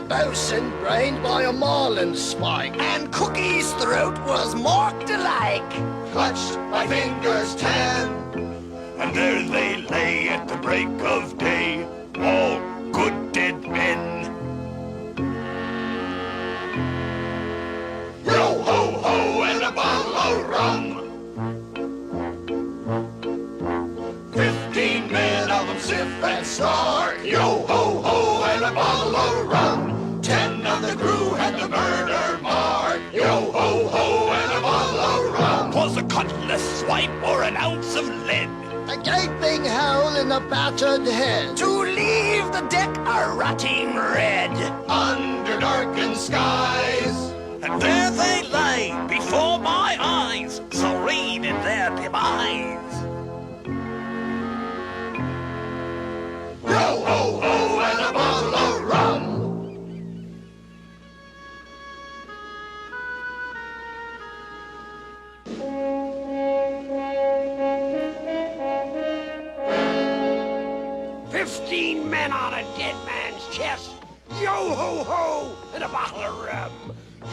bosun brained by a marlin spike. And Cookie's throat was marked alike. Clutched by fingers 10. And there they lay at the break of day, all good dead men. Yo ho ho and a bottle of rum. 15 men of them sip and snort. Yo ho ho and a bottle of rum. 10 of the crew had the murder mark. Yo ho ho and a bottle of rum. 'Twas a cutlass swipe or an ounce of lead. A gaping hole in a battered head. To leave the deck a rotting red. Under darkened skies. And there they lay before my eyes, serene in their demise. Yo ho ho and a bottle of rum. Men on a dead man's chest. Yo ho ho and a bottle of rum.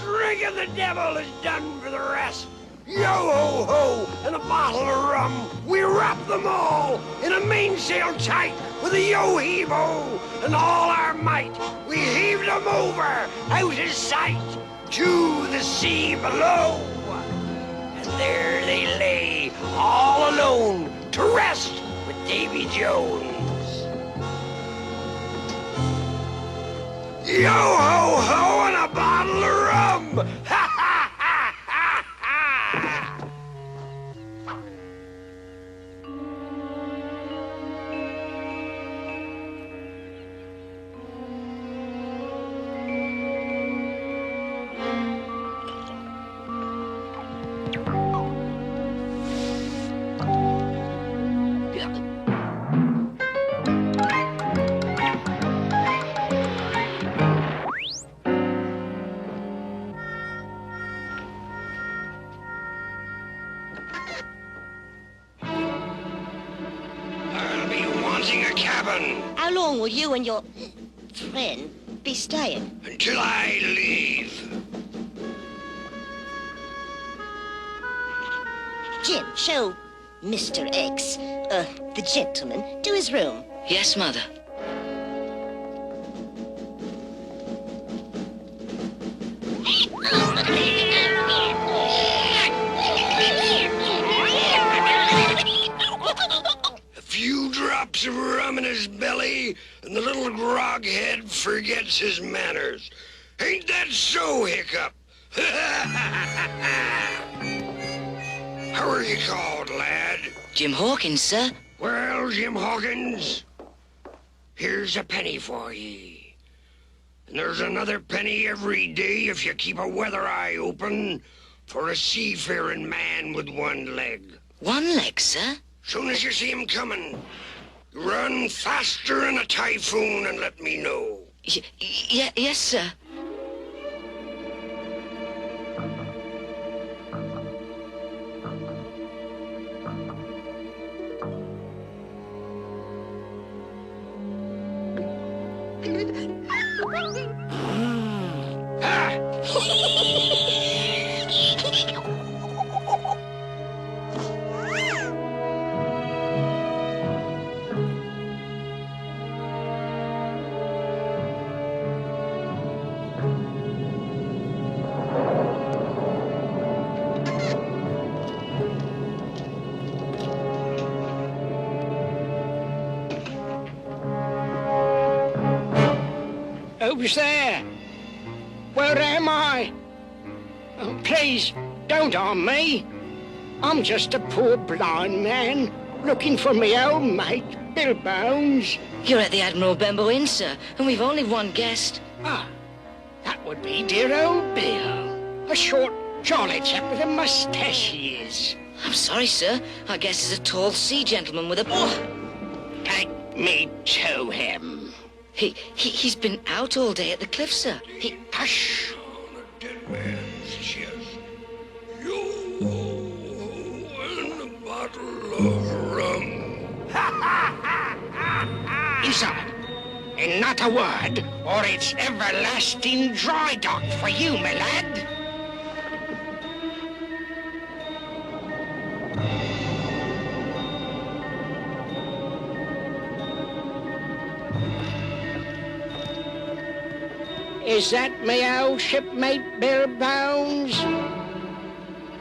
Drinking the devil is done for the rest. Yo ho ho and a bottle of rum. We wrapped them all in a mainsail tight with a yo heave ho and all our might. We heaved them over out of sight to the sea below. And there they lay all alone to rest with Davy Jones. Yo ho ho and a bottle of rum! Ha ha ha ha ha! How long will you and your friend be staying? Until I leave. Jim, show Mr. X, the gentleman, to his room. Yes, Mother. Drops of rum in his belly, and the little groghead forgets his manners. Ain't that so, Hiccup? How are you called, lad? Jim Hawkins, sir. Well, Jim Hawkins, here's a penny for ye. And there's another penny every day if you keep a weather eye open for a seafaring man with one leg. One leg, sir? Soon as you see him coming, run faster than a typhoon and let me know. Yes, sir. Who's there? Where am I? Oh, please, don't harm me. I'm just a poor blind man looking for me old mate, Bill Bones. You're at the Admiral Benbow Inn, sir, and we've only one guest. Ah, that would be dear old Bill. A short, jolly chap with a moustache he is. I'm sorry, sir. Our guest is a tall sea gentleman with a... Oh, take me to him. He's been out all day at the cliff, sir. Hush! On a dead man's chest. You and a bottle of rum. Inside. And not a word, or it's everlasting dry dock for you, my lad. Is that my old shipmate, Bill Bones?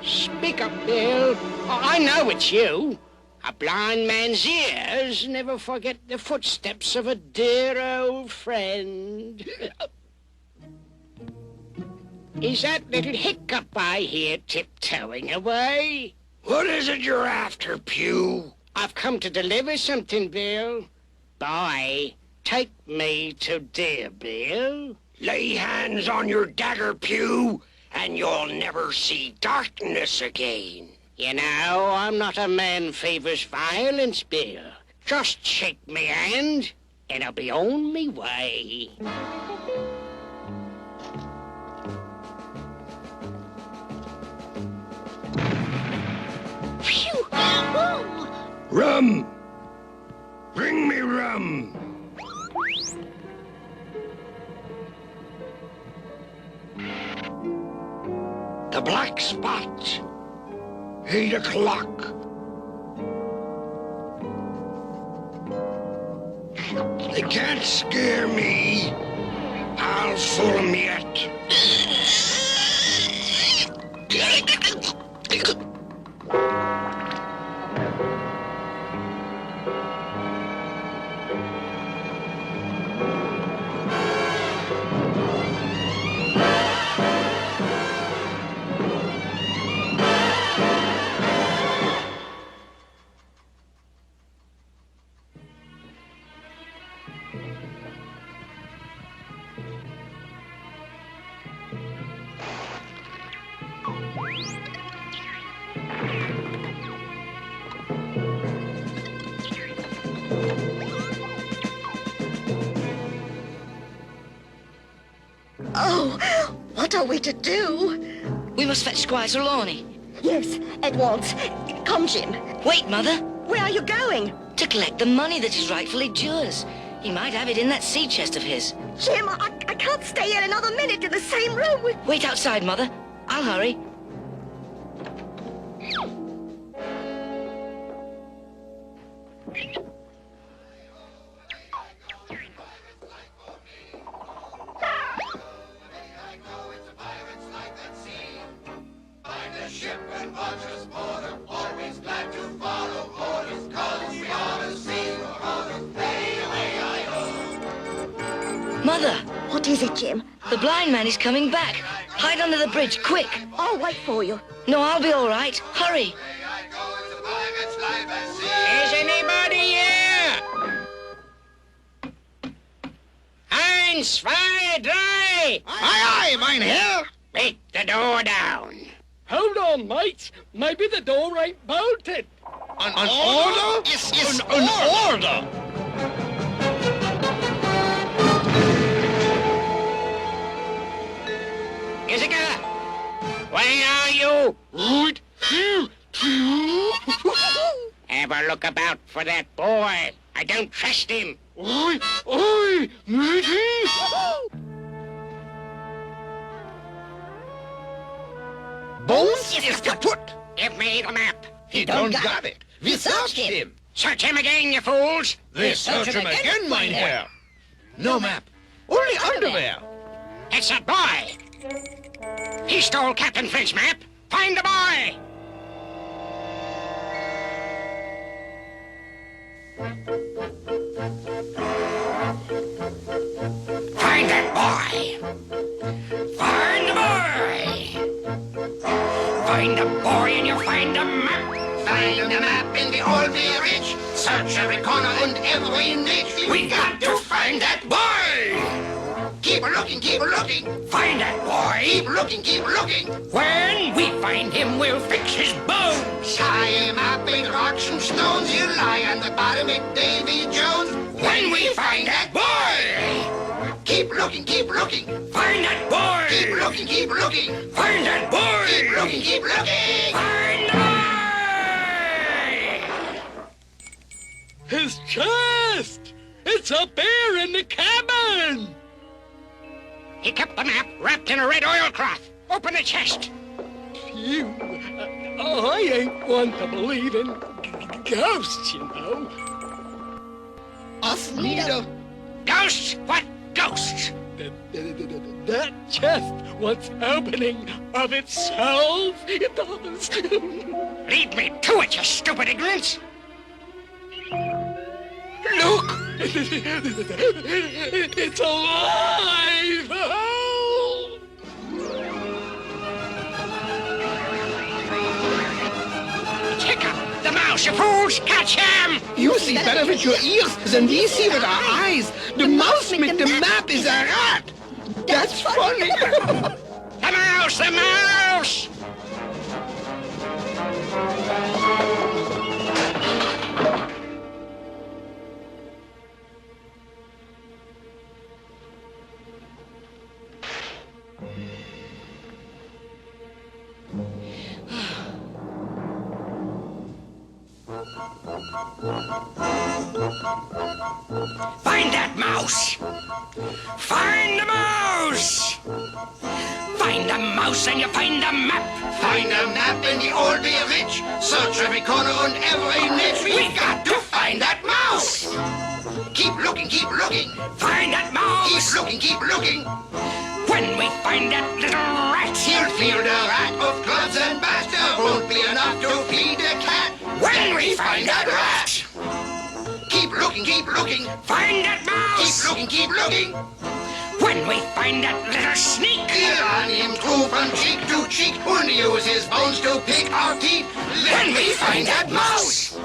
Speak up, Bill. I know it's you. A blind man's ears never forget the footsteps of a dear old friend. Is that little hiccup I hear tiptoeing away? What is it you're after, Pew? I've come to deliver something, Bill. Boy, take me to dear Bill. Lay hands on your dagger, Pew, and you'll never see darkness again. You know, I'm not a man favours violence, Bill. Just shake me hand, and I'll be on me way. Phew! Rum! Bring me rum! The black spot. 8 o'clock. They can't scare me. I'll fool 'em yet. Oh, what are we to do? We must fetch Squire Trelawney. Yes, at once. Come, Jim. Wait, Mother. Where are you going? To collect the money that is rightfully yours. He might have it in that sea chest of his. Jim, I can't stay here another minute in the same room with... Wait outside, Mother. I'll hurry. Mother! What is it, Jim? The blind man is coming back. Hide under the bridge, quick. I'll wait for you. No, I'll be all right. Hurry. Is anybody here? Eins, zwei, drei! Aye, mein Herr! Break the door down. Hold on, mates. Maybe the door ain't bolted. An order? Is an order! Jessica, where are you? Right here. Have a look about for that boy. I don't trust him. Oi, matey. Bones is kaput! Give me the map. He don't got it. We searched him. Search him again, you fools. We search him again, mein Herr. No map. Only underwear. It's that boy. He stole Captain Flint's map. Find the boy. Find that boy. Find the boy. Find the boy and you find the map. Find the map in the old village. Search every corner and every niche. We got to find that boy. Keep looking, keep looking. Find that boy. Keep looking, keep looking. When we find him, we'll fix his bones. Tie him up in rocks and stones. He'll lie on the bottom at Davy Jones. When we find that boy. Keep looking, keep looking. Find that boy. Keep looking, keep looking. Find that boy. Keep looking, keep looking. Find the boy. His chest. It's It's up here in the cabin. He kept the map wrapped in a red oilcloth. Open the chest. Phew. I ain't one to believe in ghosts, you know. Us neither. Ghosts? What ghosts? That chest wants opening of itself. It does. Lead me to it, you stupid ignorance. Look! It's alive! Oh! Kick up the mouse, you fools! Catch him! You see better with your ears than we see with our eyes. The mouse with the map is a rat. That's funny. The mouse! The mouse! Find that mouse! Find the mouse! Find the mouse and you find the map! Find a map in the old voyage. Search every corner and every niche. We've got to find that mouse. Keep looking, keep looking. Find that mouse! Keep looking, keep looking. When we find that little rat! He'll feel the rat of gloves and bats. There won't be enough to feed the cat. When we find that rat! Keep looking, keep looking. Find that mouse! Keep looking, keep looking. When we find that little sneak! We'll run him through from cheek to cheek. We'll use his bones to pick our teeth. When we find that mouse!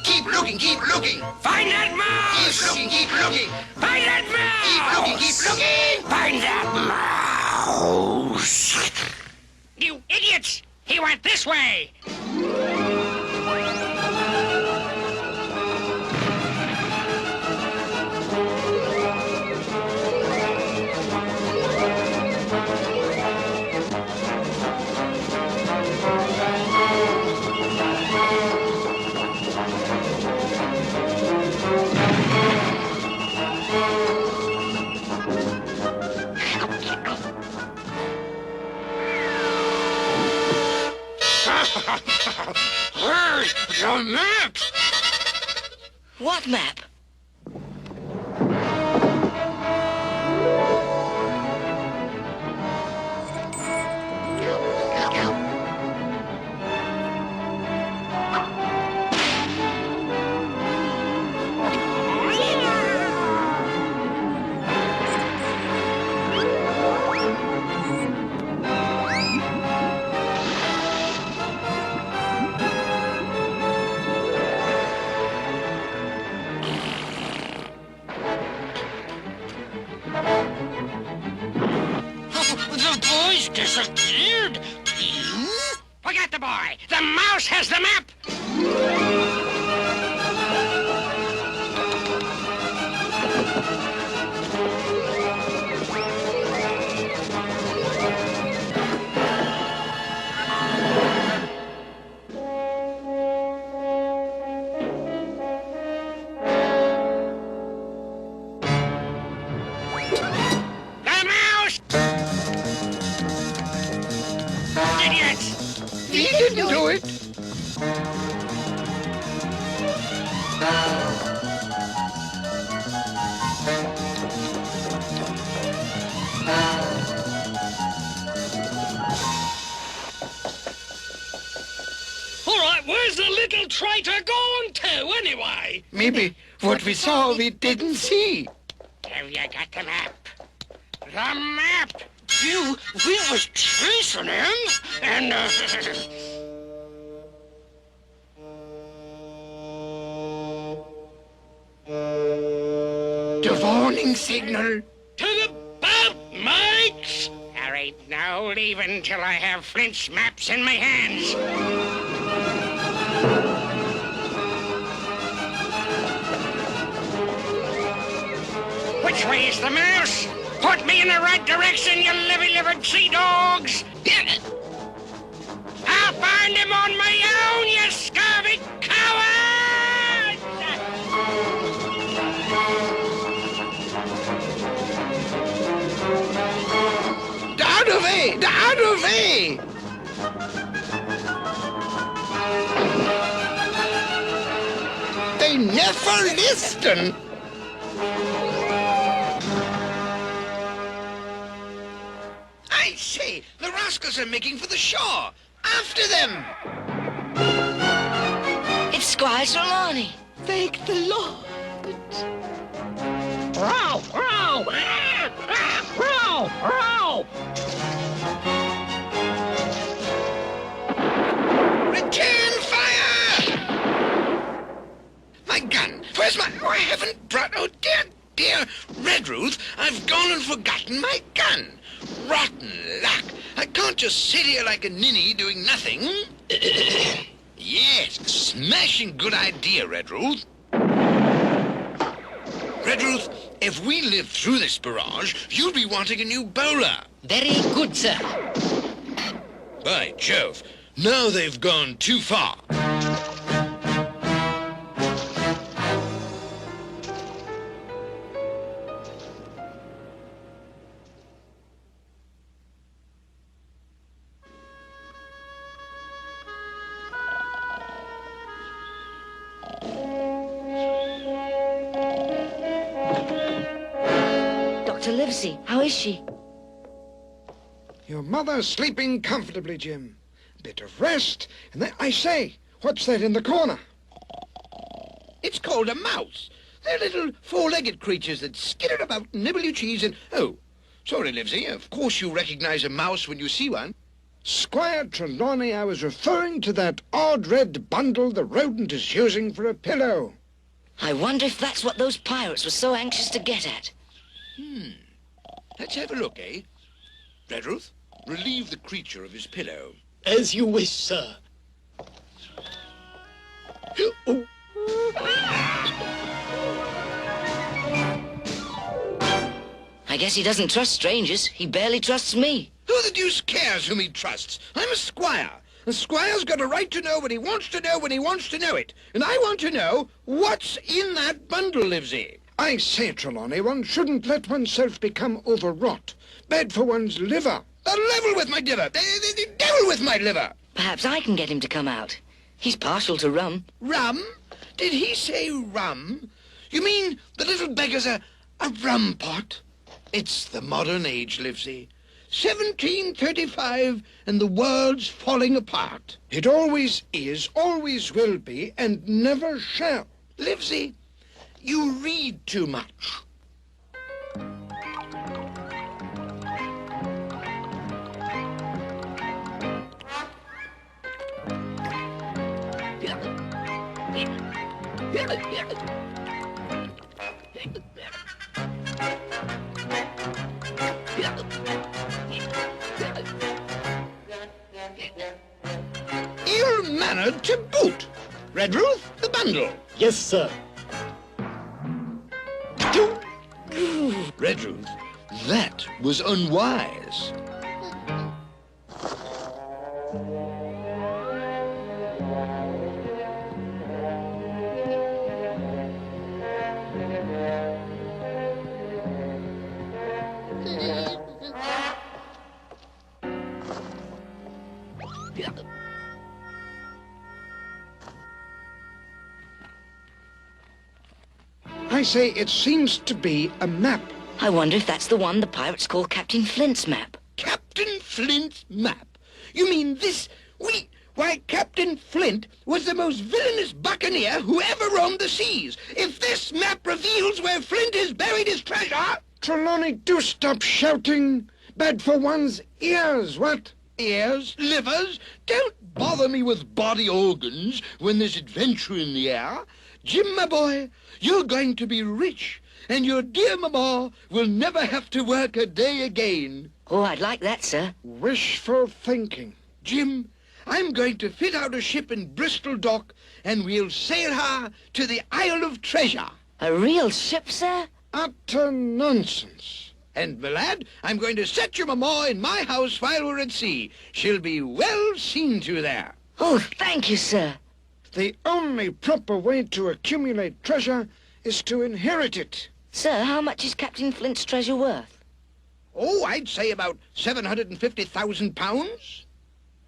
Keep looking, keep looking. Find that mouse! Keep looking, keep looking. Find that mouse! Keep looking, keep looking. Find that mouse! You idiots! He went this way! Where's the map? What map? Disappeared? Forget the boy! The mouse has the map! He didn't do it. All right, where's the little traitor gone to, anyway? Maybe what we saw we didn't see. Have you got the map? The map! We was chasing him, and, The warning signal. To the boat, mates! there ain't no leaving till I have Flint's maps in my hands. Which way is the mouse? Put me in the right direction, you liver-livered sea dogs! Damn it! I'll find him on my own, you scurvy coward! away! Out of way! They never listen! I say, the rascals are making for the shore! After them! It's Squire Trelawney. Thank the Lord. Row, row, row, row. Return fire! My gun! Where's my... Oh, I haven't brought... Oh, dear, dear Red Ruth, I've gone and forgotten my gun. Rotten luck. I can't just sit here like a ninny doing nothing. Yes, smashing good idea, Red Ruth. Red Ruth, if we live through this barrage, you'll be wanting a new bowler. Very good, sir. By Jove, now they've gone too far. Dr. Livesey, how is she? Your mother's sleeping comfortably, Jim. A bit of rest, and then, I say, what's that in the corner? It's called a mouse. They're little four-legged creatures that skitter about and nibble your cheese and... Oh, sorry, Livesey. Of course you recognize a mouse when you see one. Squire Trelawney, I was referring to that odd red bundle the rodent is using for a pillow. I wonder if that's what those pirates were so anxious to get at. Let's have a look, eh? Red Ruth, relieve the creature of his pillow. As you wish, sir. Oh. I guess he doesn't trust strangers. He barely trusts me. Who the deuce cares whom he trusts? I'm a squire. A squire's got a right to know what he wants to know when he wants to know it. And I want to know what's in that bundle, Livesey. I say, Trelawney, one shouldn't let oneself become overwrought. Bad for one's liver. The level with my liver. The devil with my liver. Perhaps I can get him to come out. He's partial to rum. Rum? Did he say rum? You mean the little beggar's a rum pot? It's the modern age, Livesey. 1735 and the world's falling apart. It always is, always will be, and never shall. Livesey, you read too much. Ill-mannered to boot. Red Ruth, the bundle. Yes, sir. Red Ruth, that was unwise. I say it seems to be a map. I wonder if that's the one the pirates call Captain Flint's map. Captain Flint's map? You mean this? Why, Captain Flint was the most villainous buccaneer who ever roamed the seas. If this map reveals where Flint has buried his treasure... Trelawney, do stop shouting. Bad for one's ears, what? Ears? Livers? Don't bother me with body organs when there's adventure in the air. Jim, my boy, you're going to be rich, and your dear mamma will never have to work a day again. Oh, I'd like that, sir. Wishful thinking. Jim, I'm going to fit out a ship in Bristol Dock, and we'll sail her to the Isle of Treasure. A real ship, sir? Utter nonsense. And, my lad, I'm going to set your mamma in my house while we're at sea. She'll be well seen to there. Oh, thank you, sir. The only proper way to accumulate treasure is to inherit it. Sir, how much is Captain Flint's treasure worth? Oh, I'd say about £750,000.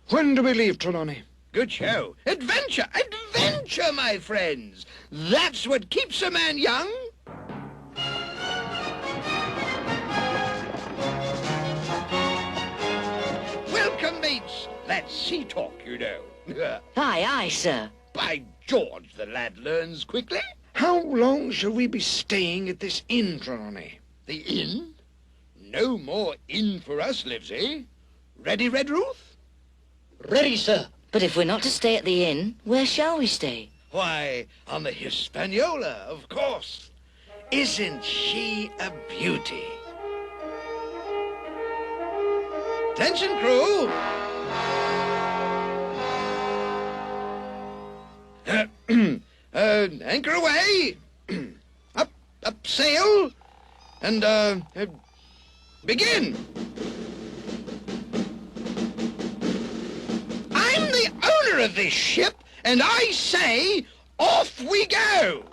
When do we leave, Trelawney? Good show. Adventure! Adventure, my friends! That's what keeps a man young. Welcome, mates. That's sea talk, you know. Aye, aye, sir. By George, the lad learns quickly. How long shall we be staying at this inn, Trelawney? The inn? No more inn for us, Livesey. Ready, Redruth? Ready, sir. But if we're not to stay at the inn, where shall we stay? Why, on the Hispaniola, of course. Isn't she a beauty? Attention, crew! Anchor away! up sail! And, begin! I'm the owner of this ship, and I say, off we go!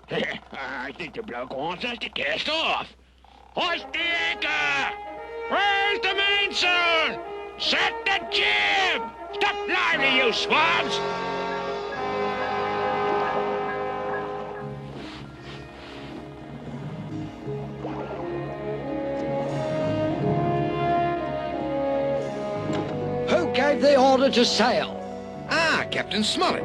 I think the bloke wants us to cast off. Hoist the anchor! Raise the mainsail! Set the jib! Stop lively, you swabs! Who gave the order to sail? Ah, Captain Smollett.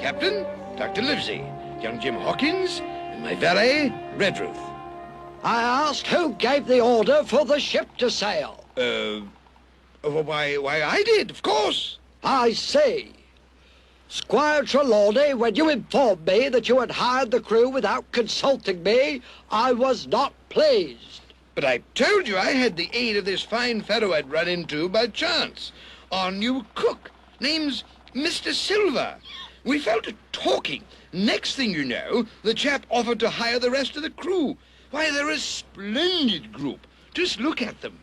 Captain, Dr. Livesey, young Jim Hawkins, and my valet, Redruth. I asked who gave the order for the ship to sail. Why, I did, of course. I see. Squire Trelawney, when you informed me that you had hired the crew without consulting me, I was not pleased. But I told you I had the aid of this fine fellow I'd run into by chance. Our new cook. Name's Mr. Silver. We fell to talking. Next thing you know, the chap offered to hire the rest of the crew. Why, they're a splendid group. Just look at them.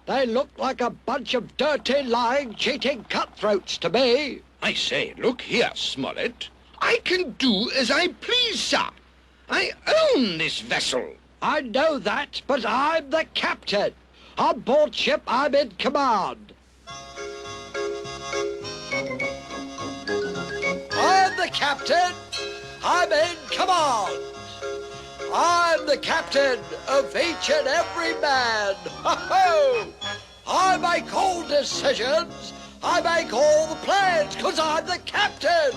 They look like a bunch of dirty, lying, cheating cutthroats to me. I say, look here, Smollett. I can do as I please, sir. I own this vessel. I know that, but I'm the captain. On board ship, I'm in command. I'm the captain. I'm in command. I'm the captain of each and every man. Ho-ho! I make all decisions. I make all the plans, 'cause I'm the captain.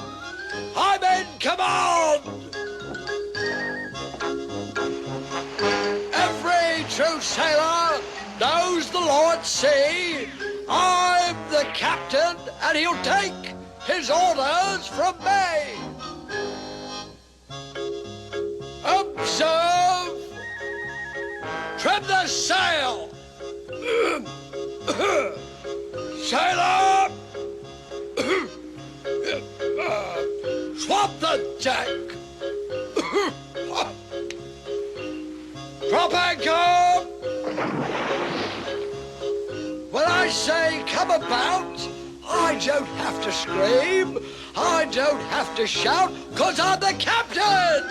I'm in command. Every true sailor knows the law at sea. I'm the captain, and he'll take his orders from me. Observe! Trim the sail! Sail up! Swap the deck! Drop anchor! When I say come about, I don't have to scream. I don't have to shout, 'cause I'm the captain!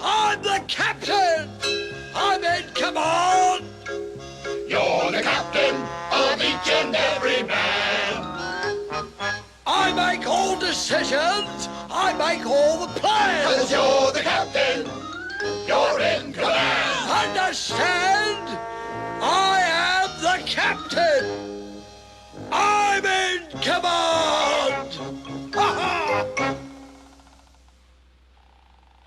I'm the captain! I'm in command! You're the captain of each and every man. I make all decisions. I make all the plans. 'Cause you're the captain. You're in command. Understand? I am the captain. I'm in command.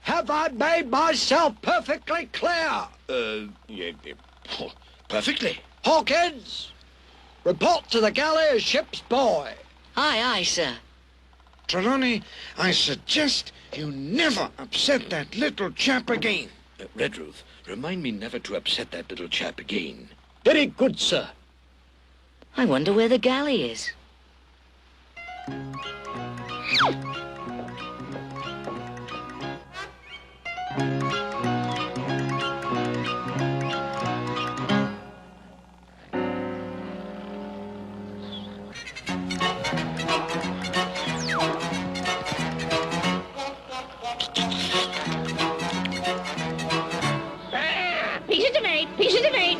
Have I made myself perfectly clear? Yeah, perfectly. Hawkins, report to the galley as ship's boy. Aye, aye, sir. Trelawney, I suggest you never upset that little chap again. Redruth, remind me never to upset that little chap again. Very good, sir. I wonder where the galley is. Pieces of eight, pieces of eight.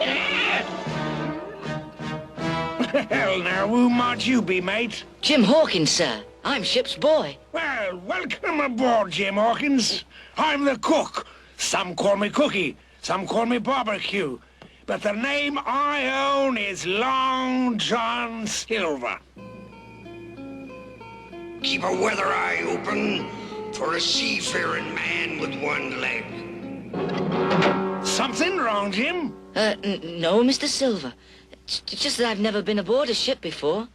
Hell now, who might you be, mate? Jim Hawkins, sir. I'm ship's boy. Well, welcome aboard, Jim Hawkins. I'm the cook. Some call me Cookie, some call me Barbecue. But the name I own is Long John Silver. Keep a weather eye open for a seafaring man with one leg. Something wrong, Jim? No, Mr. Silver. It's just that I've never been aboard a ship before.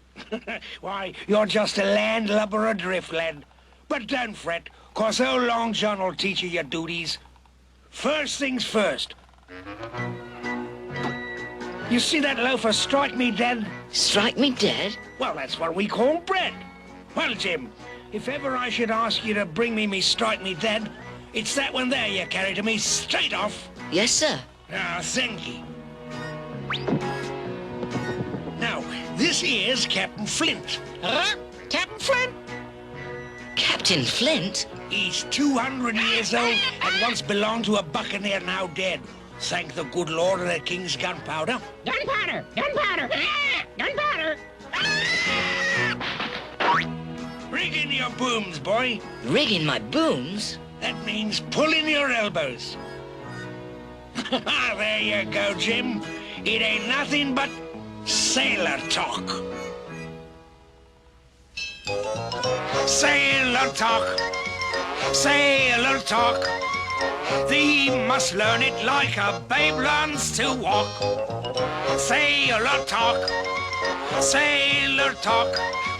Why, you're just a landlubber adrift, lad. But don't fret, 'cause old Long John will teach you your duties. First things first. You see that loaf of Strike Me Dead? Strike me dead? Well, that's what we call bread. Well, Jim, if ever I should ask you to bring me Strike Me Dead, it's that one there you carry to me straight off. Yes, sir. Ah, thank you. Now, this here's Captain Flint. Captain Flint? Captain Flint? He's 200 years old and once belonged to a buccaneer now dead. Thank the good Lord of the King's gunpowder. Gunpowder! Gunpowder! Gunpowder! Rig in your booms, boy. Rig in my booms? That means pull in your elbows. There you go, Jim. It ain't nothing but sailor talk. Sailor talk. Sailor talk. Thee must learn it like a babe learns to walk. Sailor talk. Sailor talk.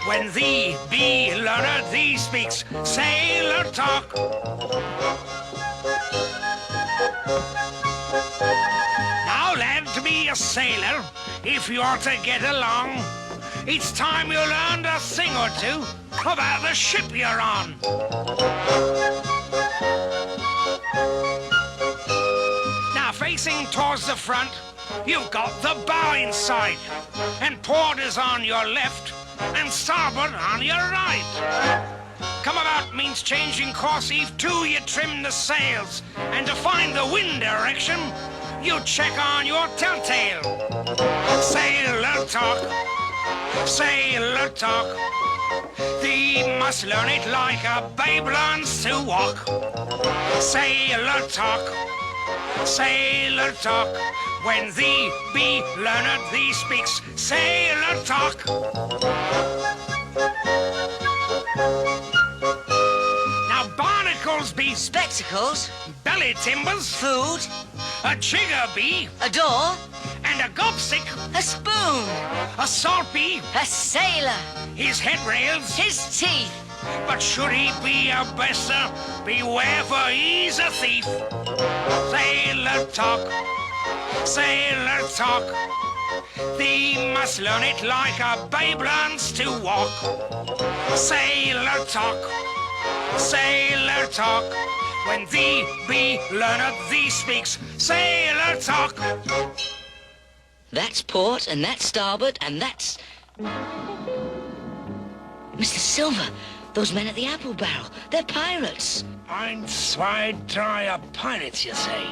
When thee be learner, thee speaks sailor talk. Now, lad, to be a sailor, if you are to get along, it's time you learned a thing or two about the ship you're on. Now, facing towards the front, you've got the bow in sight, and port is on your left, and starboard on your right. Come about means changing course, eve 2, you trim the sails, and to find the wind direction, you check on your telltale. Sailor talk, sailor talk. Thee must learn it like a babe learns to walk. Sailor talk, sailor talk. When thee be learned, thee speaks sailor talk. Now barnacles be Spectacles? belly timbers, Food? a chigger be, A door? and a gobstick, A spoon? a salt be, A sailor? his head rails. His teeth? But should he be a besser, beware for he's a thief. Sailor talk, sailor talk. Thee must learn it like a babe learns to walk. Sailor talk, sailor talk. When thee be learned, thee speaks sailor talk. That's port, and that's starboard, and that's... Mr. Silver, those men at the apple barrel, they're pirates. Ein, zwei, drei, a pirates, you say?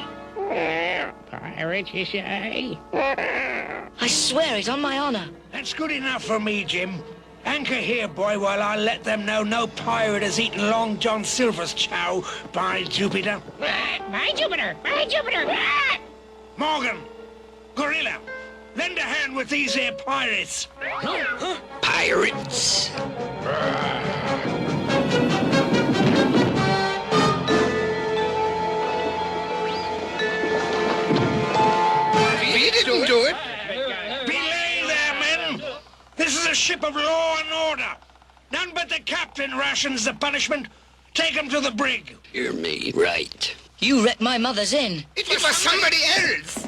Pirates, you say? I swear it on my honor. That's good enough for me, Jim. Anchor here, boy, while I let them know no pirate has eaten Long John Silver's chow, by Jupiter. By Jupiter! By Jupiter! Morgan, Gorilla, lend a hand with these here pirates. Pirates. He didn't do it. Belay there, men. This is a ship of law and order. None but the captain rations the punishment. Take 'em to the brig. Hear me right. You wrecked my mother's inn. It was somebody else.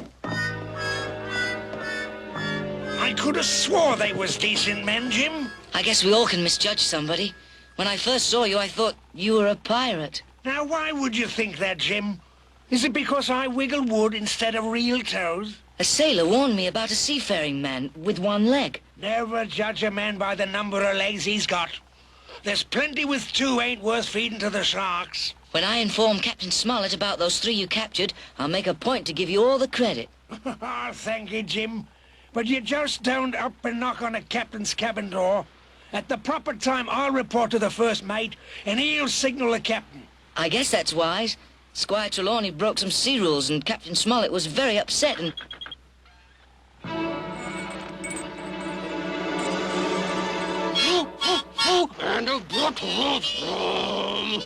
I could have swore they was decent men, Jim. I guess we all can misjudge somebody. When I first saw you, I thought you were a pirate. Now, why would you think that, Jim? Is it because I wiggle wood instead of real toes? A sailor warned me about a seafaring man with one leg. Never judge a man by the number of legs he's got. There's plenty with two ain't worth feeding to the sharks. When I inform Captain Smollett about those 3 you captured, I'll make a point to give you all the credit. Thank you, Jim. but you just don't up and knock on a captain's cabin door. At the proper time, I'll report to the first mate, and he'll signal the captain. I guess that's wise. Squire Trelawney broke some sea rules, and Captain Smollett was very upset and... And a bottle of rum.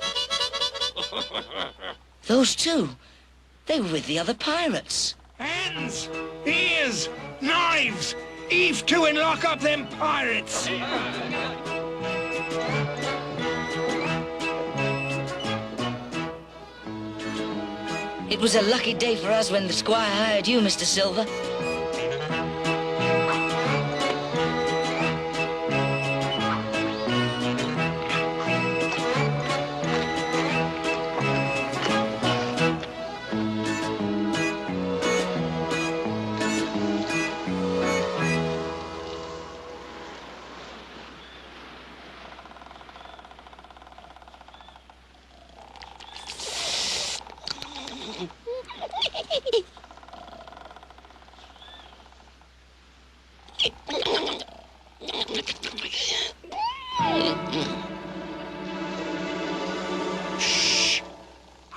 Those two, they were with the other pirates. Hands, ears, knives, heave to and lock up them pirates. It was a lucky day for us when the squire hired you, Mr. Silver.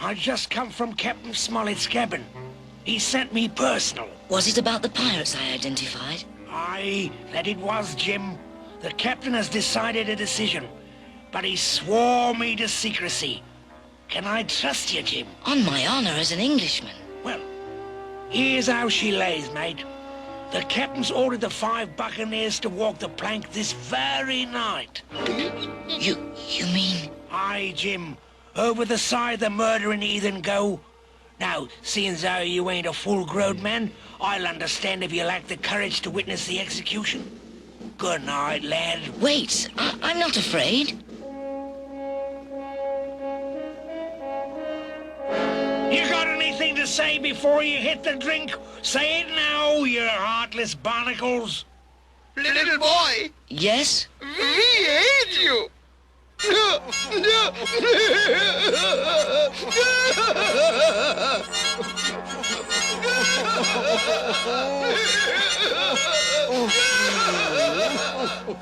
I just come from Captain Smollett's cabin. He sent me personal. Was it about the pirates I identified? Aye, that it was, Jim. The captain has decided a decision, but he swore me to secrecy. Can I trust you, Jim? On my honor as an Englishman. Well, here's how she lays, mate. The captain's ordered the 5 buccaneers to walk the plank this very night. You mean? Aye, Jim. Over the side the murdering heathen go. Now, seeing how you ain't a full-grown man, I'll understand if you lack the courage to witness the execution. Good night, lad. Wait, I'm not afraid. You got anything to say before you hit the drink? Say it now, you heartless barnacles. Little boy, Yes? we hate you. No, no.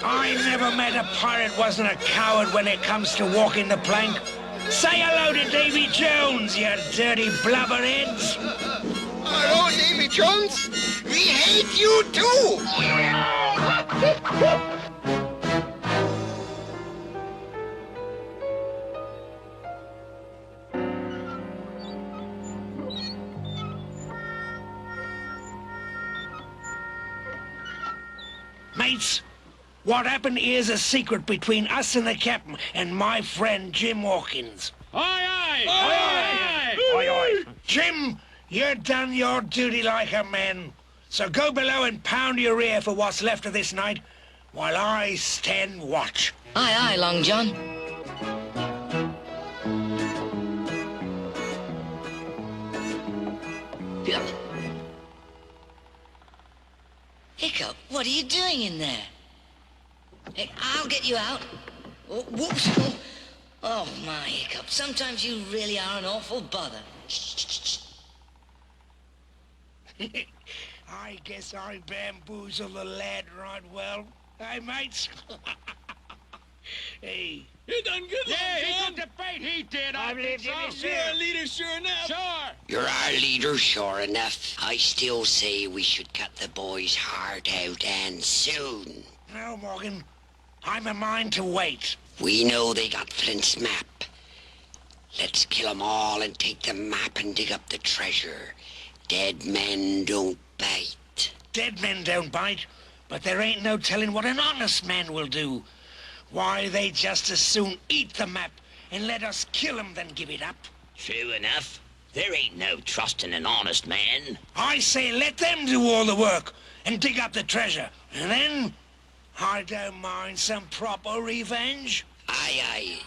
I never met a pirate wasn't a coward when it comes to walking the plank. Say hello to Davy Jones, you dirty blubberheads. Hello, Davy Jones. We hate you too. Mates, what happened here's a secret between us and the captain and my friend Jim Hawkins. Aye, aye! Aye, aye! Aye, aye! Jim, you done your duty like a man. So go below and pound your ear for what's left of this night while I stand watch. Aye, aye, Long John. Hiccup, what are you doing in there? Hey, I'll get you out. Oh, whoops. Oh, my Hiccup, sometimes you really are an awful bother. I guess I bamboozled the lad right well. Hey, mates. Hey. You done good, Yeah, Long he John. took the bait, he did. I believe You're a leader, sure enough. Sure. You're our leader, sure enough. I still say we should cut the boy's heart out, and soon. No, Morgan. I'm a mind to wait. We know they got Flint's map. Let's kill 'em all and take the map and dig up the treasure. Dead men don't bite. Dead men don't bite, but there ain't no telling what an honest man will do. Why, they just as soon eat the map and let us kill 'em than give it up. True enough. There ain't no trust in an honest man. I say let them do all the work and dig up the treasure. And then, I don't mind some proper revenge. Aye, aye.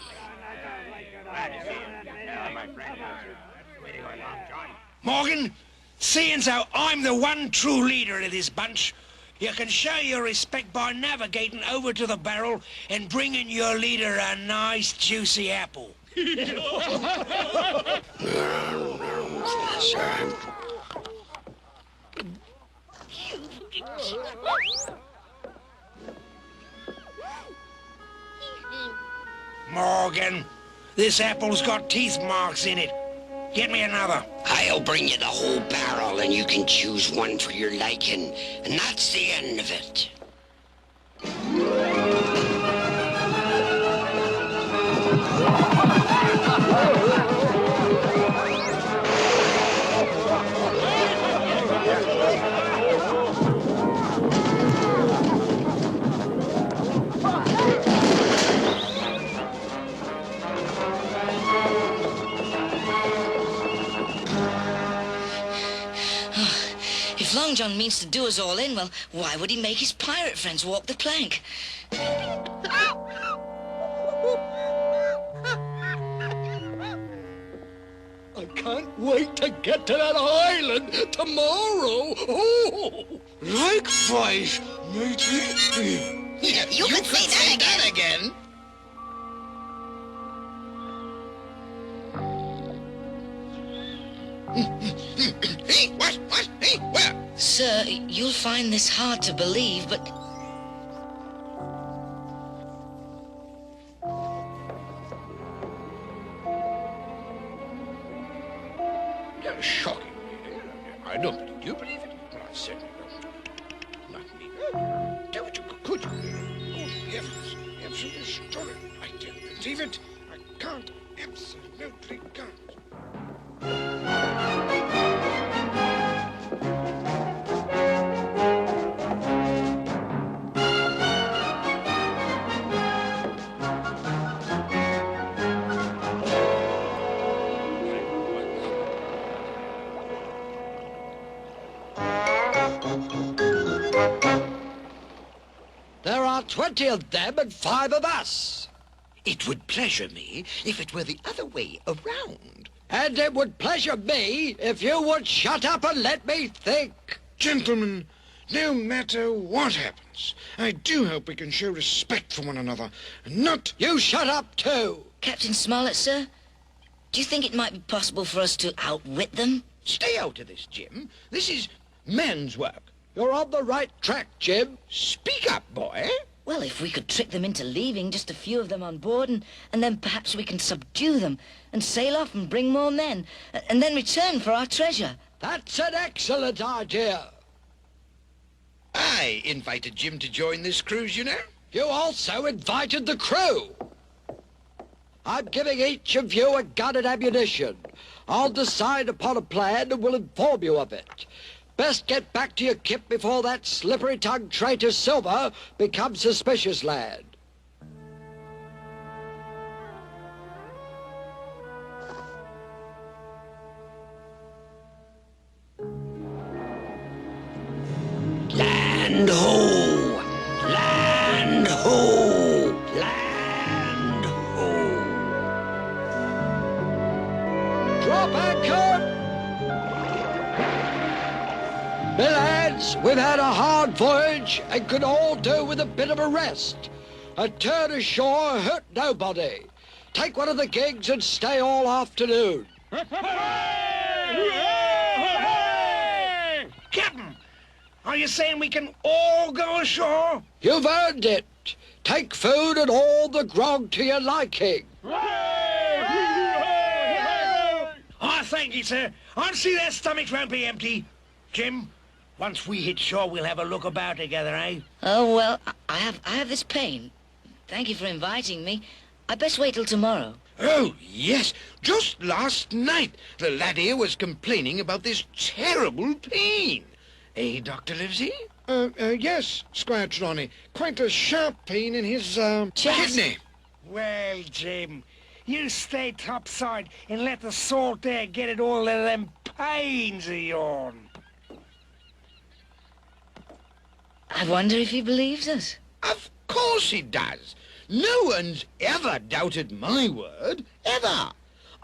Morgan, seeing how I'm the one true leader of this bunch, you can show your respect by navigating over to the barrel and bringing your leader a nice juicy apple. organ. This apple's got teeth marks in it. Get me another. I'll bring you the whole barrel and you can choose one for your liking. And that's the end of it. If Long John means to do us all in, well, why would he make his pirate friends walk the plank? I can't wait to get to that island tomorrow. Oh! Likewise, matey. You could say that again. Hey, what? Hey, where? Sir, you'll find this hard to believe, but... You're shocking me. I don't believe you believe it. Well, I certainly don't. Not me. Do it, could you? Oh, heavens. Absolutely stunning. I can't believe it. I can't. Absolutely can't. There are 20 of them and 5 of us. It would pleasure me if it were the other way around. And it would pleasure me if you would shut up and let me think. Gentlemen, no matter what happens, I do hope we can show respect for one another and not... You shut up too. Captain Smollett, sir, do you think it might be possible for us to outwit them? Stay out of this, Jim. This is men's work. You're on the right track, Jim. Speak up, boy. Well, if we could trick them into leaving, just a few of them on board, and then perhaps we can subdue them and sail off and bring more men, and then return for our treasure. That's an excellent idea. I invited Jim to join this cruise, you know. You also invited the crew. I'm giving each of you a gun and ammunition. I'll decide upon a plan and will inform you of it. Best get back to your kip before that slippery-tongued traitor Silver becomes suspicious, lad. Land ho! Land ho! Land ho! Drop anchor! My lads, we've had a hard voyage and could all do with a bit of a rest. A turn ashore hurt nobody. Take one of the gigs and stay all afternoon. Captain, are you saying we can all go ashore? You've earned it. Take food and all the grog to your liking. Oh, thank you, sir. I'll see their stomachs won't be empty. Jim, once we hit shore, we'll have a look about together, eh? Oh, well, I have this pain. Thank you for inviting me. I'd best wait till tomorrow. Oh, yes. Just last night, the lad here was complaining about this terrible pain. Eh, Dr. Livesey? Yes, Squire Trelawney. Quite a sharp pain in his, kidney. Well, Jim, you stay topside and let the salt air get at all of them pains of yourn. I wonder if he believes us. Of course he does. No one's ever doubted my word, ever.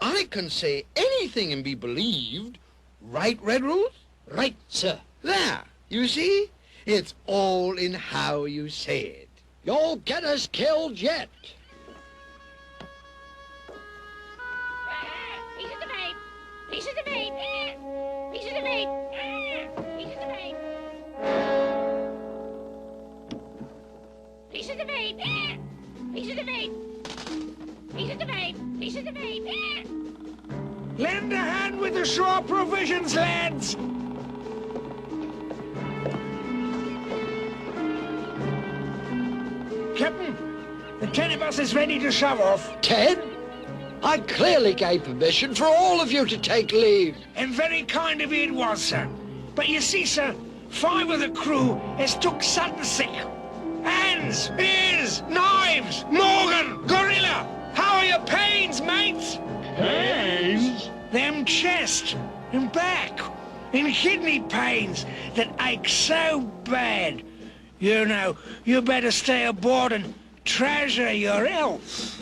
I can say anything and be believed. Right, Red Rose? Right, sir. There, you see? It's all in how you say it. You'll get us killed yet. Piece of the bait! Piece of the bait! Piece of the bait! Piece of the bait! Piece of the bait! Piece of the bait! Pieces of eight. Pieces of eight. Lend a hand with the shore provisions, lads. Captain, the 10 of us is ready to shove off. 10? I clearly gave permission for all of you to take leave. And very kind of you it was, sir. But you see, sir, 5 of the crew has took sudden sick. Hands, ears, knives, Morgan, gorilla. How are your pains, mates? Pains? Them chest and back and kidney pains that ache so bad. You know, you better stay aboard and treasure your health.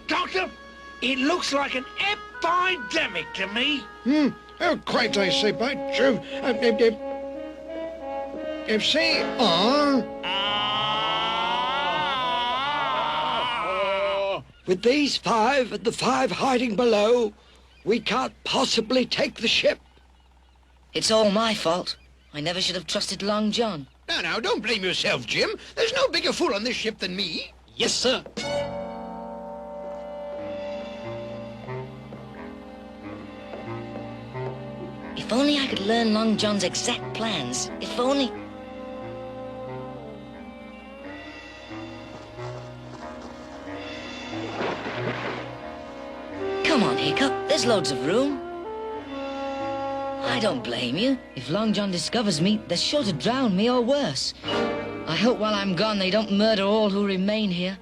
Doctor, it looks like an epidemic to me. Oh, quite, I say, by Jove. See, With these 5 and the 5 hiding below, we can't possibly take the ship. It's all my fault. I never should have trusted Long John. Now, don't blame yourself, Jim. There's no bigger fool on this ship than me. Yes, sir. If only I could learn Long John's exact plans. If only... Come on, Hiccup. There's loads of room. I don't blame you. If Long John discovers me, they're sure to drown me or worse. I hope while I'm gone they don't murder all who remain here.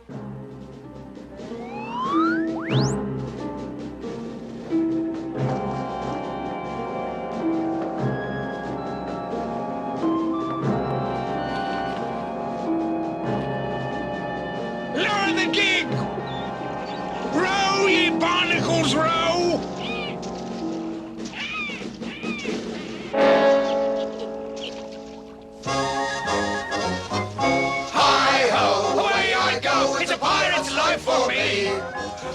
Lower the gig! Row, ye barnacles, row! Hi-ho, away I go, it's a pirate's life for me.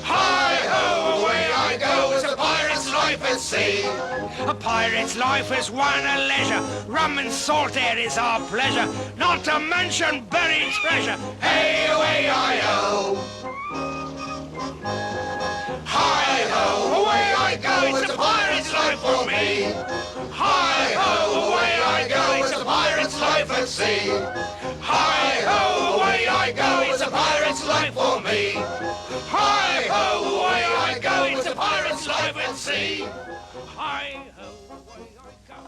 Hi-ho, away I go, it's a pirate's life at sea. A pirate's life is one of leisure. Rum and salt air is our pleasure, not to mention buried treasure. Hey, away I-ho. Hi-ho, away I go, it's a pirate's life for me. Hi-ho, away I go, it's a pirate's life at sea. Hi-ho, away I go, it's a pirate's life for me. Hi-ho, away I go, it's a pirate's life at sea. Hi-ho, away I go.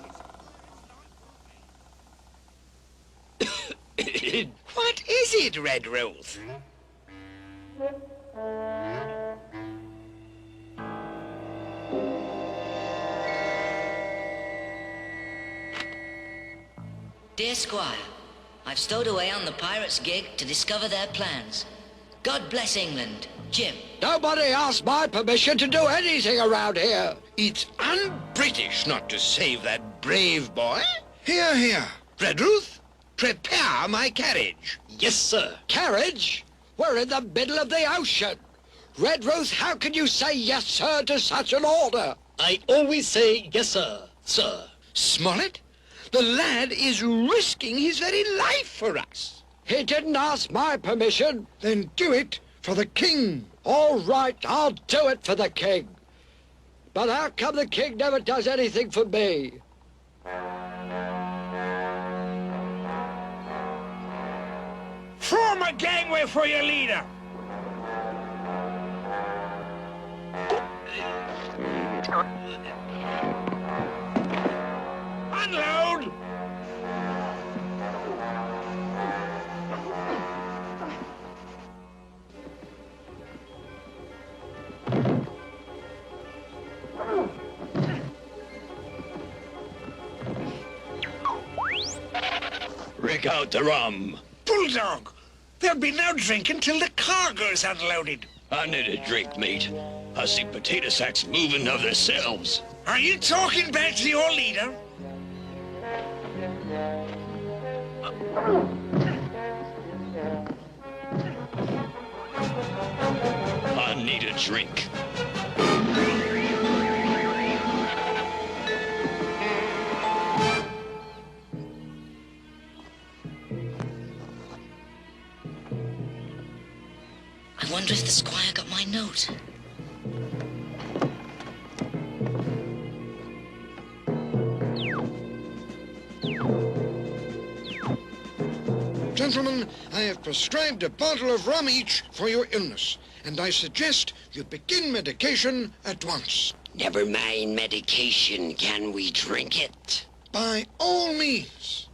What is it, Red Rose? Dear Squire, I've stowed away on the pirates' gig to discover their plans. God bless England. Jim. Nobody asked my permission to do anything around here. It's un-British not to save that brave boy. here, here. Redruth, prepare my carriage. Yes, sir. Carriage? We're in the middle of the ocean. Redruth, how can you say yes, sir, to such an order? I always say yes, sir, sir. Smollett, the lad is risking his very life for us. He didn't ask my permission. Then do it for the king. All right, I'll do it for the king. But how come the king never does anything for me? Form a gangway for your leader. Unload! Rig out the rum. Bulldog, there'll be no drink until the cargo's unloaded. I need a drink, mate. I see potato sacks moving of themselves. Are you talking back to your leader? I need a drink. I wonder if the squire got my note. Gentlemen, I have prescribed a bottle of rum each for your illness, and I suggest you begin medication at once. Never mind medication. Can we drink it? By all means.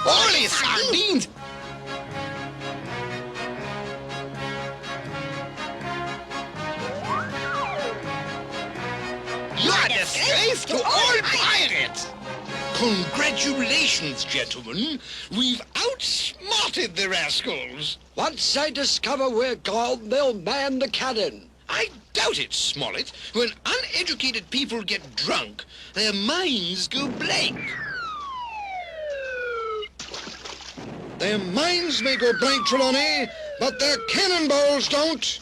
Holy sardines! You are a disgrace to all pirates! Congratulations, gentlemen. We've outsmarted the rascals. Once I discover we're gone, they'll man the cannon. I doubt it, Smollett. When uneducated people get drunk, their minds go blank. Their minds may go blank, Trelawney, but their cannonballs don't.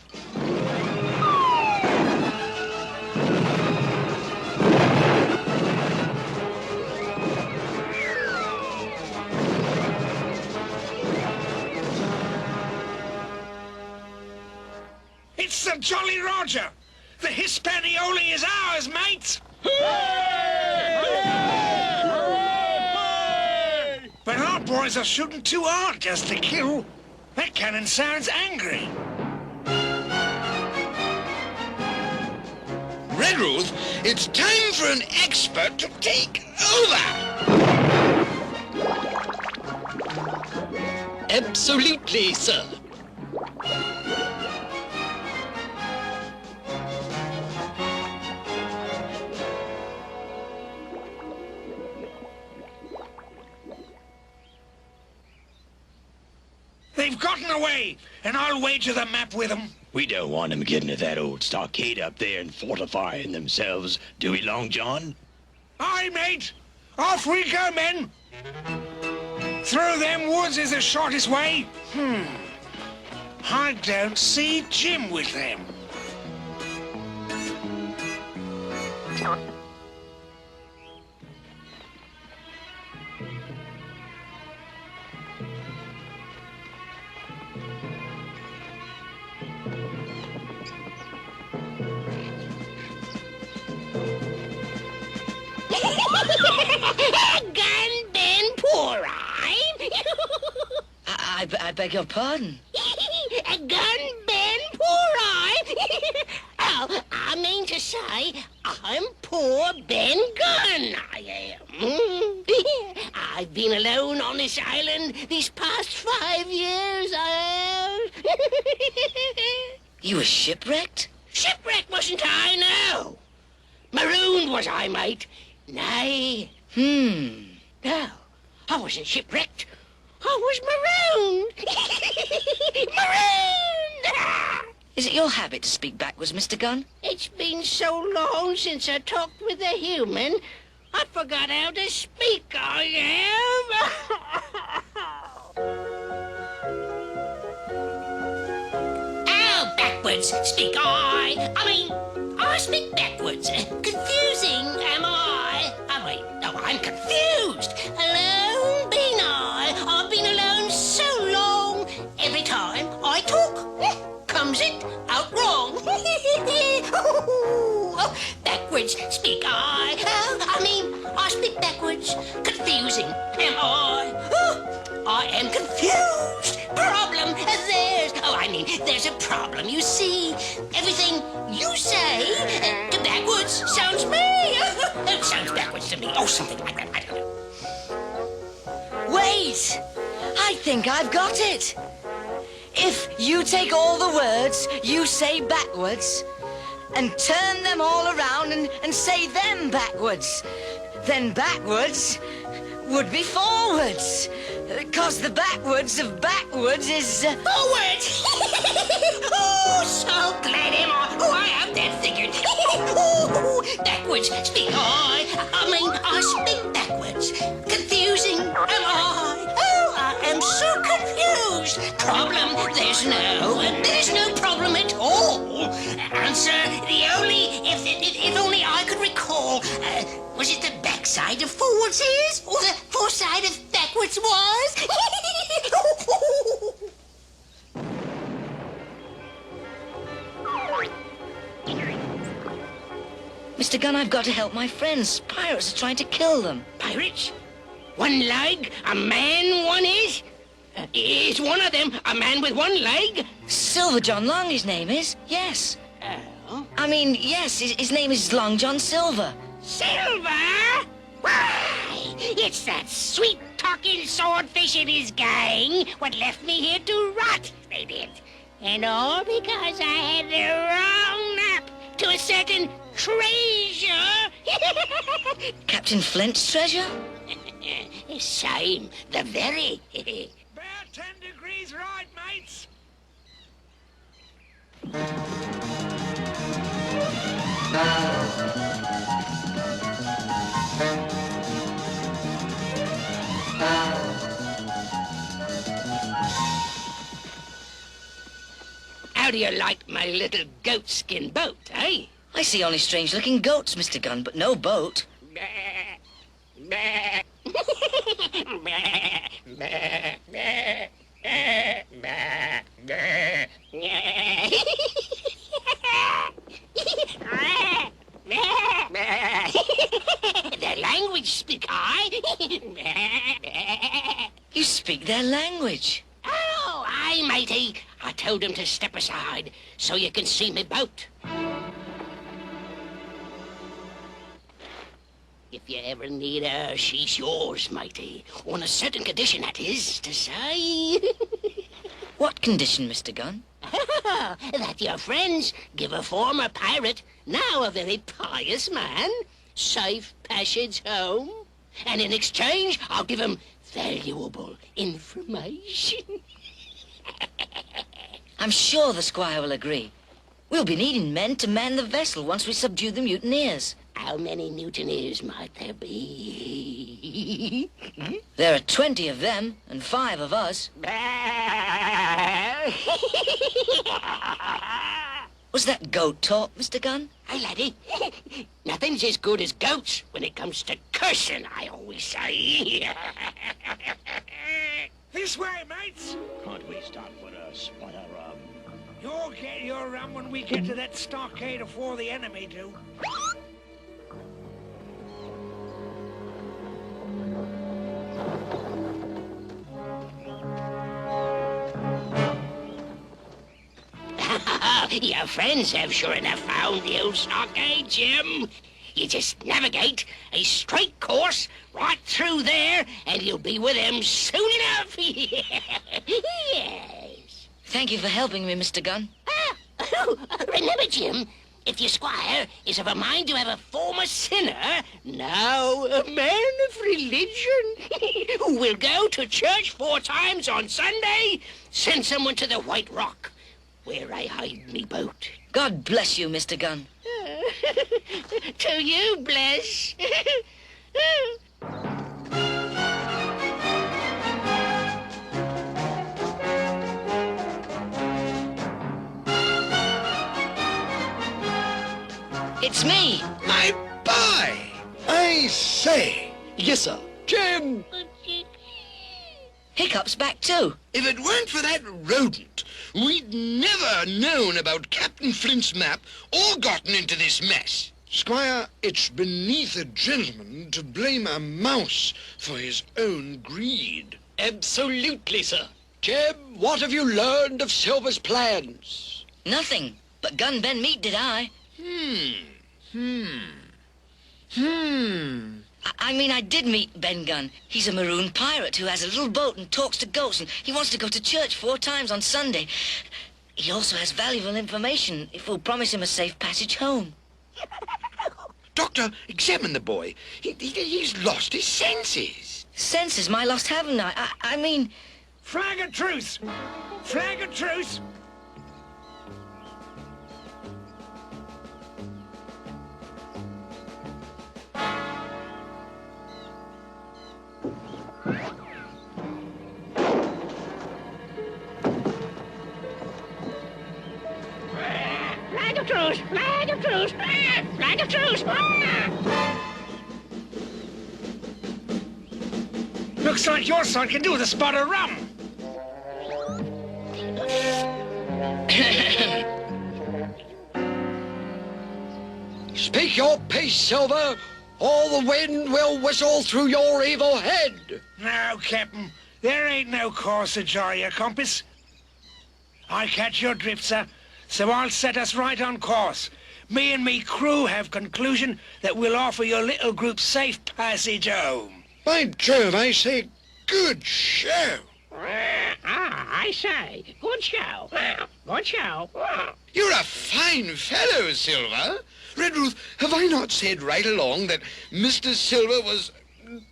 It's the Jolly Roger! The Hispaniola is ours, mate! But our boys are shooting too hard just to kill. That cannon sounds angry. Redruth, it's time for an expert to take over. Absolutely, sir. They've gotten away, and I'll wager the map with them. We don't want them getting to that old stockade up there and fortifying themselves, do we, Long John? Aye, mate. Off we go, men. Through them woods is the shortest way. I don't see Jim with them. Gun, Ben, poor eye. I beg your pardon. Gun, Ben, poor eye. Oh, I mean to say, I'm poor Ben Gunn, I am. I've been alone on this island these past 5 years, I have. You were shipwrecked? Shipwrecked wasn't I, no. Marooned was I, mate. Nay. No, I wasn't shipwrecked. I was marooned. Marooned! Is it your habit to speak backwards, Mr. Gunn? It's been so long since I talked with a human, I forgot how to speak, I have. Oh, backwards speak I. I speak backwards. Confusing, am I? Oh, wait, no, I'm confused. Alone been I? I've been alone so long. Every time I talk, comes it out wrong. Oh, backwards speak I. I speak backwards. Confusing, am I? Oh, I am confused. Problem there's. There's a problem, you see. Everything you say backwards sounds me. It sounds backwards to me. Oh, something like that. I don't know. Wait! I think I've got it. If you take all the words you say backwards and turn them all around and say them backwards, then backwards would be forwards. Because the backwards of backwards is... Forwards! Oh, so glad am I. Oh, I have that figured. Oh, backwards speak I. I speak backwards. Confusing am I. Oh, I am so confused. Problem there's no. call, was it the backside of forwards is, or the foresight of backwards was? Mr. Gunn, I've got to help my friends. Pirates are trying to kill them. Pirates? One leg, a man one is? Is one of them a man with one leg? Silver John Long, his name is. Yes. Oh? I mean, yes, his name is Long John Silver. Silver? Why, it's that sweet-talking swordfish and his gang what left me here to rot, they did. And all because I had the wrong map to a certain treasure. Captain Flint's treasure? Same, the very. About 10 degrees right, mates. How do you like my little goatskin boat, eh? I see only strange-looking goats, Mr. Gunn, but no boat. Their language speak I. You speak their language. Oh, aye, matey. I told them to step aside so you can see me boat. If you ever need her, she's yours, matey. On a certain condition, that is to say. What condition, Mr. Gunn? That your friends give a former pirate, now a very pious man, safe passage home. And in exchange, I'll give him valuable information. I'm sure the squire will agree. We'll be needing men to man the vessel once we subdue the mutineers. How many mutineers might there be? There are 20 of them and 5 of us. Was that goat talk, Mr. Gunn? Hey, laddie. Nothing's as good as goats when it comes to cursing, I always say. This way, mates. Can't we start with a spot of rum? You'll get your rum when we get to that stockade before the enemy do. Your friends have sure enough found the old stockade, Jim. You just navigate a straight course right through there, and you'll be with them soon enough. Yes. Thank you for helping me, Mr. Gunn. Remember, Jim, if your squire is of a mind to have a former sinner, now a man of religion, who will go to church 4 times on Sunday, send someone to the White Rock, where I hide me boat. God bless you, Mr. Gunn. To you, bless. It's me. My boy! I say, Yes, sir. Jim! Hiccup's back too. if it weren't for that rodent, we'd never known about Captain Flint's map or gotten into this mess. Squire, it's beneath a gentleman to blame a mouse for his own greed. Absolutely, sir. Jim, what have you learned of Silver's plans? Nothing. But Gunn Ben meet did I. I mean, I did meet Ben Gunn. He's a maroon pirate who has a little boat and talks to ghosts, and he wants to go to church 4 times on Sunday. He also has valuable information if we'll promise him a safe passage home. Doctor, examine the boy. He's lost his senses. Senses, my lost haven't I mean... Flag of truce! Flag of truce! Flag of truce! Flag of truce! Flag Find a truce! Looks like your son can do with a spot of rum. Speak your peace, Silver, or the wind will whistle through your evil head. No, Captain. There ain't no course to jar your compass. I catch your drift, sir, so I'll set us right on course. Me and me crew have conclusion that we'll offer your little group safe passage home. By Jove, I say, good show. I say, good show. Good show. You're a fine fellow, Silver. Redruth, have I not said right along that Mr. Silver was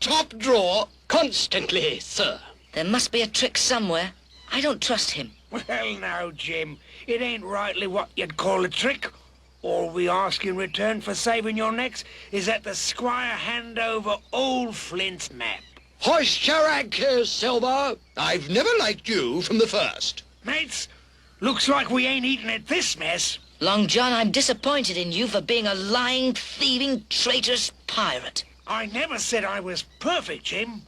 top drawer? Constantly, sir. There must be a trick somewhere. I don't trust him. Well, now, Jim, it ain't rightly what you'd call a trick. All we ask in return for saving your necks is that the squire hand over old Flint's map. Hoist your anchors, Silver. I've never liked you from the first. Mates, looks like we ain't eating at this mess. Long John, I'm disappointed in you for being a lying, thieving, traitorous pirate. I never said I was perfect, Jim.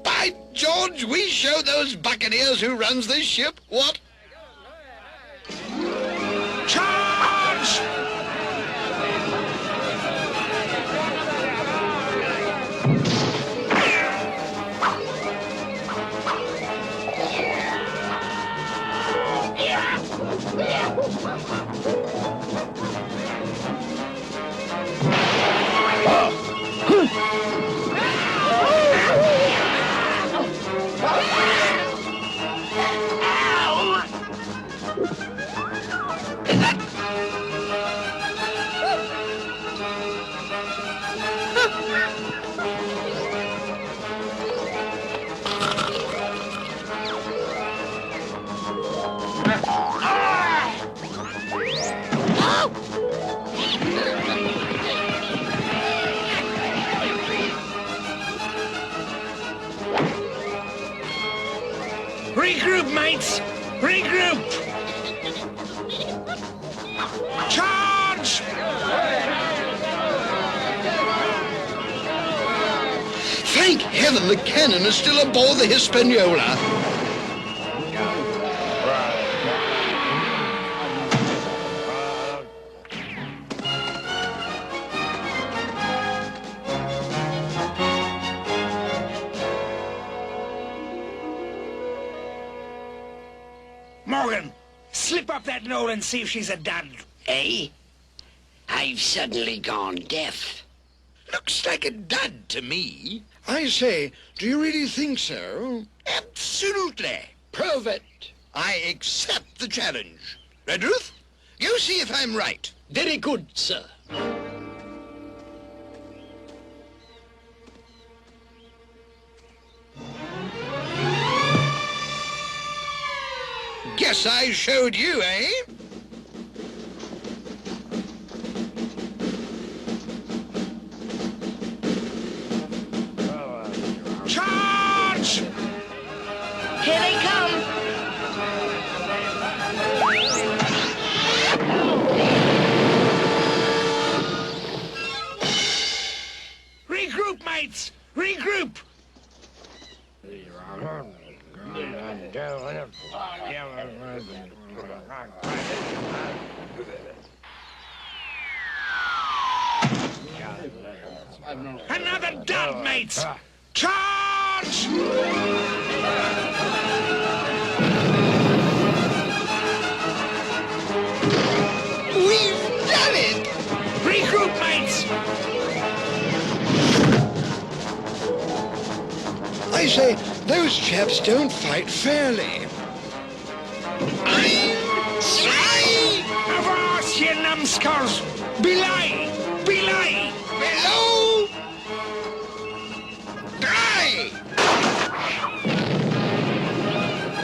By George, we show those buccaneers who runs this ship what? Charge! Regroup, mates! Regroup! Charge! Thank heaven the cannon is still aboard the Hispaniola. Morgan, slip up that knoll and see if she's a dud. Eh? I've suddenly gone deaf. Looks like a dud to me. I say, do you really think so? Absolutely. Prove it. I accept the challenge. Redruth, you see if I'm right. Very good, sir. Guess I showed you, eh? Charge! Here they come! Regroup, mates! Regroup! Another dud, mates! Charge! We've done it! Regroup, mates! I say, those chaps don't fight fairly. Avast, ye numbskulls! Belay! Belay! Below! Die!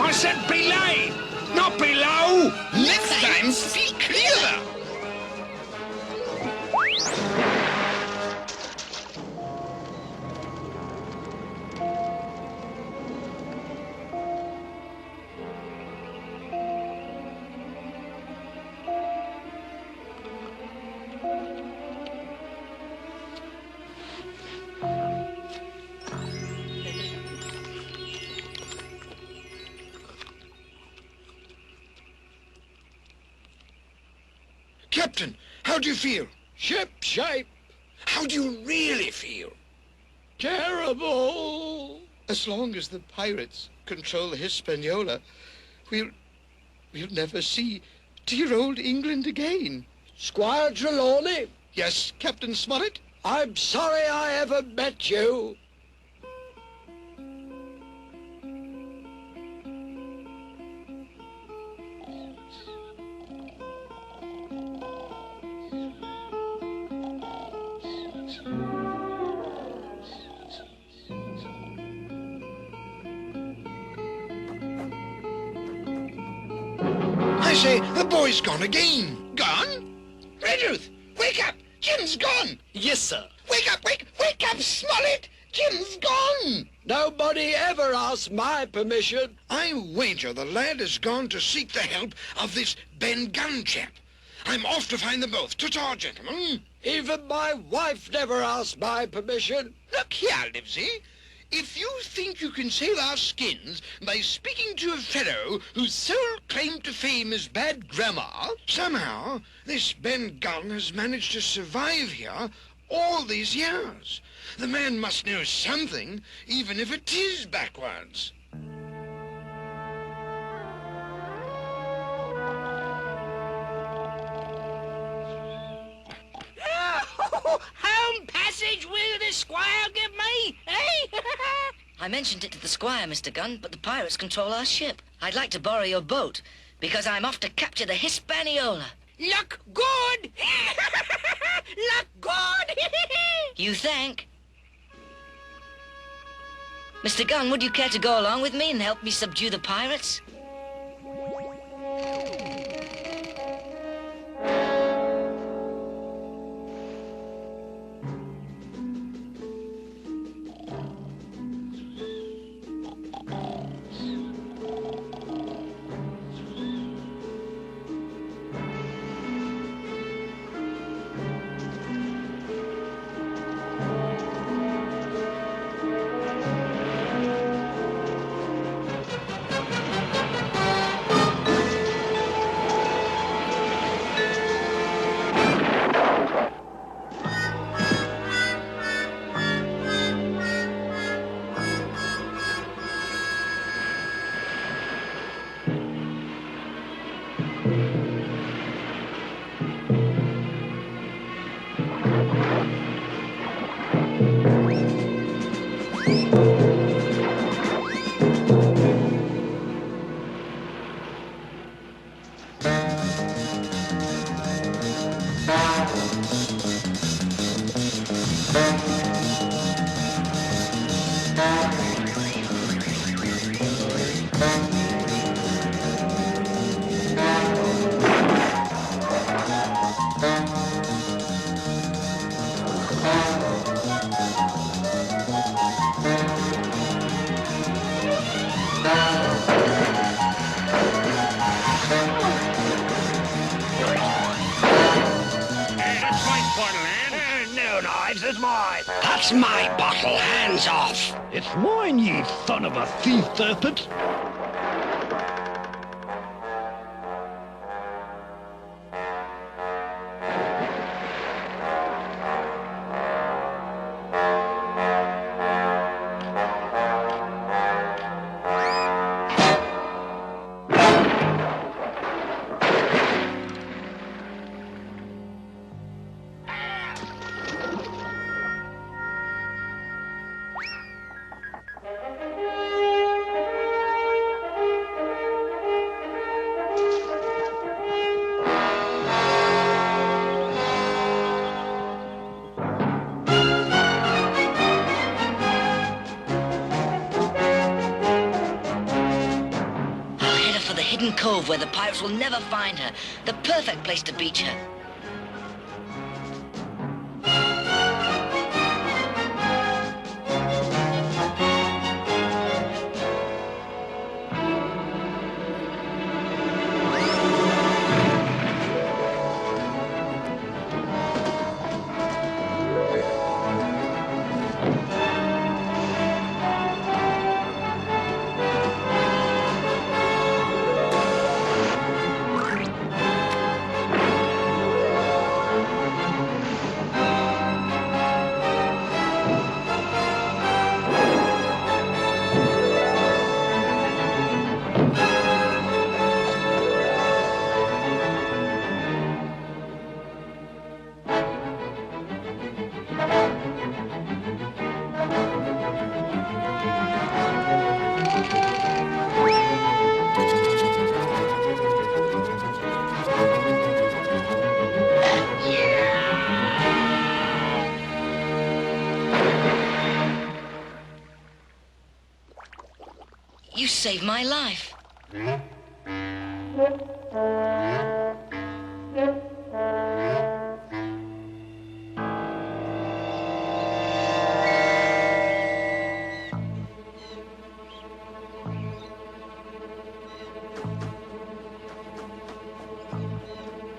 I said belay, not below! Next time, speak clearer! Captain, how do you feel? Ship shape. How do you really feel? Terrible. As long as the pirates control the Hispaniola, we'll never see dear old England again. Squire Trelawney. Yes, Captain Smollett? I'm sorry I ever met you. I say, the boy's gone again. Gone? Redruth, wake up! Jim's gone! Yes, sir. Wake up, wake up, Smollett! Jim's gone! Nobody ever asked my permission. I wager the lad has gone to seek the help of this Ben Gunn chap. I'm off to find them both. Ta-ta, gentlemen. Even my wife never asked my permission. Look here, Livesey. If you think you can save our skins by speaking to a fellow whose sole claim to fame is bad grammar... Somehow, this Ben Gunn has managed to survive here all these years. The man must know something, even if it is backwards. Home passage will the squire give me, eh? I mentioned it to the squire, Mr. Gunn, but the pirates control our ship. I'd like to borrow your boat, because I'm off to capture the Hispaniola. Look good! Look good! You think? Mr. Gunn, would you care to go along with me and help me subdue the pirates? That's my bottle. Hands off. It's mine, ye son of a thief, serpent. Cove where the pirates will never find her. The perfect place to beach her. saved my life.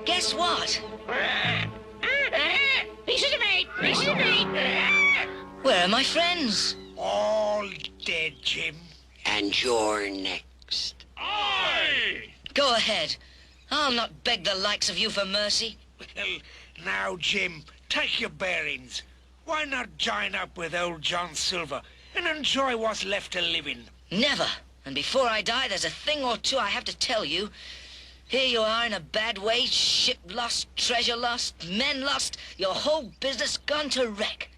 Guess what? Pieces of eight! Pieces of eight! Where are my friends? All dead, Jim. And you're next. Aye! Go ahead. I'll not beg the likes of you for mercy. Well, now, Jim, take your bearings. Why not join up with old John Silver and enjoy what's left to live in? Never. And before I die, there's a thing or two I have to tell you. Here you are in a bad way, ship lost, treasure lost, men lost, your whole business gone to wreck.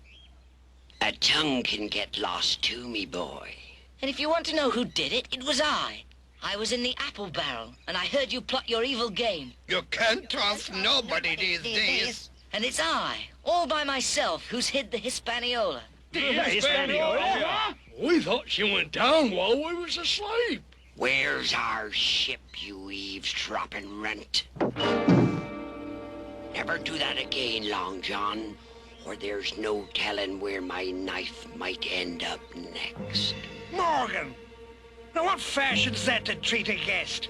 A tongue can get lost too, me boy. And if you want to know who did it, it was I. I was in the apple barrel, and I heard you plot your evil game. You can't trust nobody these days. And it's I, all by myself, who's hid the Hispaniola. Hispaniola? We thought she went down while we was asleep. Where's our ship, you eavesdropping runt? Never do that again, Long John, or there's no telling where my knife might end up next. Morgan! Now what fashion's that to treat a guest?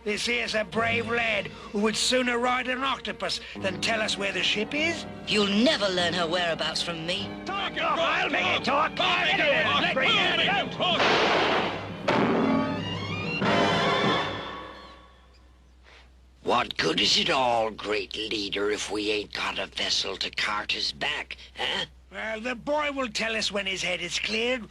This here's a brave lad who would sooner ride an octopus than tell us where the ship is. You'll never learn her whereabouts from me. Talk, I'll make it talk. Let's bring it out. What good is it all, great leader, if we ain't got a vessel to cart us back, huh? Well, the boy will tell us when his head is cleared.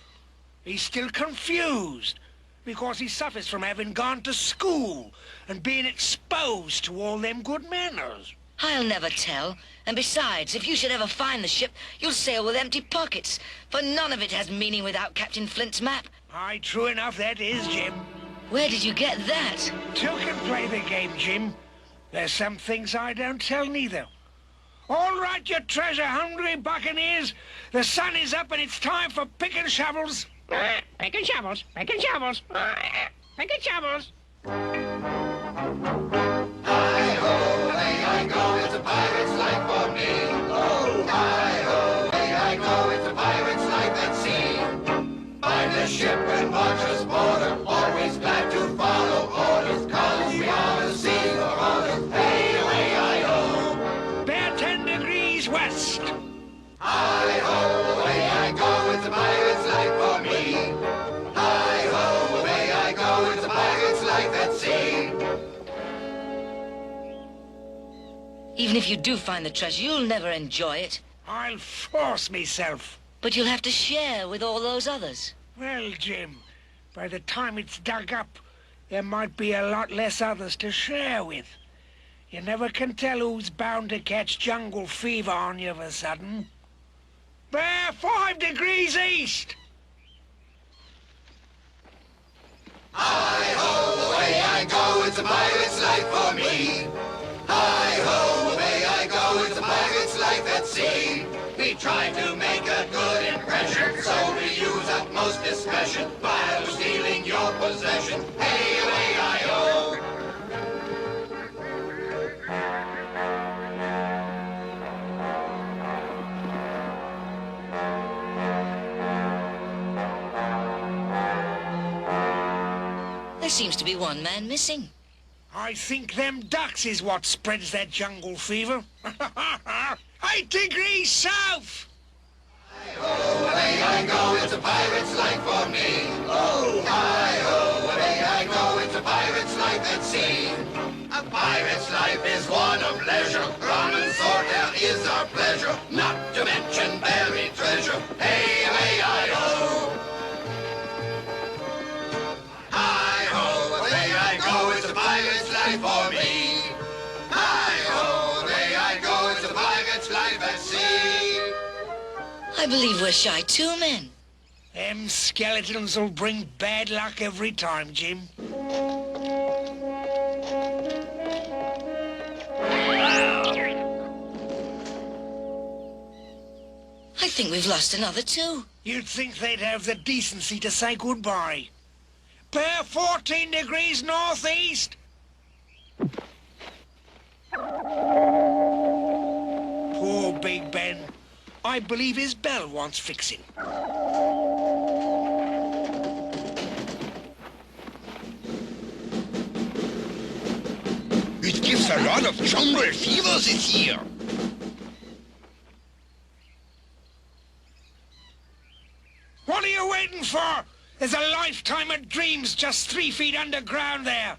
He's still confused, because he suffers from having gone to school and being exposed to all them good manners. I'll never tell. And besides, if you should ever find the ship, you'll sail with empty pockets, for none of it has meaning without Captain Flint's map. Aye, true enough that is, Jim. Where did you get that? Two can play the game, Jim. There's some things I don't tell neither. All right, you treasure-hungry buccaneers. The sun is up and it's time for picking shovels. Picking shovels! Picking shovels! Picking shovels! Hi-ho, away I go, it's a pirate's life for me. Oh, hi-ho, away I go, it's a pirate's life at sea. Find a ship and watch us board her, always glad to follow orders, 'cause we are the sea marauders. Hey, away I-ho. Bear 10 degrees west. Hi-ho, away I go, it's a pirate's life for me. Hi-ho, away I go, it's a pirate's life at sea. Even if you do find the treasure, you'll never enjoy it. I'll force myself. But you'll have to share with all those others. Well, Jim, by the time it's dug up, there might be a lot less others to share with. You never can tell who's bound to catch jungle fever on you of a sudden. Bear 5 degrees east! Hi-ho, away I go, it's a pirate's life for me. Hi-ho, away I go, it's a pirate's life at sea. We try to make a good impression, so we use utmost discretion while stealing your possession. Hey, away I-ho! There seems to be one man missing. I think them ducks is what spreads that jungle fever. 8 degrees south! Hi-ho, away I go, it's a pirate's life for me. Oh, hi-ho, away I go, it's a pirate's life at sea. A pirate's life is one of leisure, rum and sword there is our pleasure, not to mention buried treasure. Hey, away I-ho! Hi-ho, away I go, it's a pirate's life for me. Hi-ho, away I go, it's a pirate's life at sea. I believe we're shy 2 men. Them skeletons will bring bad luck every time, Jim. I think we've lost another 2. You'd think they'd have the decency to say goodbye. bear 14 degrees northeast. Poor Big Ben. I believe his bell wants fixing. It gives a lot of jungle fever this year. What are you waiting for? There's a lifetime of dreams just 3 feet underground there.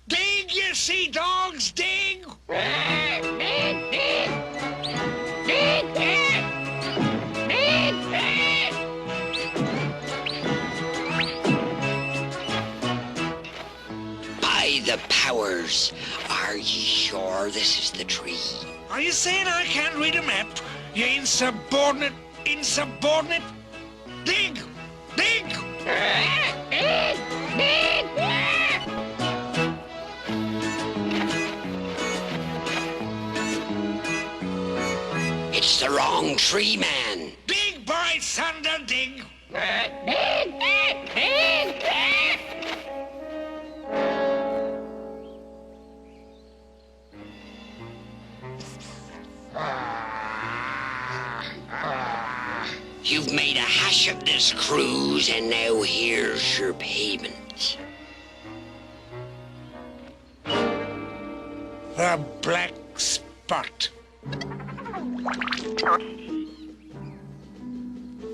Dig, you sea dogs, dig! By the powers, are ye sure this is the tree? Are you saying I can't read a map? You insubordinate, insubordinate? Dig! Dig! It's the wrong tree, man. Dig, by thunder, dig! You've made a hash of this cruise, and now here's your payment. The black spot.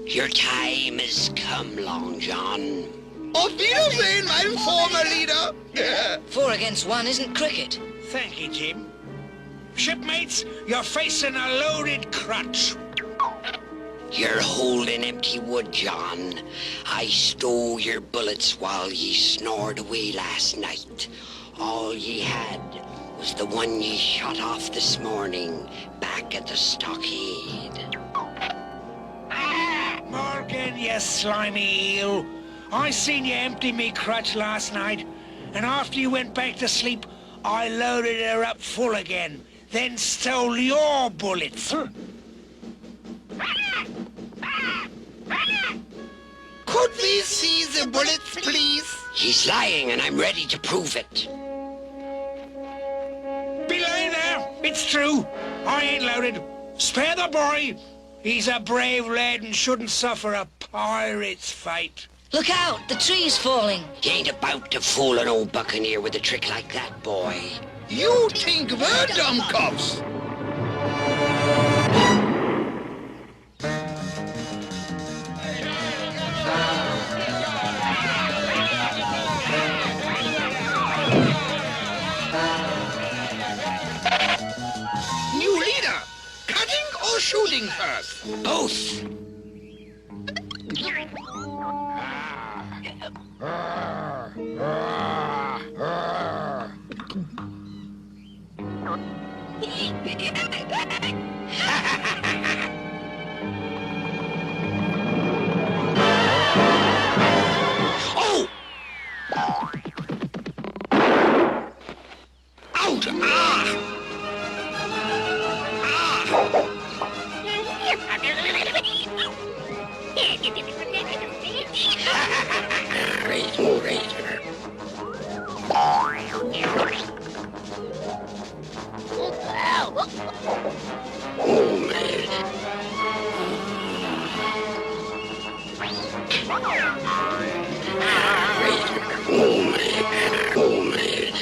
Your time has come, Long John. Auf Wiedersehen, mein former leader. 4 against 1 isn't cricket. Thank you, Jim. Shipmates, you're facing a loaded crutch. You're holding empty wood, John. I stole your bullets while ye snored away last night. All ye had was the one ye shot off this morning back at the stockade. Morgan, you slimy eel. I seen you empty me crutch last night, and after you went back to sleep, I loaded her up full again, then stole your bullets. Could we see the bullets, please? He's lying, and I'm ready to prove it. Belay there, it's true. I ain't loaded. Spare the boy. He's a brave lad and shouldn't suffer a pirate's fate. Look out, the tree's falling. You ain't about to fool an old buccaneer with a trick like that, boy. You think we're dumb cops? New leader, cutting or shooting first? Both. Oh! Out! Razor, razor. Oh, man. Razor. Oh, man. Oh, man.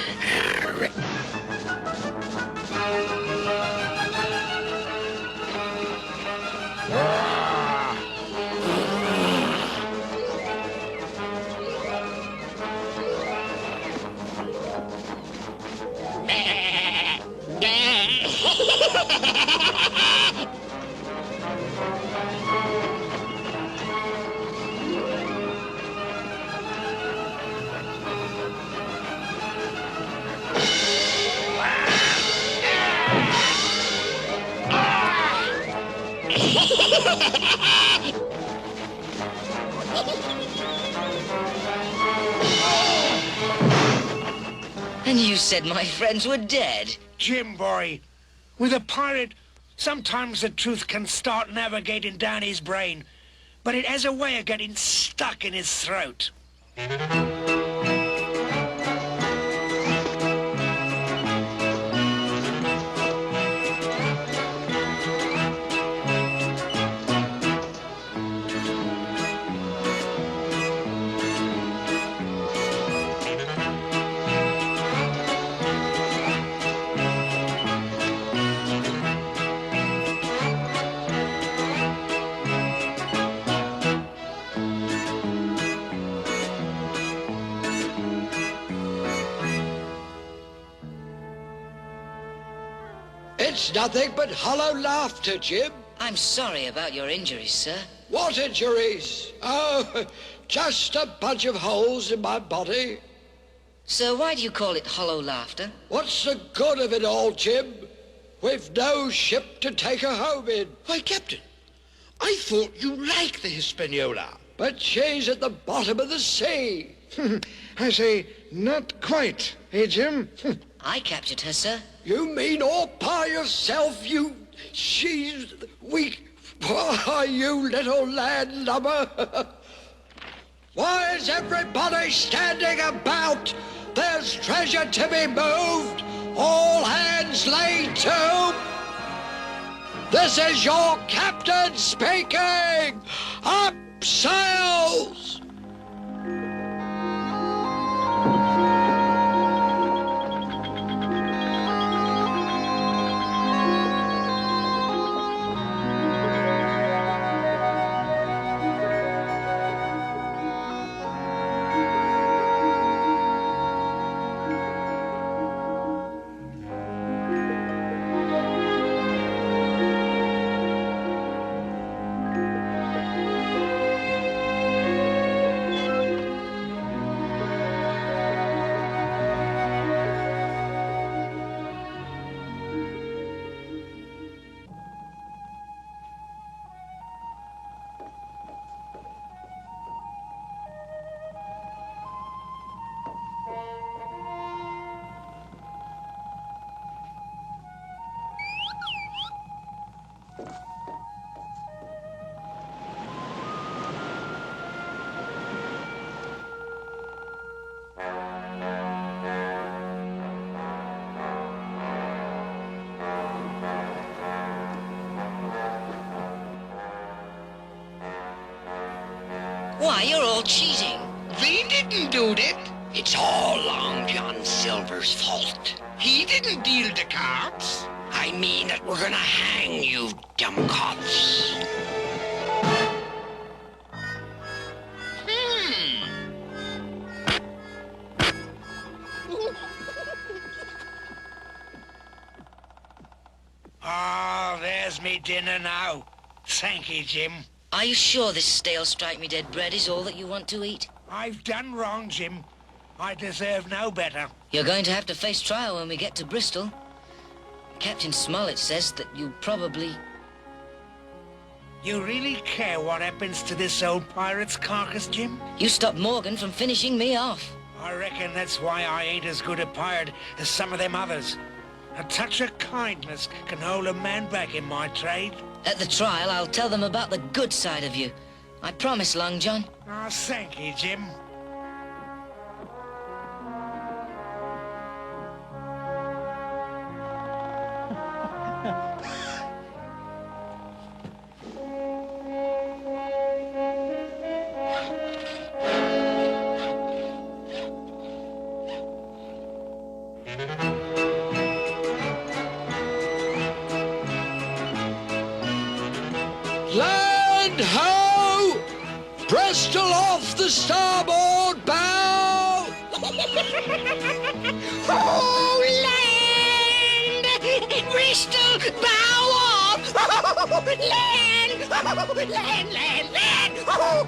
And you said my friends were dead. Jim, boy, with a pirate, sometimes the truth can start navigating down his brain, but it has a way of getting stuck in his throat. It's nothing but hollow laughter, Jim. I'm sorry about your injuries, sir. What injuries? Oh, just a bunch of holes in my body. Sir, why do you call it hollow laughter? What's the good of it all, Jim? We've no ship to take her home in. Why, Captain, I thought you liked the Hispaniola. But she's at the bottom of the sea. I say, not quite, eh, Jim? I captured her, sir. You mean all by yourself, you... She's weak. Why, you little landlubber. Why is everybody standing about? There's treasure to be moved. All hands laid to. This is your captain speaking. Up sails. Why, you're all cheating. We didn't do that. It's all Long John Silver's fault. He didn't deal the cards. I mean that we're gonna hang you, dumbcots. Oh, there's me dinner now. Thank you, Jim. Are you sure this stale strike-me-dead bread is all that you want to eat? I've done wrong, Jim. I deserve no better. You're going to have to face trial when we get to Bristol. Captain Smollett says that you probably... You really care what happens to this old pirate's carcass, Jim? You stopped Morgan from finishing me off. I reckon that's why I ain't as good a pirate as some of them others. A touch of kindness can hold a man back in my trade. At the trial, I'll tell them about the good side of you. I promise, Long John. Oh, thank you, Jim. Land ho! Bristol off the starboard bow! Oh, land! Bristol, bow off! Oh, land! Oh, land, land, land! Oh.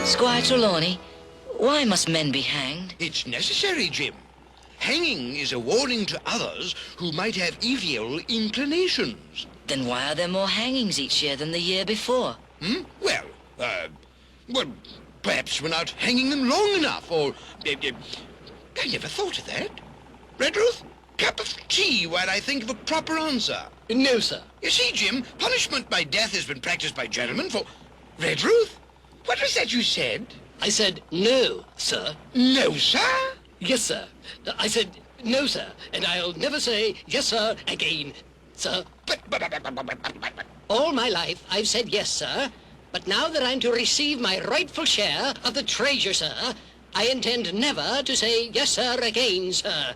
Squire Trelawney, why must men be hanged? It's necessary, Jim. Hanging is a warning to others who might have evil inclinations. Then why are there more hangings each year than the year before? Well, perhaps we're not hanging them long enough, or... I never thought of that. Redruth, cup of tea while I think of a proper answer. No, sir. You see, Jim, punishment by death has been practiced by gentlemen for... Redruth? What was that you said? I said no, sir. No, sir? Yes, sir. I said no, sir, and I'll never say yes, sir, again, sir. But... All my life I've said yes, sir, but now that I'm to receive my rightful share of the treasure, sir, I intend never to say yes, sir, again, sir.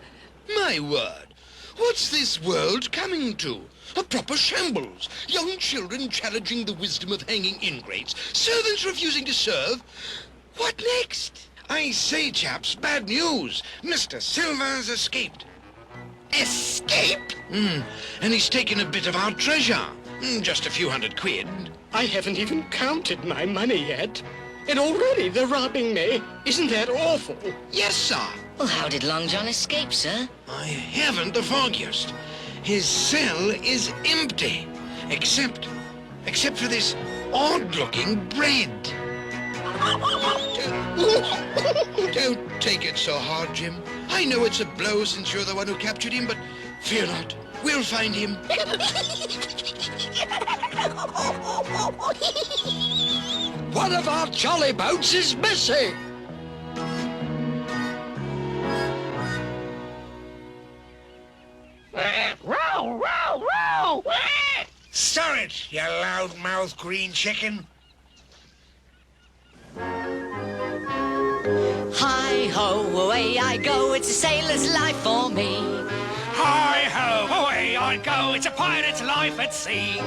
My word, what's this world coming to? A proper shambles. Young children challenging the wisdom of hanging ingrates. Servants refusing to serve. What next? I say, chaps, bad news. Mr. Silver's escaped. Escaped? And he's taken a bit of our treasure. Just a few £100. I haven't even counted my money yet. And already they're robbing me. Isn't that awful? Yes, sir. Well, how did Long John escape, sir? I haven't the foggiest. His cell is empty, except for this odd-looking bread. Don't take it so hard, Jim. I know it's a blow since you're the one who captured him, but fear not. We'll find him. One of our jolly boats is missing. Row, row, row! Stir it, you loud-mouthed green chicken. Hi-ho, away I go, it's a sailor's life for me. Hi-ho, away I go, it's a pirate's life at sea.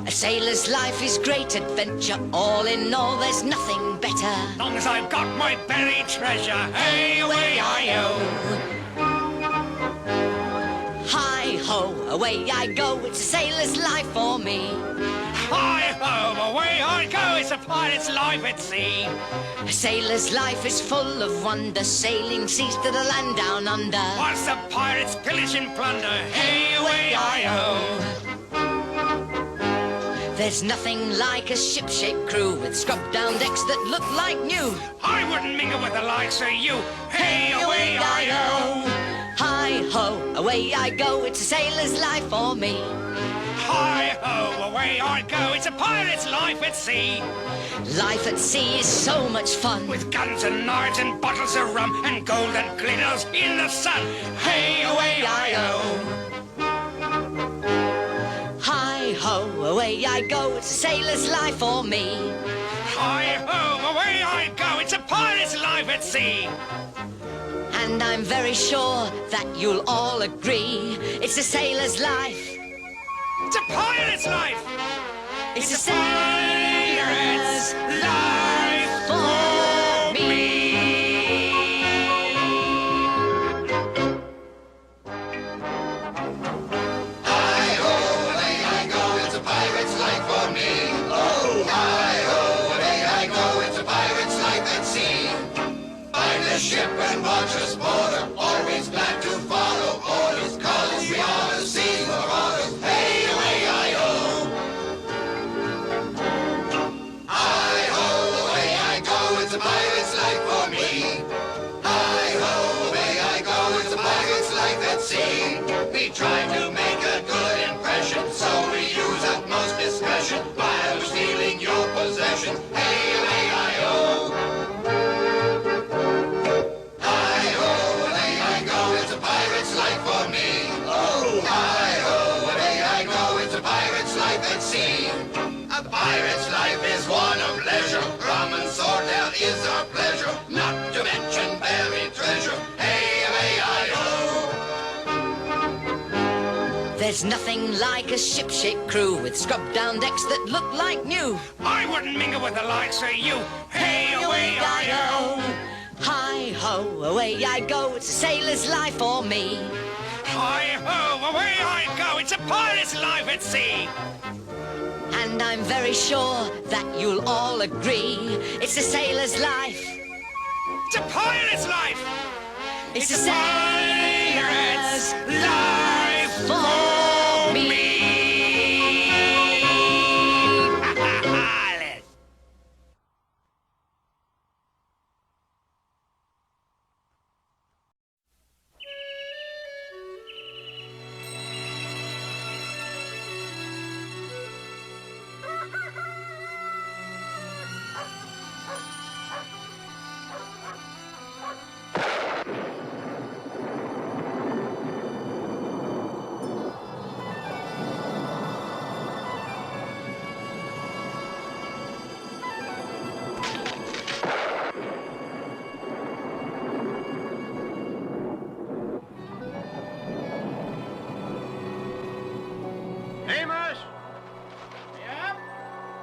A sailor's life is great adventure, all in all there's nothing better. Long as I've got my buried treasure, hey, away I-ho. Hi-ho, away I go, it's a sailor's life for me. Hi-ho, away I go, it's a pirate's life at sea. A sailor's life is full of wonder, sailing seas to the land down under. Whilst the pirates pillage and plunder, hey, away I-ho. There's nothing like a ship-shape crew with scrubbed-down decks that look like new. I wouldn't mingle with the likes of you, hey, away I-ho. Hi-ho, away I go, it's a sailor's life for me. Hi-ho, away I go, it's a pirate's life at sea. Life at sea is so much fun. With guns and knives and bottles of rum and golden glitters in the sun, hey, away I-ho. Hi-ho, away I go, it's a sailor's life for me. Hi-ho, away I go, it's a pirate's life at sea. And I'm very sure that you'll all agree, it's a sailor's life. It's a pirate's life. It's a sailor's life for me. Hi-ho, away I go, it's a pirate's life for me. Oh, hi-ho, away I go, it's a pirate's life at sea. Find a ship and watch us board her, always glad to follow orders, 'cause we are the sea marauders. Hey, away I-ho. Hi-ho, away I go, it's a pirate's life for me. Hi-ho, away I go, it's a pirate's life at sea. We try to make a good impression, so we use utmost discretion while we're stealing your possession. Hey, away I-ho. Hi-ho, away I go, it's a pirate's life for me. Oh, hi-ho, away I go, it's a pirate's life at sea. A pirate's life is one of leisure, rum and swordtail is our pleasure, not to mention buried treasure. Hey, away I-ho. There's nothing like a ship-shape crew with scrubbed-down decks that look like new. I wouldn't mingle with the likes of you, hey, away I-ho. Hi-ho, away I go, it's a sailor's life for me. Hi-ho, away I go, it's a pirate's life at sea. And I'm very sure that you'll all agree, it's a sailor's life. It's a pirate's life. It's a sailor's life for me.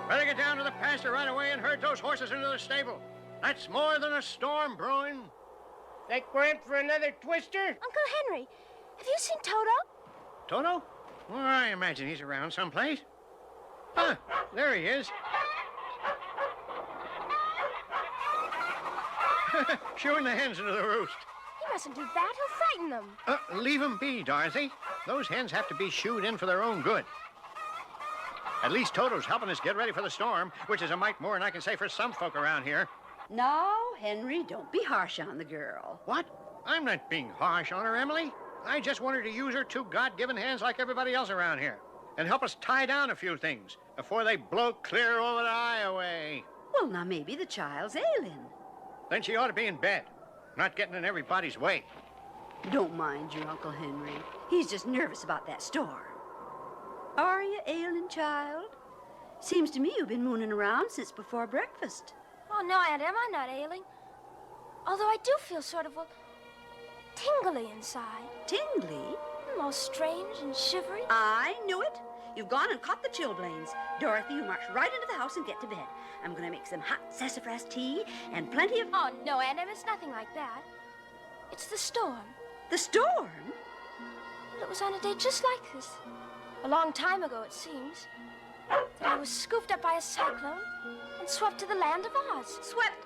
Better get down to the pasture right away and herd those horses into the stable. That's more than a storm brewing. Think we're in for another twister? Uncle Henry, have you seen Toto? Toto? Well, I imagine he's around someplace. Ah, there he is. Shooing the hens into the roost. He mustn't do that. He'll frighten them. Leave them be, Dorothy. Those hens have to be shooed in for their own good. At least Toto's helping us get ready for the storm, which is a mite more than I can say for some folk around here. Now, Henry, don't be harsh on the girl. What? I'm not being harsh on her, Emily. I just want her to use her two God-given hands like everybody else around here and help us tie down a few things before they blow clear over the eye away. Well, now, maybe the child's ailing. Then she ought to be in bed, not getting in everybody's way. Don't mind your Uncle Henry. He's just nervous about that storm. Are you ailing, child? Seems to me you've been mooning around since before breakfast. Oh, no, Aunt Em, I'm not ailing. Although I do feel sort of, well, tingly inside. Tingly? Most strange and shivery. I knew it. You've gone and caught the chilblains. Dorothy, you march right into the house and get to bed. I'm going to make some hot sassafras tea and plenty of... Oh, no, Aunt Em, it's nothing like that. It's the storm. The storm? Well, it was on a day just like this. A long time ago, it seems. That I was scooped up by a cyclone and swept to the land of Oz. Swept?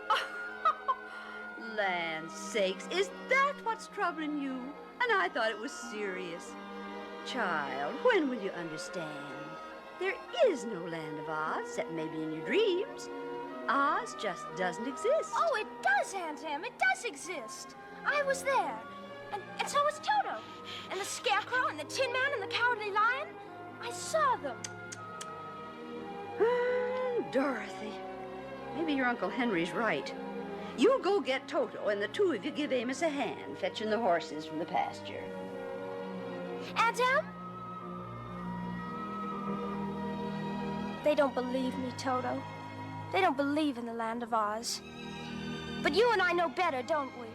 Oh, land's sakes, is that what's troubling you? And I thought it was serious. Child, when will you understand? There is no land of Oz, except maybe in your dreams. Oz just doesn't exist. Oh, it does, Aunt Em. It does exist. I was there. And so was Toto. And the Scarecrow and the Tin Man and the Cowardly Lion. I saw them. Dorothy, maybe your Uncle Henry's right. You go get Toto, and the two of you give Amos a hand fetching the horses from the pasture. Aunt Em? They don't believe me, Toto. They don't believe in the land of Oz. But you and I know better, don't we?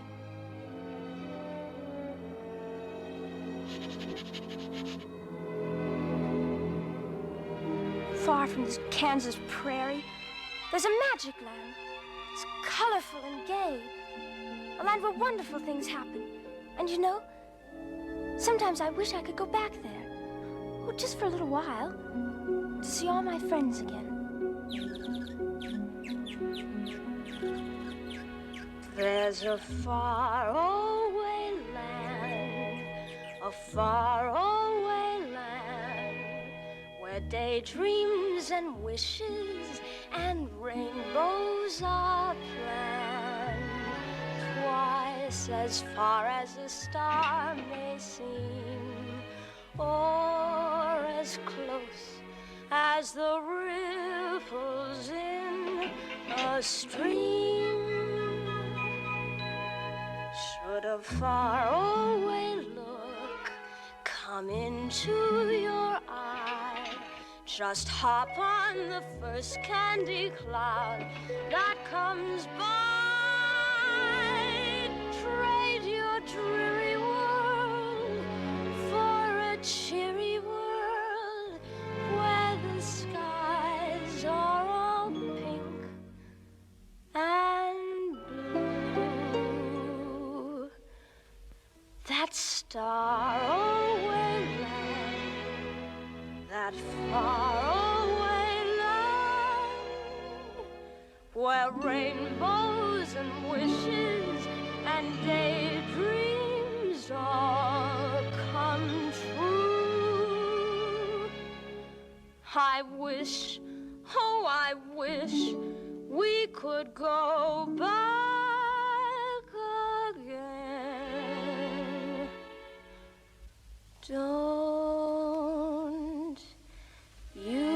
Far from this Kansas prairie, there's a magic land. It's colorful and gay. A land where wonderful things happen. And you know, sometimes I wish I could go back there. Oh, just for a little while. To see all my friends again. There's a faraway land, a faraway land, where daydreams and wishes and rainbows are planned. Twice as far as a star may seem, or as close as the ripples in a stream. Should a faraway look come into your eye, just hop on the first candy cloud that comes by. Trade your dreary world for a cheery world where the skies are all pink and blue. That star-away land, that far-away land, where rainbows and wishes and daydreams all come true. I wish, oh, I wish we could go back again. Don't you?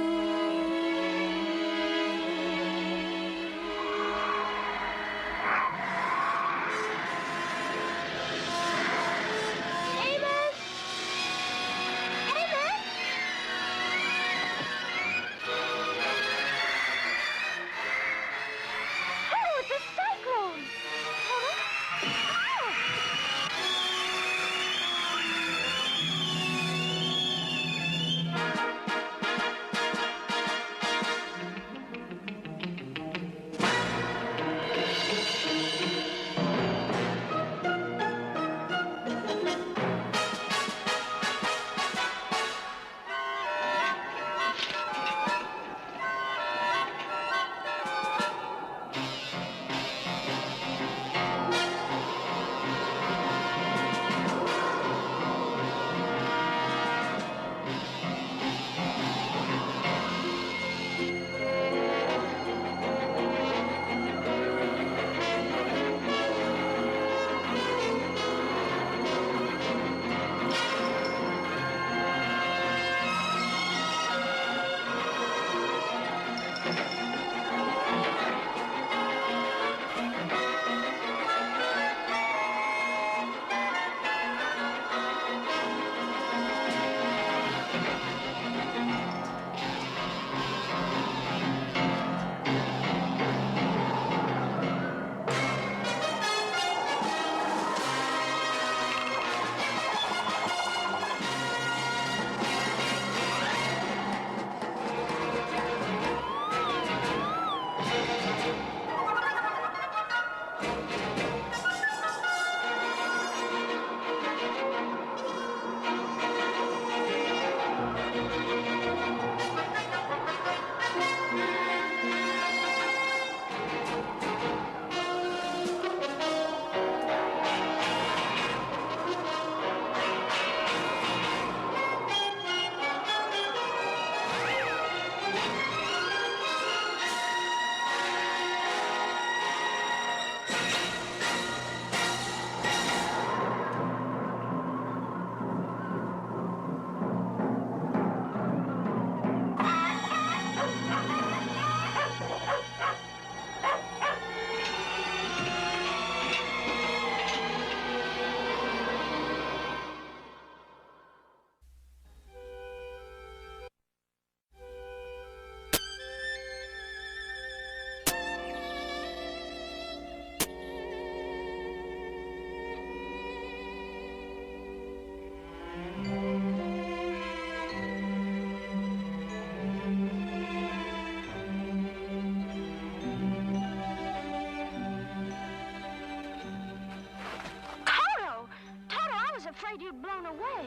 afraid you'd blown away.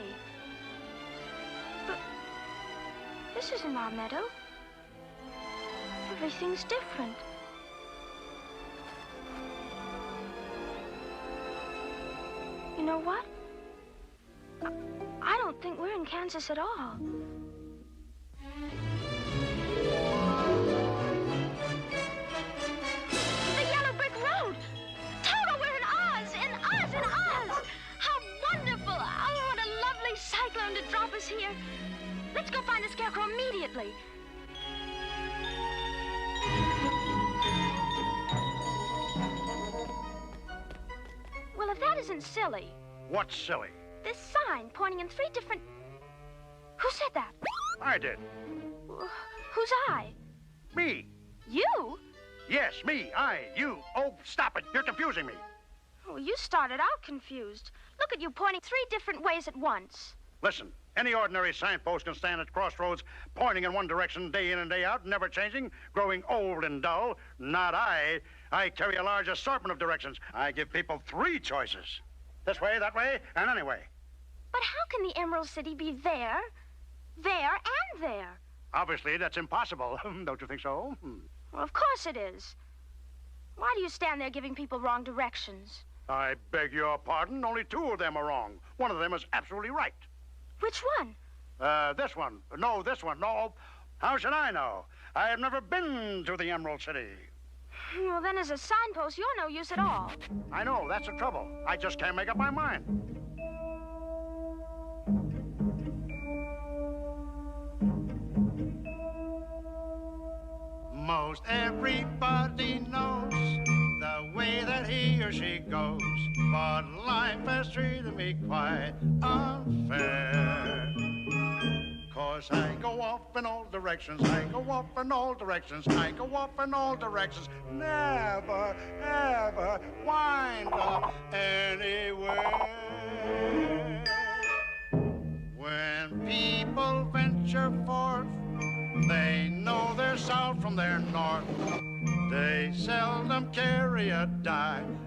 But this isn't our meadow. Everything's different. You know what? I don't think we're in Kansas at all. The yellow brick road! Toto, we're in Oz! In Oz! In Oz! How wonderful! Oh, what a lovely cyclone to drop us here. Let's go find the Scarecrow immediately. Well, if that isn't silly. What's silly? This sign pointing in 3 different... Who said that? I did. Who's I? Me. You? Yes, me, I, you. Oh, stop it. You're confusing me. Oh, you started out confused. Look at you pointing 3 different ways at once. Listen, any ordinary signpost can stand at crossroads, pointing in one direction day in and day out, never changing, growing old and dull. Not I. I carry a large assortment of directions. I give people 3 choices. This way, that way, and anyway. But how can the Emerald City be there, and there? Obviously, that's impossible. Don't you think so? Well, of course it is. Why do you stand there giving people wrong directions? I beg your pardon. Only 2 of them are wrong. One of them is absolutely right. Which one? This one. No, this one. No. How should I know? I have never been to the Emerald City. Well, then as a signpost, you're no use at all. I know. That's the trouble. I just can't make up my mind. Most everybody knows the way that he or she goes, but life has treated me quite unfair. 'Cause I go off in all directions, I go off in all directions, I go off in all directions, never, ever wind up anywhere. When people venture forth, they know their south from their north. They seldom carry a diagram.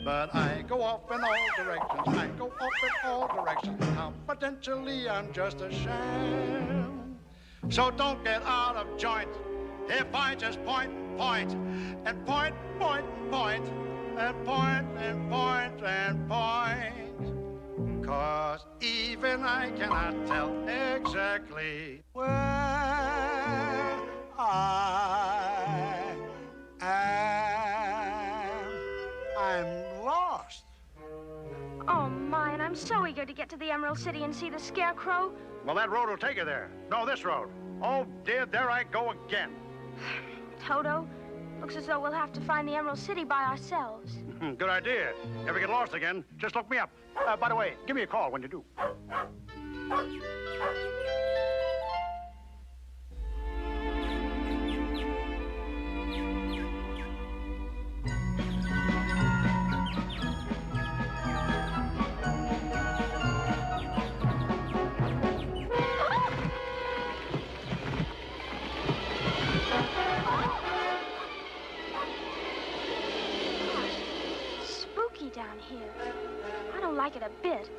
But I go off in all directions, I go off in all directions. Confidentially, I'm just a sham. So don't get out of joint if I just point, and point, and point, and point, and point. 'Cause even I cannot tell exactly where I am. I'm lost. Oh, my, and I'm so eager to get to the Emerald City and see the Scarecrow. Well, that road will take you there. No, this road. Oh, dear, there I go again. Toto, looks as though we'll have to find the Emerald City by ourselves. Good idea. Ever get lost again, just look me up. By the way, give me a call when you do. Down here. I don't like it a bit.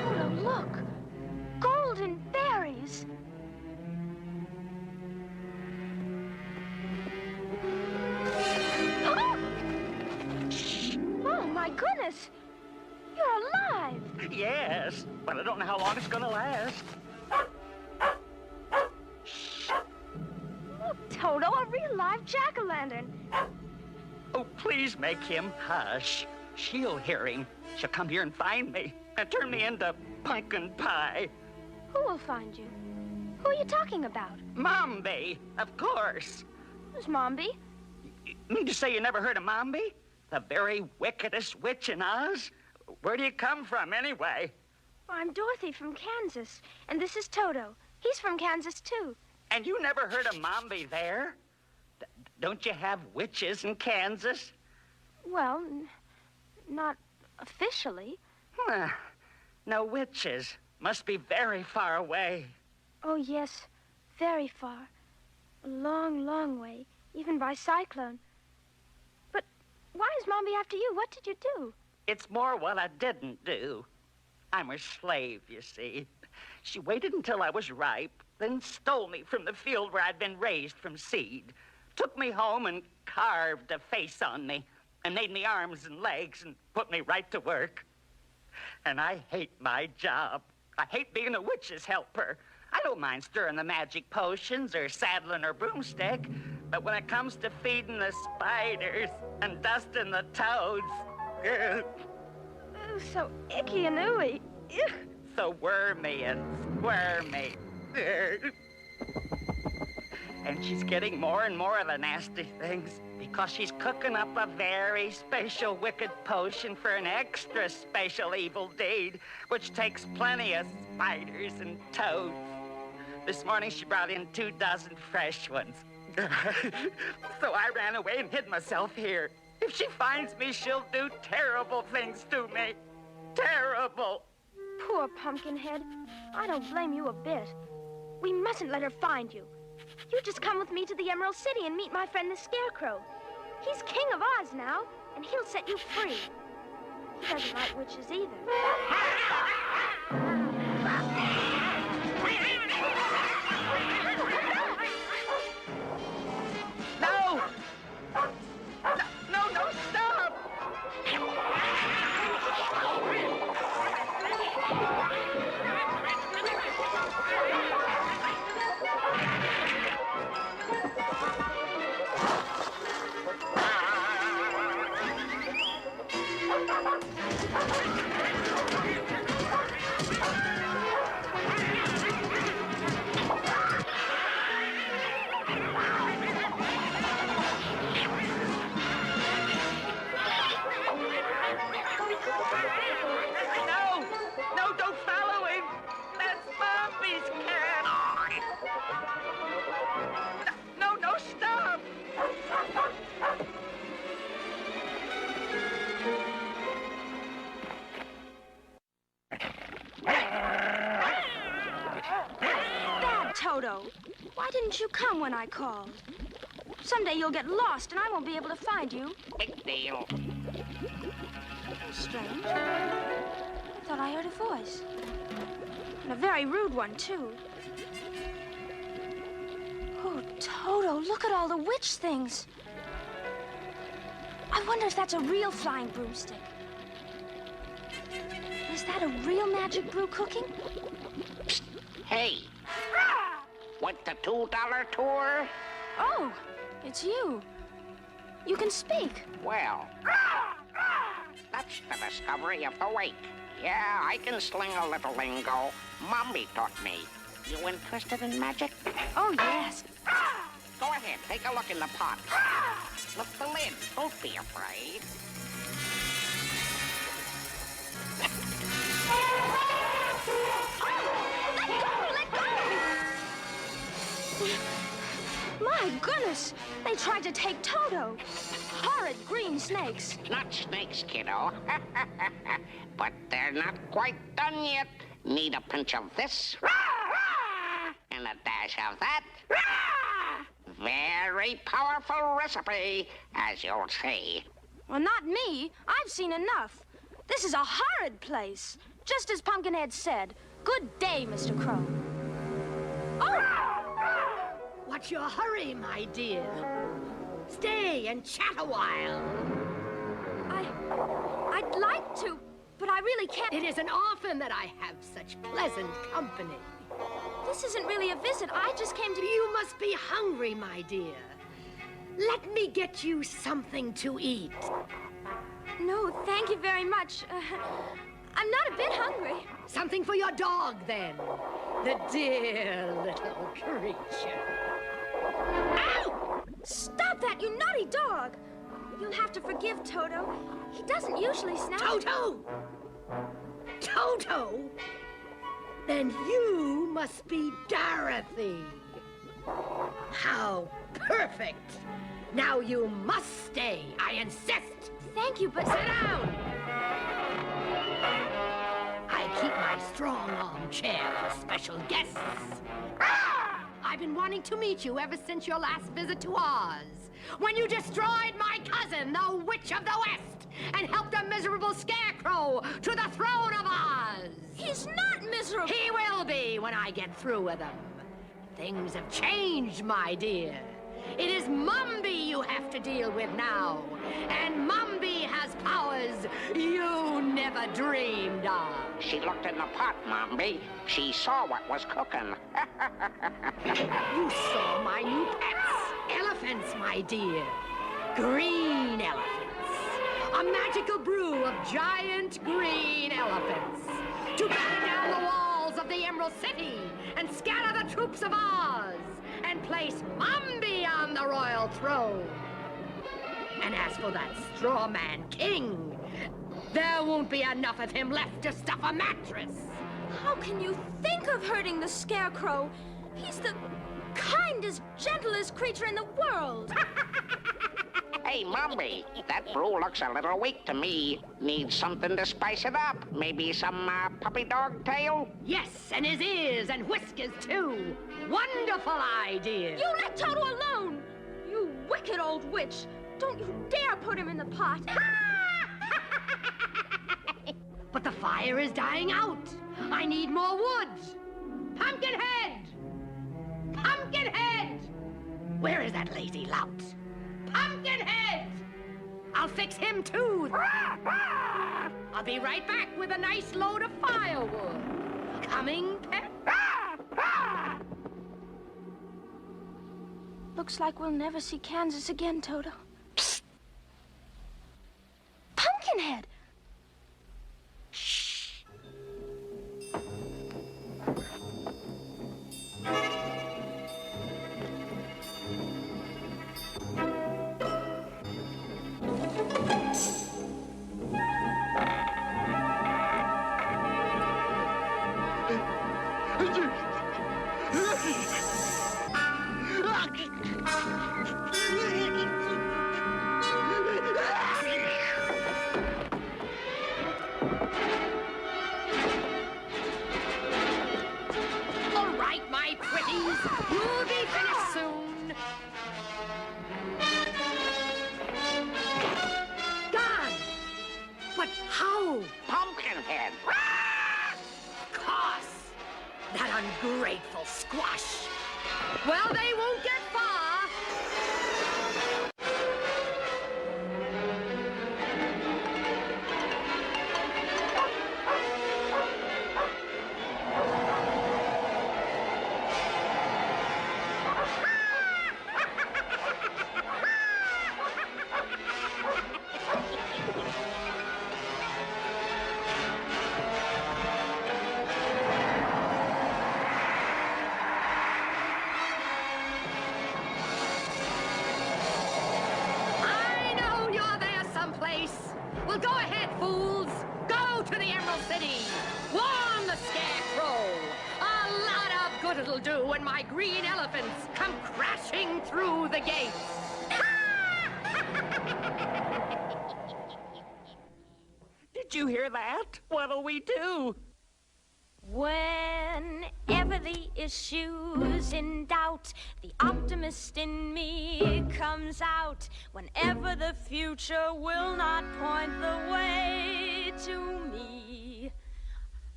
Oh, look! Golden berries! Oh, my goodness! You're alive! Yes, but I don't know how long it's gonna last. Toto, a real live jack-o'-lantern. Oh, please make him hush. She'll hear him. She'll come here and find me and turn me into pumpkin pie. Who will find you? Who are you talking about? Mombi, of course. Who's Mombi? You mean to say you never heard of Mombi? The very wickedest witch in Oz? Where do you come from, anyway? Well, I'm Dorothy from Kansas, and this is Toto. He's from Kansas, too. And you never heard of Mombi there? Don't you have witches in Kansas? Well, not officially. No witches. Must be very far away. Oh, yes. Very far. A long, long way. Even by cyclone. But why is Mommy after you? What did you do? It's more what I didn't do. I'm her slave, you see. She waited until I was ripe, then stole me from the field where I'd been raised from seed. Took me home and carved a face on me, and made me arms and legs and put me right to work. And I hate my job. I hate being a witch's helper. I don't mind stirring the magic potions or saddling her broomstick, but when it comes to feeding the spiders and dusting the toads, Oh, so icky and ooey. Ugh. so wormy and squirmy. And she's getting more and more of the nasty things because she's cooking up a very special wicked potion for an extra special evil deed, which takes plenty of spiders and toads. This morning she brought in 24 fresh ones. So I ran away and hid myself here. If she finds me, she'll do terrible things to me. Terrible. Poor Pumpkinhead. I don't blame you a bit. We mustn't let her find you. You just come with me to the Emerald City and meet my friend the Scarecrow. He's King of Oz now, and he'll set you free. He doesn't like witches either. No! No, stop! No, don't follow him! That's Poppy's cat! No, stop! Bad Toto. Why didn't you come when I called? Someday you'll get lost and I won't be able to find you. Big deal. Strange. I thought I heard a voice. And a very rude one, too. Oh, Toto, look at all the witch things. I wonder if that's a real flying broomstick. Is that a real magic brew cooking? Hey, want the $2 tour? Oh, it's you. You can speak. Well, that's the discovery of the wake. Yeah, I can sling a little lingo. Mommy taught me. You interested in magic? Oh, yes. Go ahead, take a look in the pot. Lift the lid. Don't be afraid. Let go! My goodness! They tried to take Toto. Horrid green snakes. Not snakes, kiddo. But they're not quite done yet. Need a pinch of this. And a dash of that. Very powerful recipe, as you'll see. Well, not me. I've seen enough. This is a horrid place. Just as Pumpkinhead said. Good day, Mr. Crow. Oh! What's your hurry, my dear? Stay and chat a while. I'd like to, but I really can't. It isn't often that I have such pleasant company. This isn't really a visit. I just came to... You must be hungry, my dear. Let me get you something to eat. No, thank you very much. I'm not a bit hungry. Something for your dog, then. The dear little creature. Ow! Stop that, you naughty dog! You'll have to forgive Toto. He doesn't usually snap. Toto! Toto? Then you must be Dorothy. How perfect. Now you must stay. I insist. Thank you, but... Sit down! I keep my strong armchair for special guests. Ah! I've been wanting to meet you ever since your last visit to Oz, when you destroyed my cousin, the Witch of the West, and helped a miserable scarecrow to the throne of Oz. He's not miserable. He will be when I get through with him. Things have changed, my dear. It is Mumby you have to deal with now. And Mumby has powers you never dreamed of. She looked in the pot, Mumby. She saw what was cooking. You saw my new pets. Elephants, my dear. Green elephants. A magical brew of giant green elephants. To batter down the walls of the Emerald City and scatter the troops of Oz and place Mumby on the royal throne. And as for that straw man king, there won't be enough of him left to stuff a mattress. How can you think of hurting the Scarecrow? He's the kindest, gentlest creature in the world. Hey, Mumby, that brew looks a little weak to me. Needs something to spice it up. Maybe some puppy dog tail? Yes, and his ears and whiskers, too. Wonderful idea. You let Toto alone! You wicked old witch. Don't you dare put him in the pot. But the fire is dying out. I need more wood. Pumpkinhead! Pumpkinhead! Where is that lazy lout? Pumpkinhead! I'll fix him, too. I'll be right back with a nice load of firewood. Coming, pet? Looks like we'll never see Kansas again, Toto. Psst. Pumpkinhead! Shh. All right, my pretties. You'll be finished soon. Gone. But how? Pumpkinhead. Of course. That ungrateful squash. Well, they won't get far. Well, go ahead, fools. Go to the Emerald City. Warn the Scarecrow. A lot of good it'll do when my green elephants come crashing through the gates. Did you hear that? What'll we do? Whenever the issue's in doubt, the optimist in me comes out. Whenever the future will not point the way to me,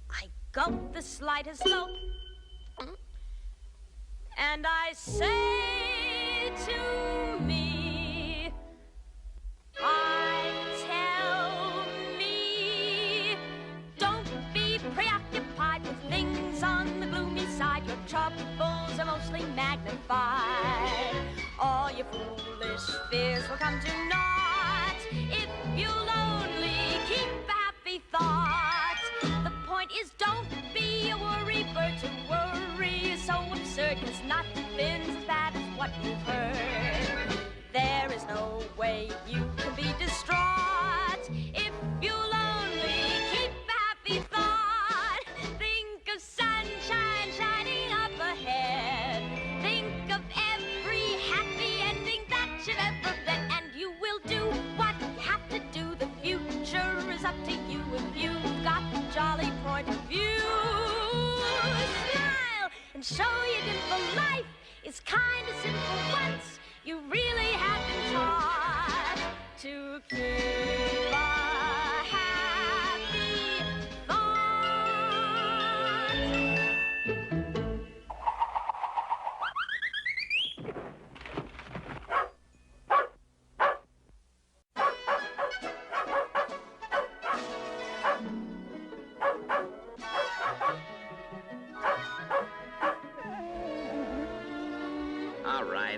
I gulp the slightest gulp, and I say to me, I tell me, don't be preoccupied with things on the gloomy side. Your troubles are mostly magnified. All your foolish fears will come to naught if you'll only keep a happy thought. The point is, don't be a worry bird. To worry is so absurd, 'cause nothing's as bad as what you've heard. There is no way you can be distraught if you'll only keep a happy thought. Think of sunshine shining up ahead. Think of every happy ending that you've ever read, and you will do what you have to do. The future is up to you if you've got the jolly point of view. show you good for life. It's kind of simple once you really have been taught to keep a happy thought.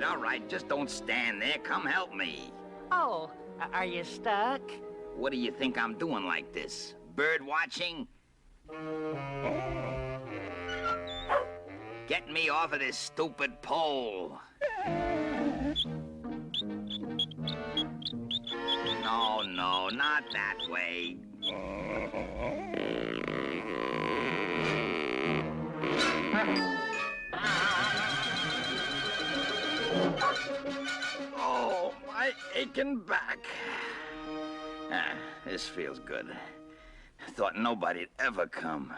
All right, just don't stand there. Come help me. Oh, are you stuck? What do you think I'm doing like this? Bird watching? Get me off of this stupid pole. No, not that way. Oh, my aching back. This feels good. Thought nobody'd ever come.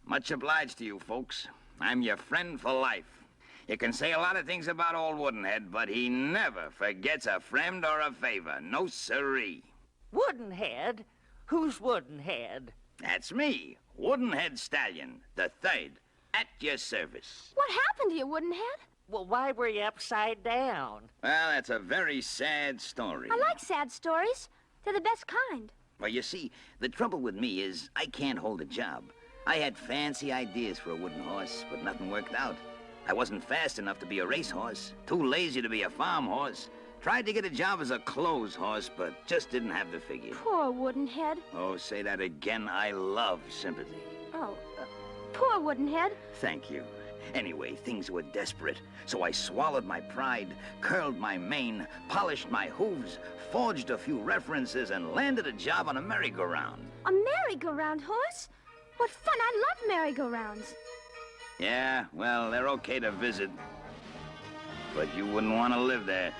Much obliged to you folks. I'm your friend for life. You can say a lot of things about old Woodenhead, but he never forgets a friend or a favor. No siree. Woodenhead? Who's Woodenhead? That's me, Woodenhead Stallion, the third, at your service. What happened to you, Woodenhead? Well, why were you upside down? Well, that's a very sad story. I like sad stories. They're the best kind. Well, you see, the trouble with me is I can't hold a job. I had fancy ideas for a wooden horse, but nothing worked out. I wasn't fast enough to be a racehorse, too lazy to be a farm horse. Tried to get a job as a clothes horse, but just didn't have the figure. Poor Woodenhead. Oh, say that again. I love sympathy. Oh, poor Woodenhead. Thank you. Anyway, things were desperate, so I swallowed my pride, curled my mane, polished my hooves, forged a few references, and landed a job on a merry-go-round. A merry-go-round horse? What fun! I love merry-go-rounds. Yeah, well, they're okay to visit, but you wouldn't want to live there.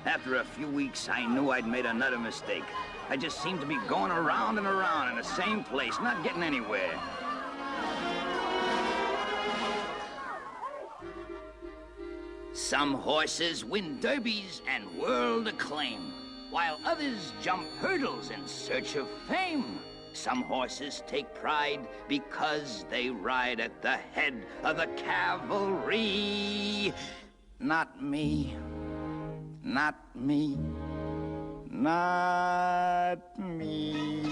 After a few weeks, I knew I'd made another mistake. I just seemed to be going around and around in the same place, not getting anywhere. Some horses win derbies and world acclaim, while others jump hurdles in search of fame. Some horses take pride because they ride at the head of the cavalry. Not me. Not me. Not me.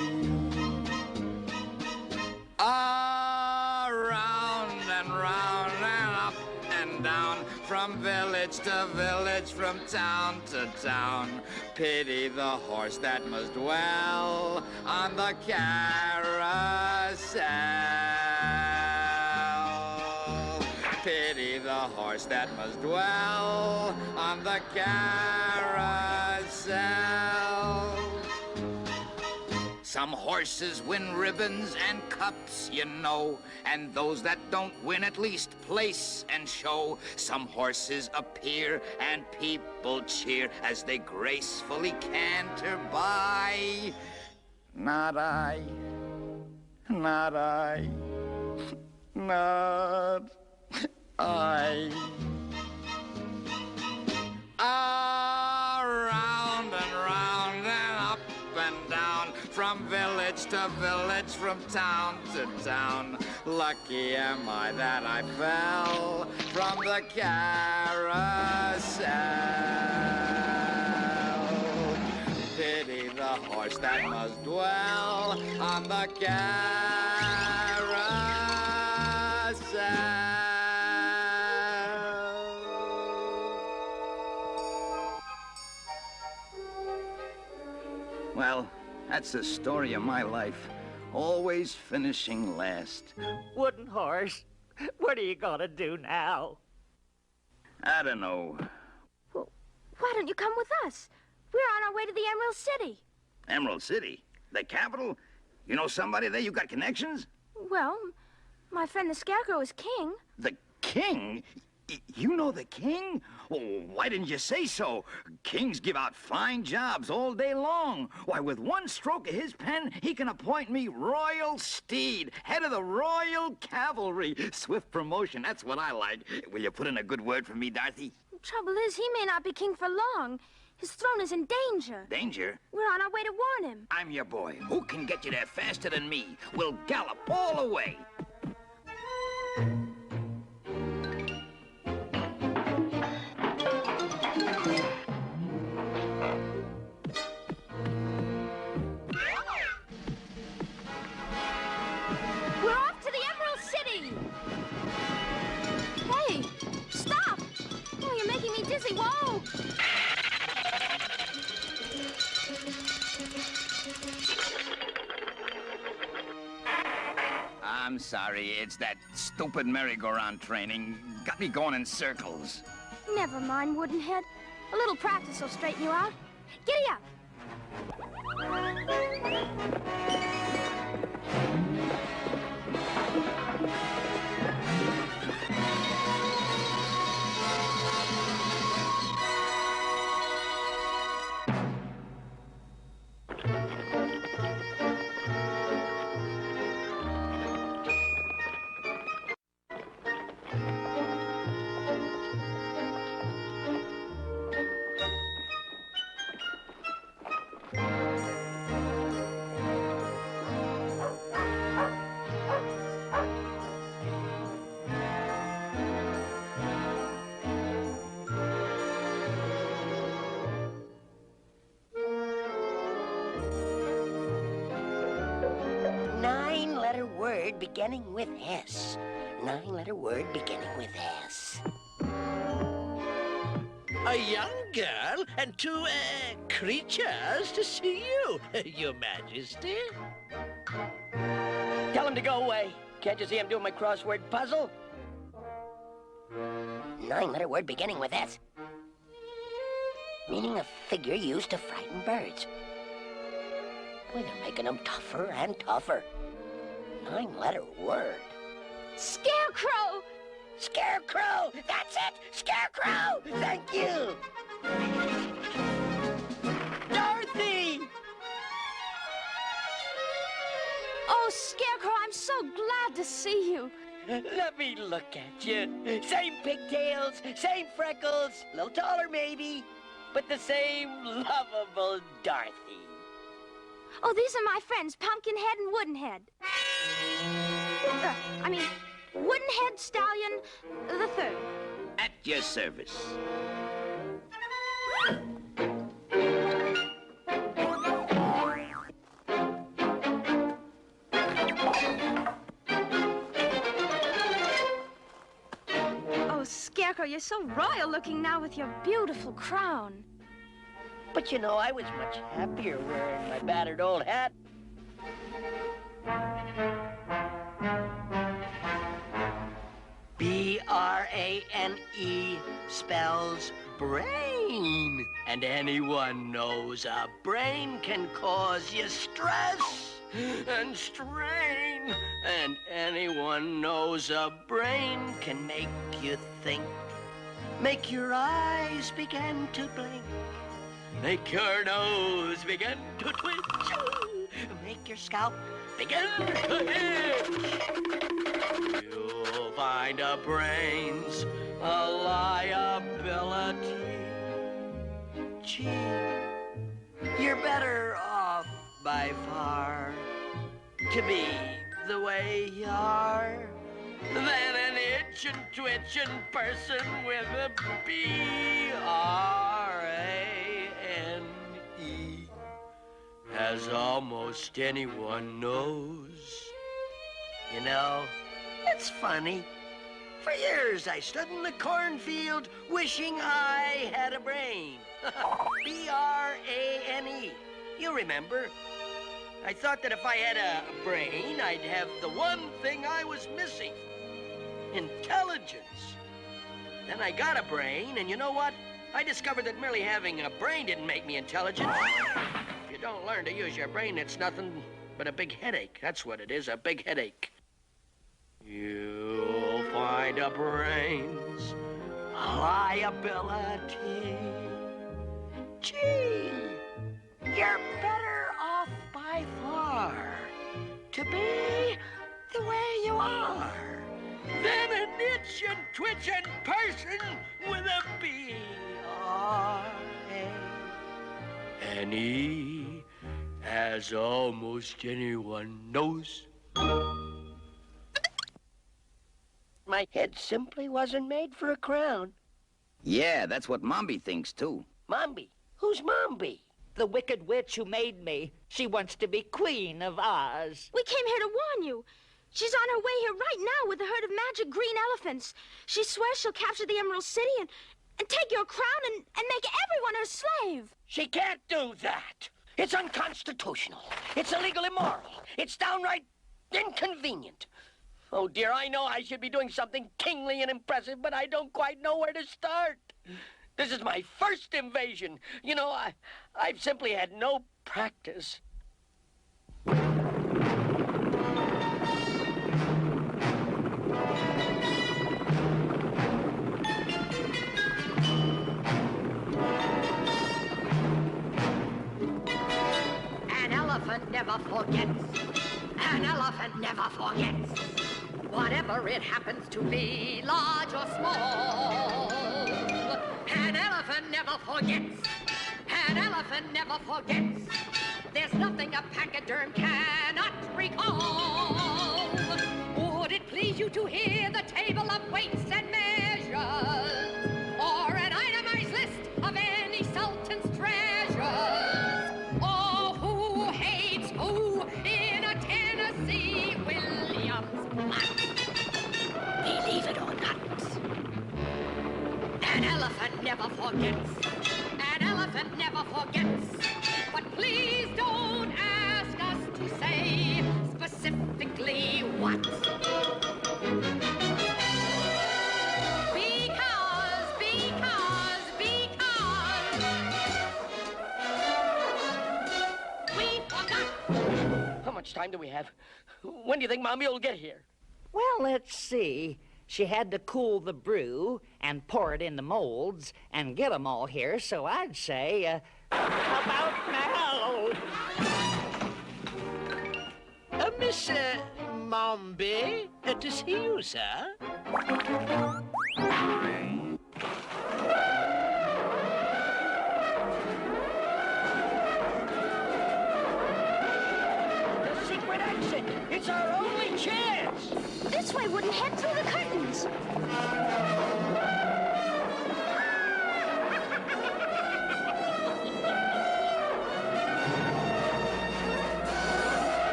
Around and round and up and down, from village to village, from town to town. Pity the horse that must dwell on the carousel. Pity the horse that must dwell on the carousel. Some horses win ribbons and cups, you know, and those that don't win at least place and show. Some horses appear and people cheer as they gracefully canter by. Not I, not I, not I. Around and round and up and down, from village to village, from town to town. Lucky am I that I fell from the carousel. Pity the horse that must dwell on the carousel. Well, that's the story of my life. Always finishing last. Wooden horse, what are you gonna do now? I don't know. Well, why don't you come with us? We're on our way to the Emerald City. Emerald City? The capital? You know somebody there? You got connections? Well, my friend the Scarecrow is king. The king? You know the king? Well, why didn't you say so? Kings give out fine jobs all day long. Why, with one stroke of his pen, he can appoint me Royal Steed, head of the Royal Cavalry. Swift promotion, that's what I like. Will you put in a good word for me, Dorothy? The trouble is, he may not be king for long. His throne is in danger. Danger? We're on our way to warn him. I'm your boy. Who can get you there faster than me? We'll gallop all the way. Whoa! I'm sorry, it's that stupid merry-go-round training. Got me going in circles. Never mind, Woodenhead. A little practice will straighten you out. Giddy up! Nine-letter word beginning with S. Nine-letter word beginning with S. A young girl and two, creatures to see you, Your Majesty. Tell him to go away. Can't you see I'm doing my crossword puzzle? Nine-letter word beginning with S. Meaning a figure used to frighten birds. Boy, they're making them tougher and tougher. Nine-letter word. Scarecrow! Scarecrow! That's it! Scarecrow! Thank you! Dorothy! Oh, Scarecrow, I'm so glad to see you. Let me look at you. Same pigtails, same freckles, a little taller maybe, but the same lovable Dorothy. Oh, these are my friends, Pumpkinhead and Woodenhead. Woodenhead Stallion the Third. At your service. Oh, Scarecrow, you're so royal looking now with your beautiful crown. But you know, I was much happier wearing my battered old hat. B-R-A-N-E spells brain. And anyone knows a brain can cause you stress and strain. And anyone knows a brain can make you think. Make your eyes begin to blink. Make your nose begin to twitch. Make your scalp begin to itch. You'll find a brain's a liability. Gee, you're better off by far to be the way you are than an itchin' twitchin' person with a B-R-A-N-E. As almost anyone knows. You know, it's funny. For years I stood in the cornfield wishing I had a brain. B-R-A-N-E. You remember? I thought that if I had a brain, I'd have the one thing I was missing. Intelligence. Then I got a brain, and you know what? I discovered that merely having a brain didn't make me intelligent. If you don't learn to use your brain, it's nothing but a big headache. That's what it is, a big headache. You'll find a brain's liability. Gee, you're better off by far to be the way you are than an itch and twitching person with a B-R-A. And he, as almost anyone knows, my head simply wasn't made for a crown. Yeah, that's what Mombi thinks, too. Mombi? Who's Mombi? The wicked witch who made me. She wants to be Queen of Oz. We came here to warn you. She's on her way here right now with a herd of magic green elephants. She swears she'll capture the Emerald City and take your crown and make everyone her slave. She can't do that. It's unconstitutional. It's illegal, immoral. It's downright inconvenient. Oh, dear, I know I should be doing something kingly and impressive, but I don't quite know where to start. This is my first invasion. You know, I've simply had no practice. An elephant never forgets. An elephant never forgets. Whatever it happens to be, large or small. An elephant never forgets. An elephant never forgets. There's nothing a pachyderm cannot recall. Would it please you to hear the table of weights and measures? Or an itemized list of any sultan's treasures? Or who hates who in a Tennessee Williams plot? Believe it or not, an elephant never forgets. An elephant never forgets. But please don't ask us to say specifically what. Because. We forgot. How much time do we have? When do you think Mommy will get here? Well, let's see. She had to cool the brew and pour it in the molds and get them all here, so I'd say, about now. Miss Mombi, to see you, sir. The secret exit! It's our only chance! This way wouldn't head through the curtains.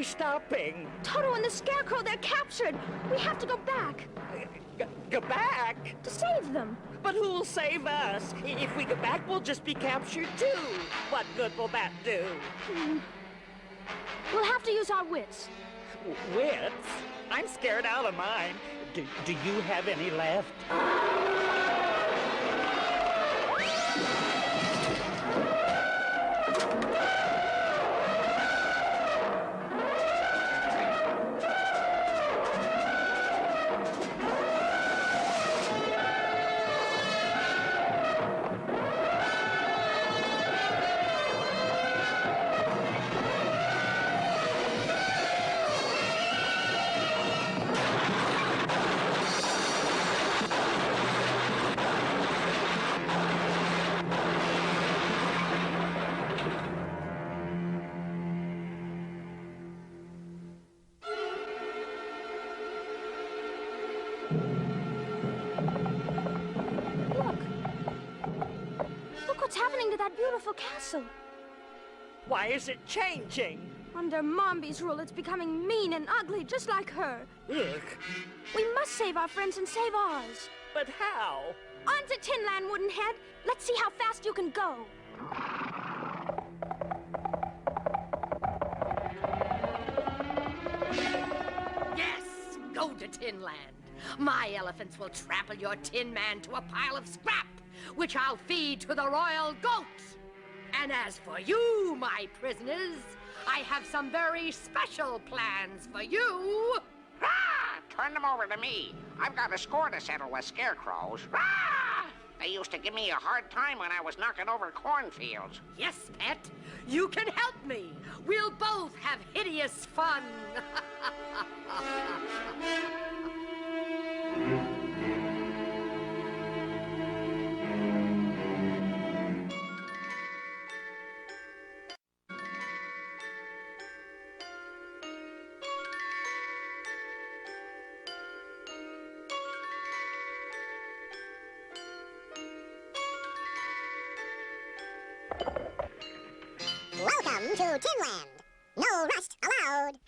Stopping. Toto and the Scarecrow, they're captured. We have to go back. Go back? To save them. But who'll save us? If we go back, we'll just be captured too. What good will that do? We'll have to use our wits. Wits? I'm scared out of mine. Do you have any left? What's happening to that beautiful castle? Why is it changing? Under Mombi's rule, it's becoming mean and ugly, just like her. Ugh. We must save our friends and save ours. But how? On to Tinland, Wooden Head. Let's see how fast you can go. Yes, go to Tinland. My elephants will trample your Tin Man to a pile of scrap, which I'll feed to the royal goats. And as for you, my prisoners, I have some very special plans for you. Ah! Turn them over to me. I've got a score to settle with scarecrows. Ah! They used to give me a hard time when I was knocking over cornfields. Yes, pet, you can help me. We'll both have hideous fun. Welcome to Tinland. No rust allowed.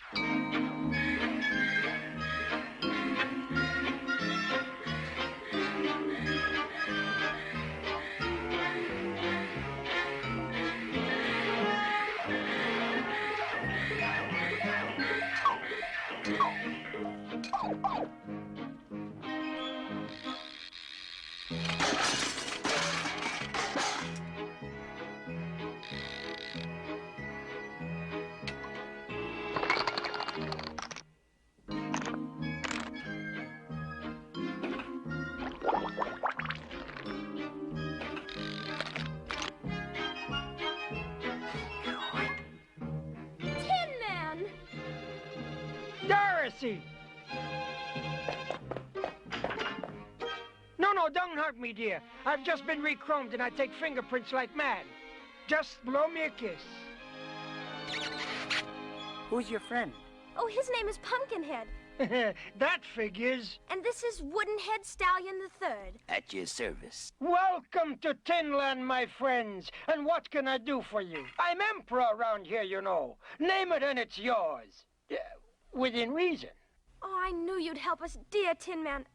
Dorothy! No, don't hurt me, dear. I've just been re-chromed and I take fingerprints like mad. Just blow me a kiss. Who's your friend? Oh, his name is Pumpkinhead. That figures. And this is Woodenhead Stallion III. At your service. Welcome to Tinland, my friends. And what can I do for you? I'm emperor around here, you know. Name it and it's yours. Within reason. Oh, I knew you'd help us, dear Tin Man.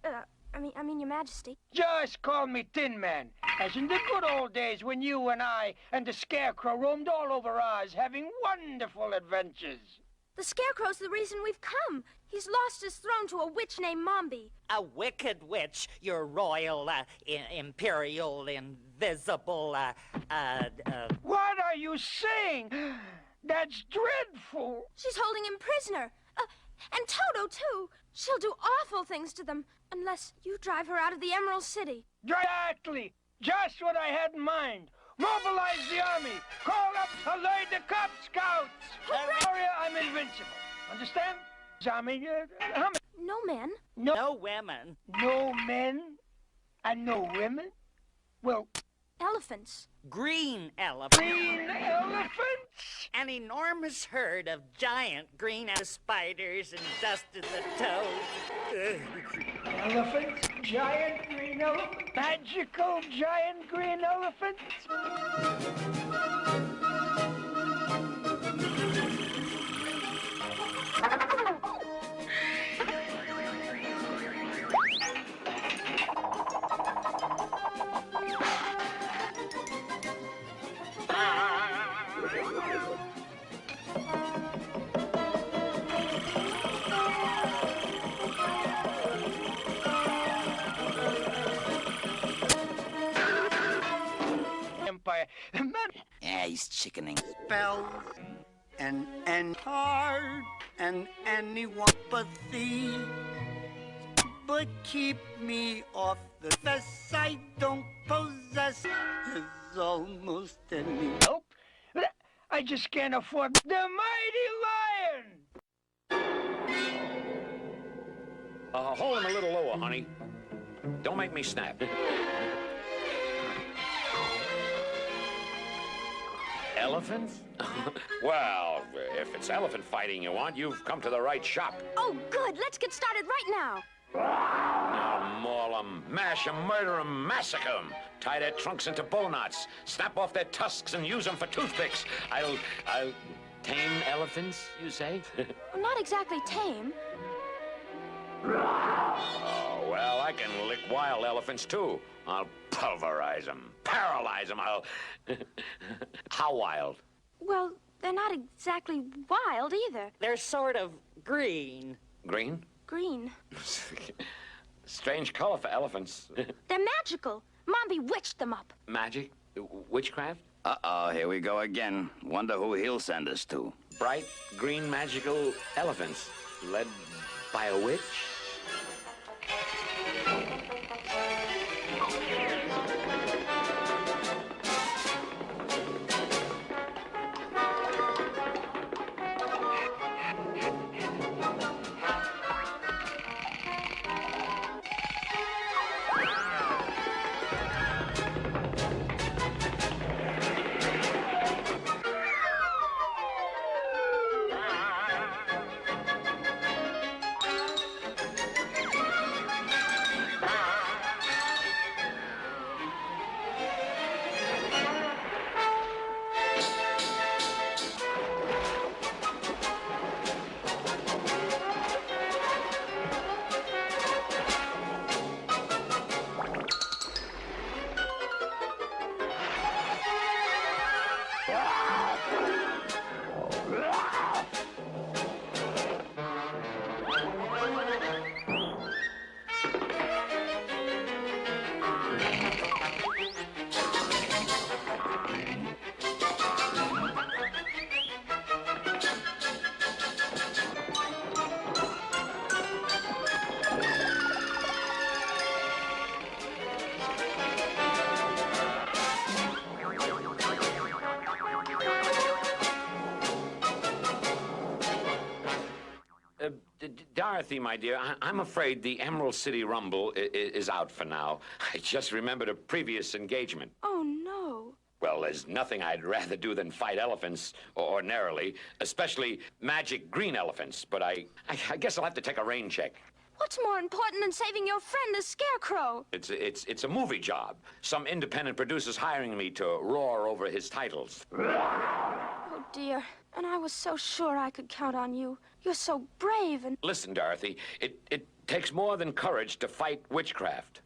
I mean, Your Majesty. Just call me Tin Man, as in the good old days when you and I and the Scarecrow roamed all over Oz, having wonderful adventures. The Scarecrow's the reason we've come. He's lost his throne to a witch named Mombi. A wicked witch, your royal, imperial, invisible, What are you saying? That's dreadful. She's holding him prisoner. And Toto, too. She'll do awful things to them, unless you drive her out of the Emerald City. Exactly. Just what I had in mind. Mobilize the army. Call up alert the Cub Scouts. Warrior, I'm invincible. Understand? No men. No women. No men and no women? Well... Elephants. Green elephants. Green elephants? An enormous herd of giant green spiders and dust in the toes. Elephants? Giant green elephants? Magical giant green elephants? spells and hard and anywopathy. But keep me off the vest I don't possess is almost any. Nope. I just can't afford the mighty lion! Hold him a little lower, honey. Don't make me snap. Elephants? Well, if it's elephant fighting you want, you've come to the right shop. Oh, good. Let's get started right now. Now, maul 'em, mash 'em, murder 'em, massacre 'em. Tie their trunks into bow knots, snap off their tusks and use them for toothpicks. I'll tame elephants, you say? Well, not exactly tame. Oh, well, I can lick wild elephants, too. I'll pulverize them, paralyze them, How wild? Well, they're not exactly wild either. They're sort of green. Green? Green. Strange color for elephants. They're magical. Mom bewitched them up. Magic? Witchcraft? Uh-oh, here we go again. Wonder who he'll send us to. Bright, green, magical elephants, led by a witch? Dorothy, my dear, I'm afraid the Emerald City Rumble is out for now. I just remembered a previous engagement. Oh, no. Well, there's nothing I'd rather do than fight elephants ordinarily, especially magic green elephants. But I guess I'll have to take a rain check. What's more important than saving your friend, the Scarecrow? It's a movie job. Some independent producer's hiring me to roar over his titles. Oh, dear. And I was so sure I could count on you. You're so brave and... Listen, Dorothy, it takes more than courage to fight witchcraft.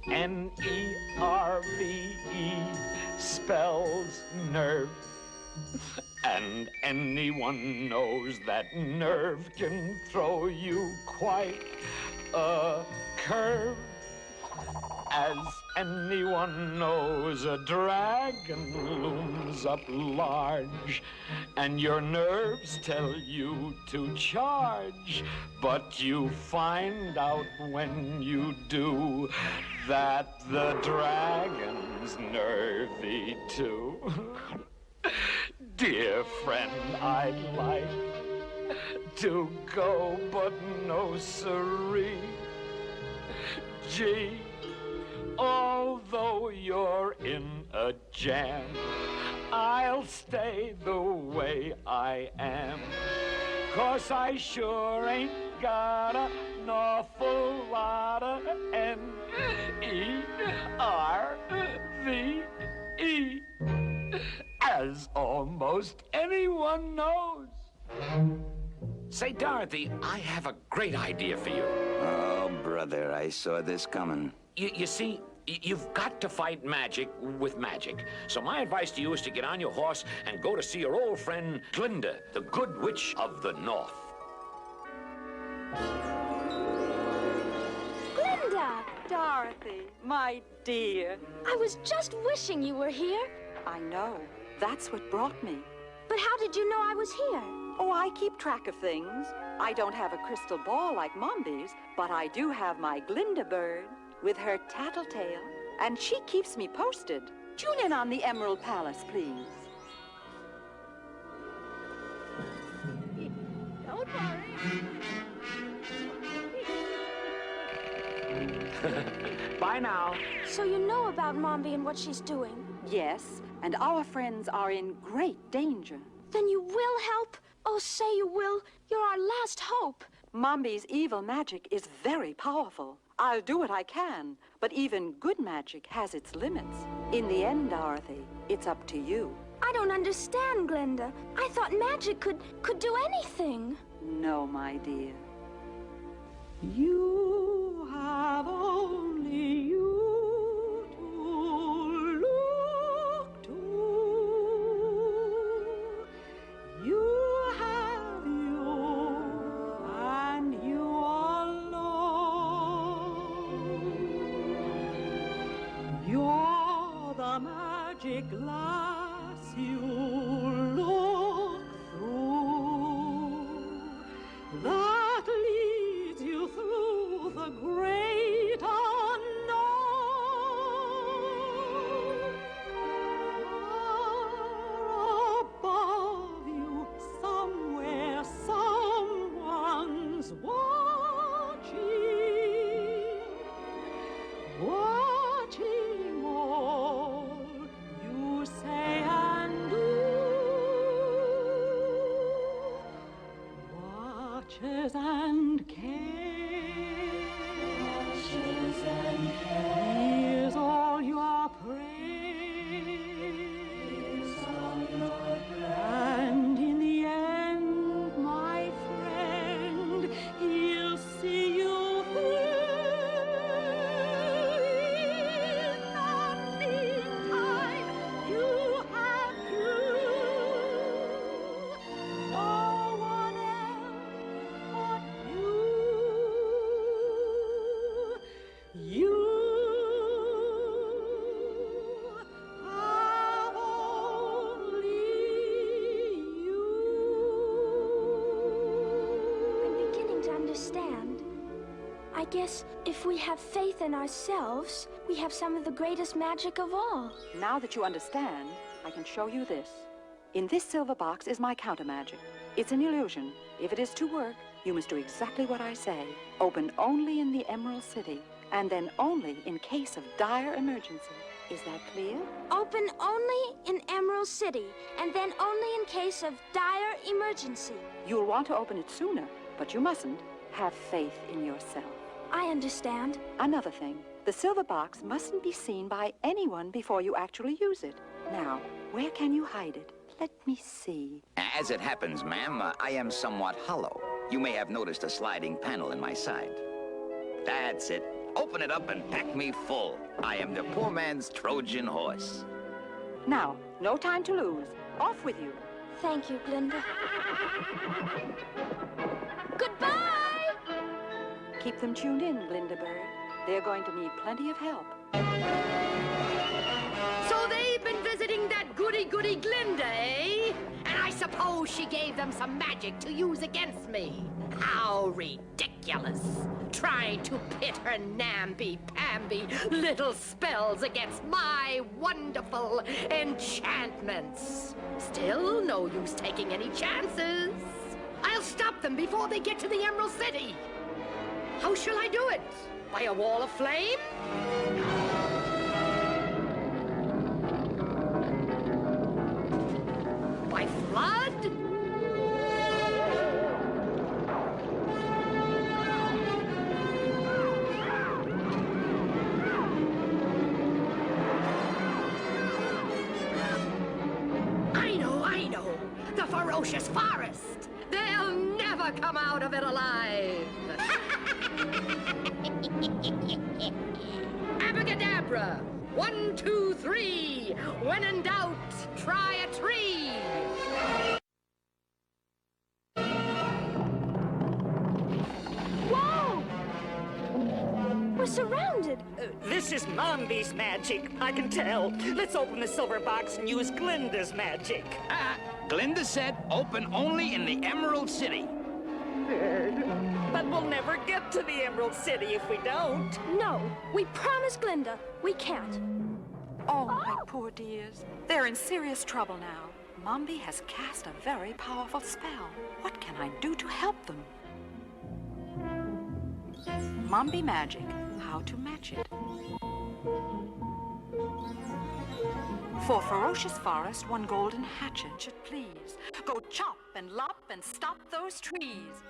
N-E-R-V-E spells nerve. And anyone knows that nerve can throw you quite a curve. As anyone knows, a dragon looms up large, and your nerves tell you to charge. But you find out when you do that the dragon's nervy too. Dear friend, I'd like to go, but no siree. Gee, although you're in a jam, I'll stay the way I am. 'Cause I sure ain't got an awful lot of N-E-R-V-E. As almost anyone knows. Say, Dorothy, I have a great idea for you. Oh, brother, I saw this coming. You see, You've got to fight magic with magic. So my advice to you is to get on your horse and go to see your old friend Glinda, the Good Witch of the North. Glinda! Dorothy, my dear. I was just wishing you were here. I know. That's what brought me. But how did you know I was here? Oh, I keep track of things. I don't have a crystal ball like Mombi's, but I do have my Glinda bird with her tattletale, and she keeps me posted. Tune in on the Emerald Palace, please. Don't worry. Bye now. So you know about Mombi and what she's doing? Yes, and our friends are in great danger. Then you will help? Oh, say you will. You're our last hope. Mombi's evil magic is very powerful. I'll do what I can, but even good magic has its limits. In the end, Dorothy, it's up to you. I don't understand, Glinda. I thought magic could do anything. No, my dear. You have only you to look to. You have you and you alone. You're the magic glass you look through. That leads you through the great unknown. Far above you, somewhere, someone's watching all you say and do. Watches and cares, hears all your praise, and in the end, my friend, he'll see you through. In the meantime, you have you. No one else but you. You have only you. I'm beginning to understand. I guess if we have faith in ourselves, we have some of the greatest magic of all. Now that you understand, I can show you this. In this silver box is my counter magic. It's an illusion. If it is to work, you must do exactly what I say. Open only in the Emerald City, and then only in case of dire emergency. Is that clear? Open only in Emerald City, and then only in case of dire emergency. You'll want to open it sooner, but you mustn't. Have faith in yourself. I understand. Another thing, the silver box mustn't be seen by anyone before you actually use it. Now, where can you hide it? Let me see. As it happens, ma'am, I am somewhat hollow. You may have noticed a sliding panel in my side. That's it. Open it up and pack me full. I am the poor man's Trojan horse. Now, no time to lose. Off with you. Thank you, Glinda. Goodbye! Keep them tuned in, Glinda Bird. They're going to need plenty of help. So they've been visiting that goody-goody Glinda, eh? And I suppose she gave them some magic to use against me. How ridiculous. Trying to pit her namby-pamby little spells against my wonderful enchantments. Still, no use taking any chances. I'll stop them before they get to the Emerald City. How shall I do it? By a wall of flame? By flood? I know. The ferocious forest. They'll never come out of it alive. Abracadabra! abracadabra. 1, 2, 3. When in doubt, try a tree. Whoa! We're surrounded. This is Mombi's magic, I can tell. Let's open the silver box and use Glinda's magic. Glinda said open only in the Emerald City. But we'll never get to the Emerald City if we don't. No, we promised Glinda. We can't. Oh, my poor dears. They're in serious trouble now. Mombi has cast a very powerful spell. What can I do to help them? Mombi magic. How to match it. For ferocious forest, 1 golden hatchet, please. Go chop and lop and stop those trees.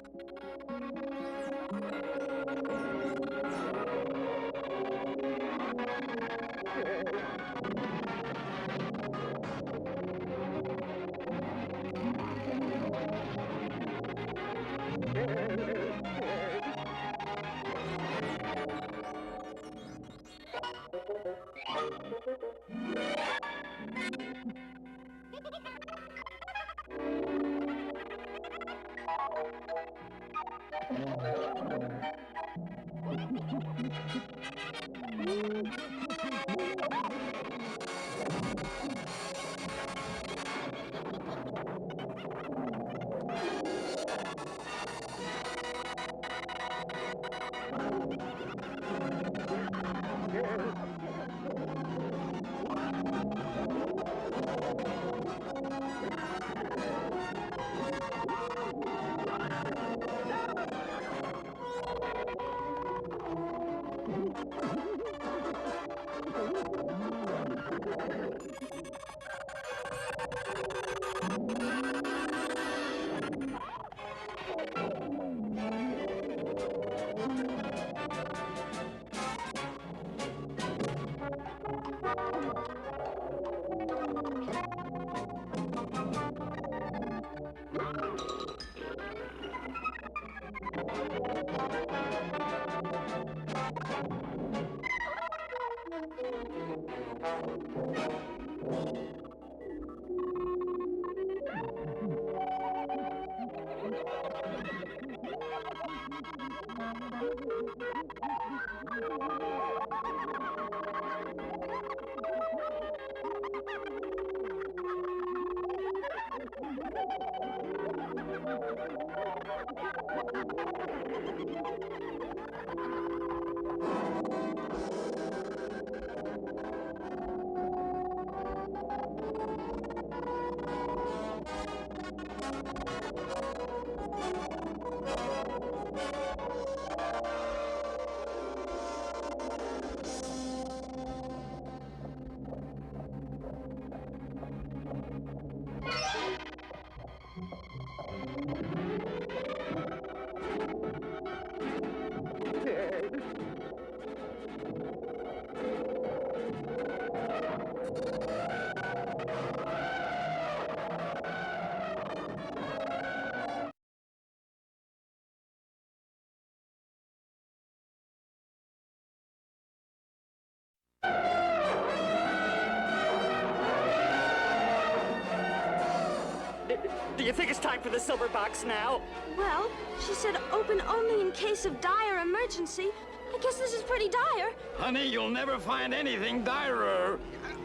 Do you think it's time for the silver box now? Well, she said open only in case of dire emergency. I guess this is pretty dire. Honey, you'll never find anything direr.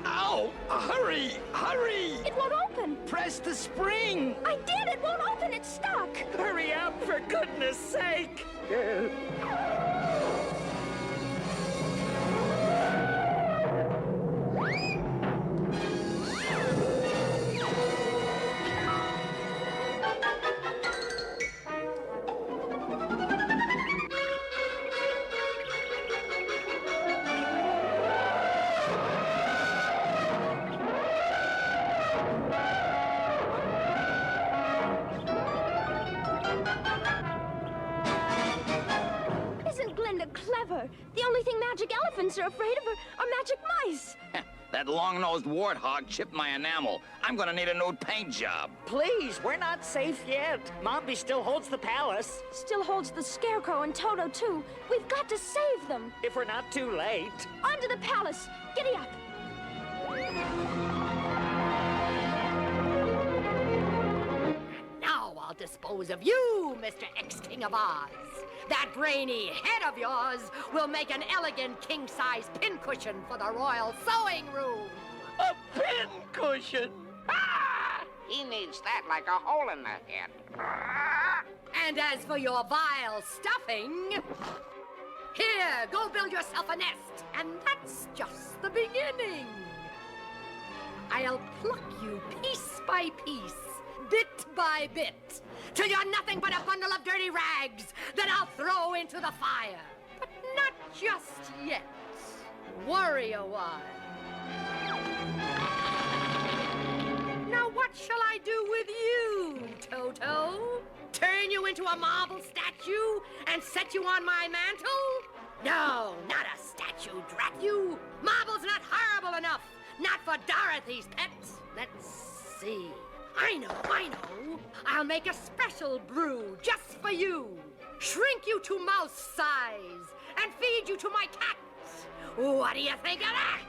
Ow! Hurry! Hurry! It won't open. Press the spring! I did! It won't open! It's stuck! Hurry up, for goodness sake! Clever. The only thing magic elephants are afraid of are magic mice. That long-nosed warthog chipped my enamel. I'm gonna need a new paint job. Please, we're not safe yet. Mombi still holds the palace. Still holds the Scarecrow and Toto, too. We've got to save them. If we're not too late. On to the palace. Giddy up. Now I'll dispose of you, Mr. Ex-King of Oz. That brainy head of yours will make an elegant king-size pincushion for the royal sewing room. A pincushion? Ah! He needs that like a hole in the head. And as for your vile stuffing, here, go build yourself a nest. And that's just the beginning. I'll pluck you piece by piece, bit by bit, till you're nothing but a bundle of dirty rags that I'll throw into the fire. But not just yet. Worry a while. Now what shall I do with you, Toto? Turn you into a marble statue and set you on my mantle? No, not a statue, drat you. Marble's not horrible enough. Not for Dorothy's pet. Let's see. I know. I'll make a special brew just for you. Shrink you to mouse size and feed you to my cats. What do you think of that?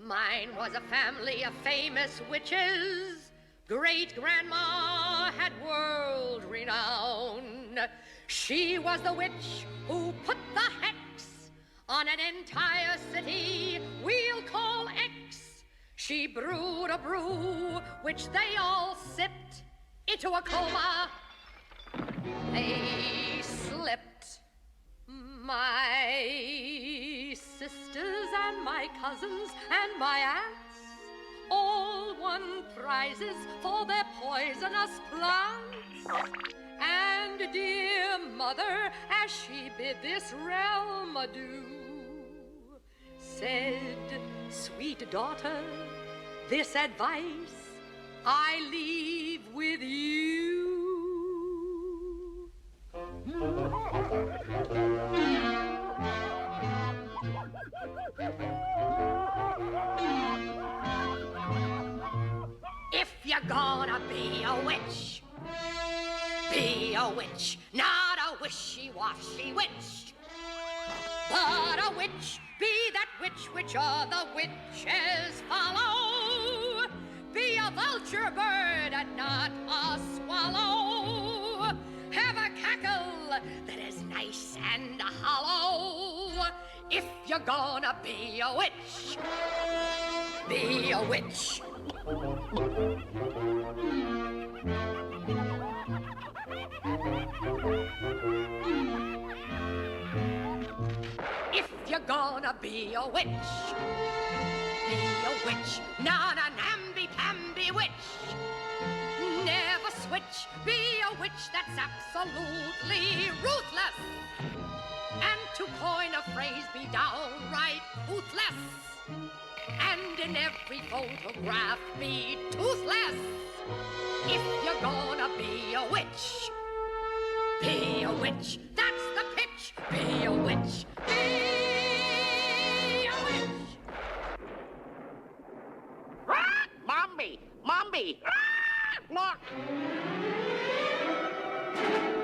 Mine was a family of famous witches. Great-grandma had world renown. She was the witch who put the hex on an entire city we'll call X. She brewed a brew which they all sipped into a coma. They slipped. My sisters and my cousins and my aunts all won prizes for their poisonous plants. And dear mother, as she bid this realm adieu, said, sweet daughter, this advice I leave with you. If you're gonna be a witch, be a witch, not a wishy-washy witch, but a witch. Be that witch which other witches follow. Be a vulture bird and not a swallow. Have a cackle that is nice and hollow. If you're gonna be a witch, be a witch. If you're gonna be a witch, not a namby-pamby witch. Never switch, be a witch that's absolutely ruthless. And to coin a phrase, be downright toothless. And in every photograph, be toothless. If you're gonna be a witch, be a witch. That's the pitch. Be a witch. Be a witch. Mombi! Look!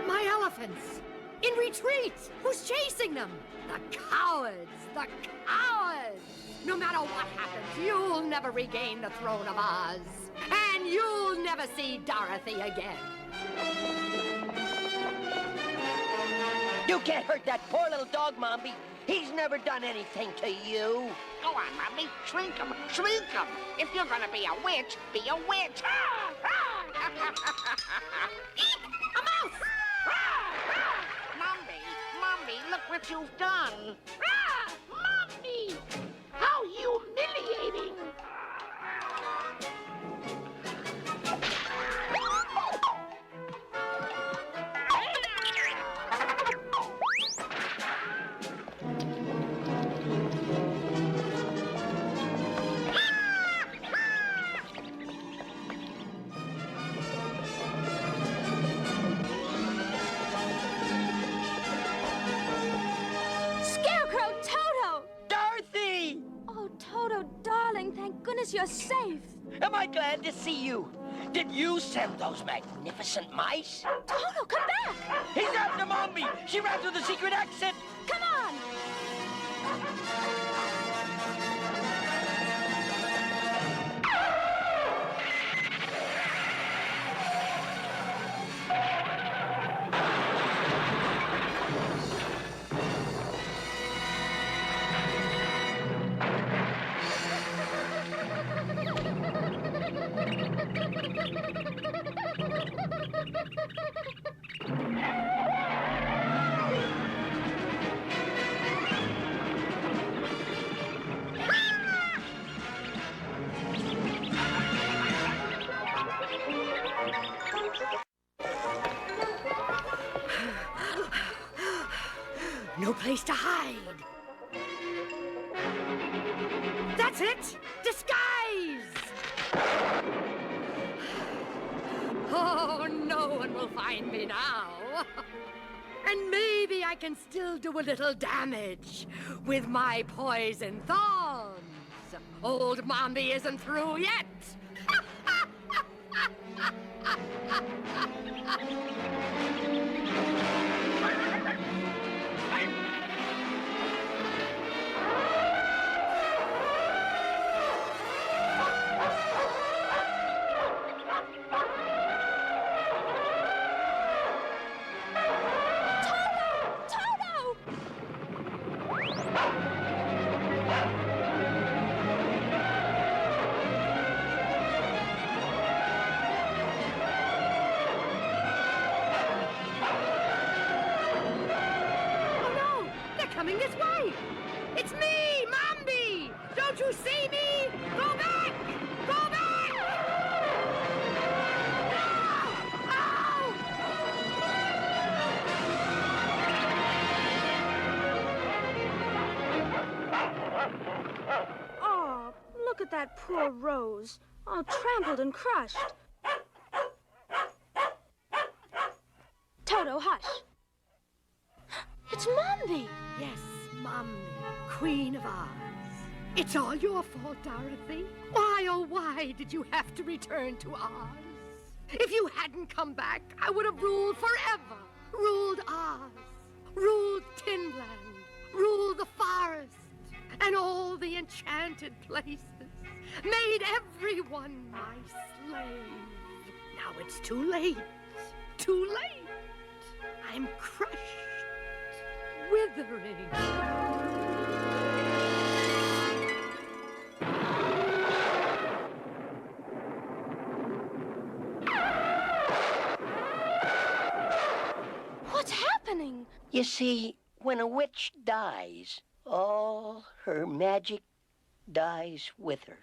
My elephants! In retreat! Who's chasing them? The cowards! The cowards! No matter what happens, you'll never regain the throne of Oz. And you'll never see Dorothy again. You can't hurt that poor little dog, Mombi. He's never done anything to you. Go on, Mombi. Shrink him. Shrink him. If you're gonna be a witch, be a witch. A mouse! Mombi, look what you've done. Mombi! How humiliating! Truce, you're safe. Am I glad to see you? Did you send those magnificent mice? Toto, come back! He's got them on me! She ran through the secret exit! Come on! No place to hide. That's it! Disguise! Oh, no one will find me now. And maybe I can still do a little damage with my poison thorns. Old Mombi isn't through yet. This way! It's me, Mombi! Don't you see me? Go back! Go back! Ow! Ow! Oh, look at that poor Rose, all trampled and crushed. Toto, hush. It's Mombi! Yes, Mombi, Queen of Oz. It's all your fault, Dorothy. Why, oh, why did you have to return to Oz? If you hadn't come back, I would have ruled forever. Ruled Oz, ruled Tinland, ruled the forest, and all the enchanted places. Made everyone my slave. Now it's too late. Too late. I'm crushed. Withering. What's happening? You see, when a witch dies, all her magic dies with her.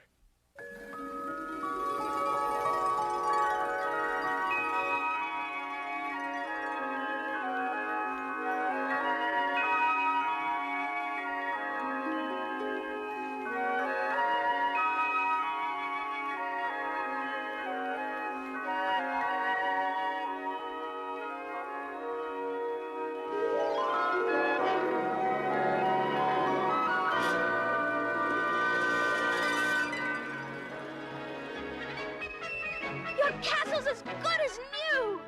Castle's as good as new!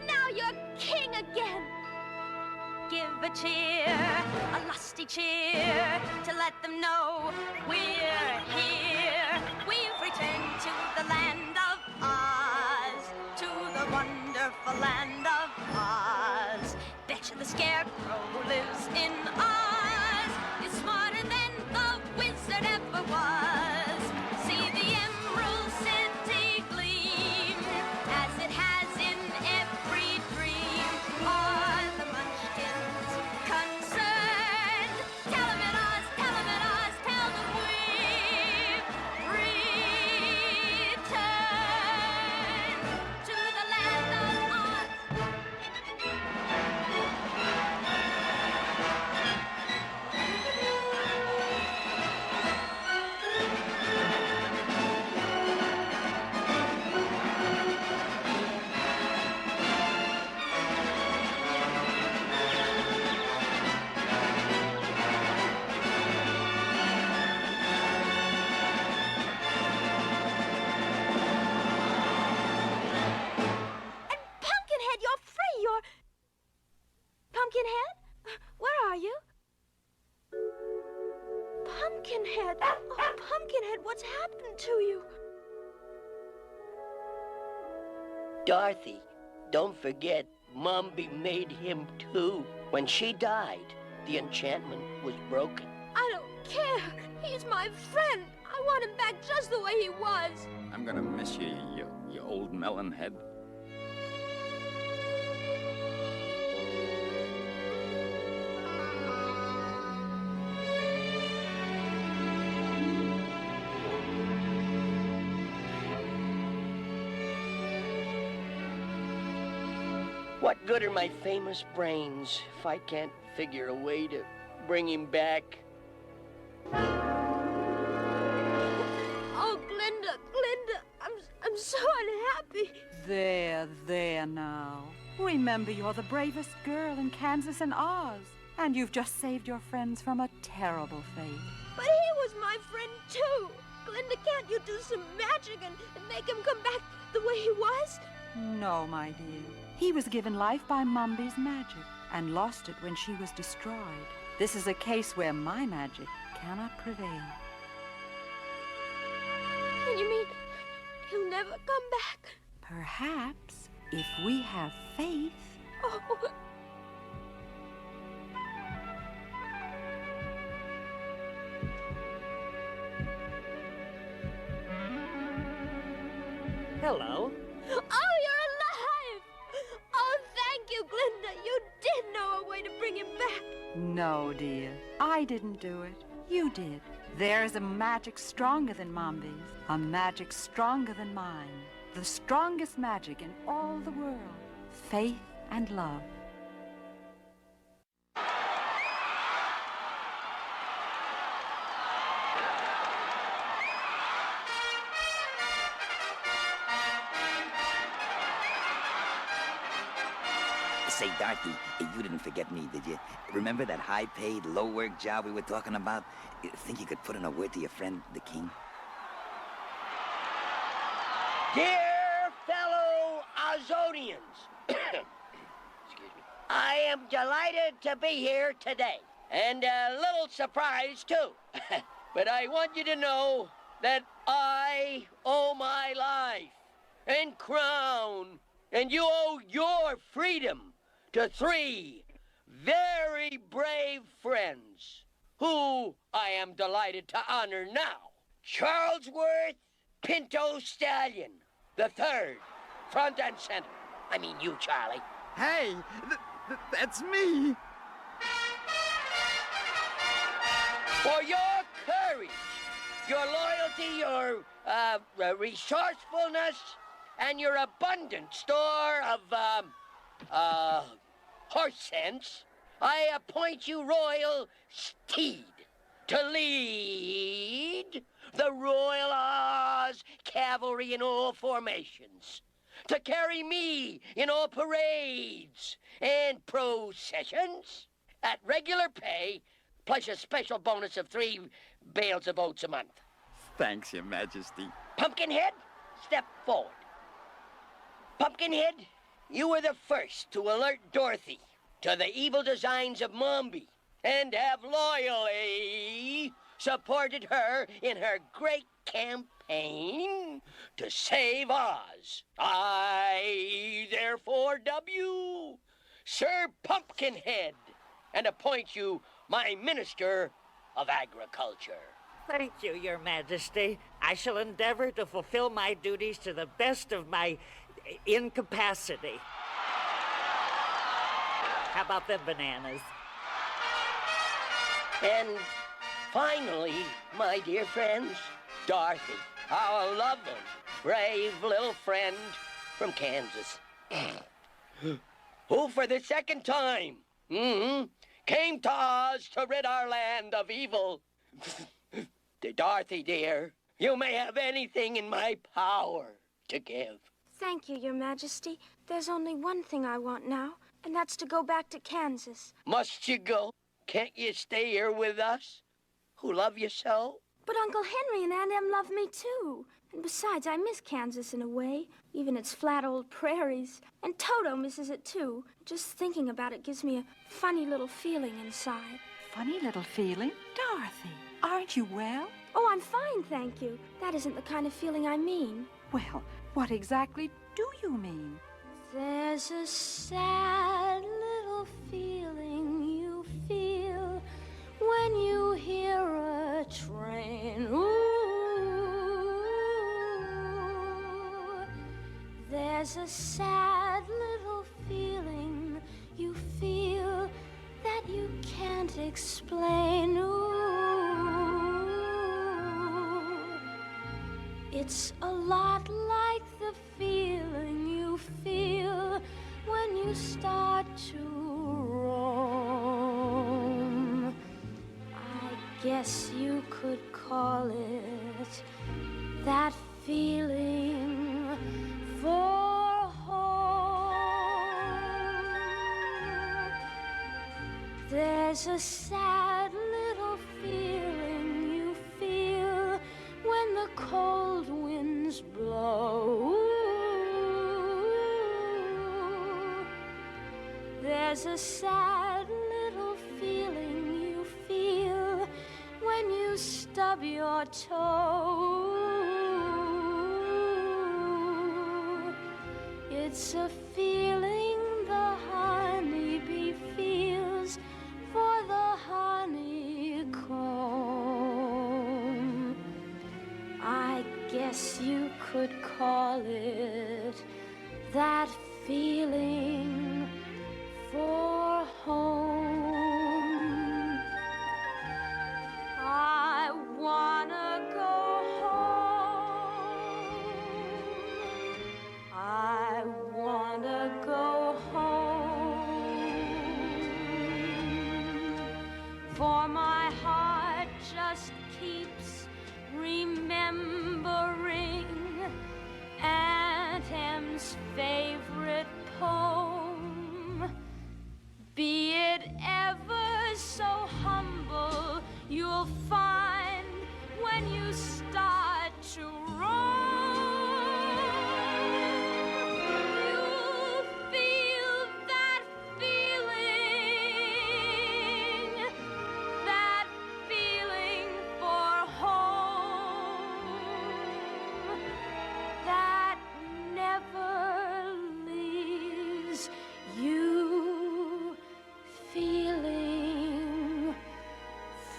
Now you're king again! Give a cheer, a lusty cheer, to let them know we're here. We've returned to the land of Oz, to the wonderful land of Oz. Betcha the Scarecrow who lives in Oz is smarter than the wizard ever was. See the Emerald City gleam as it has in every dream. Are the Munchkins concerned? Tell them at Oz, tell them at Oz, tell them we've returned to the land of Oz. Pumpkinhead? Where are you? Pumpkinhead! Oh, Pumpkinhead, what's happened to you? Dorothy, don't forget, Mombi made him too. When she died, the enchantment was broken. I don't care. He's my friend. I want him back just the way he was. I'm gonna miss you, you old melon head. What good are my famous brains if I can't figure a way to bring him back? Oh, Glinda, I'm so unhappy. There now. Remember, you're the bravest girl in Kansas and Oz. And you've just saved your friends from a terrible fate. But he was my friend, too. Glinda, can't you do some magic and make him come back the way he was? No, my dear. He was given life by Mombi's magic and lost it when she was destroyed. This is a case where my magic cannot prevail. And you mean he'll never come back? Perhaps, if we have faith. Oh. Hello. Oh, you're alive! Oh, thank you, Glinda. You did know a way to bring him back. No, dear. I didn't do it. You did. There is a magic stronger than Mombi's. A magic stronger than mine. The strongest magic in all the world. Faith and love. Say, Dorothy, you didn't forget me, did you? Remember that high-paid, low-work job we were talking about? Think you could put in a word to your friend, the king? Dear fellow Ozonians, excuse me, I am delighted to be here today, and a little surprised too. But I want you to know that I owe my life and crown, and you owe your freedom to 3 very brave friends who I am delighted to honor now. Charlesworth Pinto Stallion, the 3rd, front and center. I mean you, Charlie. Hey, that's me. For your courage, your loyalty, your resourcefulness, and your abundant store of, horse sense, I appoint you Royal Steed to lead the Royal Oz Cavalry in all formations, to carry me in all parades and processions at regular pay, plus a special bonus of 3 bales of oats a month. Thanks, Your Majesty. Pumpkinhead, step forward. Pumpkinhead, you were the first to alert Dorothy to the evil designs of Mombi and have loyally supported her in her great campaign to save Oz. I therefore dub you Sir Pumpkinhead and appoint you my Minister of Agriculture. Thank you, Your Majesty. I shall endeavor to fulfill my duties to the best of my incapacity. How about them bananas? And finally, my dear friends, Dorothy, our lovely, brave little friend from Kansas, who for the 2nd time came to Oz to rid our land of evil. Dorothy, dear, you may have anything in my power to give. Thank you, Your Majesty. There's only one thing I want now, and that's to go back to Kansas. Must you go? Can't you stay here with us, who love you so? But Uncle Henry and Aunt Em love me, too. And besides, I miss Kansas in a way, even its flat old prairies. And Toto misses it too. Just thinking about it gives me a funny little feeling inside. Funny little feeling? Dorothy, aren't you well? Oh, I'm fine, thank you. That isn't the kind of feeling I mean. Well, what exactly do you mean? There's a sad little feeling you feel when you hear a train. Ooh. There's a sad little feeling you feel that you can't explain. Ooh. It's a lot like the feeling you feel when you start to roam. I guess you could call it that feeling for home. There's a sad little feeling you feel when the cold winds blow. There's a sad little feeling you feel when you stub your toe. It's a feeling the honeybee feels for the honeycomb. I guess you could call it that feeling for home. I wanna go home. I wanna go home. For my heart just keeps remembering Aunt Em's favorite poem. Be it ever so humble, you'll find when you start to roam, you'll feel that feeling for home, that never leaves you feeling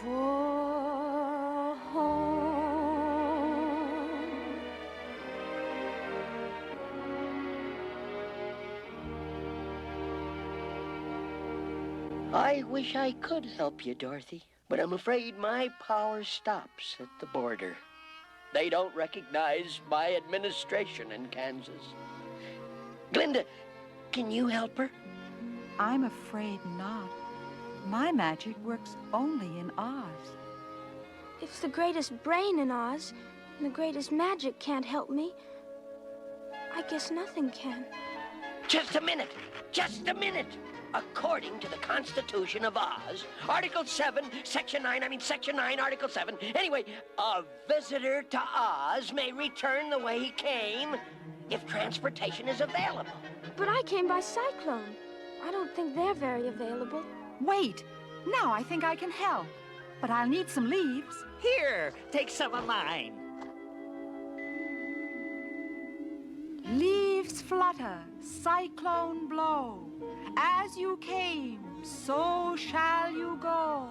for home. I wish I could help you, Dorothy, but I'm afraid my power stops at the border. They don't recognize my administration in Kansas. Glinda, can you help her? I'm afraid not. My magic works only in Oz. If the greatest brain in Oz and the greatest magic can't help me, I guess nothing can. Just a minute. Just a minute. According to the Constitution of Oz, Article 7, Section 9, Article 7. Anyway, a visitor to Oz may return the way he came if transportation is available. But I came by cyclone. I don't think they're very available. Wait, now I think I can help. But I'll need some leaves. Here, take some of mine. Leaves flutter, cyclone blow. As you came, so shall you go.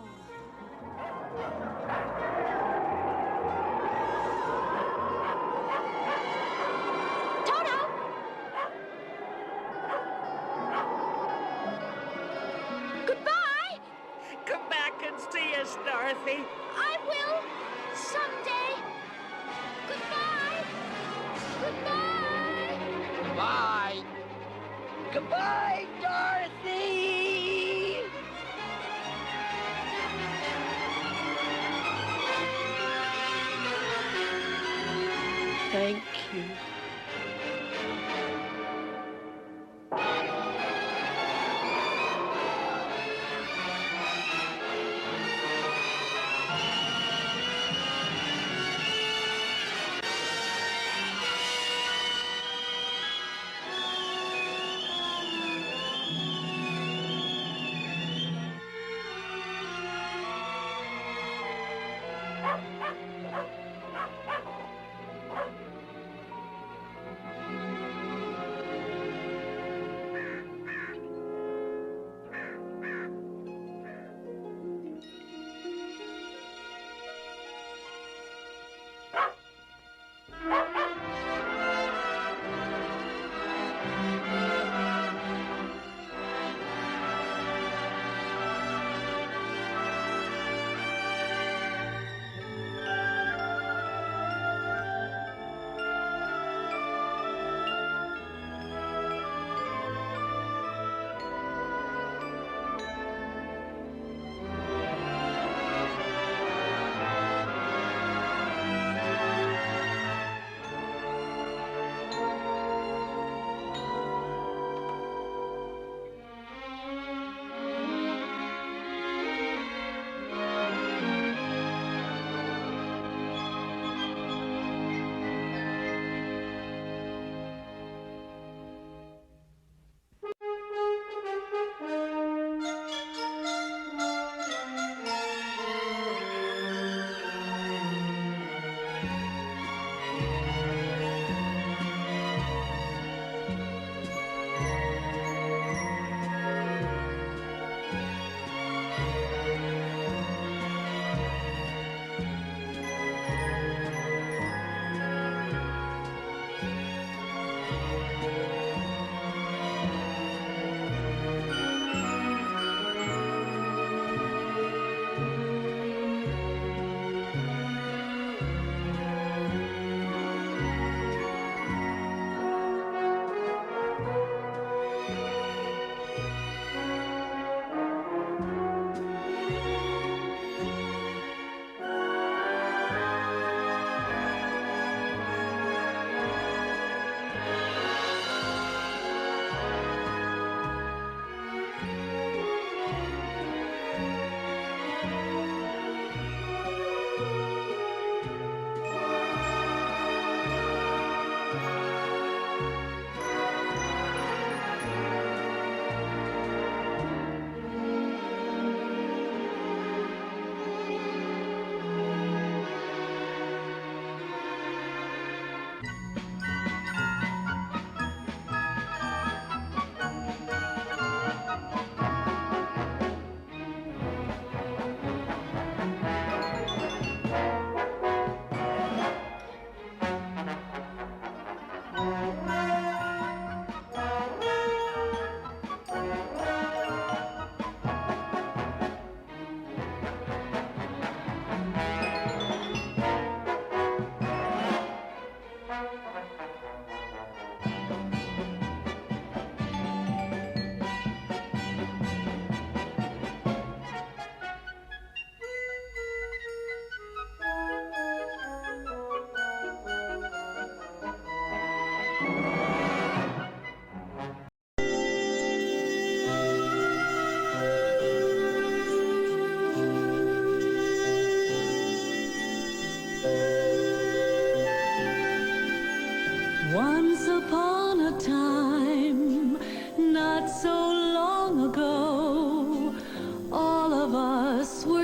Toto! Goodbye! Come back and see us, Dorothy. I will, someday. Goodbye! Goodbye! Bye. Goodbye, Dorothy! Thank you.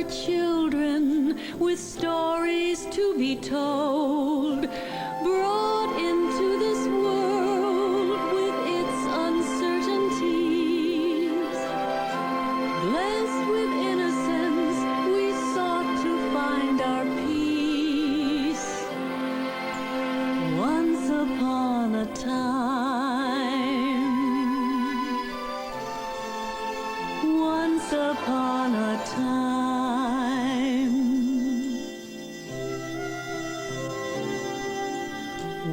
for children with stories to be told, brought into this world with its uncertainties. Blessed with innocence, we sought to find our peace. Once upon a time, once upon a time,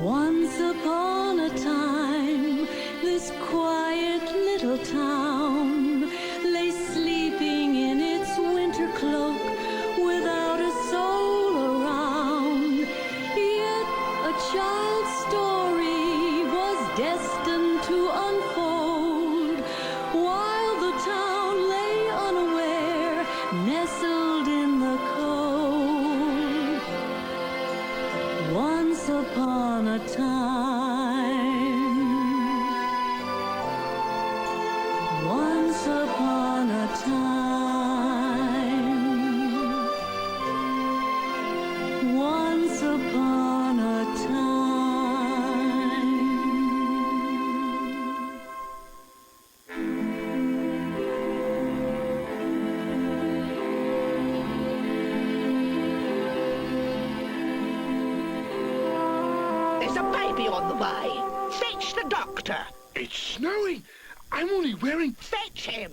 once upon a time, this quiet little town lay sleeping in its winter cloak without a soul around. Yet a child's story was destined to unfold while the town lay unaware, nestled in the cold. Once upon a time, once upon a time, once upon a time. There's a baby on the way. Fetch the doctor. It's snowing. I'm only wearing... Fetch him.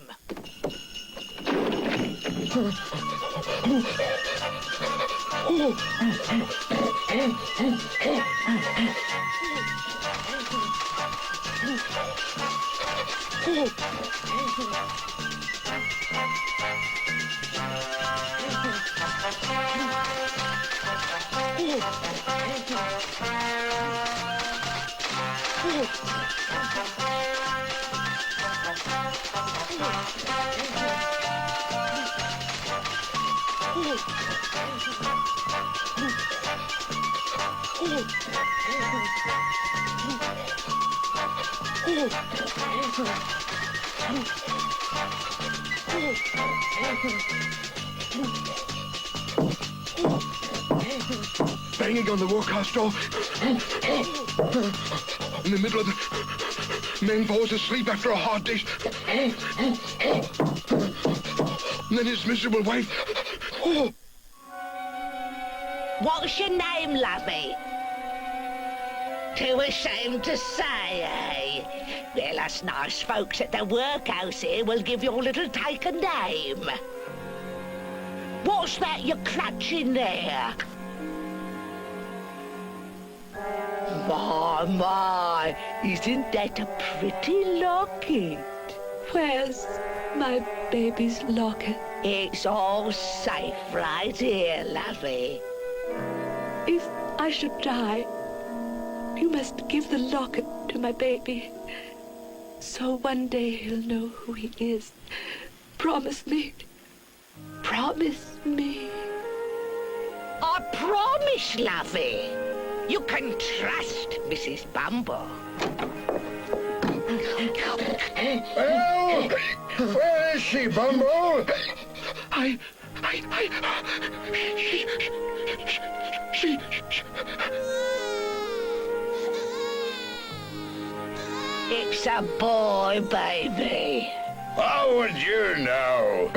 Banging on the workhouse door. In the middle of the... Man falls asleep after a hard day. And then his miserable wife... Oh! What's your name, lovey? Too ashamed to say, eh? Well, us nice folks at the workhouse here will give your little take a name. What's that you're clutching there? My, isn't that a pretty locket? Where's my baby's locket? It's all safe right here, lovey. If I should die, you must give the locket to my baby, so one day he'll know who he is. Promise me. Promise me. I promise, lovey. You can trust Mrs. Bumble. Well, where is she, Bumble? She... It's a boy, baby. How would you know?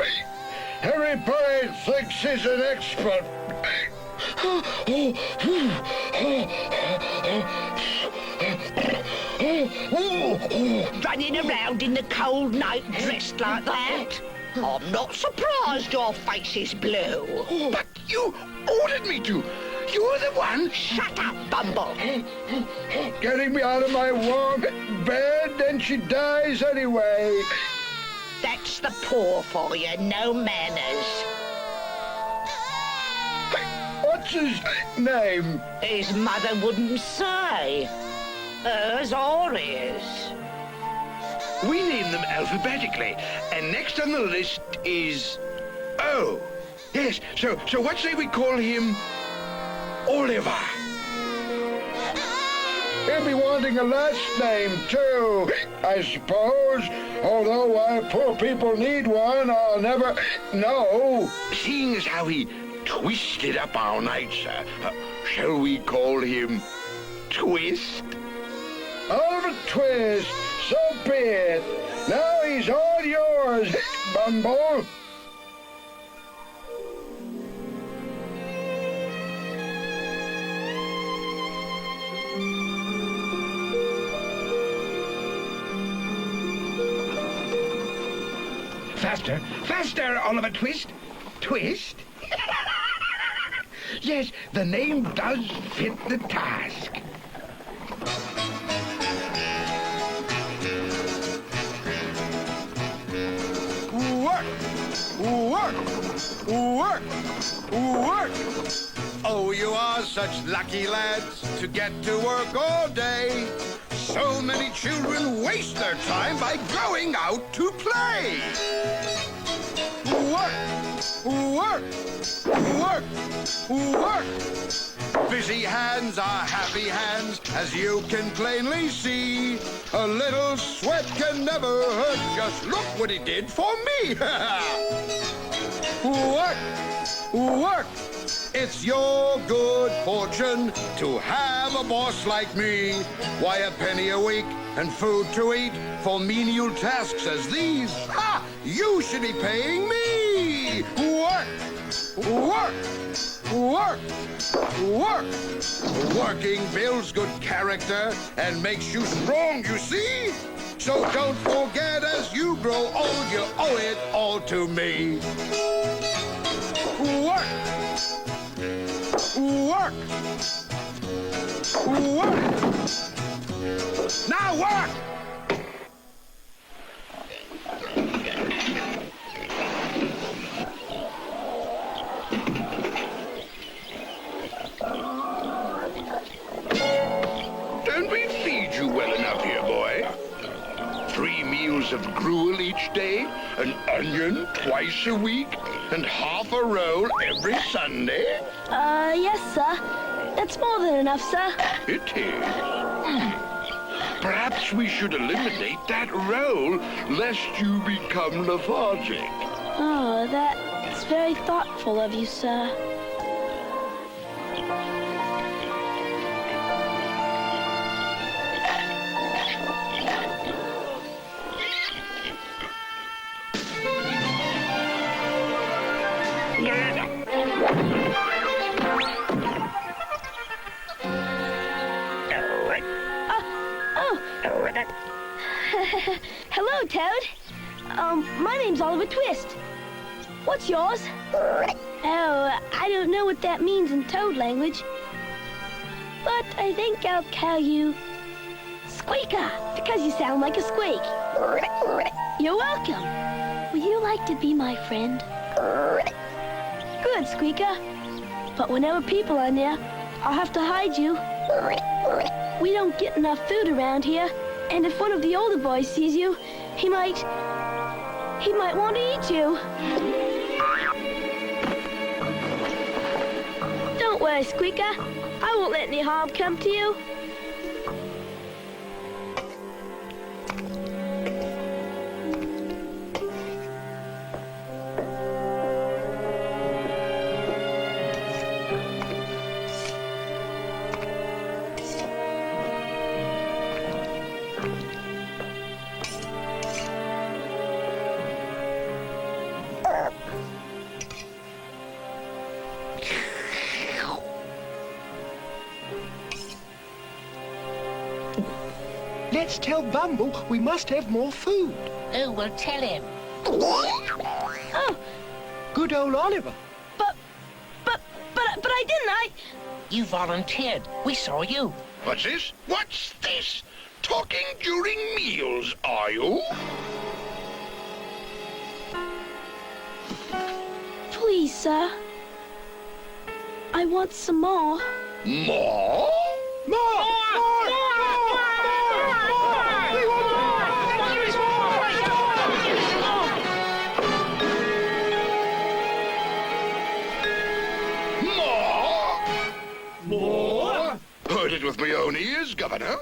Harry Potter thinks he's an expert. Running around in the cold night dressed like that? I'm not surprised your face is blue. But you ordered me to. You're the one. Shut up, Bumble. Getting me out of my warm bed, and she dies anyway. That's the poor for you, no manners. What's his name? His mother wouldn't say. Hers or his. We name them alphabetically, and next on the list is O. Yes, so what say we call him Oliver? He'll be wanting a last name, too, I suppose. Although why poor people need one, I'll never know. Seeing as how he twisted up our night, sir, shall we call him Twist? Oliver Twist, so be it. Now he's all yours, Bumble. Faster, faster, Oliver Twist. Twist? Yes, the name does fit the task. Work! Work! Work! Work! Oh, you are such lucky lads to get to work all day. So many children waste their time by going out to play. Work! Work! Work! Work! Busy hands are happy hands, as you can plainly see. A little sweat can never hurt, just look what it did for me. Work! Work! It's your good fortune to have a boss like me. Why, a penny a week and food to eat for menial tasks as these. Ha! You should be paying me. Work! Work! Work! Work! Working builds good character and makes you strong, you see? So don't forget, as you grow old, you owe it all to me. Work! Work! Work! Now work! Don't we feed you well enough here, boy? 3 meals of gruel each day, an onion twice a week, and half a roll every Sunday? Yes, sir. That's more than enough, sir. It is. Perhaps we should eliminate that roll, lest you become lethargic. Oh, that's very thoughtful of you, sir. Hello, Toad. My name's Oliver Twist. What's yours? Oh, I don't know what that means in Toad language. But I think I'll call you Squeaker, because you sound like a squeak. You're welcome. Would you like to be my friend? Good, Squeaker. But whenever people are near, I'll have to hide you. We don't get enough food around here, and if one of the older boys sees you, he might want to eat you. Don't worry, Squeaker. I won't let any harm come to you. Let's tell Bumble we must have more food. Oh, well, tell him. Oh. Good old Oliver. But I didn't. You volunteered. We saw you. What's this? What's this? Talking during meals, are you? Please, sir. I want some more. More? More! it with my own ears, Governor.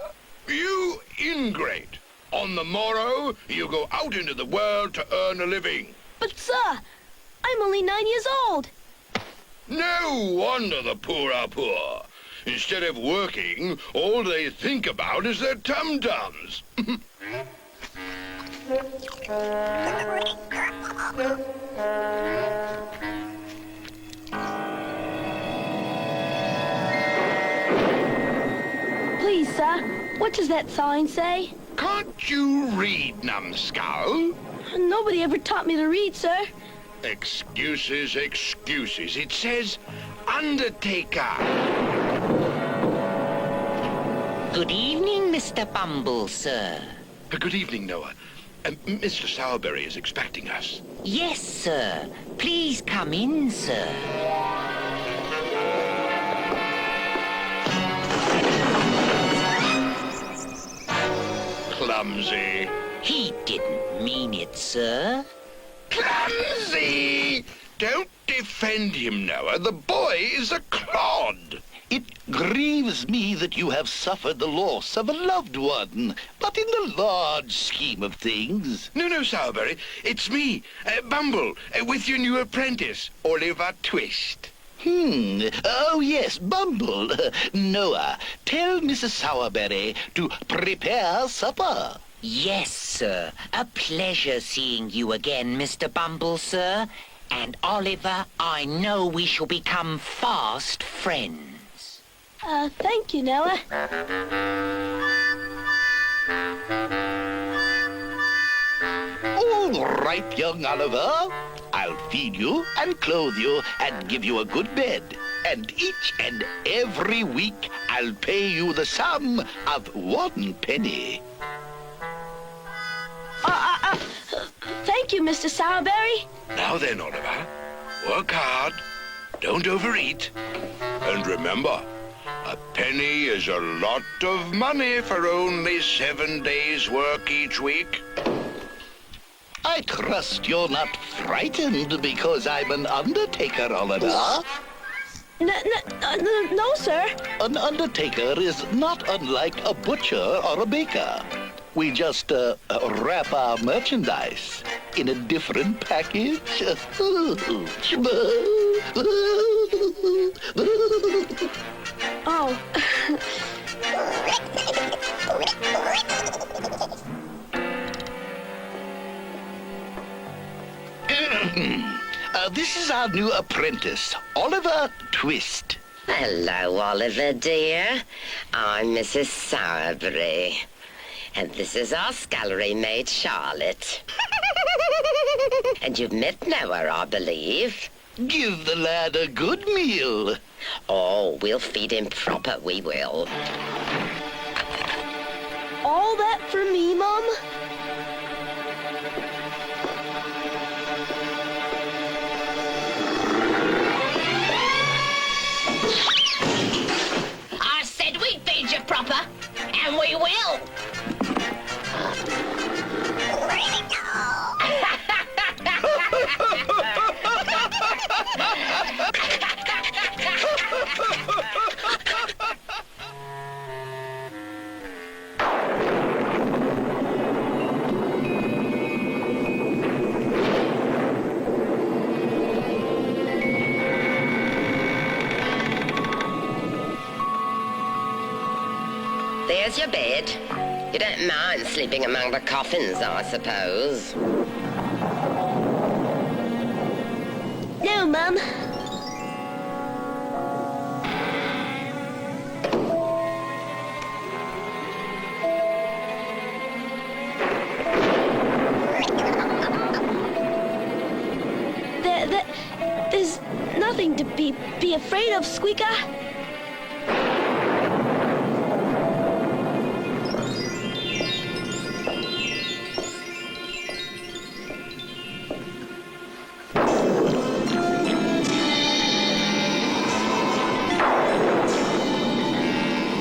You ingrate. On the morrow, you go out into the world to earn a living. But, sir, I'm only 9 years old. No wonder the poor are poor. Instead of working, all they think about is their tum-tums. Please, sir, what does that sign say? Can't you read, numbskull? Nobody ever taught me to read, sir. Excuses, excuses. It says Undertaker. Good evening, Mr. Bumble, sir. Good evening, Noah. Mr. Sowerberry is expecting us. Yes, sir. Please come in, sir. Clumsy. He didn't mean it, sir. Clumsy! Don't defend him, Noah. The boy is a clod. It grieves me that you have suffered the loss of a loved one, but in the large scheme of things... No, Sowerberry. It's me, Bumble, with your new apprentice, Oliver Twist. Oh, yes, Bumble. Noah, tell Mrs. Sowerberry to prepare supper. Yes, sir. A pleasure seeing you again, Mr. Bumble, sir. And Oliver, I know we shall become fast friends. Thank you, Noah. All right, young Oliver. I'll feed you and clothe you and give you a good bed. And each and every week, I'll pay you the sum of 1 penny. Thank you, Mr. Sowerberry. Now then, Oliver, work hard, don't overeat, and remember, a penny is a lot of money for only 7 days' work each week. I trust you're not frightened because I'm an undertaker, Oliver. No, sir. An undertaker is not unlike a butcher or a baker. We just wrap our merchandise in a different package. Oh. This is our new apprentice, Oliver Twist. Hello, Oliver, dear. I'm Mrs. Sowerberry. And this is our scullery maid, Charlotte. And you've met Noah, I believe. Give the lad a good meal. Oh, we'll feed him proper, we will. All that for me, Mum? I said we'd feed you proper, and we will. There's your bed. You don't mind sleeping among the coffins, I suppose. No, Mum. There's nothing to be afraid of, Squeaker.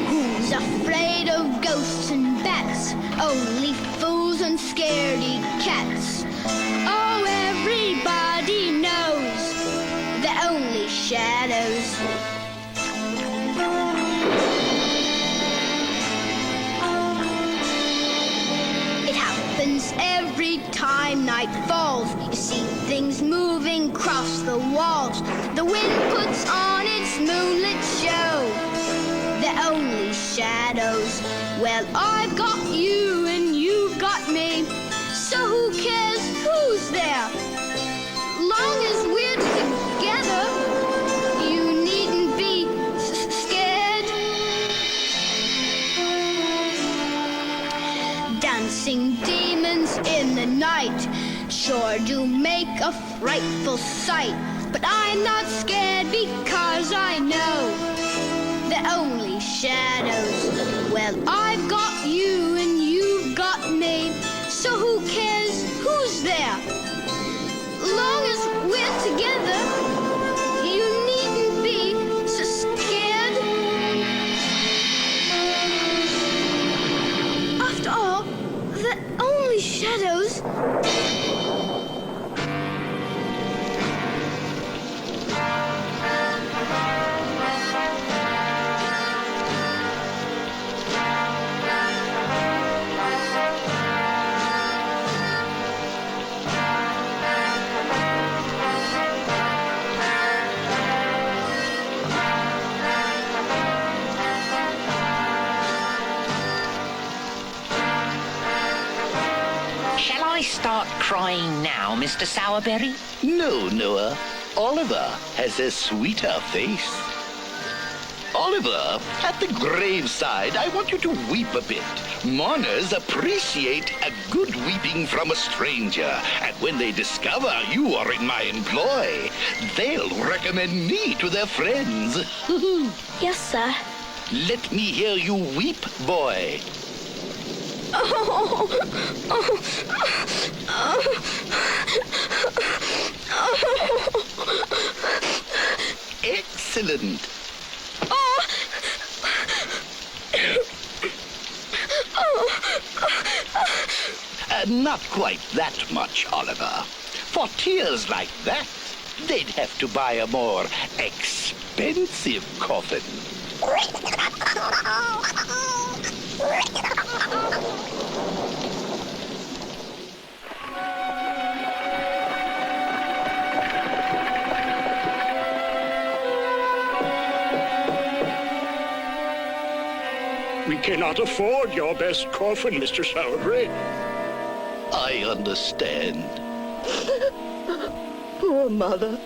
Who's afraid of ghosts and bats? Only fools and scaredy cats. Oh, everybody knows they're only shadows. like falls. You see things moving across the walls. The wind puts on its moonlit show. They're only shadows. Well, I've got you and you've got me. So who cares who's there? Long as we're together, you needn't be scared. Dancing demons in the night sure do make a frightful sight. But I'm not scared because I know they're only shadows. Well, I've got you and you've got me. So who cares who's there? Long as we're together, you needn't be so scared. After all, they're only shadows. Shall I start crying now, Mr. Sourberry? No, Noah. Oliver has a sweeter face. Oliver, at the graveside, I want you to weep a bit. Mourners appreciate a good weeping from a stranger, and when they discover you are in my employ, they'll recommend me to their friends. Yes, sir. Let me hear you weep, boy. Excellent. Not quite that much, Oliver. For tears like that, they'd have to buy a more expensive coffin. We cannot afford your best coffin, Mr. Sourberry. I understand. Poor mother.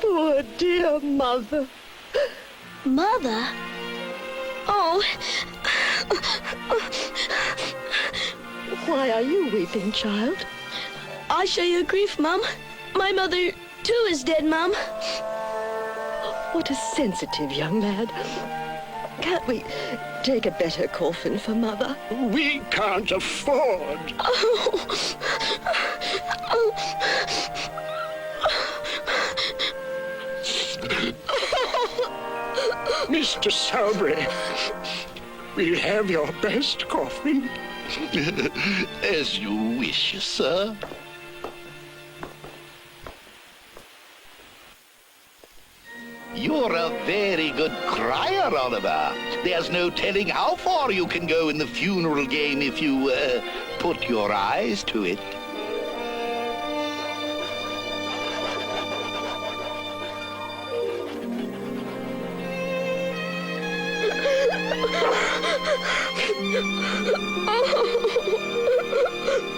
Poor dear mother. Mother? Oh. Why are you weeping, child? I show you grief, Mum. My mother, too, is dead, Mum. What a sensitive young lad. Can't we take a better coffin for Mother? We can't afford. Mr. Sourberry, we'll have your best coffin. As you wish, sir. You're a very good crier, Oliver. There's no telling how far you can go in the funeral game if you, put your eyes to it.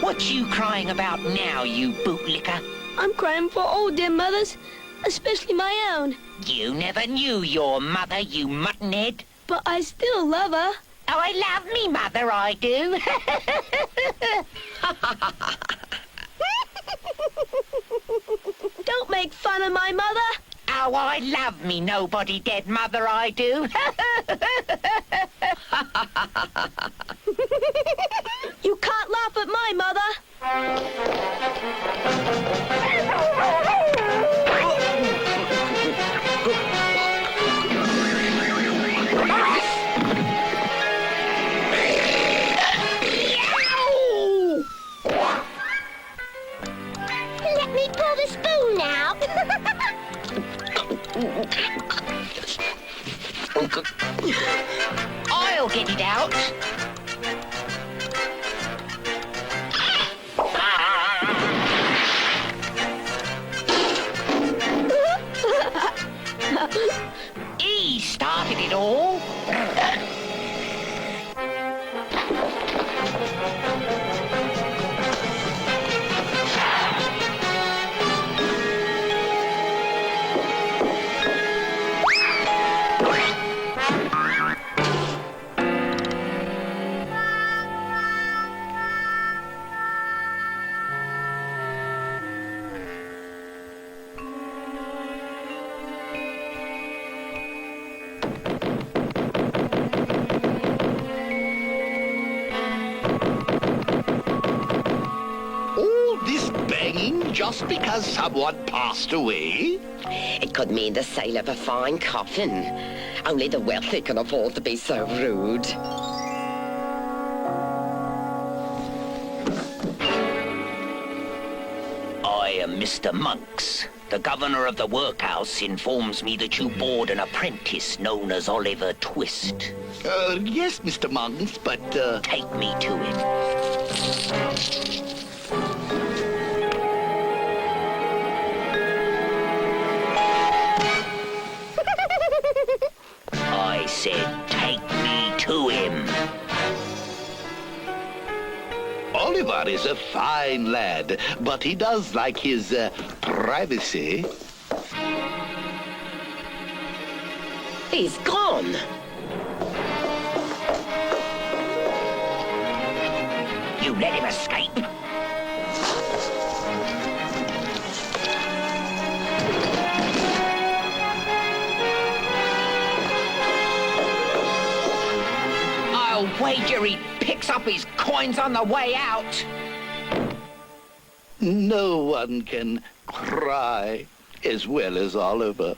What you crying about now, you bootlicker? I'm crying for all dear mothers, especially my own. You never knew your mother, you muttonhead. But I still love her. Oh, I love me mother, I do. Don't make fun of my mother. Oh, I love me nobody dead mother, I do. You can't laugh at my mother. Let me pull the spoon now. I'll get it out. just because someone passed away? It could mean the sale of a fine coffin. Only the wealthy can afford to be so rude. I am Mr. Monks. The governor of the workhouse informs me that you board an apprentice known as Oliver Twist. Yes, Mr. Monks, but, Take me to him. I said, take me to him. Oliver is a fine lad, but he does like his, privacy. He's gone. You let him escape. I'll wager he picks up his coins on the way out. No one can cry as well as Oliver.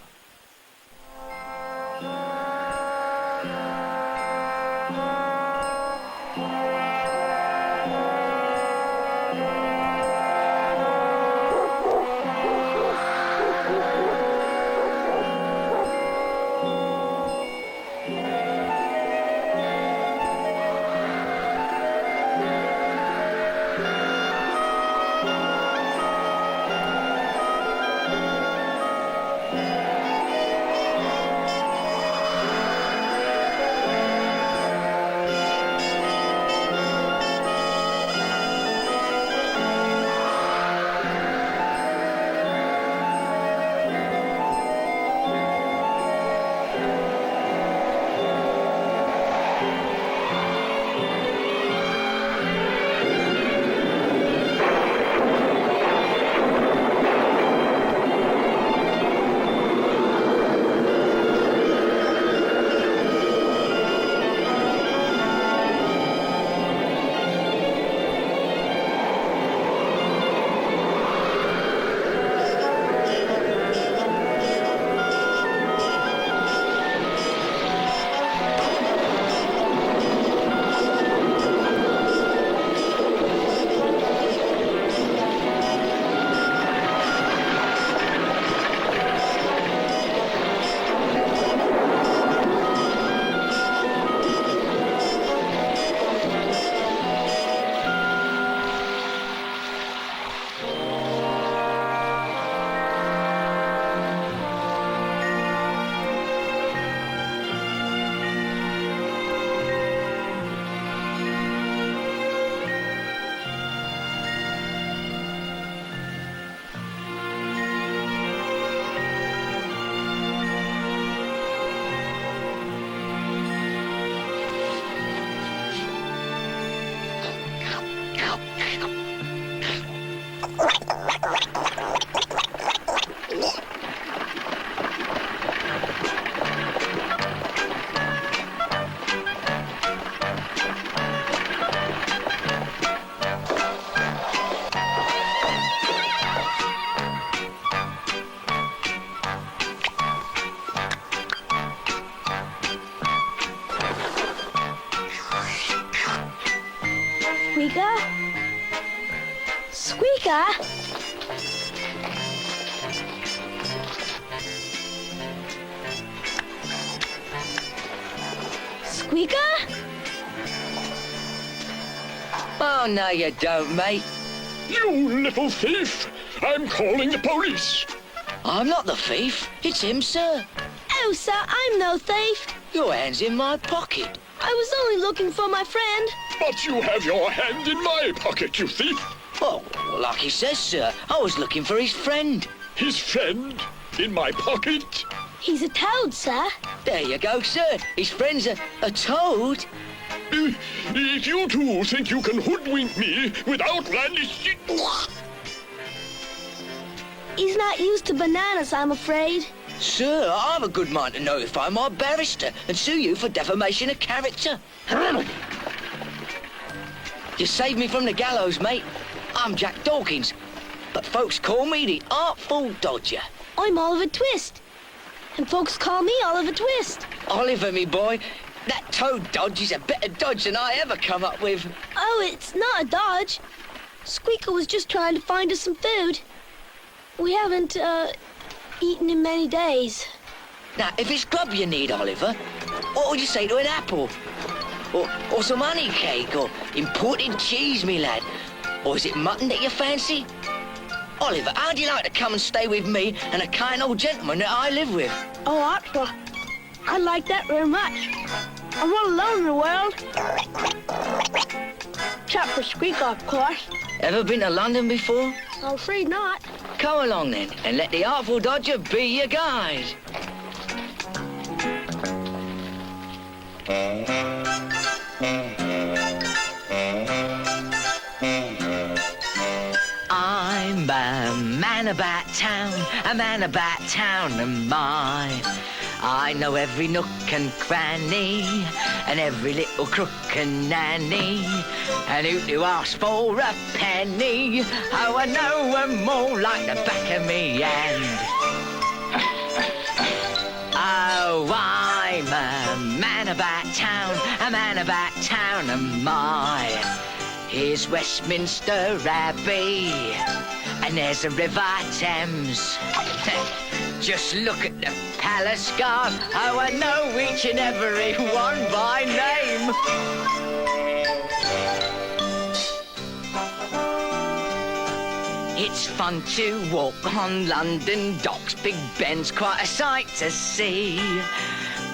Squeaker? Squeaker? Squeaker? Oh, no you don't, mate. You little thief! I'm calling the police! I'm not the thief. It's him, sir. Oh, sir, I'm no thief. Your hand's in my pocket. I was only looking for my friend. But you have your hand in my pocket, you thief! Well, like he says, sir, I was looking for his friend. His friend? In my pocket? He's a toad, sir. There you go, sir. His friend's a toad. If you two think you can hoodwink me with outlandish... He's not used to bananas, I'm afraid. Sir, I've a good mind to notify my barrister and sue you for defamation of character. You saved me from the gallows, mate. I'm Jack Dawkins. but folks call me the Artful Dodger. I'm Oliver Twist, and folks call me Oliver Twist. Oliver, me boy, that toad dodge is a better dodge than I ever come up with. Oh, it's not a dodge. Squeaker was just trying to find us some food. We haven't, eaten in many days. Now, if it's grub you need, Oliver, what would you say to an apple? Or some honey cake, or imported cheese, me lad? Or is it mutton that you fancy? Oliver, how'd you like to come and stay with me and a kind old gentleman that I live with? Oh, Artful, I'd like that very much. I'm not alone in the world. Except for Squeaker, of course. Ever been to London before? I'm afraid not. Come along then, and let the Artful Dodger be your guide. I'm a man about town, a man about town of mine. I know every nook and cranny, and every little crook and nanny, and who to ask for a penny. Oh, I know 'em all like the back of me hand. Oh, I'm a man about town, a man about town of mine. Here's Westminster Abbey, and there's the River Thames. Just look at the palace guard. Oh, I know each and every one by name. It's fun to walk on London docks. Big Ben's quite a sight to see.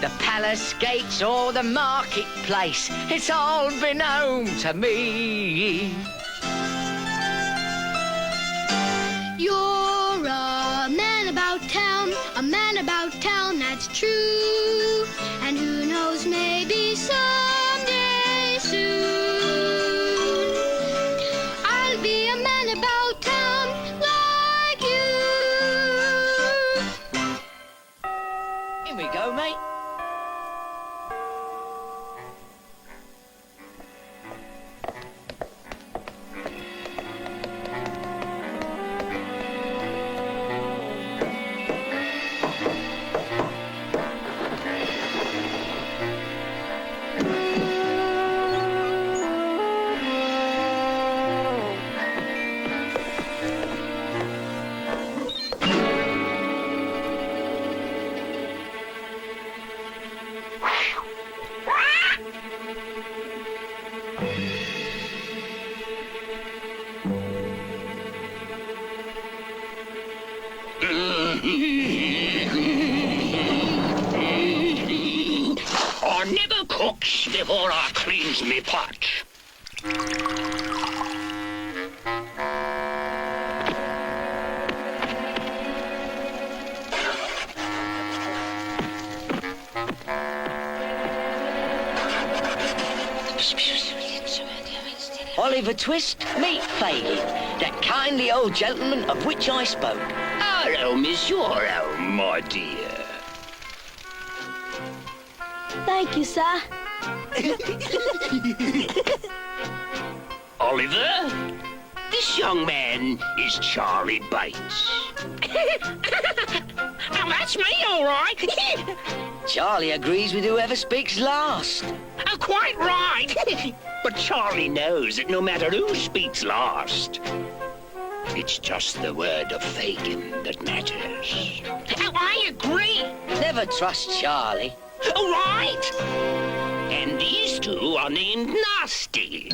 The palace gates or the marketplace, it's all been home to me. You're a man about town, that's true. And who knows, maybe someday soon I'll be a man about town like you. Here we go, mate. I never cooks before I cleans me pot. Oliver Twist, meet Fagin, that kindly old gentleman of which I spoke. Hello, Monsieur, oh, my dear. Thank you, sir. Oliver, this young man is Charlie Bates. Oh, that's me, all right. Charlie agrees with whoever speaks last. Oh, quite right. But Charlie knows that no matter who speaks last, it's just the word of Fagin that matters. Oh, I agree. Never trust Charlie. All right. And these two are named Nasty.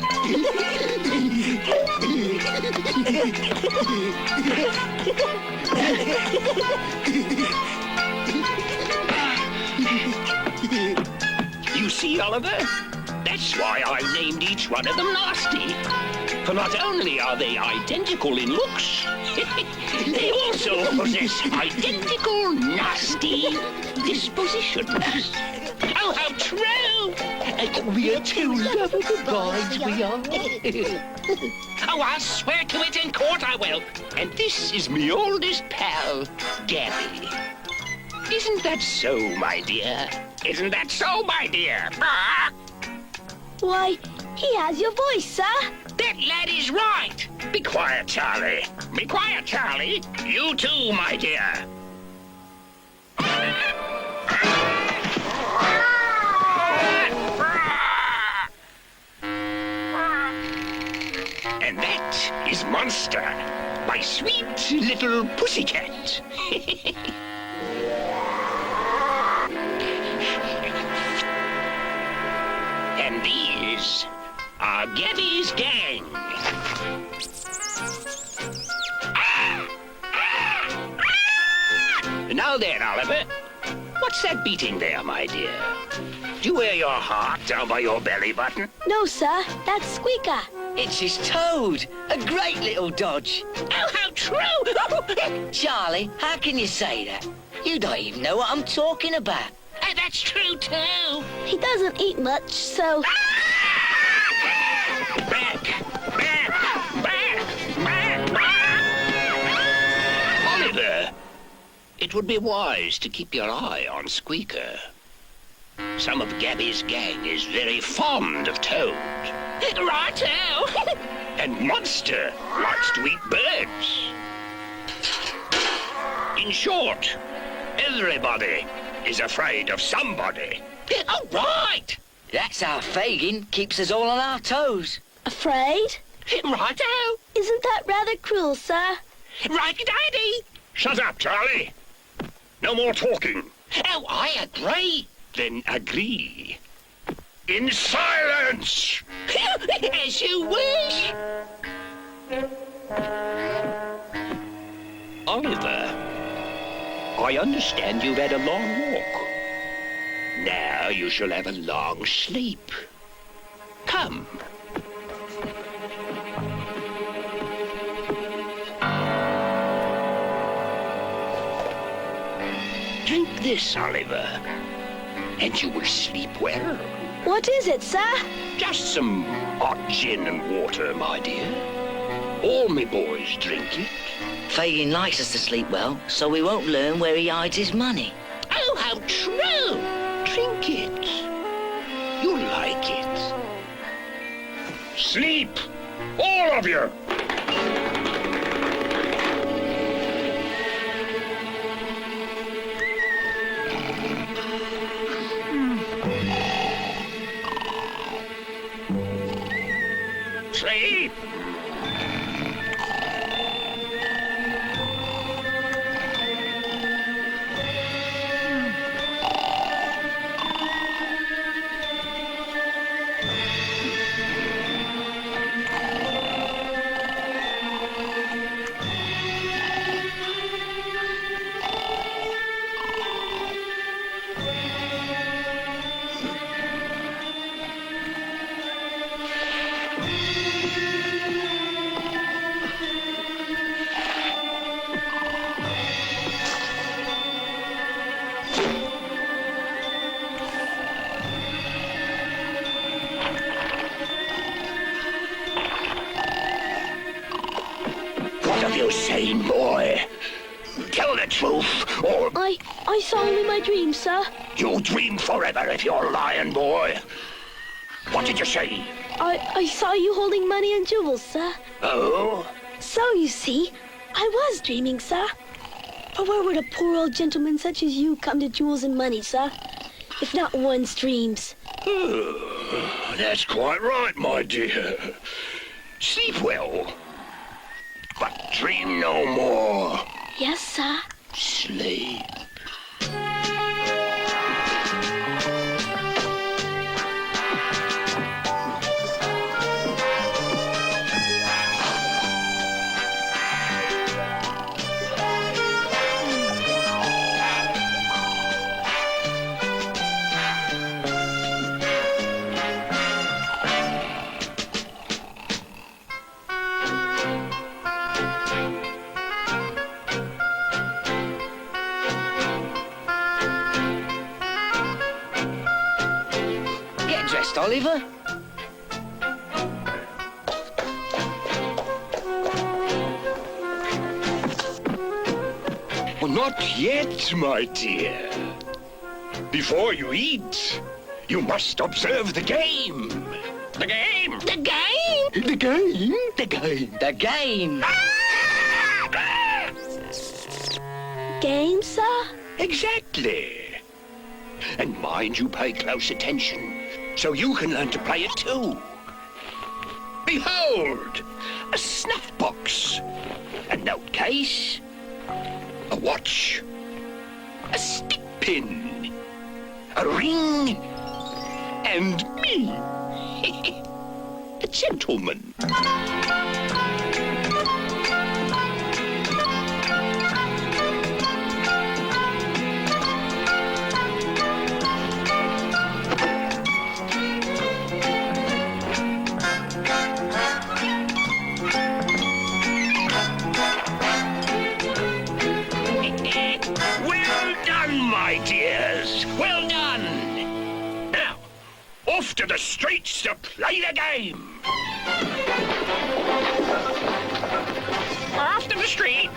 You see, Oliver? That's why I named each one of them Nasty. For not only are they identical in looks, they also possess identical nasty dispositions. Oh, how true! We are two lovable guys, we are. Oh, I'll swear to it in court, I will. And this is me oldest pal, Gabby. Isn't that so, my dear? Isn't that so, my dear? Why, he has your voice, sir. That lad is right. Be quiet, Charlie. Be quiet, Charlie. You too, my dear. And that is Monster, my sweet little pussycat. And these are Gabby's gang. Now then, Oliver, what's that beating there, my dear? Do you wear your heart down by your belly button? No, sir. That's Squeaker. It's his toad. A great little dodge. Oh, how true! Charlie, how can you say that? You don't even know what I'm talking about. That's true, too. He doesn't eat much, so... Oliver, it would be wise to keep your eye on Squeaker. Some of Gabby's gang is very fond of Toad. Righto! And Monster likes to eat birds. In short, everybody is afraid of somebody. Oh, right! That's how Fagin keeps us all on our toes. Afraid? Righto! Isn't that rather cruel, sir? Righty-daddy! Shut up, Charlie. No more talking. Oh, I agree. Then agree. In silence! As you wish. Oliver, I understand you've had a long walk. Now you shall have a long sleep. Come. Drink this, Oliver, and you will sleep well. What is it, sir? Just some hot gin and water, my dear. All me boys drink it. Fagin likes us to sleep well, so we won't learn where he hides his money. Oh, how true! Drink it. You'll like it. Sleep! All of you! Sleep! You sane boy. Tell the truth, or... I saw him in my dreams, sir. You'll dream forever if you're lying, boy. What did you say? I saw you holding money and jewels, sir. Oh? So, you see, I was dreaming, sir. For where would a poor old gentleman such as you come to jewels and money, sir? If not one's dreams. That's quite right, my dear. Sleep well. But dream no more. Yes, sir. Sleep. Oliver? Well, not yet, my dear. Before you eat, you must observe the game. The game? The game? The game. The game. The game. Game, sir? Exactly. And mind you pay close attention, so you can learn to play it too. Behold, a snuff box, a note case, a watch, a stick pin, a ring, and me, a gentleman. Well done! Now, off to the streets to play the game! Off to the street!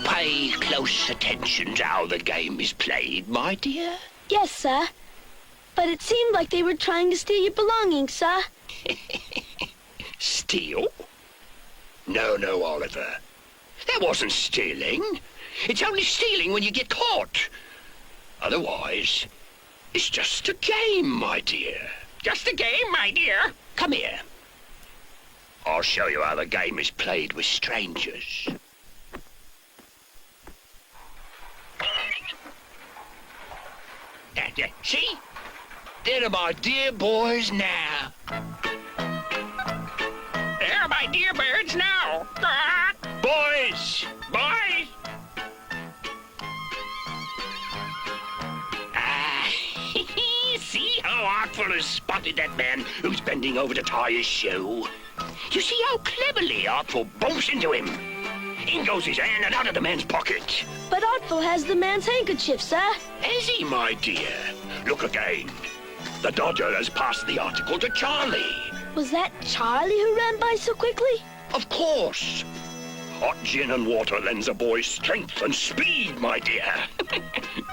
Pay close attention to how the game is played, my dear. Yes, sir. But it seemed like they were trying to steal your belongings, sir. Steal? No, Oliver. That wasn't stealing. It's only stealing when you get caught. Otherwise, it's just a game, my dear. Just a game, my dear. Come here. I'll show you how the game is played with strangers. See? There are my dear boys now. There are my dear birds now. Boys! Boys! See how Artful has spotted that man who's bending over to tie his shoe? You see how cleverly Artful bumps into him? In goes his hand and out of the man's pocket. But Artful has the man's handkerchief, sir. Has he, my dear? Look again. The Dodger has passed the article to Charlie. Was that Charlie who ran by so quickly? Of course. Hot gin and water lends a boy strength and speed, my dear.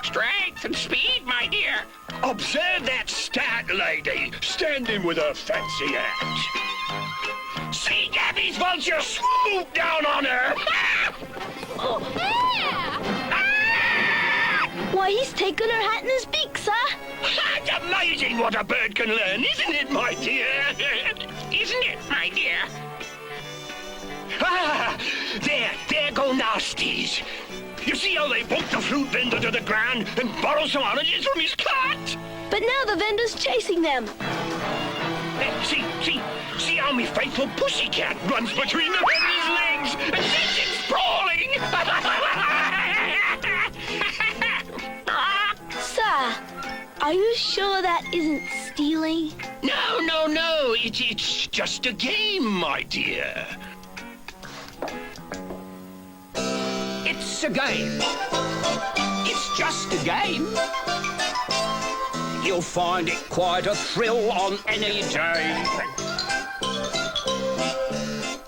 Strength and speed, my dear. Observe that stout lady standing with her fancy hat. See Gabby's vulture swoop down on her. Oh, yeah! Why, he's taken her hat in his beak, sir. It's amazing what a bird can learn, isn't it, my dear? Isn't it, my dear? Ah, there go nasties. You see how they bump the fruit vendor to the ground and borrow some oranges from his cart? But now the vendor's chasing them. See how me faithful pussycat runs between the vendor's legs and sends him sprawling. Sir, are you sure that isn't stealing? No. It's just a game, my dear. It's a game. It's just a game. You'll find it quite a thrill on any day.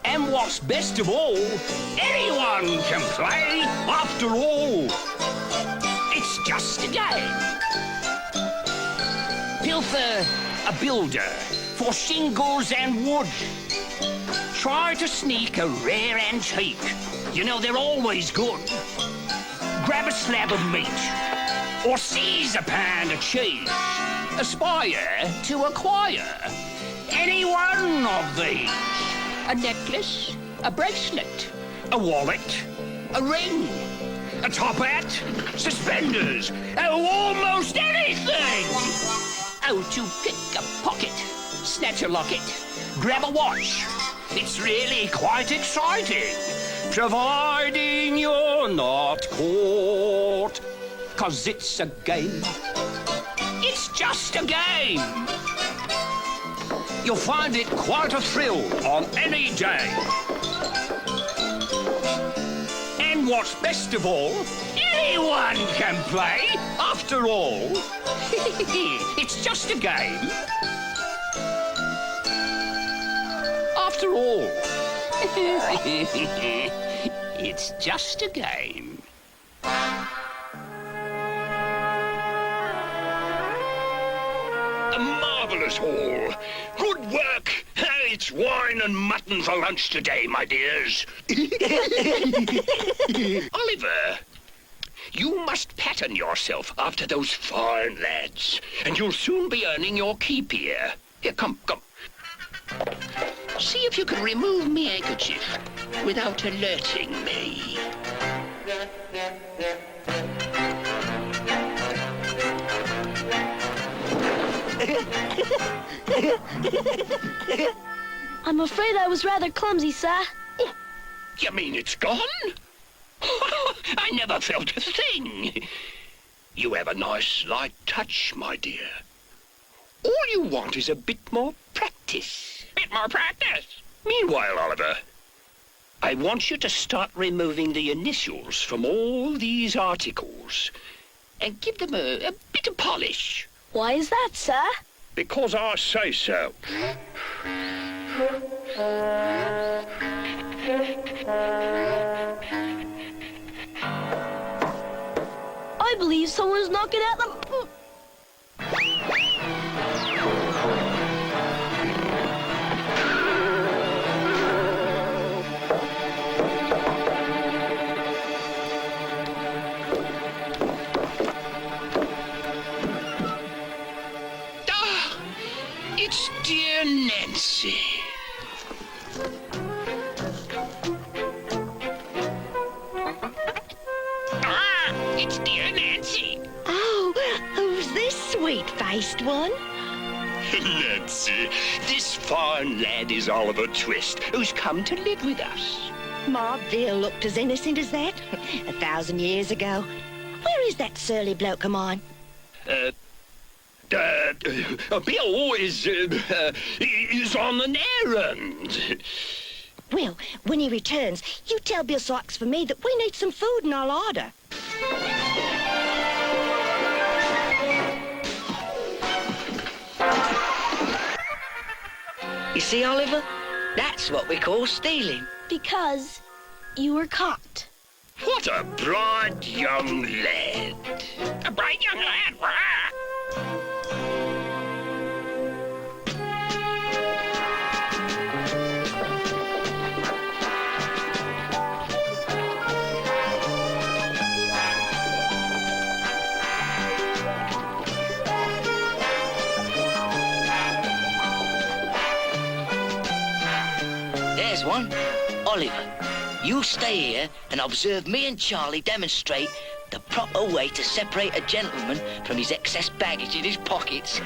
And what's best of all, anyone can play after all. It's just a game. Pilfer a builder for shingles and wood. Try to sneak a rare antique. You know, they're always good. Grab a slab of meat or seize a pound of cheese. Aspire to acquire any one of these. A necklace, a bracelet, a wallet, a ring, a top hat, suspenders, almost anything. Oh, to pick a pocket, snatch a locket, grab a watch. It's really quite exciting, providing you're not caught. 'Cause it's a game. It's just a game. You'll find it quite a thrill on any day. And what's best of all, anyone can play after all. It's just a game. all. It's just a game. A marvellous haul. Good work. It's wine and mutton for lunch today, my dears. Oliver, you must pattern yourself after those fine lads, and you'll soon be earning your keep here. Here, come. See if you can remove me handkerchief without alerting me. I'm afraid I was rather clumsy, sir. You mean it's gone? I never felt a thing. You have a nice, light touch, my dear. All you want is a bit more practice. Bit more practice? Meanwhile, Oliver, I want you to start removing the initials from all these articles and give them a bit of polish. Why is that, sir? Because I say so. I believe someone's knocking at the... It's dear Nancy. It's dear Nancy. Oh, who's this sweet-faced one? Nancy, this fine lad is Oliver Twist, who's come to live with us. Ma Bill looked as innocent as that 1,000 years ago. Where is that surly bloke of mine? Bill is on an errand. Well, when he returns, you tell Bill Sykes for me that we need some food and I'll order. You see, Oliver? That's what we call stealing. Because you were caught. What a bright young lad. A bright young lad, There's one. Oliver, you stay here and observe me and Charlie demonstrate the proper way to separate a gentleman from his excess baggage in his pockets.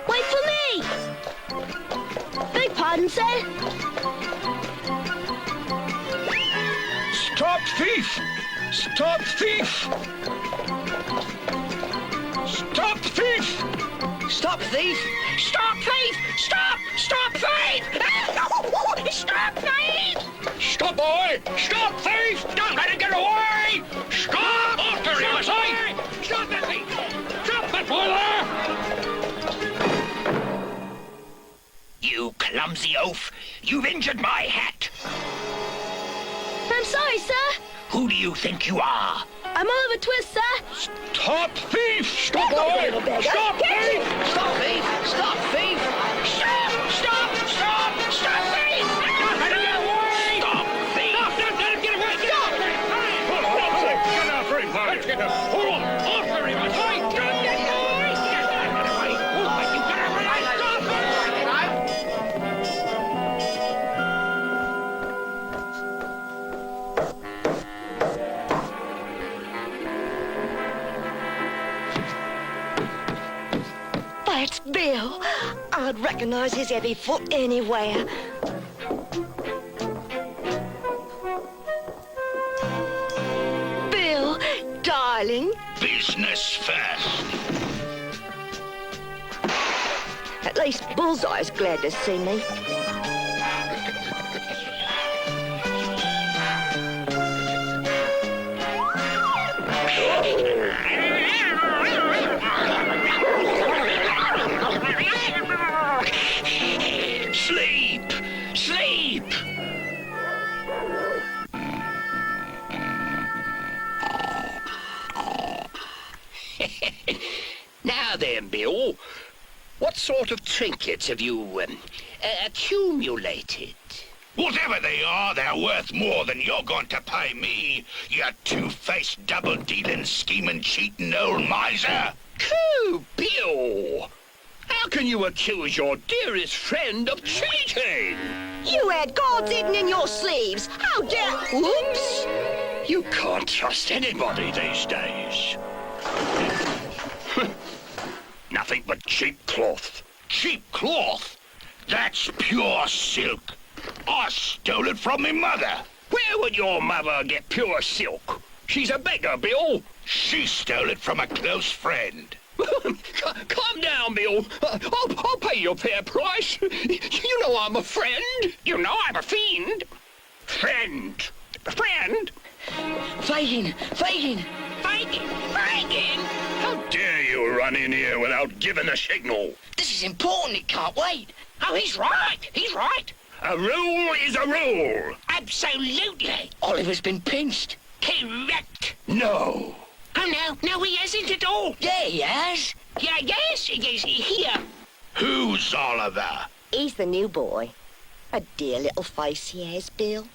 Wait for me! Beg pardon, sir. Stop thief! Stop thief! Stop thief! Stop thief! Stop thief! Stop! Stop thief! Stop thief! Stop, boy! Stop thief! Don't let him get away! Stop! After him, I say! Stop that thief! Stop that boy there! You clumsy oaf! You've injured my hat! I'm sorry, sir. Who do you think you are? I'm Oliver Twist, sir. Stop thief! Stop, boy! Stop thief! Stop thief! Stop thief! Stop! Stop! Stop! Stop thief! Don't let him get away! Stop thief! Stop! Don't let him get away! Stop! Hold on! Get out, free party! Let's get out! Hold on! After him! I say! Don't get away! Get away! Oh, you get away! Stop it! That's Bill. I'd recognize his heavy foot anywhere. Bill, darling. Business first. At least Bullseye's glad to see me. sort of trinkets have you accumulated? Whatever they are, they're worth more than you're going to pay me, you two-faced, double-dealing, scheming, cheating old miser. Coo, Bill! How can you accuse your dearest friend of cheating? You had gold hidden in your sleeves. How dare... Oops! You can't trust anybody these days. Nothing but cheap cloth. Cheap cloth? That's pure silk. I stole it from my mother. Where would your mother get pure silk? She's a beggar, Bill. She stole it from a close friend. Calm down, Bill. I'll pay you a fair price. You know I'm a friend. You know I'm a fiend. Friend. Friend? Fagin! Fagin! Fagin! Fagin! How dare you run in here without giving a signal? This is important. It can't wait. Oh, he's right. He's right. A rule is a rule. Absolutely. Oliver's been pinched. Correct. No. Oh, no, he hasn't at all. Yeah, he has. Yeah, yes, here. Who's Oliver? He's the new boy. A dear little face he has, Bill.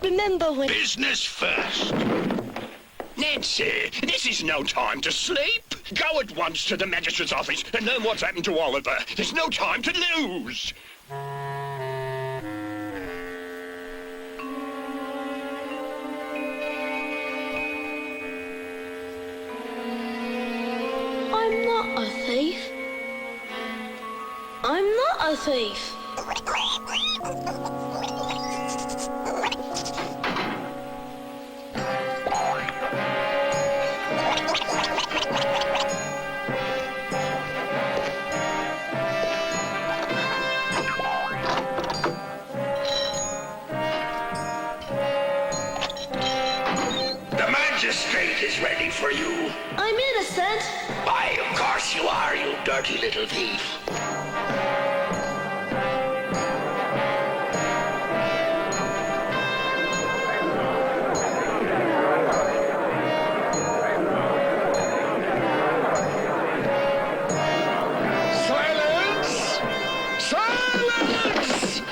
Remember when... Business first. Nancy, this is no time to sleep. Go at once to the magistrate's office and learn what's happened to Oliver. There's no time to lose. I'm not a thief. I'm not a thief. The magistrate is ready for you. I'm innocent. Why, of course you are, you dirty little thief. Silence! Silence!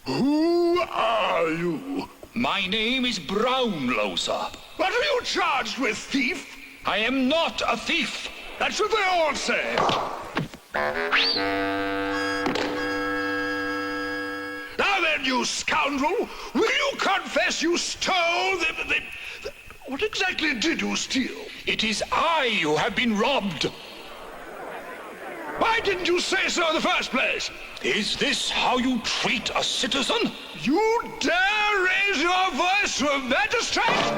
Who are you? My name is Brownlow, sir. What are you charged with, thief? I am not a thief. That's what they all say. Now then, you scoundrel, will you confess you stole the... What exactly did you steal? It is I who have been robbed. Why didn't you say so in the first place? Is this how you treat a citizen? You dare raise your voice to a magistrate?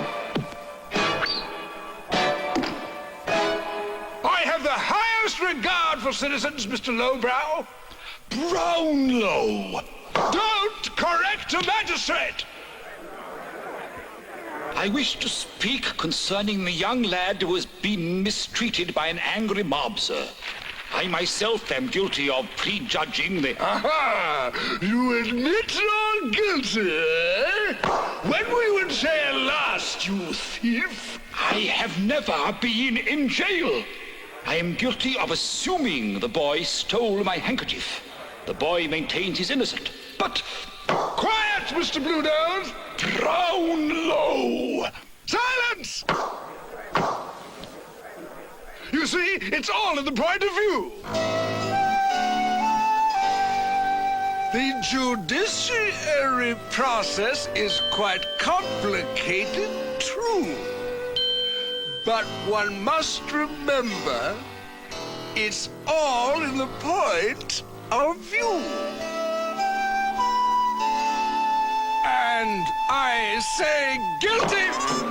I have the highest regard for citizens, Mr. Lowbrow. Brownlow! Don't correct a magistrate! I wish to speak concerning the young lad who has been mistreated by an angry mob, sir. I myself am guilty of prejudging the... Aha! You admit you're guilty, eh? When we would say last, you thief? I have never been in jail. I am guilty of assuming the boy stole my handkerchief. The boy maintains he's innocent. But... Quiet, Mr. Bluenose! Brownlow! Silence! You see, it's all in the point of view. The judiciary process is quite complicated, true. But one must remember, it's all in the point of view. And I say guilty!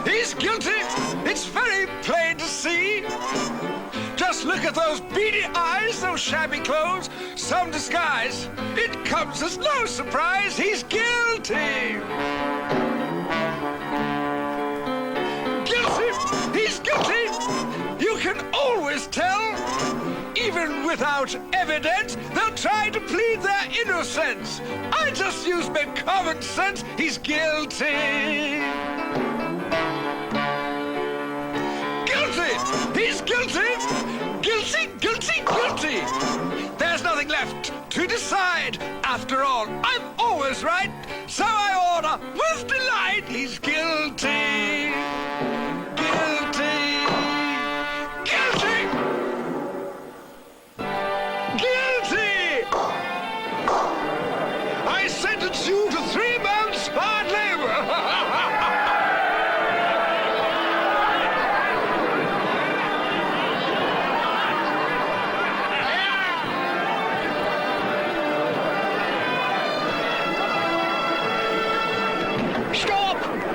He's guilty! It's very plain to see. Just look at those beady eyes, those shabby clothes, some disguise. It comes as no surprise he's guilty! Guilty! He's guilty! You can always tell. Even without evidence, they'll try to plead their innocence. I just use my common sense. He's guilty. Guilty! He's guilty! nothing left to decide. After all, I'm always right, so I order with delight. He's guilty. Guilty. Guilty. Guilty. I sentence you to 3 months hard labor.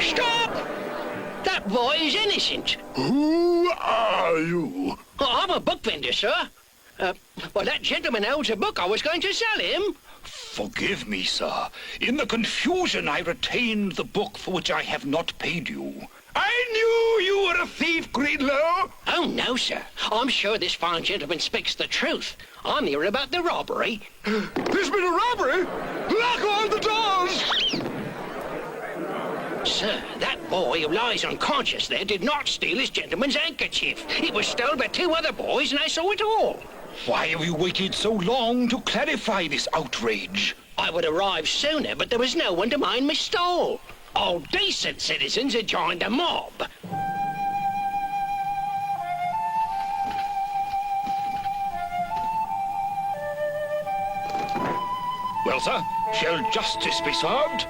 Stop! That boy is innocent. Who are you? Oh, I'm a book vendor, sir. Well, that gentleman owns a book. I was going to sell him. Forgive me, sir. In the confusion, I retained the book for which I have not paid you. I knew you were a thief, Greenlow. Oh, no, sir. I'm sure this fine gentleman speaks the truth. I'm here about the robbery. There's been a robbery? Lock all the doors! Sir, that boy who lies unconscious there did not steal his gentleman's handkerchief. It was stolen by 2 other boys, and I saw it all. Why have you waited so long to clarify this outrage? I would arrive sooner, but there was no one to mind my stall. All decent citizens had joined the mob. Well, sir, shall justice be served?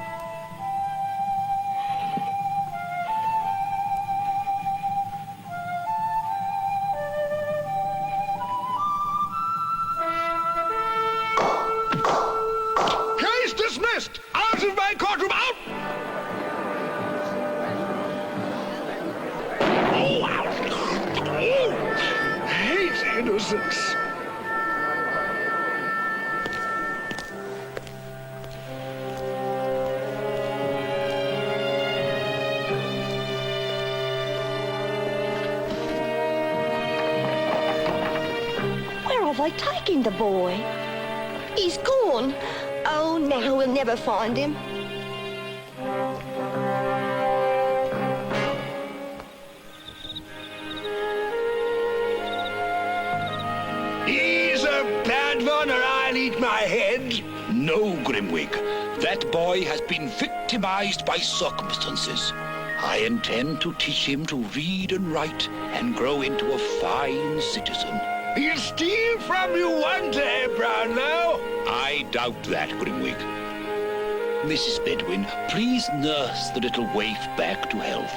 Case dismissed! Out of my courtroom, out! Hate innocence. Where have I taken the boy? He's gone. Oh, now we'll never find him. He's a bad one, or I'll eat my head. No, Grimwig. That boy has been victimized by circumstances. I intend to teach him to read and write and grow into a fine citizen. He'll steal from you one day, Brownlow. I doubt that, Grimwig. Mrs. Bedwin, please nurse the little waif back to health.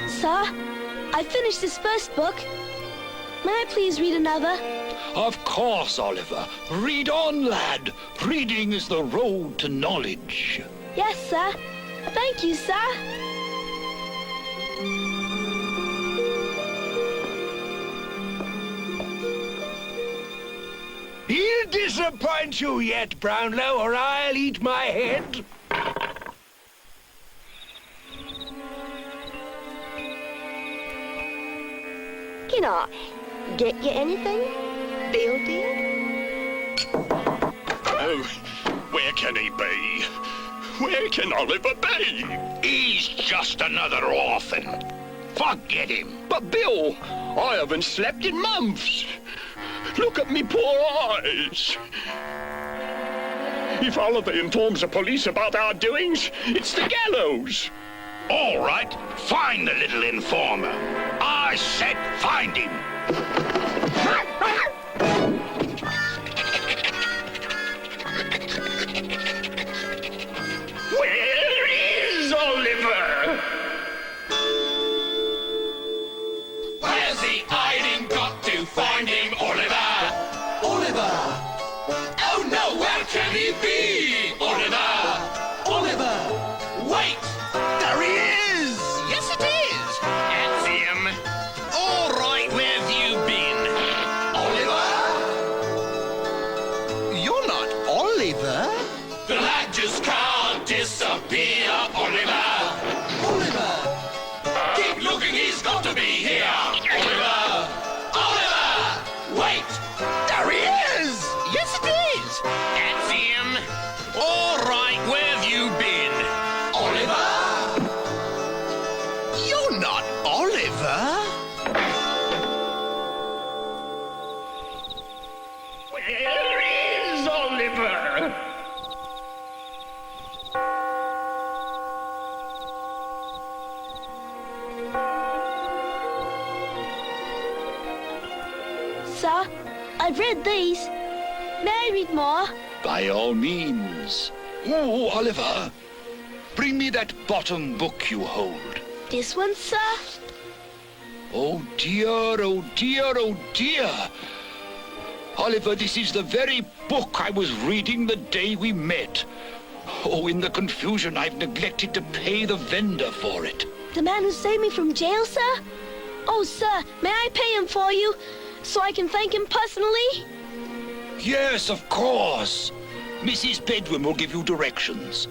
Sir, I finished this first book. May I please read another? Of course, Oliver. Read on, lad. Reading is the road to knowledge. Yes, sir. Thank you, sir. He'll disappoint you yet, Brownlow, or I'll eat my head. Can I get you anything, Bill dear? Oh, where can he be? Where can Oliver be? He's just another orphan. Forget him. But Bill, I haven't slept in months. Look at me poor eyes. If Oliver informs the police about our doings, it's the gallows. All right, find the little informer. I said find him. Where is Oliver? Where's he hiding? Got to find him, Oliver! Oliver! Oh no, where can he be? Oliver! Oliver! Wait! There he is! Yes, it is! That's him. All right, where have you been? Oliver! sir. I've read these. May I read more? By all means. Oh, Oliver, bring me that bottom book you hold. This one, sir? Oh dear, oh dear, oh dear. Oliver, this is the very book I was reading the day we met. Oh, in the confusion, I've neglected to pay the vendor for it. The man who saved me from jail, sir? Oh, sir, may I pay him for you, so I can thank him personally? Yes, of course. Mrs. Bedwin will give you directions.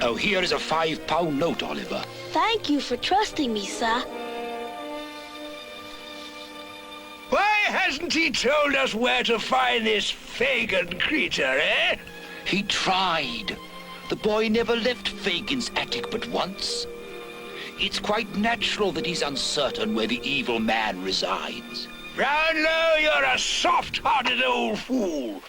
Oh, here is a £5 note, Oliver. Thank you for trusting me, sir. Why hasn't he told us where to find this Fagin creature, eh? He tried. The boy never left Fagin's attic but once. It's quite natural that he's uncertain where the evil man resides. Brownlow, you're a soft-hearted old fool.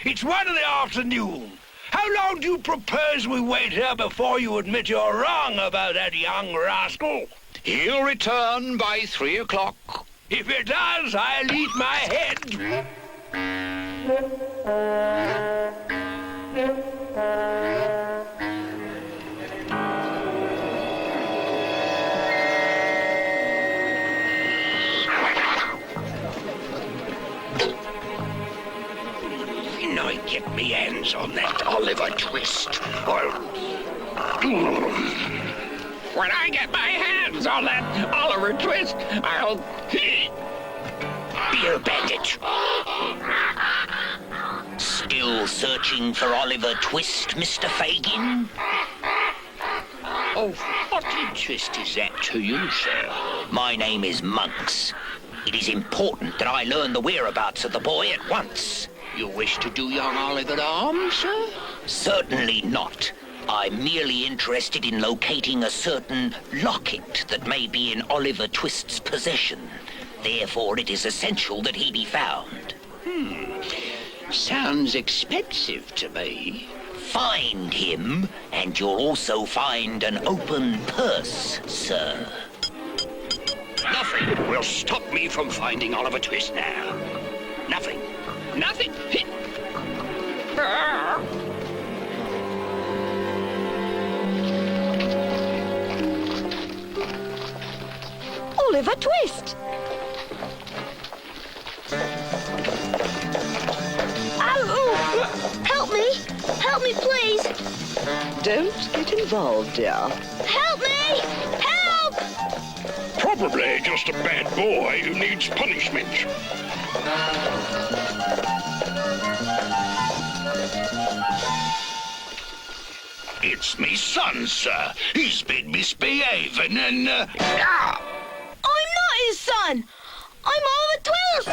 It's 1 in the afternoon. How long do you propose we wait here before you admit you're wrong about that young rascal? He'll return by 3 o'clock. If he does, I'll eat my head. When I get me hands on that Oliver Twist, when I get my hands on that Oliver Twist, I'll be a bandit. Still searching for Oliver Twist, Mr. Fagin? Oh, what interest is that to you, sir? My name is Monks. It is important that I learn the whereabouts of the boy at once. You wish to do young Oliver harm, sir? Certainly not. I'm merely interested in locating a certain locket that may be in Oliver Twist's possession. Therefore, it is essential that he be found. Sounds expensive to me. Find him, and you'll also find an open purse, sir. Nothing will stop me from finding Oliver Twist now. Nothing. Nothing. Oliver Twist! Oh, help me! Help me, please! Don't get involved, dear. Help me! Help! Probably just a bad boy who needs punishment. It's me son, sir. He's been misbehaving and, I'm not his son! I'm Oliver Twist!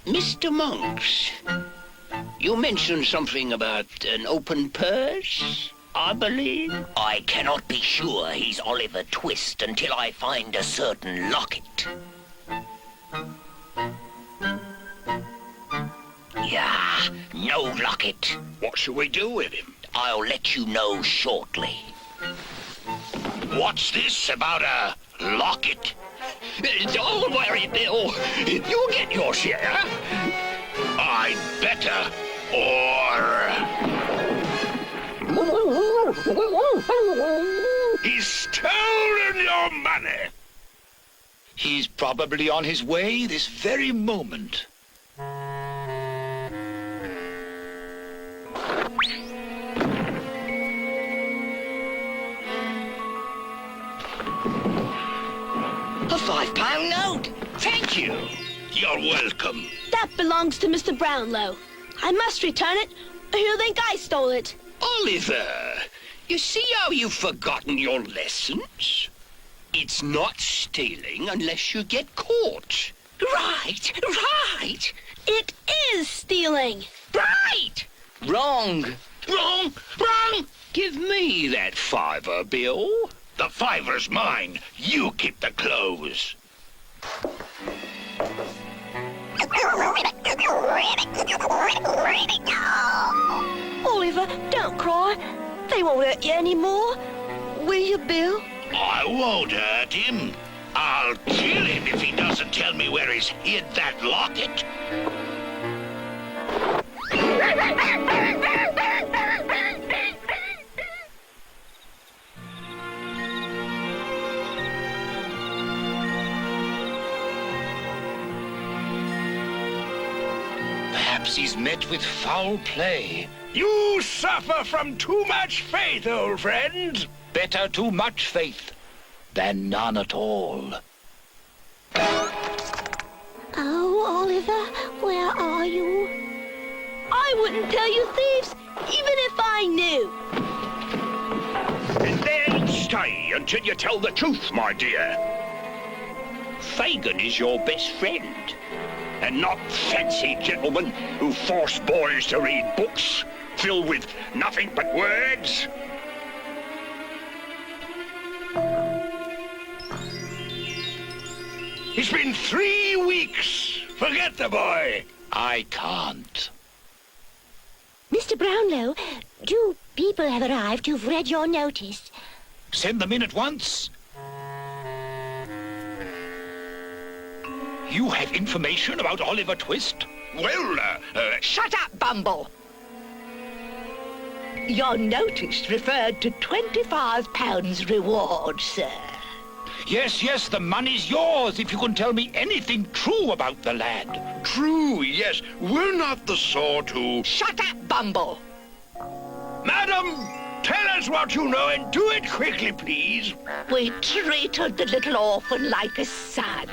Mr. Monks, you mentioned something about an open purse, I believe? I cannot be sure he's Oliver Twist until I find a certain locket. Yeah, no locket. what shall we do with him? I'll let you know shortly. What's this about a locket? Don't worry, Bill. You'll get your share. I'd better, He's stolen your money. He's probably on his way this very moment. A £5 note. Thank you. You're welcome. That belongs to Mr. Brownlow. I must return it, or he'll think I stole it. Oliver, you see how you've forgotten your lessons? It's not stealing unless you get caught. Right. It is stealing. Right. Wrong. Give me that $5, Bill. The $5's mine. You keep the clothes. Oliver, don't cry. They won't hurt you anymore. Will you, Bill? I won't hurt him. I'll kill him if he doesn't tell me where he's hid that locket. Perhaps he's met with foul play. You suffer from too much faith, old friend. Better too much faith than none at all. Oh, Oliver, where are you? I wouldn't tell you thieves, even if I knew. And then stay until you tell the truth, my dear. Fagin is your best friend, and not fancy gentlemen who force boys to read books filled with nothing but words. It's been 3 weeks. Forget the boy. I can't. Mr. Brownlow, 2 people have arrived who've read your notice. Send them in at once. You have information about Oliver Twist? Well, Shut up, Bumble! Your notice referred to £25 reward, sir. Yes, the money's yours if you can tell me anything true about the lad. True, yes. We're not the sort who... Shut up, Bumble! Madam, tell us what you know and do it quickly, please. We treated the little orphan like a son.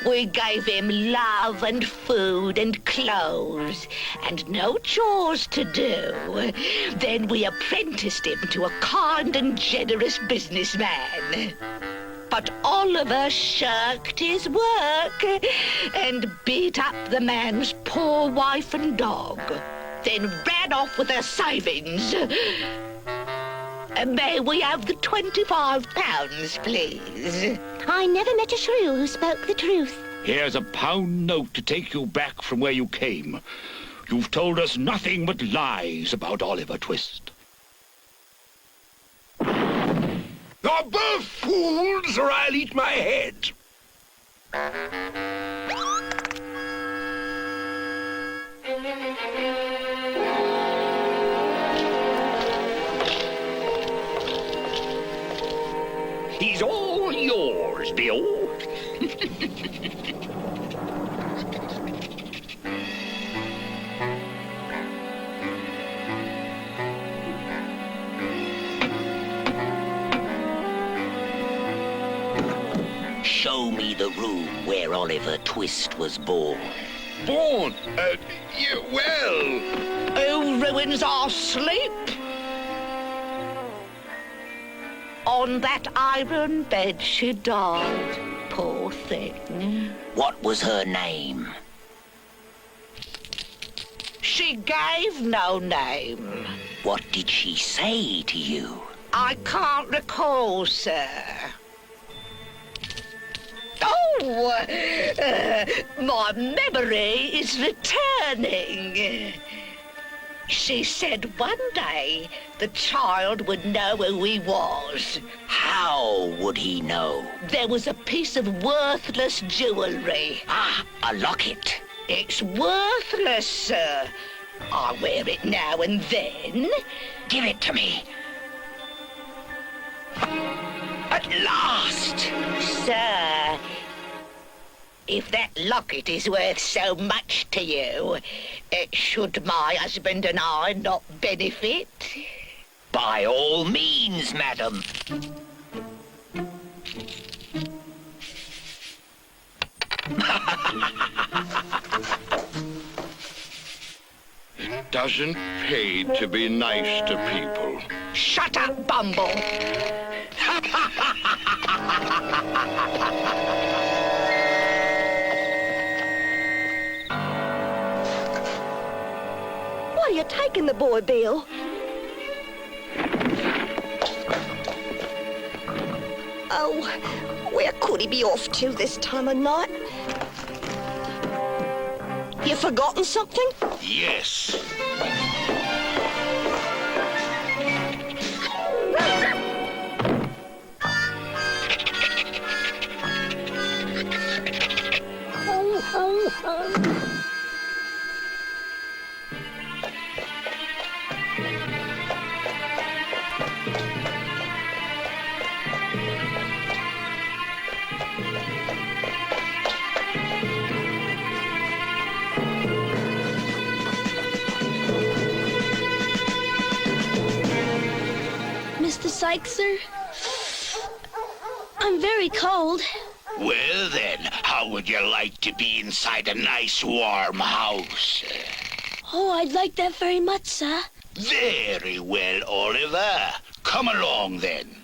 We gave him love and food and clothes and no chores to do. Then we apprenticed him to a kind and generous businessman. But Oliver shirked his work and beat up the man's poor wife and dog, then ran off with their savings. May we have the £25, please? I never met a shrew who spoke the truth. Here's a £1 note to take you back from where you came. You've told us nothing but lies about Oliver Twist. You're both fools, or I'll eat my head. He's all yours, Bill. Show me the room where Oliver Twist was born. Born? Well... Who ruins our sleep? On that iron bed she died, poor thing. What was her name? She gave no name. What did she say to you? I can't recall, sir. Oh, my memory is returning. She said one day the child would know who he was. How would he know? There was a piece of worthless jewelry. Ah, a locket. It's worthless, sir. I wear it now and then. Give it to me. At last! Sir, if that locket is worth so much to you, should my husband and I not benefit? By all means, madam. It doesn't pay to be nice to people. Shut up, Bumble! Why are you taking the boy, Bill? Oh, where could he be off to this time of night? You forgotten something? Yes. Sykes, sir. I'm very cold. Well then, how would you like to be inside a nice warm house? Oh, I'd like that very much, sir. Very well, Oliver. Come along then.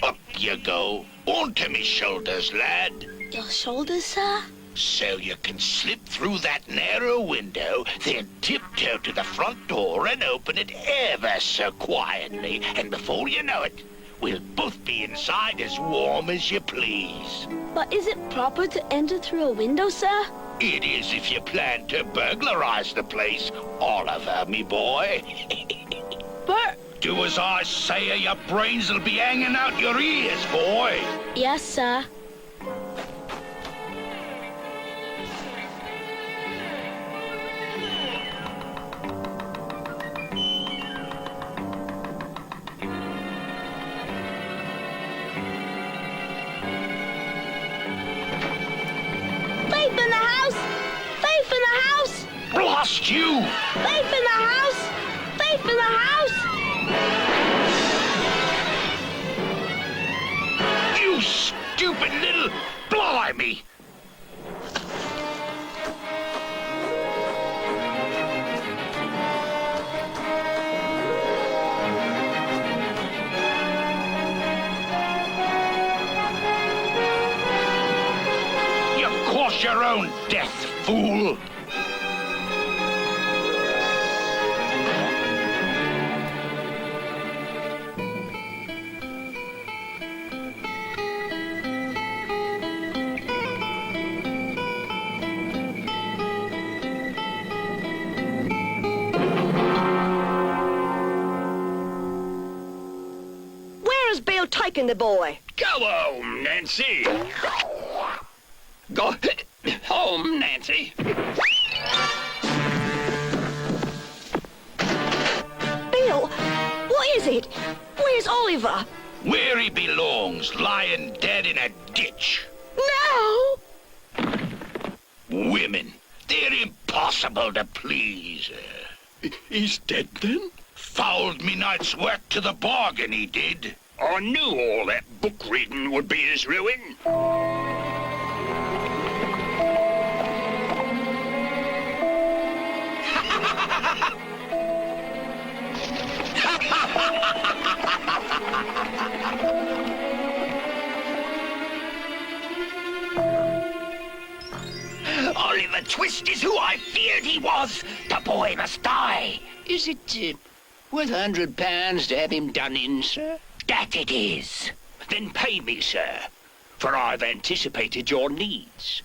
Up you go. Onto me shoulders, lad. Your shoulders, sir? So you can slip through that narrow window, then tiptoe to the front door and open it ever so quietly. And before you know it, we'll both be inside as warm as you please. But is it proper to enter through a window, sir? It is if you plan to burglarize the place, Oliver, me boy. Do as I say or your brains will be hanging out your ears, boy. Yes, sir. Blast you! Faith in the house! Faith in the house! You stupid little blimey! You've caused your own death, fool! Taking the boy. Go home, Nancy. Go home, Nancy. Bill, what is it? Where's Oliver? Where he belongs, lying dead in a ditch. No! Women, they're impossible to please. He's dead then? Fouled me night's work to the bargain, he did. I knew all that book reading would be his ruin. Oliver Twist is who I feared he was. The boy must die. Is it worth £100 to have him done in, sir? That it is. Then pay me, sir, for I've anticipated your needs.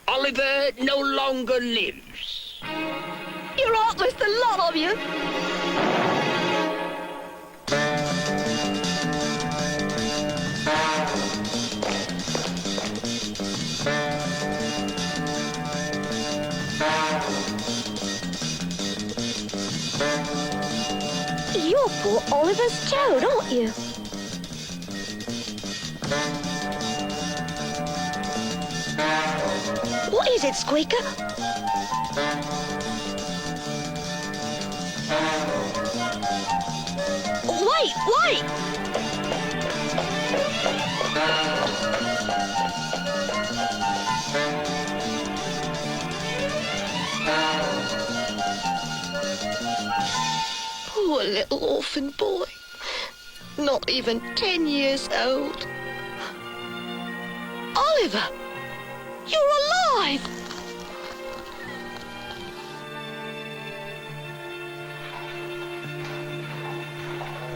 Oliver no longer lives. You're heartless, the lot of you. You're poor Oliver's toad, aren't you? What is it, Squeaker? Wait! Poor little orphan boy. Not even 10 years old. Oliver! You're alive!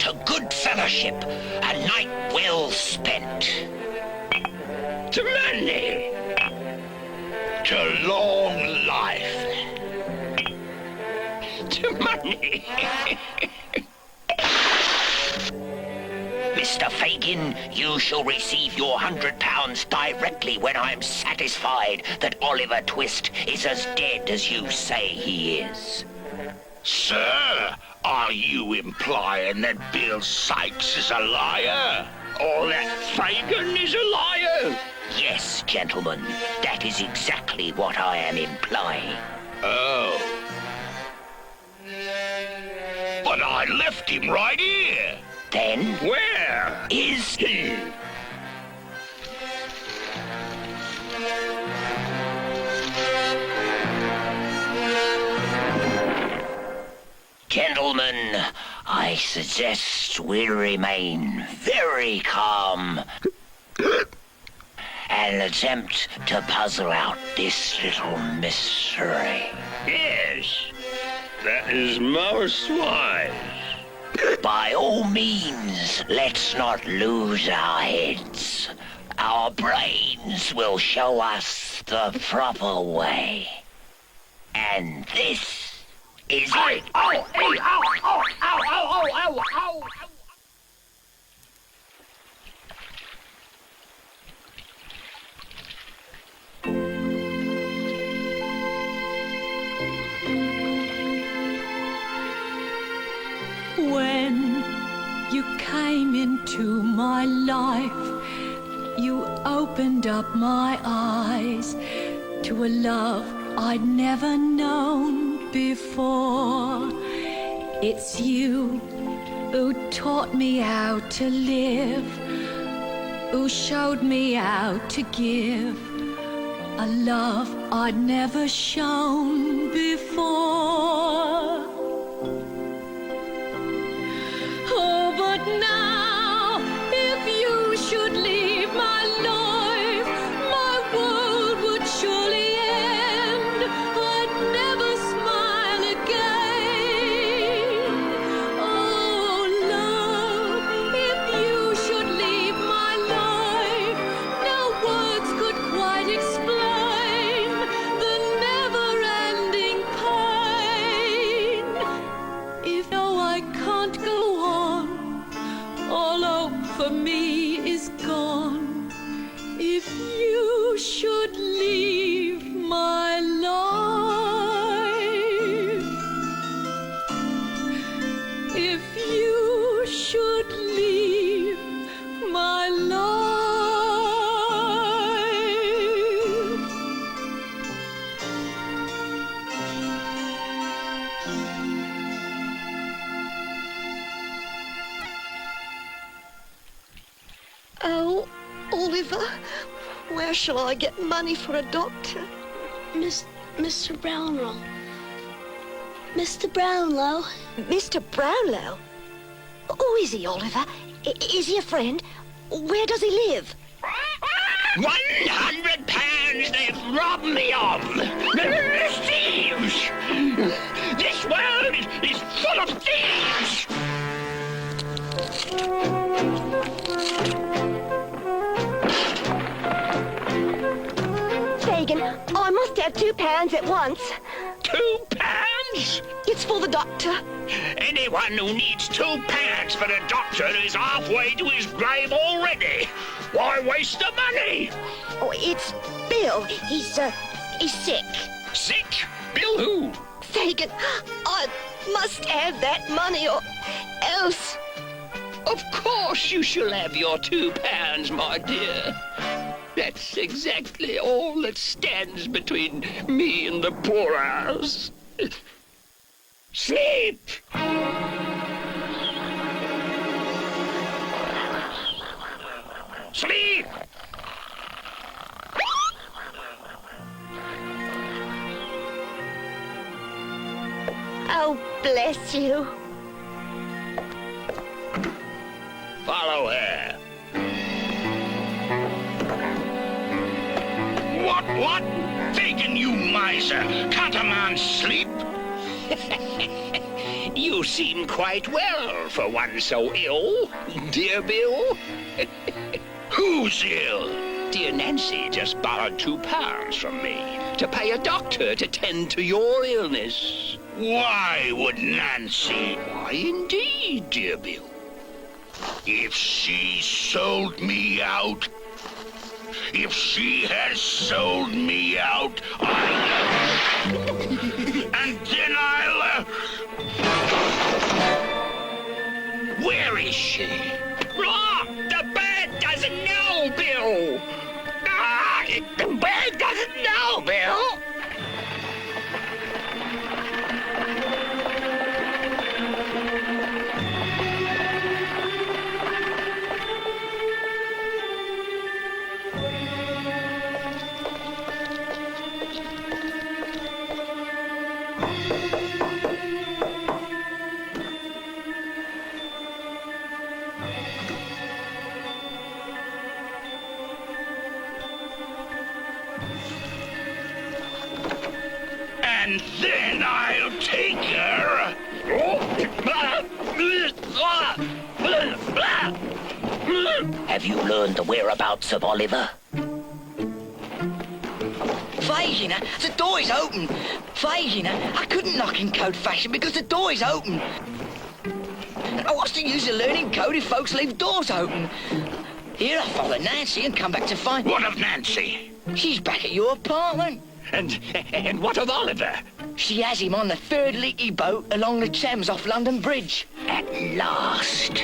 To good fellowship, a night well spent. To money. To long life. To money. Mr. Fagin, you shall receive your £100 directly when I'm satisfied that Oliver Twist is as dead as you say he is. Sir, are you implying that Bill Sykes is a liar? Or that Fagin is a liar? Yes, gentlemen, that is exactly what I am implying. Oh. But I left him right here. Then Where is he? Gentlemen, I suggest we remain very calm and attempt to puzzle out this little mystery. Yes, that is most wise. By all means, let's not lose our heads. Our brains will show us the proper way. And this is it. When you came into my life, you opened up my eyes to a love I'd never known before. It's you who taught me how to live, who showed me how to give a love I'd never shown before. Oh, but now, if you should leave my life, my world would surely end. I'd never smile again. Oh, love, if you should leave my life, no words could quite explain the never-ending pain. If no, I can't go on, all hope for me is gone. If you should leave my life, if you should leave my life. Oh, Oliver, where shall I get money for a doctor? Mr. Brownlow. Mr. Brownlow. Mr. Brownlow? Who is he, Oliver? Is he a friend? Where does he live? 100 pounds they've robbed me of! Thieves! This world is full of thieves! Fagin, I must have £2 at once. £2? It's for the doctor. Anyone who needs £2 for a doctor is halfway to his grave already. Why waste the money? Oh, it's Bill. He's sick. Sick? Bill who? Fagin, I must have that money or else. Of course you shall have your £2, my dear. That's exactly all that stands between me and the poorhouse. Sleep! Sleep! Oh, bless you. Follow her. What? Fagin, you miser! Can't a man sleep? You seem quite well for one so ill, dear Bill. Who's ill? Dear Nancy just borrowed £2 from me to pay a doctor to tend to your illness. Why would Nancy? Why indeed, dear Bill? If she sold me out, if she has sold me out, and then I'll... Where is she? Ah, the bird doesn't know, Bill! Ah, the bird doesn't know, Bill! And then I'll take her. Have you learned the whereabouts of Oliver? Phasing, the door is open. Phasing, I couldn't knock in code fashion because the door is open. What's the use of learning code if folks leave doors open? Here, I'll follow Nancy and come back to find... What of Nancy? She's back at your apartment. And what of Oliver? She has him on the third leaky boat along the Thames off London Bridge. At last.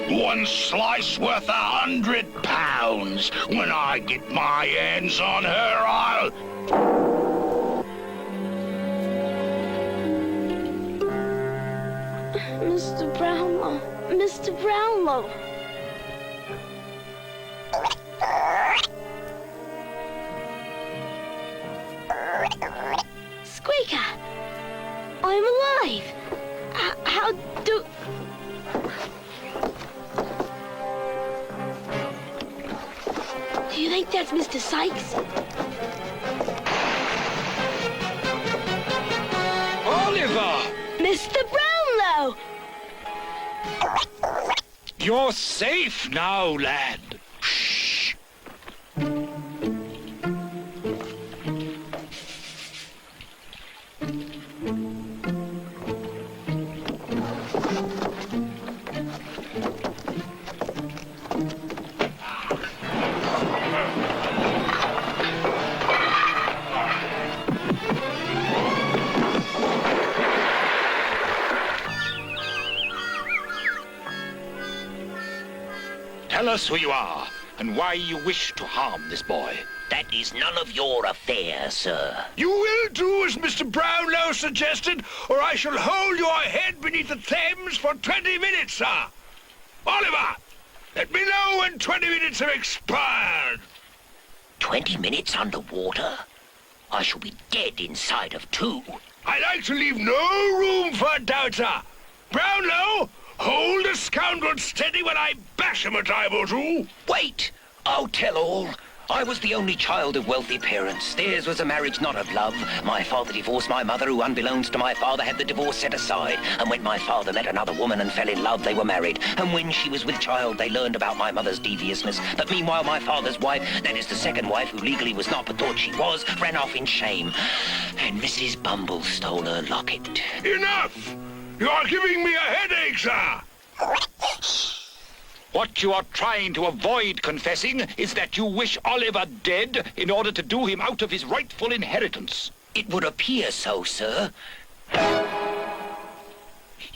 One slice worth £100. When I get my hands on her, I'll... Mr. Brownlow. Mr. Brownlow. Squeaker! I'm alive! How do... Do you think that's Mr. Sykes? Oliver! Mr. Brownlow! You're safe now, lad. Tell us who you are, and why you wish to harm this boy. That is none of your affair, sir. You will do as Mr. Brownlow suggested, or I shall hold your head beneath the Thames for 20 minutes, sir. Oliver, let me know when 20 minutes have expired. 20 minutes underwater? I shall be dead inside of 2. I like to leave no room for doubt, sir. Brownlow, hold the scoundrel steady when I bash him a time or two. Wait! I'll tell all. I was the only child of wealthy parents. Theirs was a marriage not of love. My father divorced my mother, who, unbeknownst to my father, had the divorce set aside. And when my father met another woman and fell in love, they were married. And when she was with child, they learned about my mother's deviousness. But meanwhile, my father's wife, that is the second wife, who legally was not but thought she was, ran off in shame. And Mrs. Bumble stole her locket. Enough! You are giving me a headache, sir. What you are trying to avoid confessing is that you wish Oliver dead in order to do him out of his rightful inheritance. It would appear so, sir.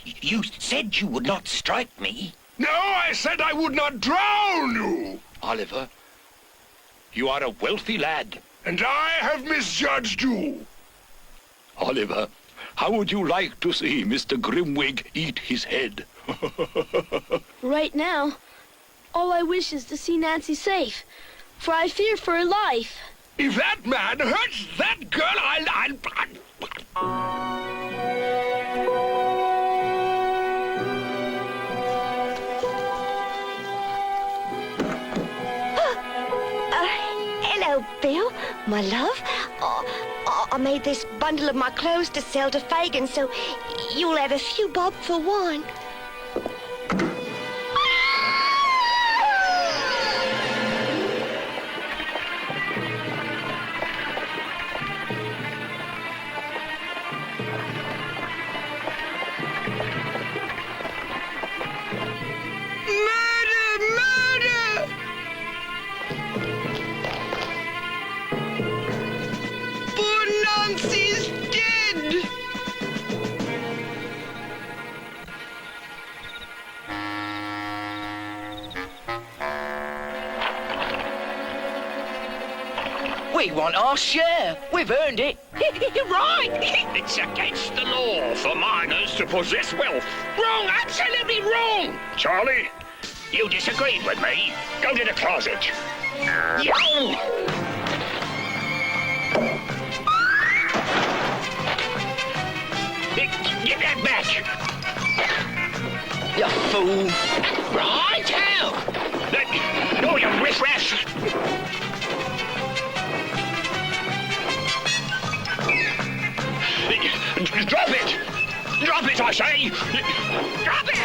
You said you would not strike me. No, I said I would not drown you. Oliver, you are a wealthy lad. And I have misjudged you. Oliver, how would you like to see Mr. Grimwig eat his head? Right now, all I wish is to see Nancy safe, for I fear for her life. If that man hurts that girl, I'll... Hello, Bill, my love. I made this bundle of my clothes to sell to Fagin, so you'll have a few bob for one. We want our share. We've earned it. Right! It's against the law for miners to possess wealth. Wrong! Absolutely wrong! Charlie, you disagreed with me. Go to the closet. Yo! Give that back. You fool. Right out! No, you riffraff. Drop it! Drop it, I say! Drop it!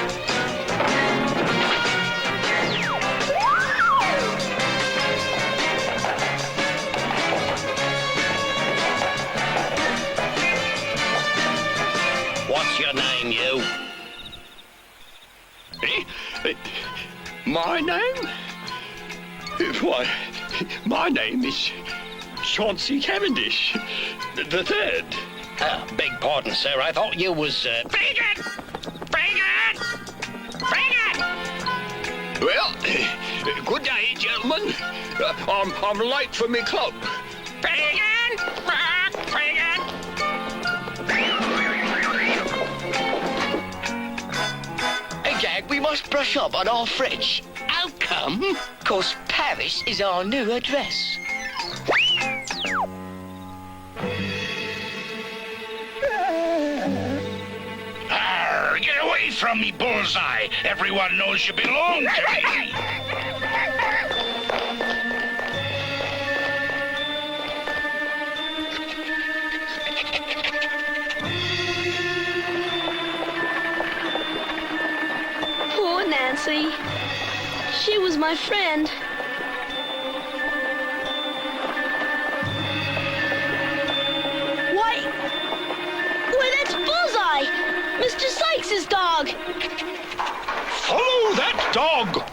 What's your name, you? My name? Why, my name is Chauncey Cavendish, the third. Beg pardon, sir. I thought you was, Bring it! Bring it! Bring it! Well, good day, gentlemen. I'm late for me club. Bring it! Bring it! Hey, Gag, we must brush up on our French. how come? 'Cause Paris is our new address. Get away from me, Bullseye. Everyone knows you belong to me. Poor Nancy. She was my friend. Why, that's Bullseye! Mr. Sykes' dog! Follow that dog!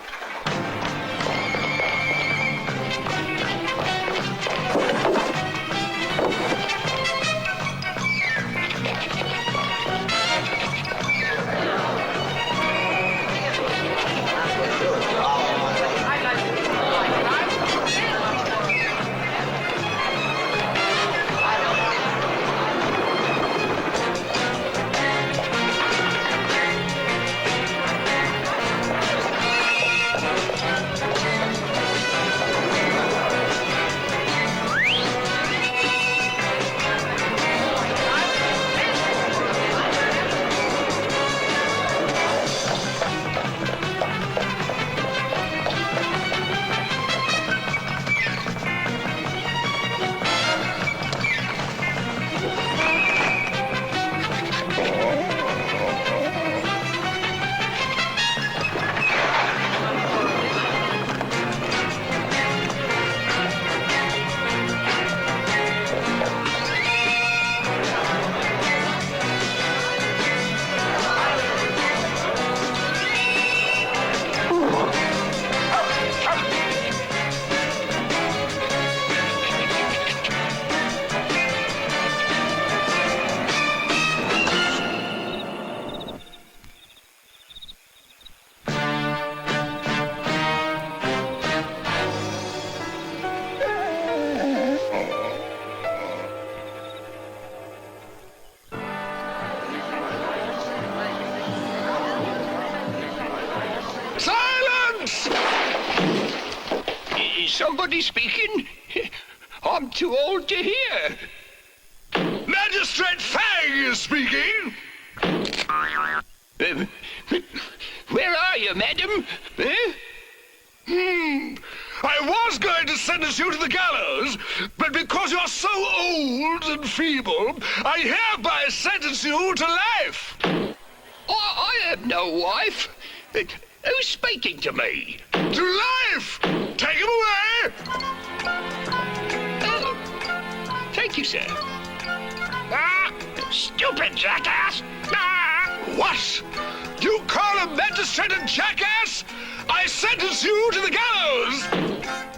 Somebody speaking? I'm too old to hear. Magistrate Fang is speaking. Where are you, madam? I was going to sentence you to the gallows, but because you're so old and feeble, I hereby sentence you to life. I have no wife. Who's speaking to me? To life! Take him away! Oh, thank you, sir. Stupid jackass! What? You call a magistrate a jackass? I sentence you to the gallows!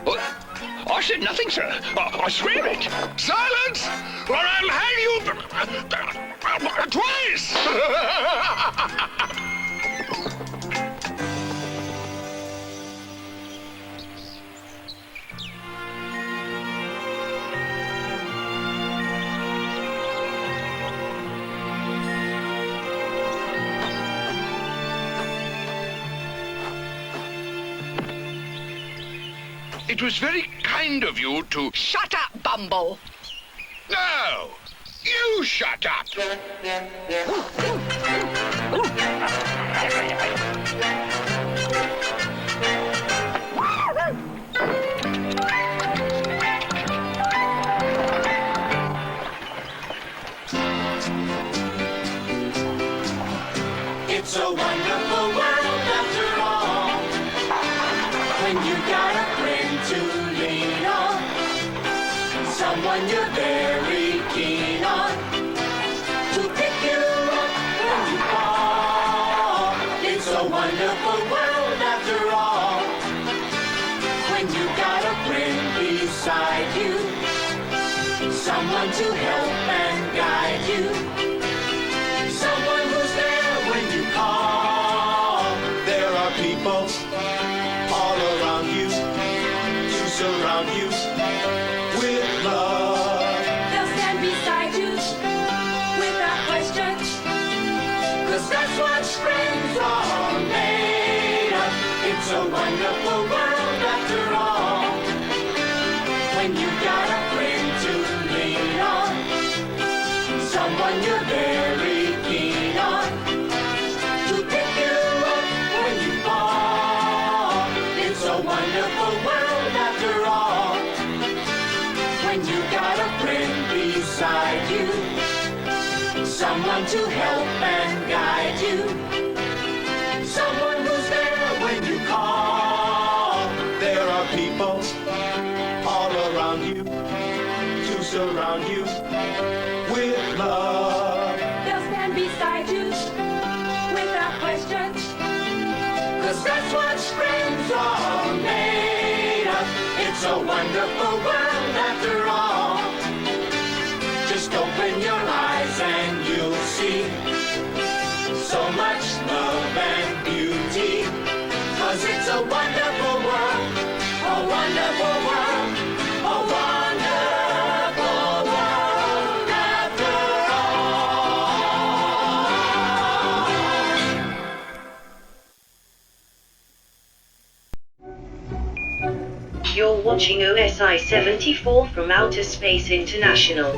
What? I said nothing, sir. I swear it. Silence, or I'll hang you twice! It was very kind of you to... Shut up, Bumble. No! You shut up! It's a wonderful world after all, when you got a friend to lean on, someone you're very keen on, to pick you up when you fall. It's a wonderful world after all, when you got a friend beside you, someone to help and guide you, someone who's there when you call. There are people all around you to surround you with love. They'll stand beside you without question. 'Cause that's what friends are made of. It's a wonderful world after all, when you got a friend to lean on, someone you're very keen on, to pick you up when you fall. It's a wonderful world after all, when you got a friend beside you, someone to help and guide you, someone who's there when you call. There are people all around you to surround you with love. They'll stand beside you without question. 'Cause that's what friends are made of. It's a wonderful world after all. Just open your eyes and you'll see so much love and beauty. 'Cause it's a wonderful world, a wonderful world, a wonderful world after all. You're watching OSI 74 from Outer Space International.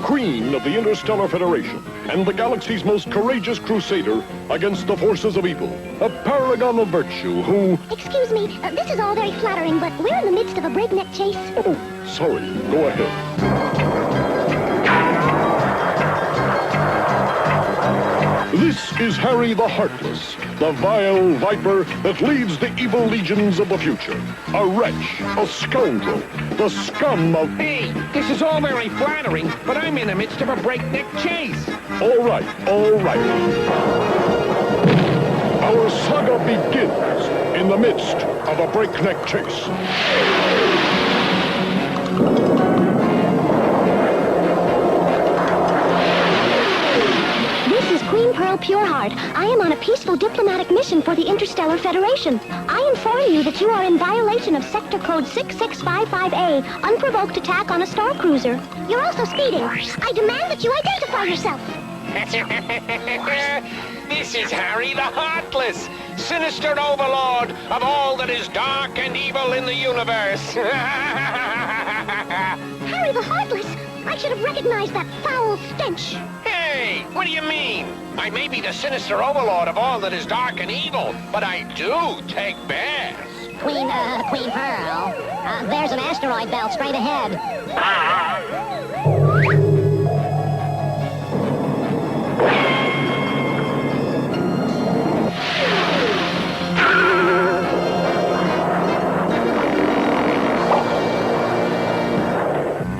Queen of the Interstellar Federation, and the galaxy's most courageous crusader against the forces of evil. A paragon of virtue who... Excuse me, this is all very flattering, but we're in the midst of a breakneck chase. Oh, sorry. Go ahead. This is Harry the Heartless, the vile viper that leads the evil legions of the future. A wretch, a scoundrel, the scum of... Hey, this is all very flattering, but I'm in the midst of a breakneck chase. All right, all right. Our saga begins in the midst of a breakneck chase. Queen Pearl Pureheart. I am on a peaceful diplomatic mission for the Interstellar Federation. I inform you that you are in violation of Sector Code 6655A, unprovoked attack on a star cruiser. You're also speeding. I demand that you identify yourself. This is Harry the Heartless, sinister overlord of all that is dark and evil in the universe. Harry the Heartless? I should have recognized that foul stench. Hey, what do you mean? I may be the sinister overlord of all that is dark and evil, but I do take bears. Queen Pearl, there's an asteroid belt straight ahead.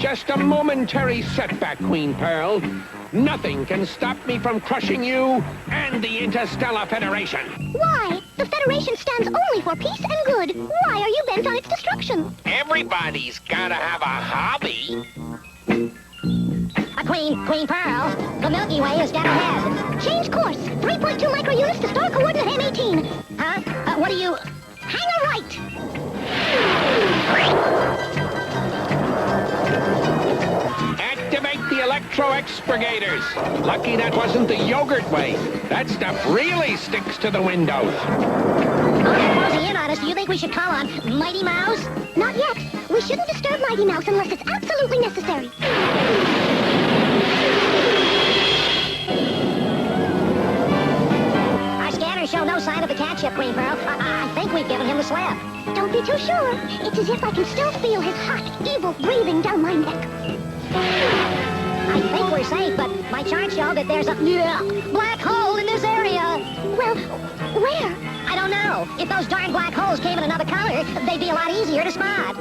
Just a momentary setback, Queen Pearl. Nothing can stop me from crushing you and the Interstellar Federation. Why? The Federation stands only for peace and good. Why are you bent on its destruction? Everybody's gotta have a hobby. Queen Pearl, the Milky Way is dead ahead. Change course. 3.2 microunits to star coordinate M18. Huh? What do you... Hang a right! Activate the electro-expurgators. Lucky that wasn't the yogurt way. That stuff really sticks to the windows. Closing in on us, do you think we should call on Mighty Mouse? Not yet. We shouldn't disturb Mighty Mouse unless it's absolutely necessary. Our scanners show no sign of the cat ship, Queen Pearl. I think we've given him the slip. Don't be too sure. It's as if I can still feel his hot, evil breathing down my neck. I think we're safe, but my charts show that there's a black hole in this area. Well, where? I don't know. If those darn black holes came in another color, they'd be a lot easier to spot.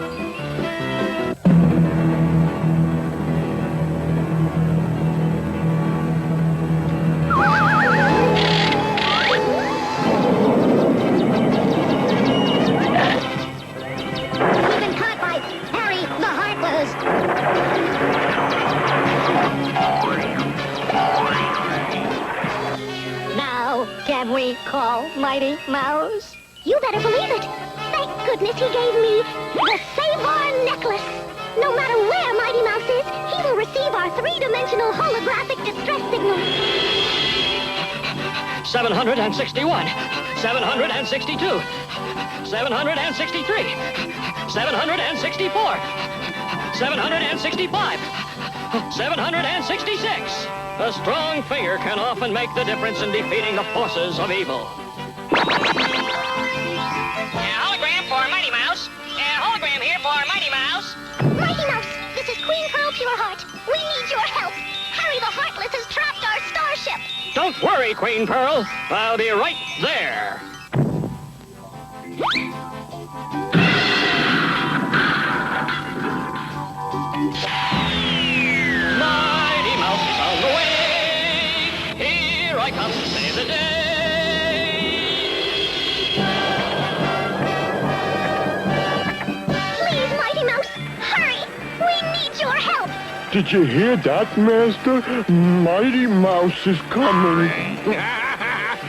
We've been caught by Harry the Heartless. Now, can we call Mighty Mouse? You better believe it. Thank goodness he gave me the Save-Our necklace. No matter where Mighty Mouse is, he will receive our three-dimensional holographic distress signal. 761, 762, 763, 764, 765, 766. A strong finger can often make the difference in defeating the forces of evil. Hologram for Mighty Mouse. Hologram here for Mighty Mouse. Mighty Mouse, this is Queen Pearl Pureheart. We need your help. Harry the Heartless has trapped our starship. Don't worry, Queen Pearl. I'll be right there. Mighty Mouse is on the way. Here I come to save the day. Please, Mighty Mouse, hurry. We need your help. Did you hear that, Master? Mighty Mouse is coming.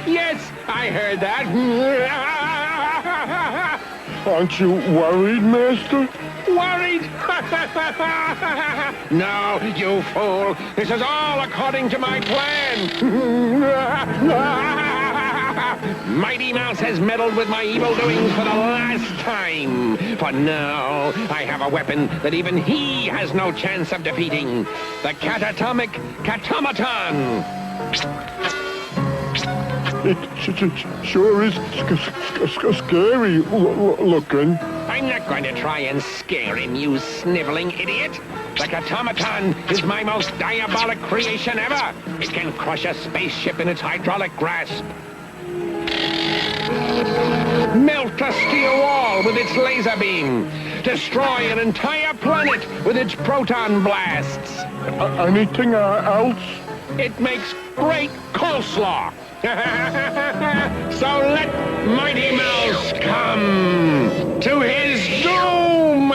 Yes, I heard that. Aren't you worried, Master? Worried? No, you fool. This is all according to my plan. Mighty Mouse has meddled with my evil doings for the last time. For now, I have a weapon that even he has no chance of defeating. The catatomic Catomaton. It sure is scary looking. I'm not going to try and scare him, you sniveling idiot. The Catomaton is my most diabolic creation ever. It can crush a spaceship in its hydraulic grasp. Melt a steel wall with its laser beam. Destroy an entire planet with its proton blasts. Anything else? It makes great coleslaw. So let Mighty Mouse come to his doom.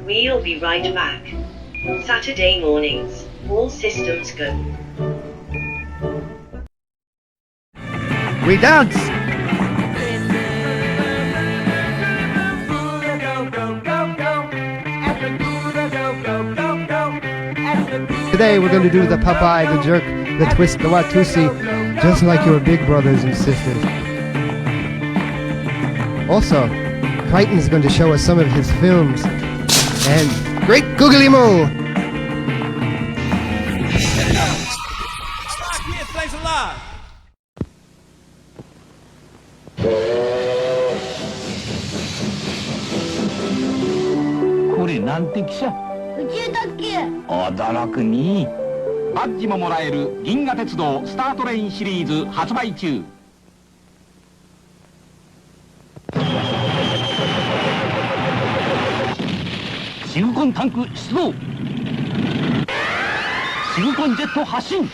We'll be right back. Saturday mornings, all systems go. We dance! Today we're going to do the Popeye, the Jerk, the Twist, the Watusi, just like your big brothers and sisters. Also, Crichton is going to show us some of his films. And great googly moo! Thanks a lot.驚くにバッジももらえる銀河鉄道スタートレインシリーズ発売中。シグコンタンク出動。シグコンジェット発進。チ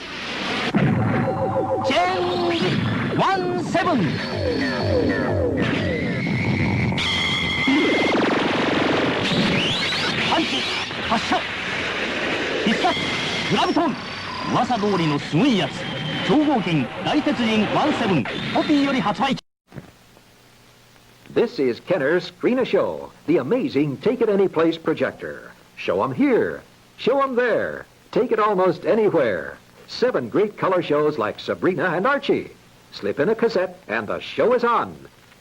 ェンジ17。パンチ発射。必殺グラビトン。噂通りのすごいやつ。超合金大鉄人17ポピーより発売。 This is Kenner's Screen a Show, the amazing take-it-any-place projector. Show 'em here, show 'em there, take it almost anywhere. 7 great color shows like Sabrina and Archie. Slip in a cassette and the show is on.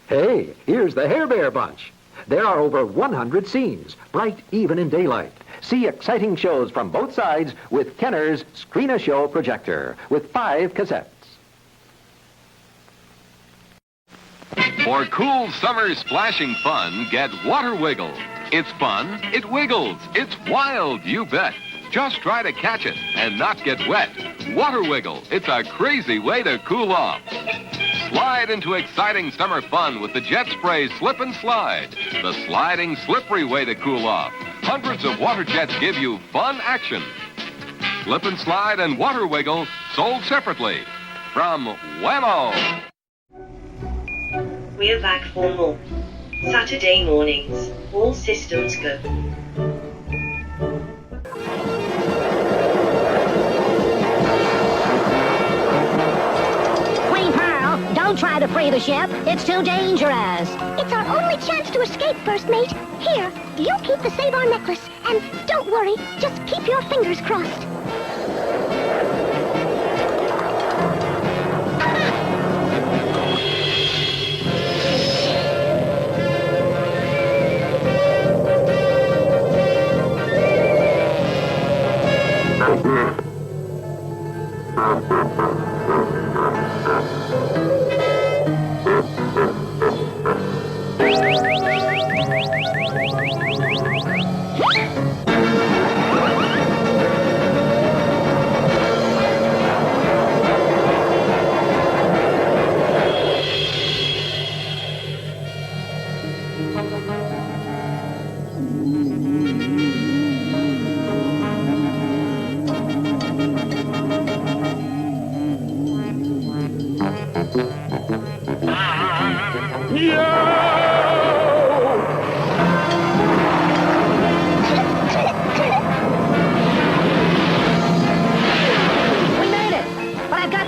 Hey, here's the Hair Bear Bunch. There are over 100 scenes, bright even in daylight. See exciting shows from both sides with Kenner's Screen a Show projector with 5 cassettes. For cool summer splashing fun, get Water Wiggle. It's fun, it wiggles, it's wild, you bet. Just try to catch it and not get wet. Water Wiggle, it's a crazy way to cool off. Slide into exciting summer fun with the Jet Spray Slip and Slide, the sliding, slippery way to cool off. Hundreds of water jets give you fun action. Slip and Slide and Water Wiggle sold separately from Whammo. We're back for more. Saturday mornings, all systems go. Queen Pearl, don't try to free the ship. It's too dangerous. It's our only chance to escape, First Mate. Here, you keep the Save Our necklace. And don't worry, just keep your fingers crossed.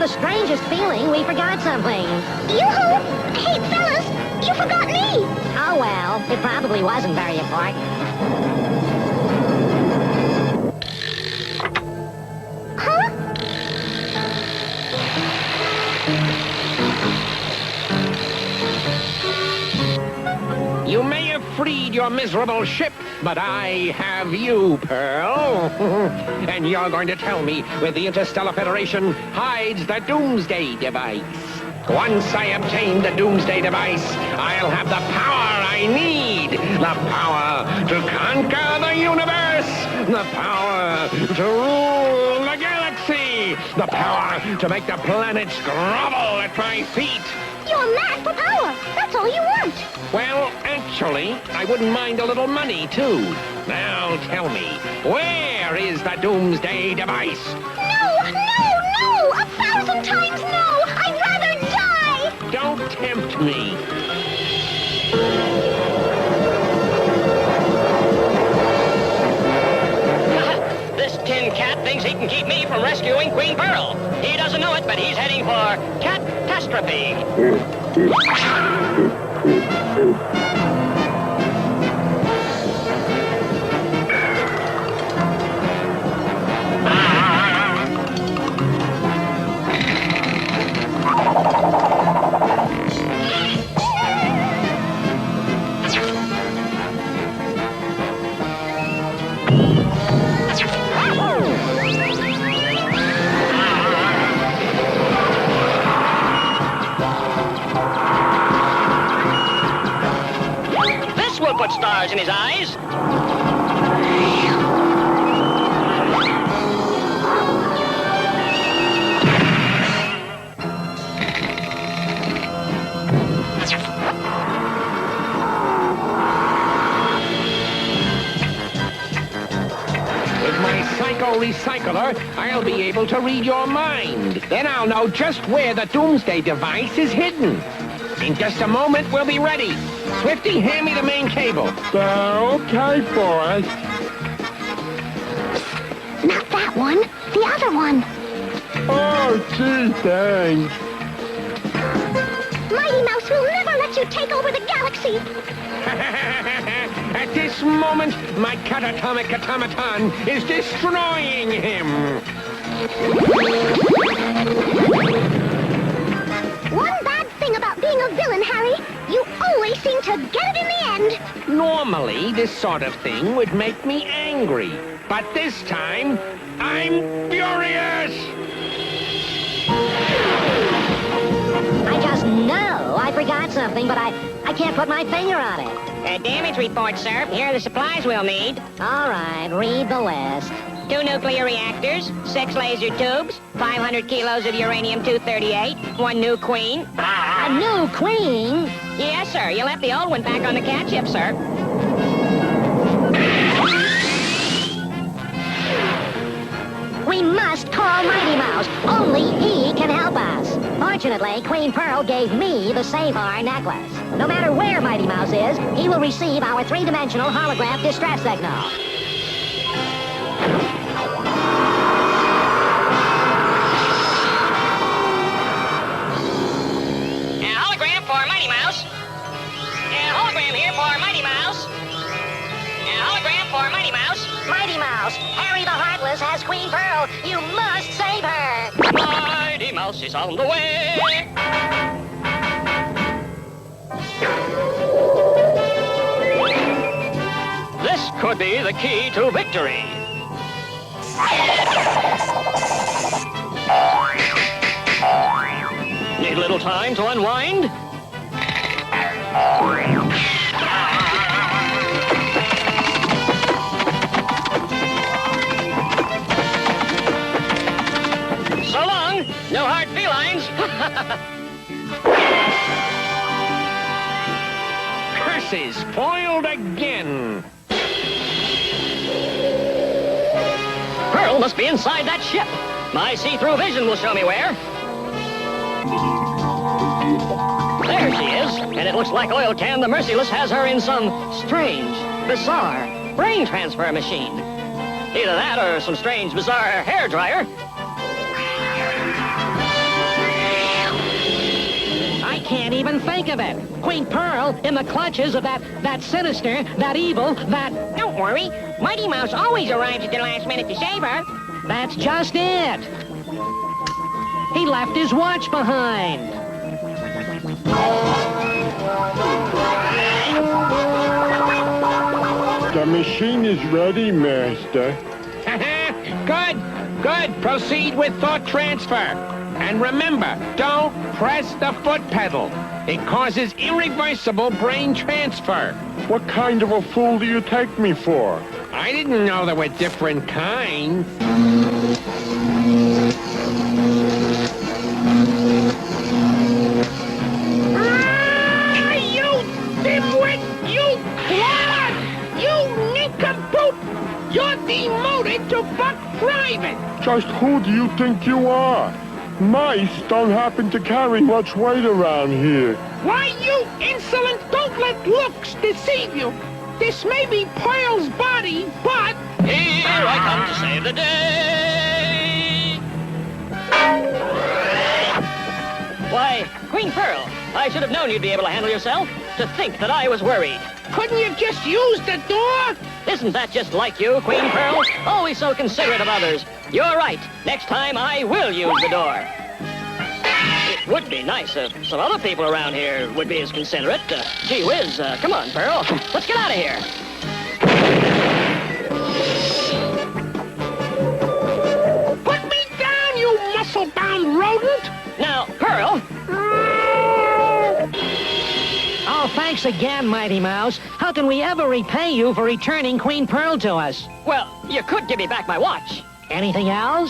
Strangest feeling we forgot something. Yoo-hoo! Hey, fellas, you forgot me! Oh, well, it probably wasn't very important. Huh? You may have freed your miserable ship, but I have you, Pearl. And you're going to tell me where the Interstellar Federation hides the Doomsday Device. Once I obtain the Doomsday Device, I'll have the power I need. The power to conquer the universe. The power to rule the galaxy. The power to make the planets grovel at my feet. You're mad for power. That's all you want. Well, actually, I wouldn't mind a little money, too. Now, tell me, where is the Doomsday Device? No, no, no! 1,000 times no! I'd rather die! Don't tempt me. This tin cat thinks he can keep me from rescuing Queen Pearl. He doesn't know it, but he's heading for catastrophe. Put stars in his eyes. recycler, I'll be able to read your mind. Then I'll know just where the doomsday device is hidden. In just a moment, we'll be ready. Swifty, hand me the main cable. Okay, Forrest. Not that one. The other one. Oh, gee, thanks. Mighty Mouse will never let you take over the galaxy. At this moment, my catatomic automaton is destroying him. One bad thing about being a villain, Harry. You always seem to get it in the end. Normally, this sort of thing would make me angry. But this time, I'm furious! I just know I forgot something, but I can't put my finger on it. Damage report, sir. Here are the supplies we'll need. All right, read the list. 2 nuclear reactors, 6 laser tubes, 500 kilos of uranium-238, 1 new queen. A new queen? Yes, sir. You left the old one back on the Cashapp, sir. We must call Mighty Mouse. Only he can help us. Fortunately, Queen Pearl gave me the Savar necklace. No matter where Mighty Mouse is, he will receive our 3-dimensional holograph distress signal. Hologram for Mighty Mouse. Hologram here for Mighty Mouse. Hologram for Mighty Mouse. Mighty Mouse, Harry the Heartless has Queen Pearl. You must save her. Mighty Mouse is on the way. This could be the key to victory. Need a little time to unwind? So long, no hard felines. Curses, foiled again. Pearl must be inside that ship. My see-through vision will show me where. There she is, and it looks like Oil Can the Merciless has her in some strange, bizarre brain transfer machine. Either that or some strange, bizarre hair dryer. I can't even think of it. Queen Pearl in the clutches of that sinister, that evil, that... Don't worry. Mighty Mouse always arrives at the last minute to save her. That's just it. He left his watch behind. The machine is ready, Master. Good, good. Proceed with thought transfer. And remember, don't press the foot pedal. It causes irreversible brain transfer. What kind of a fool do you take me for? I didn't know there were different kinds. You dimwit! You clod! You nincompoop! You're demoted to buck private! Just who do you think you are? Mice don't happen to carry much weight around here. Why, you insolent, don't let looks deceive you. This may be Pearl's body, but... Here I come to save the day! Why, Queen Pearl, I should have known you'd be able to handle yourself. To think that I was worried. Couldn't you just use the door? Isn't that just like you, Queen Pearl? Always so considerate of others. You're right. Next time I will use the door. It would be nice if some other people around here would be as considerate. Gee whiz, come on, Pearl. Let's get out of here. Put me down, you muscle-bound rodent! Now, Pearl... Oh, thanks again, Mighty Mouse. How can we ever repay you for returning Queen Pearl to us? Well, you could give me back my watch. Anything else?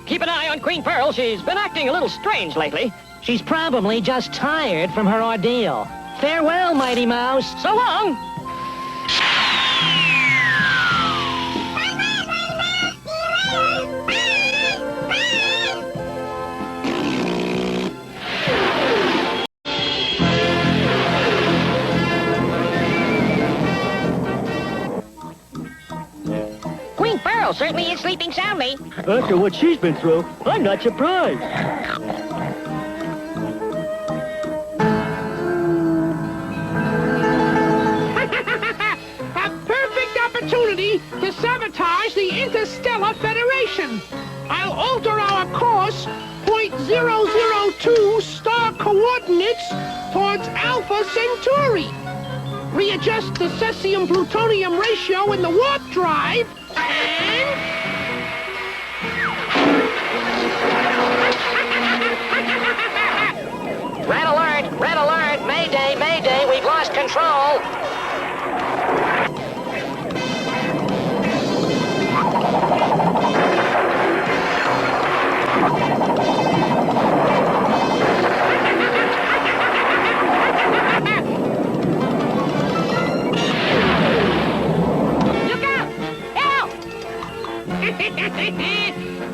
Keep an eye on Queen Pearl. She's been acting a little strange lately. She's probably just tired from her ordeal. Farewell, Mighty Mouse. So long. certainly is sleeping soundly. After what she's been through, I'm not surprised. A perfect opportunity to sabotage the Interstellar Federation. I'll alter our course, .002 star coordinates towards Alpha Centauri. Readjust the cesium-plutonium ratio in the warp drive, and... Red alert! Red alert! Mayday! Mayday! We've lost control! Look out! Help!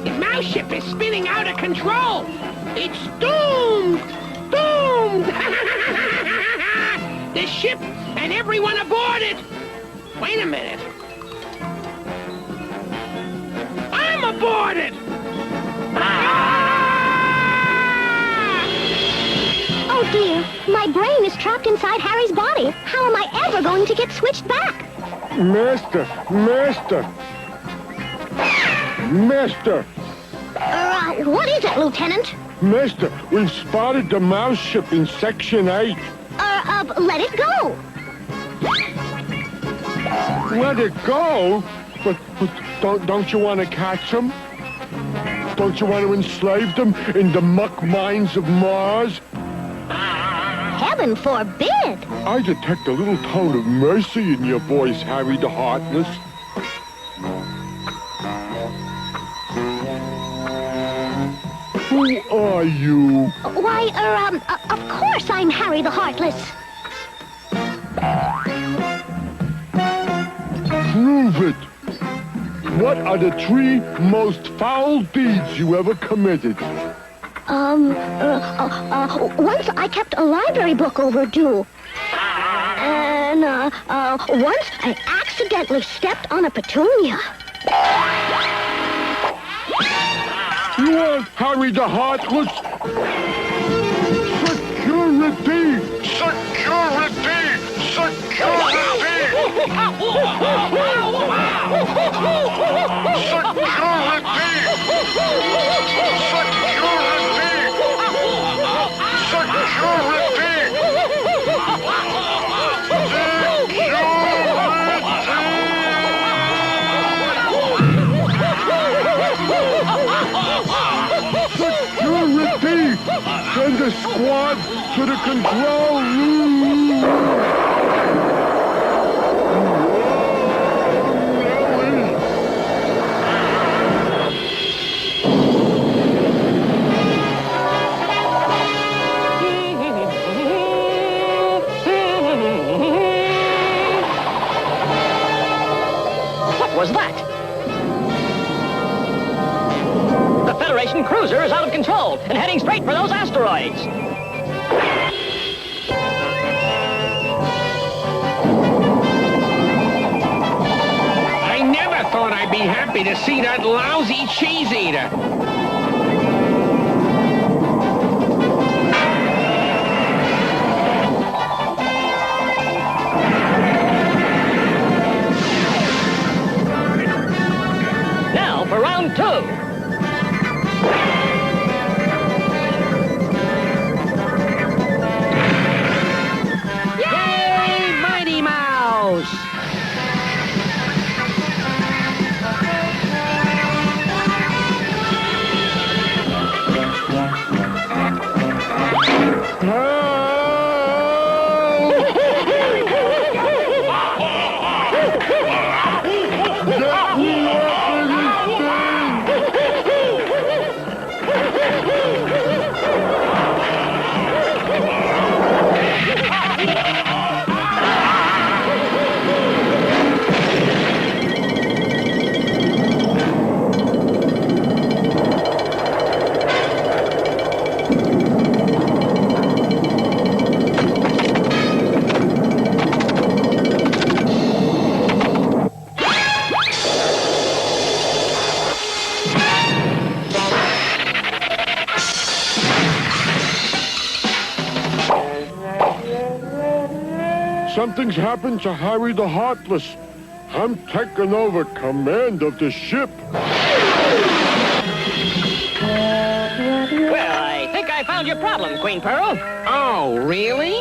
The mouse ship is spinning out of control! It's doomed! Doomed! The ship and everyone aboard it! Wait a minute. I'm aboard it! Oh dear, my brain is trapped inside Harry's body. How am I ever going to get switched back? Master! Master! Master! What is it, Lieutenant? Master, we've spotted the mouse ship in Section 8. Let it go. Let it go? But don't you want to catch them? Don't you want to enslave them in the muck mines of Mars? Heaven forbid! I detect a little tone of mercy in your voice, Harry the Heartless. Who are you? Why, of course I'm Harry the Heartless. Prove it. What are the 3 most foul deeds you ever committed? Once I kept a library book overdue. And, once I accidentally stepped on a petunia. You are Harry the Heartless? Security! Security! Security! Security! Send a squad to the control room! What was that? The Federation cruiser is out of control and heading straight for those asteroids. I never thought I'd be happy to see that lousy cheese eater. Now for round 2. Something's happened to Harry the Heartless. I'm taking over command of the ship. Well, I think I found your problem, Queen Pearl. Oh, really?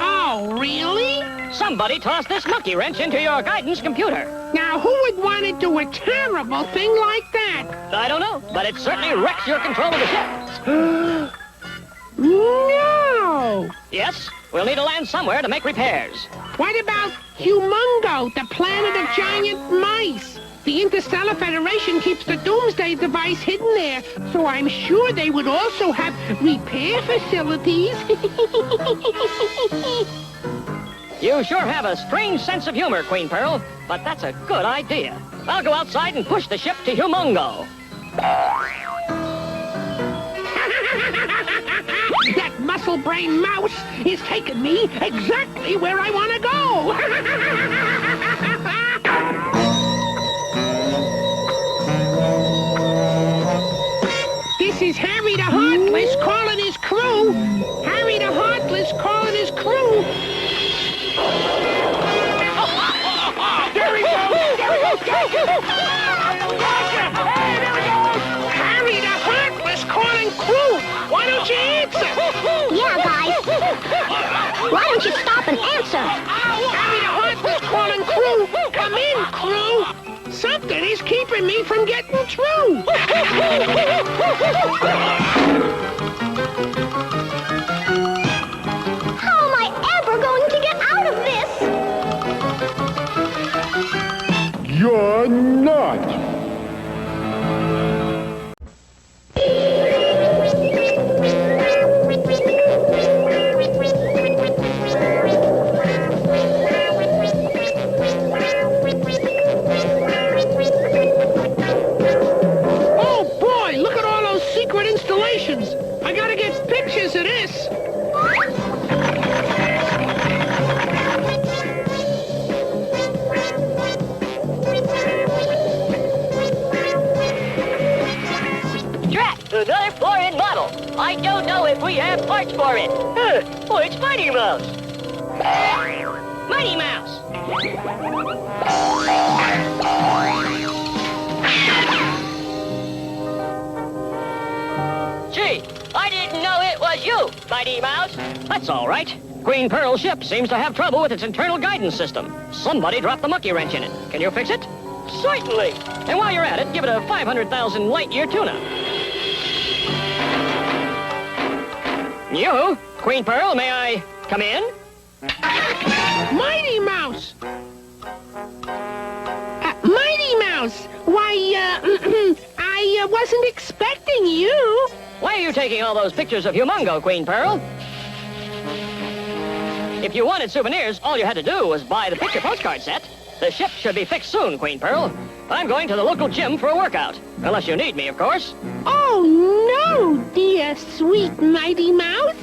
Oh, really? Somebody tossed this monkey wrench into your guidance computer. Now, who would want to do a terrible thing like that? I don't know, but it certainly wrecks your control of the ship. No! Yes, we'll need to land somewhere to make repairs. What about Humongo, the planet of giant mice? The Interstellar Federation keeps the Doomsday device hidden there, so I'm sure they would also have repair facilities. You sure have a strange sense of humor, Queen Pearl, but that's a good idea. I'll go outside and push the ship to Humongo. That muscle-brain mouse is taking me exactly where I want to go. This is Harry the Heartless calling his crew. Harry the Heartless calling his crew. There he goes! There he goes! Gotcha! Hey, there he goes! Harry the Heartless calling crew. Why don't you answer? Yeah, guys. Why don't you stop and answer? Harry the Heartless calling crew. Come in, crew. Something is keeping me from getting through. How am I ever going to get out of this? You're not. I gotta get pictures of this. Drat, another foreign model. I don't know if we have parts for it. Oh, it's Mighty Mouse. Mighty Mouse. Gee, I didn't know it was you, Mighty Mouse. That's all right. Queen Pearl's ship seems to have trouble with its internal guidance system. Somebody dropped the monkey wrench in it. Can you fix it? Certainly. And while you're at it, give it a 500,000 light-year tune-up. You, Queen Pearl, may I come in? Mighty Mouse! Mighty Mouse! Why, I wasn't expecting you. Why are you taking all those pictures of Humongo, Queen Pearl? If you wanted souvenirs, all you had to do was buy the picture postcard set. The ship should be fixed soon, Queen Pearl. I'm going to the local gym for a workout. Unless you need me, of course. Oh, no, dear sweet Mighty Mouse.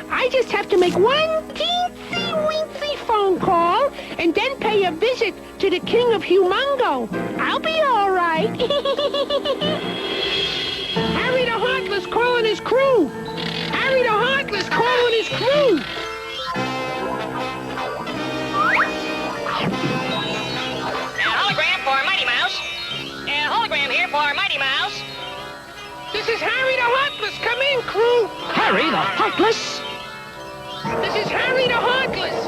I just have to make one teensy-weensy phone call and then pay a visit to the King of Humongo. I'll be all right. Harry the Heartless calling his crew. Harry the Heartless calling his crew. Hologram for Mighty Mouse. Hologram here for Mighty Mouse. This is Harry the Heartless. Come in, crew. Harry the Heartless? This is Harry the Heartless.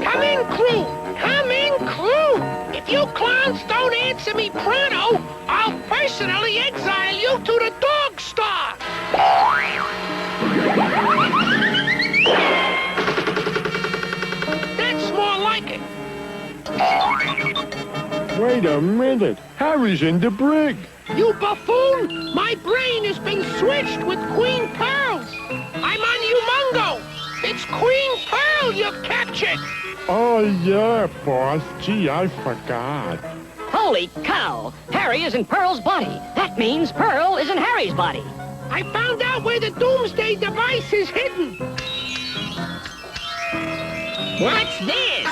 Come in, crew. Come in, crew. If you clowns don't answer me pronto, I'll personally exile you to the dog star. That's more like it. Wait a minute. Harry's in the brig. You buffoon! My brain has been switched with Queen Pearl's. I'm on Humongo. It's Queen Pearl you've captured. Oh, yeah, boss. Gee, I forgot. Holy cow! Harry is in Pearl's body. That means Pearl is in Harry's body. I found out where the Doomsday device is hidden. What's this?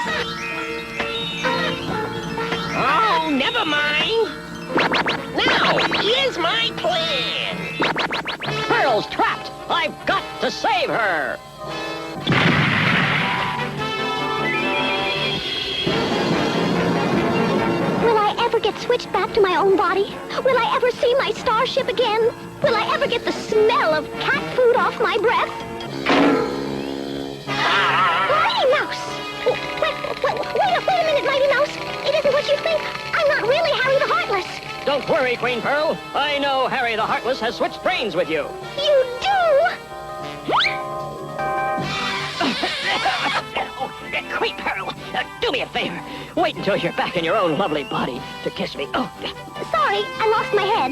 Oh, never mind. Now, here's my plan. Pearl Pearl's trapped. I've got to save her. Will I ever get switched back to my own body? Will I ever see my starship again? Will I ever get the smell of cat food off my breath? Mighty Mouse! Wait a minute, Mighty Mouse. It isn't what you think. I'm not really Harry the Heartless. Don't worry, Queen Pearl. I know Harry the Heartless has switched brains with you. You do? Queen Pearl, do me a favor. Wait until you're back in your own lovely body to kiss me. Oh. Sorry, I lost my head.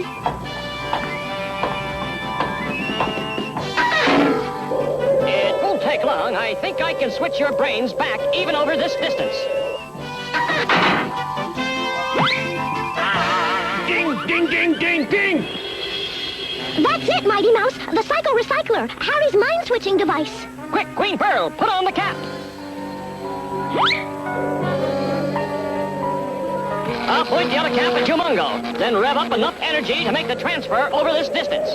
It won't take long. I think I can switch your brains back even over this distance. Ding, ding, ding, ding, ding! That's it, Mighty Mouse. The Psycho Recycler, Harry's mind-switching device. Quick, Queen Pearl, put on the cap. I'll point the other cap at Humongo, then rev up enough energy to make the transfer over this distance.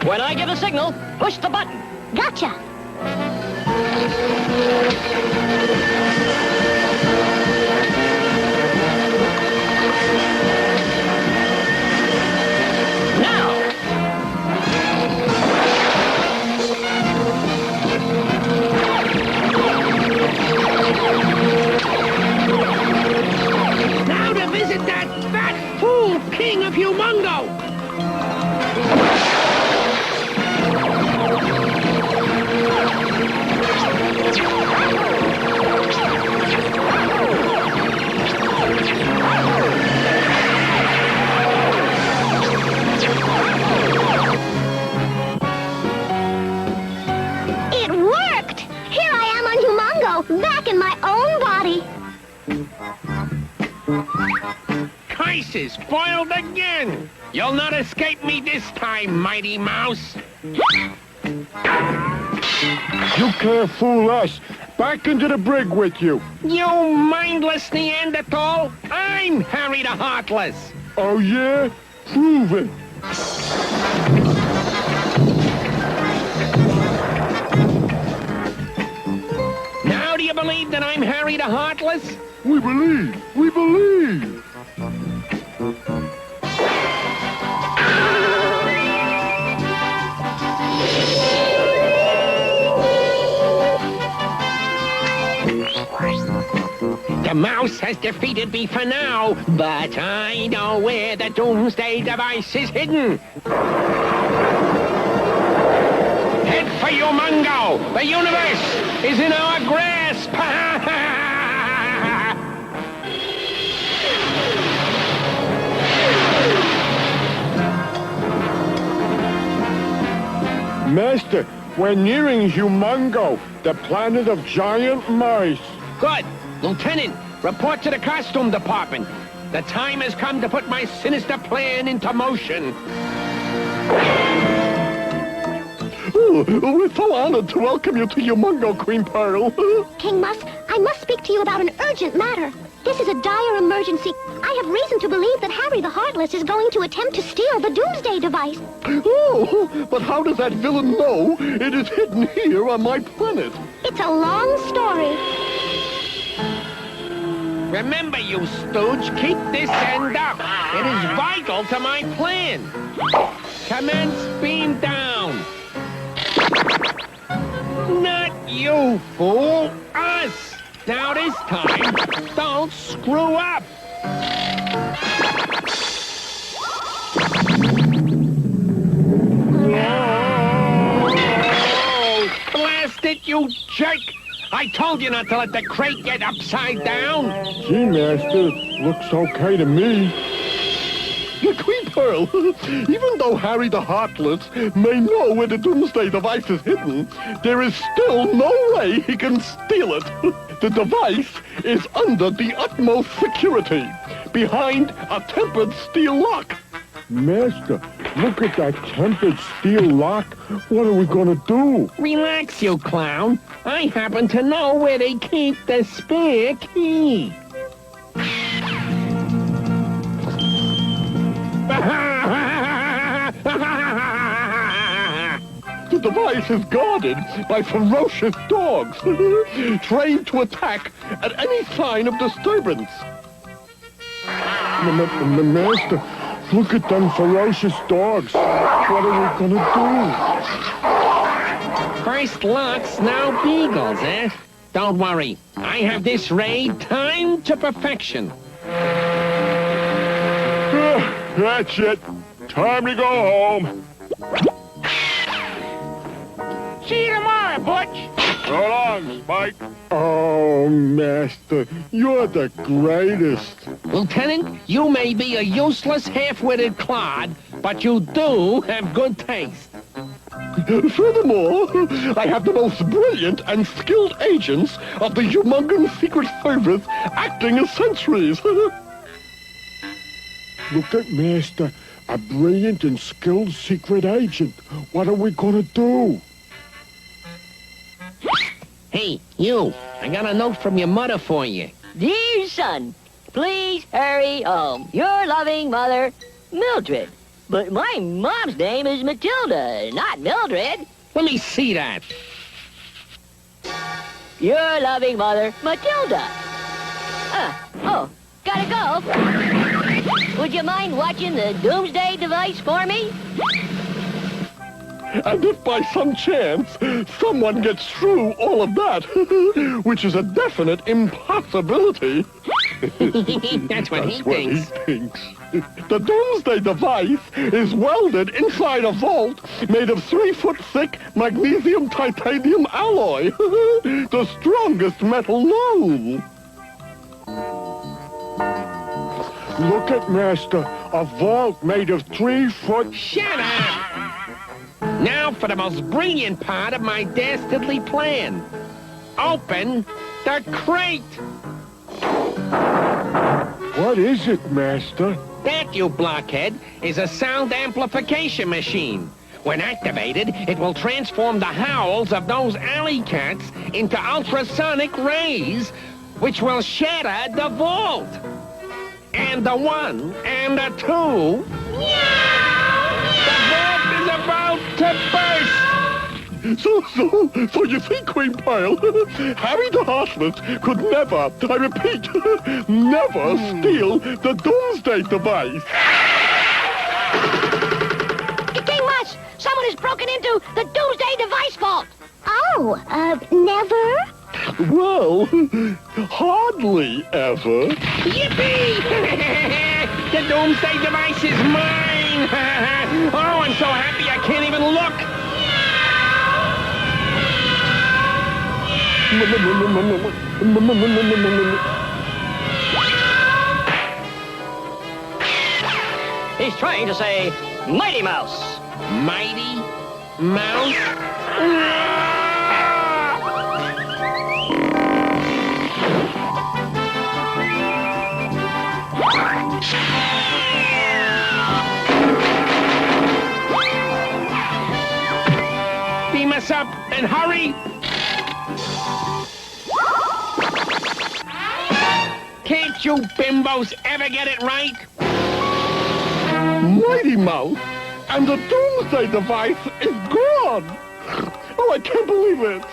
When I give the signal, push the button. Gotcha. Now to visit that fat fool king of Humongo! It worked! Here I am on Humongo, back in my own body. Curses, foiled again! You'll not escape me this time, Mighty Mouse! You can't fool us. Back into the brig with you. You mindless Neanderthal! I'm Harry the Heartless! Oh, yeah? Prove it. Now do you believe that I'm Harry the Heartless? We believe. We believe. The mouse has defeated me for now, but I know where the doomsday device is hidden. Head for Humongo! The universe is in our grasp! Master, we're nearing Humongo, the planet of giant mice. Good. Lieutenant, report to the costume department. The time has come to put my sinister plan into motion. Oh, we're so honored to welcome you to Humongo, Queen Pearl. King Mus, I must speak to you about an urgent matter. This is a dire emergency. I have reason to believe that Harry the Heartless is going to attempt to steal the Doomsday device. Oh, but how does that villain know it is hidden here on my planet? It's a long story. Remember, you stooge, keep this end up. It is vital to my plan. Commence beam down. Not you, fool. Us. Now this time, don't screw up. Oh, blast it, you jerk. I told you not to let the crate get upside down. Gee, Master, looks okay to me. Queen Pearl, even though Harry the Heartless may know where the Doomsday device is hidden, there is still no way he can steal it. The device is under the utmost security, behind a tempered steel lock. Master, look at that tempered steel lock. What are we gonna do? Relax, you clown. I happen to know where they keep the spare key. device is guarded by ferocious dogs, trained to attack at any sign of disturbance. Master, look at them ferocious dogs. What are we gonna do? First looks, now beagles, eh? Don't worry. I have this raid timed to perfection. That's it. Time to go home. See you tomorrow, Butch. So long, Spike. Oh, Master, you're the greatest. Lieutenant, you may be a useless, half-witted clod, but you do have good taste. Furthermore, I have the most brilliant and skilled agents of the humongous Secret Service acting as sentries. Look at Master, a brilliant and skilled secret agent. What are we gonna do? Hey, you, I got a note from your mother for you. Dear son, please hurry home. Your loving mother, Mildred. But my mom's name is Matilda, not Mildred. Let me see that. Your loving mother, Matilda. Oh, gotta go. Would you mind watching the Doomsday Device for me? And if by some chance someone gets through all of that, which is a definite impossibility. That's what he thinks. The Doomsday Device is welded inside a vault made of 3-foot-thick magnesium titanium alloy, the strongest metal known. Look at Master, a vault made of 3-foot... Shut up! Now for the most brilliant part of my dastardly plan. Open the crate! What is it, Master? That, you blockhead, is a sound amplification machine. When activated, it will transform the howls of those alley cats into ultrasonic rays, which will shatter the vault. And the 1 and the 2... The vault is about to burst! So you see, Queen Pearl, Harry the Heartless could never, I repeat, never steal the Doomsday Device. King Mus, someone has broken into the Doomsday Device vault. Oh, never? Well, hardly ever. Yippee! The Doomsday Device is mine! Oh, I'm so happy I can't even look! He's trying to say Mighty Mouse. Mighty Mouse? Beam us up and hurry! Can't you bimbos ever get it right? Mighty Mouse, and the Doomsday Device is gone! Oh, I can't believe it!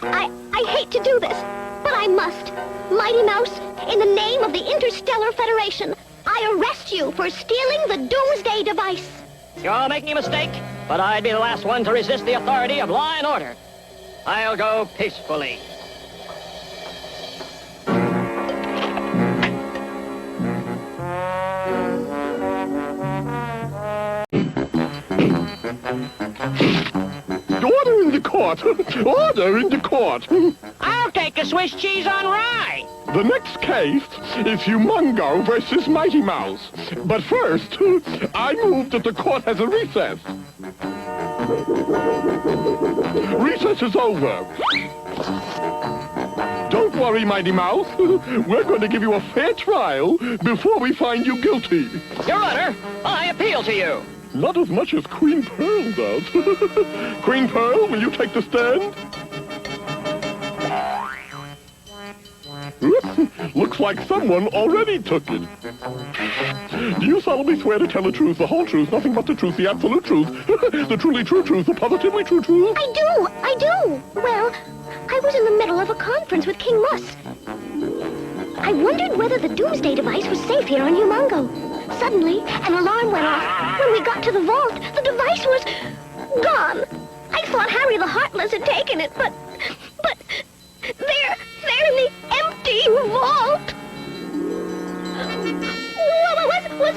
I hate to do this, but I must. Mighty Mouse, in the name of the Interstellar Federation, I arrest you for stealing the Doomsday Device. You're making a mistake, but I'd be the last one to resist the authority of law and order. I'll go peacefully. Order in the court! Order in the court! I'll take a Swiss cheese on rye. The next case is Humongo versus Mighty Mouse. But first, I move that the court has a recess. Recess is over. Don't worry, Mighty Mouse. We're going to give you a fair trial before we find you guilty. Your Honor, I appeal to you. Not as much as Queen Pearl does. Queen Pearl, will you take the stand? Looks like someone already took it. Do you solemnly swear to tell the truth, the whole truth, nothing but the truth, the absolute truth, the truly true truth, the positively true truth? I do. Well, I was in the middle of a conference with King Muss. I wondered whether the Doomsday device was safe here on Humongo. Suddenly, an alarm went off. When we got to the vault, the device was gone. I thought Harry the Heartless had taken it, but they're in the empty vault. Was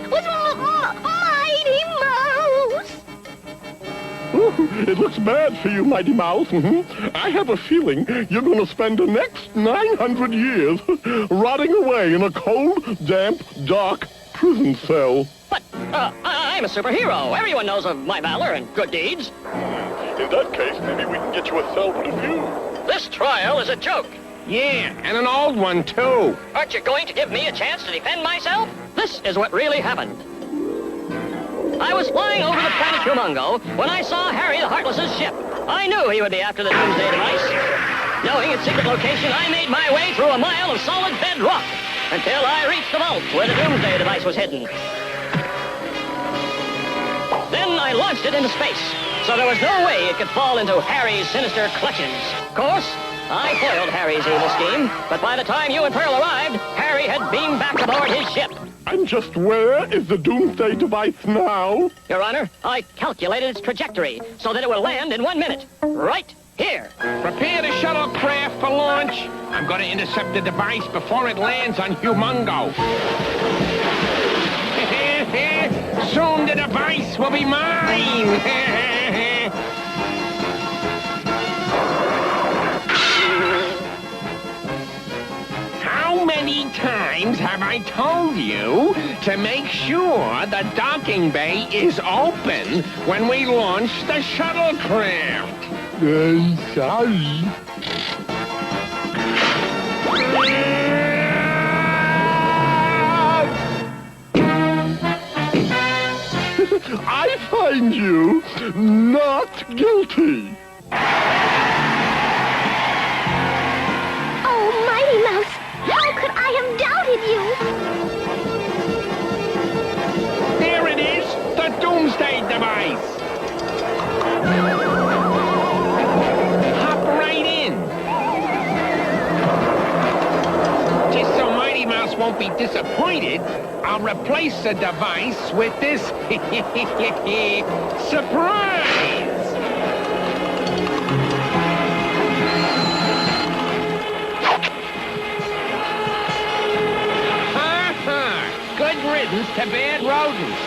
Mighty Mouse? Ooh, it looks bad for you, Mighty Mouse. I have a feeling you're going to spend the next 900 years rotting away in a cold, damp, dark prison cell. But, I'm a superhero. Everyone knows of my valor and good deeds. In that case, maybe we can get you a cell with a view. This trial is a joke. Yeah, and an old one, too. Aren't you going to give me a chance to defend myself? This is what really happened. I was flying over the planet Humongo when I saw Harry the Heartless's ship. I knew he would be after the Doomsday device. Knowing its secret location, I made my way through a mile of solid bedrock until I reached the vault where the Doomsday device was hidden. Then I launched it into space, so there was no way it could fall into Harry's sinister clutches. Of course, I foiled Harry's evil scheme, but by the time you and Pearl arrived, Harry had beamed back aboard his ship. And just where is the Doomsday device now? Your Honor, I calculated its trajectory so that it will land in 1 minute. Right here. Prepare the shuttlecraft for launch. I'm going to intercept the device before it lands on Humongo. Soon the device will be mine. How many times have I told you to make sure the docking bay is open when we launch the shuttlecraft? Sorry. I find you not guilty. Oh, Mighty Mouse, how could I have doubted you? There it is, the Doomsday device. Hop right in. Just so Mighty Mouse won't be disappointed, I'll replace the device with this surprise. Good riddance to bad rodents.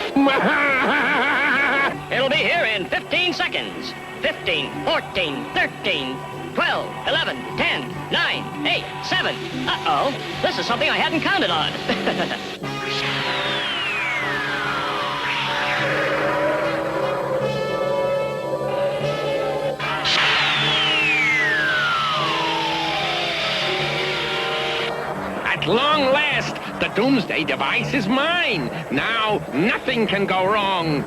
It'll be here in 15 seconds. 15, 14, 13, 12, 11, 10, 9, 8, 7. Uh-oh, this is something I hadn't counted on. At long last, the Doomsday device is mine. Now, nothing can go wrong.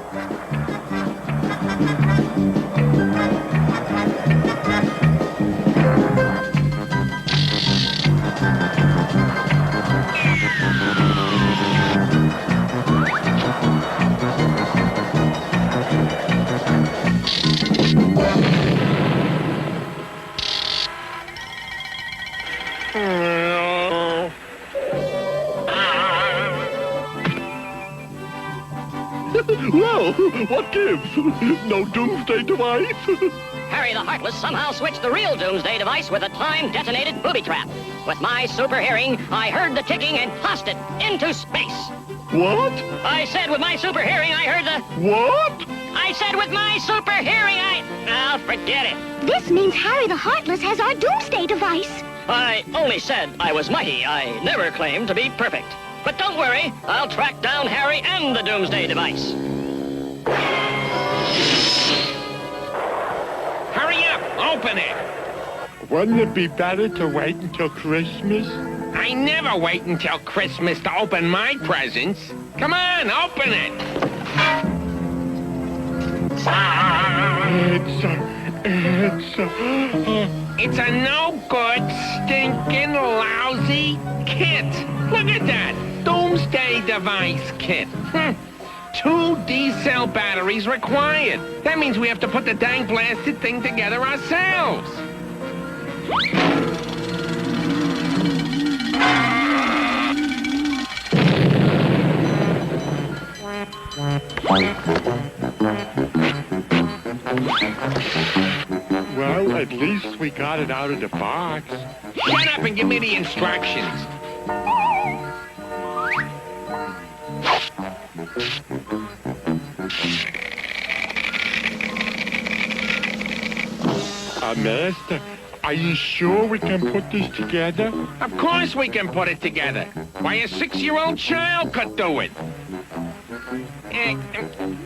Well, what gives? No Doomsday device? Harry the Heartless somehow switched the real Doomsday device with a time-detonated booby trap. With my super hearing, I heard the ticking and tossed it into space. What? I said with my super hearing, I heard the... What? I said with my super hearing, I'll forget it. This means Harry the Heartless has our Doomsday device. I only said I was mighty. I never claimed to be perfect. But don't worry, I'll track down Harry and the Doomsday device. Hurry up, open it. Wouldn't it be better to wait until Christmas? I never wait until Christmas to open my presents. Come on, open it. It's a no-good, stinking, lousy kit. Look at that. Doomsday device kit. 2 D-cell batteries required. That means we have to put the dang blasted thing together ourselves. Well, at least we got it out of the box. Shut up and give me the instructions. Master, are you sure we can put this together? Of course we can put it together. Why, a 6-year-old child could do it.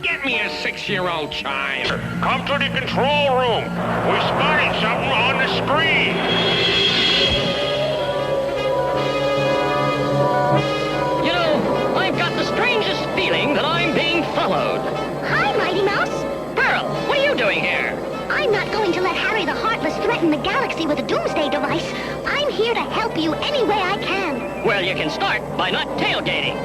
Get me a 6-year-old child. Come to the control room. We spotted something on the screen. You know, I've got the strangest feeling that I'm being followed. Hi, Mighty Mouse. Pearl, what are you doing here? I'm not going to let Harry the Heartless threaten the galaxy with a doomsday device. I'm here to help you any way I can. Well, you can start by not tailgating.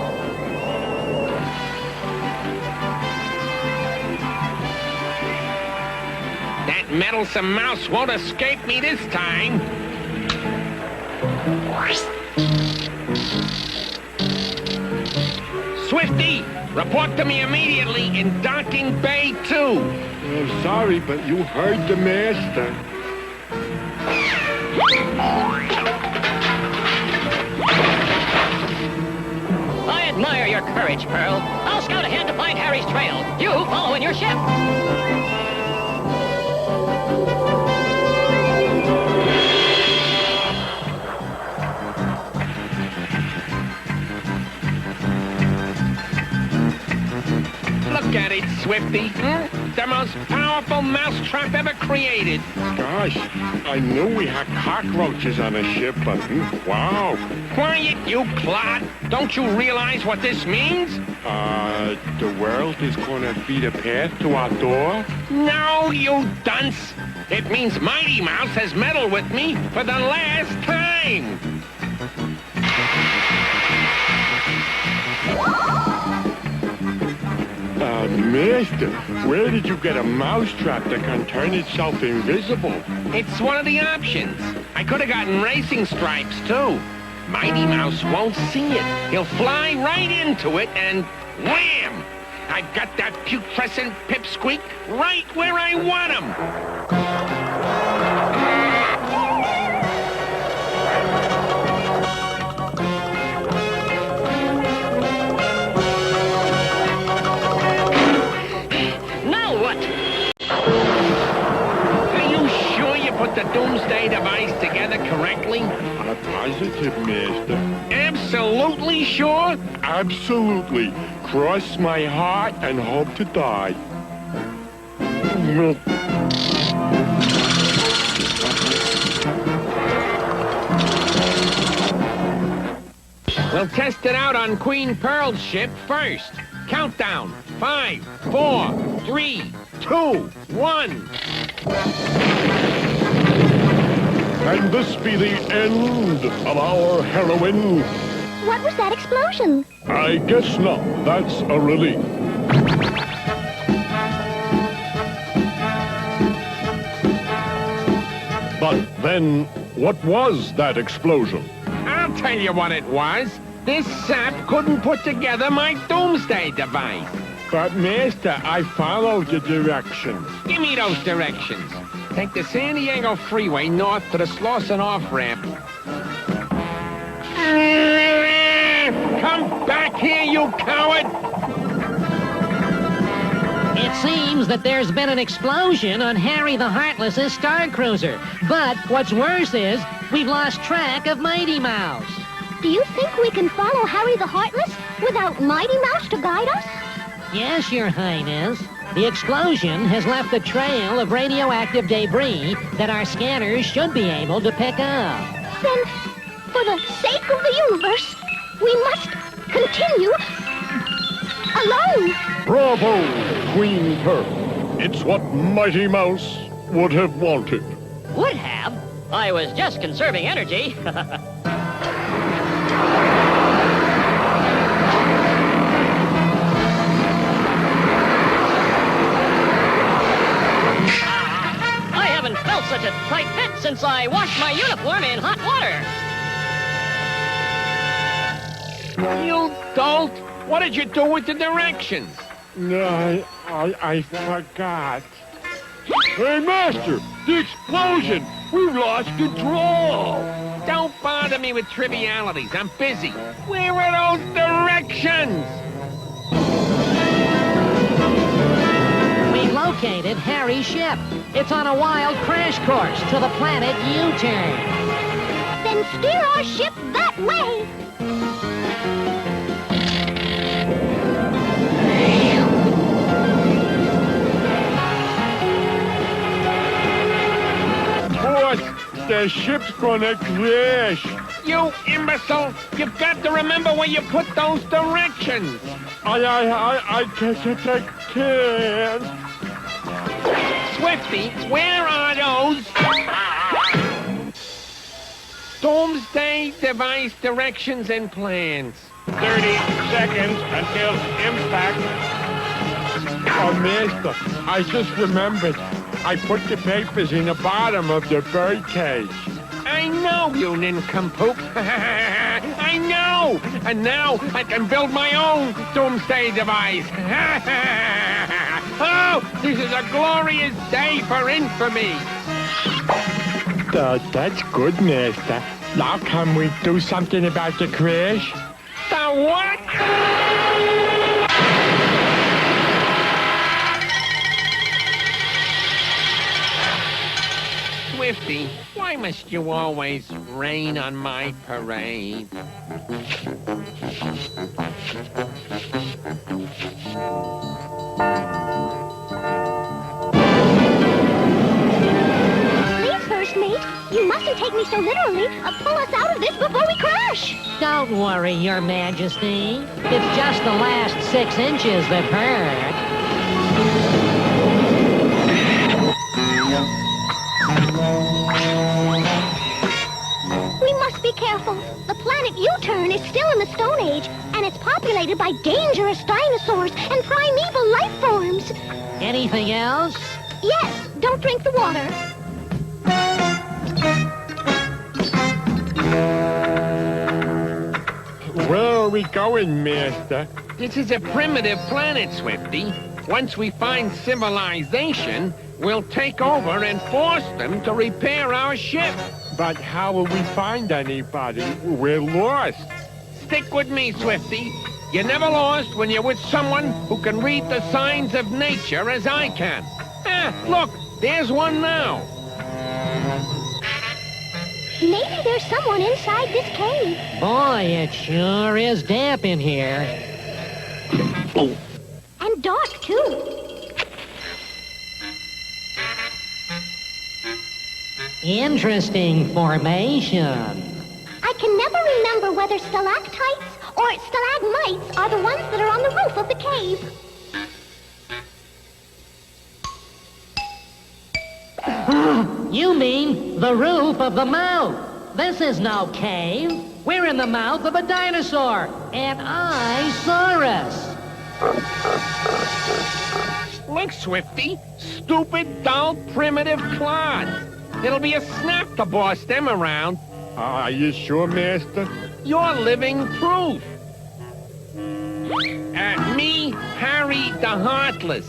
That meddlesome mouse won't escape me this time. Swifty, report to me immediately in Docking Bay 2. I'm sorry, but you heard the master. I admire your courage, Pearl. I'll scout ahead to find Harry's trail. You follow in your ship. Look at it, Swifty. The most powerful mousetrap ever created. Gosh, I knew we had cockroaches on a ship, but wow. Quiet, you clod. Don't you realize what this means? The world is gonna be the path to our door? No, you dunce. It means Mighty Mouse has meddled with me for the last time. Master, where did you get a mousetrap that can turn itself invisible? It's one of the options. I could have gotten racing stripes, too. Mighty Mouse won't see it. He'll fly right into it and wham! I've got that putrescent pipsqueak right where I want him. Put the doomsday device together correctly? I'm positive, Master. Absolutely sure? Absolutely. Cross my heart and hope to die. We'll test it out on Queen Pearl's ship first. Countdown. 5, 4, 3, 2, 1. And this be the end of our heroine. What was that explosion? I guess not. That's a relief. But then, what was that explosion? I'll tell you what it was. This sap couldn't put together my doomsday device. But, Master, I followed the directions. Give me those directions. Take the San Diego Freeway north to the Slauson off-ramp. Come back here, you coward! It seems that there's been an explosion on Harry the Heartless's Star Cruiser. But what's worse is we've lost track of Mighty Mouse. Do you think we can follow Harry the Heartless without Mighty Mouse to guide us? Yes, Your Highness. The explosion has left a trail of radioactive debris that our scanners should be able to pick up. Then, for the sake of the universe, we must continue alone. Bravo, Queen Pearl. It's what Mighty Mouse would have wanted. Would have? I was just conserving energy. I haven't felt such a tight fit since I washed my uniform in hot water. You dolt! What did you do with the directions? No, I forgot. Hey, Master! The explosion! We've lost control! Don't bother me with trivialities. I'm busy. Where are those directions? We located Harry's ship. It's on a wild crash course to the planet U-turn. Then steer our ship that way. Boss, the ship's gonna crash. You imbecile! You've got to remember where you put those directions. I can't. Swifty, where are those doomsday device directions and plans? 30 seconds until impact. Oh, Master, I just remembered. I put the papers in the bottom of the birdcage. I know, you nincompoop. I know! And now I can build my own doomsday device. Oh, this is a glorious day for infamy. That's good, Master. Now can we do something about the crash? The what? Swifty, why must you always rain on my parade? Please, First Mate, you mustn't take me so literally. Pull us out of this before we crash. Don't worry, Your Majesty. It's just the last 6 inches that hurt. We must be careful. The planet U-turn is still in the Stone Age, and it's populated by dangerous dinosaurs and primeval life forms. Anything else? Yes, don't drink the water. Where are we going, Master? This is a primitive planet, Swifty. Once we find civilization, we'll take over and force them to repair our ship. But how will we find anybody? We're lost. Stick with me, Swifty. You're never lost when you're with someone who can read the signs of nature as I can. Ah, look, there's one now. Maybe there's someone inside this cave. Boy, it sure is damp in here. And dark, too. Interesting formation. I can never remember whether stalactites or stalagmites are the ones that are on the roof of the cave. You mean the roof of the mouth. This is no cave. We're in the mouth of a dinosaur, and I saw us. Look, Swifty, stupid, dull, primitive clods. It'll be a snap to boss them around. Are you sure, Master? You're living proof. Me, Harry the Heartless.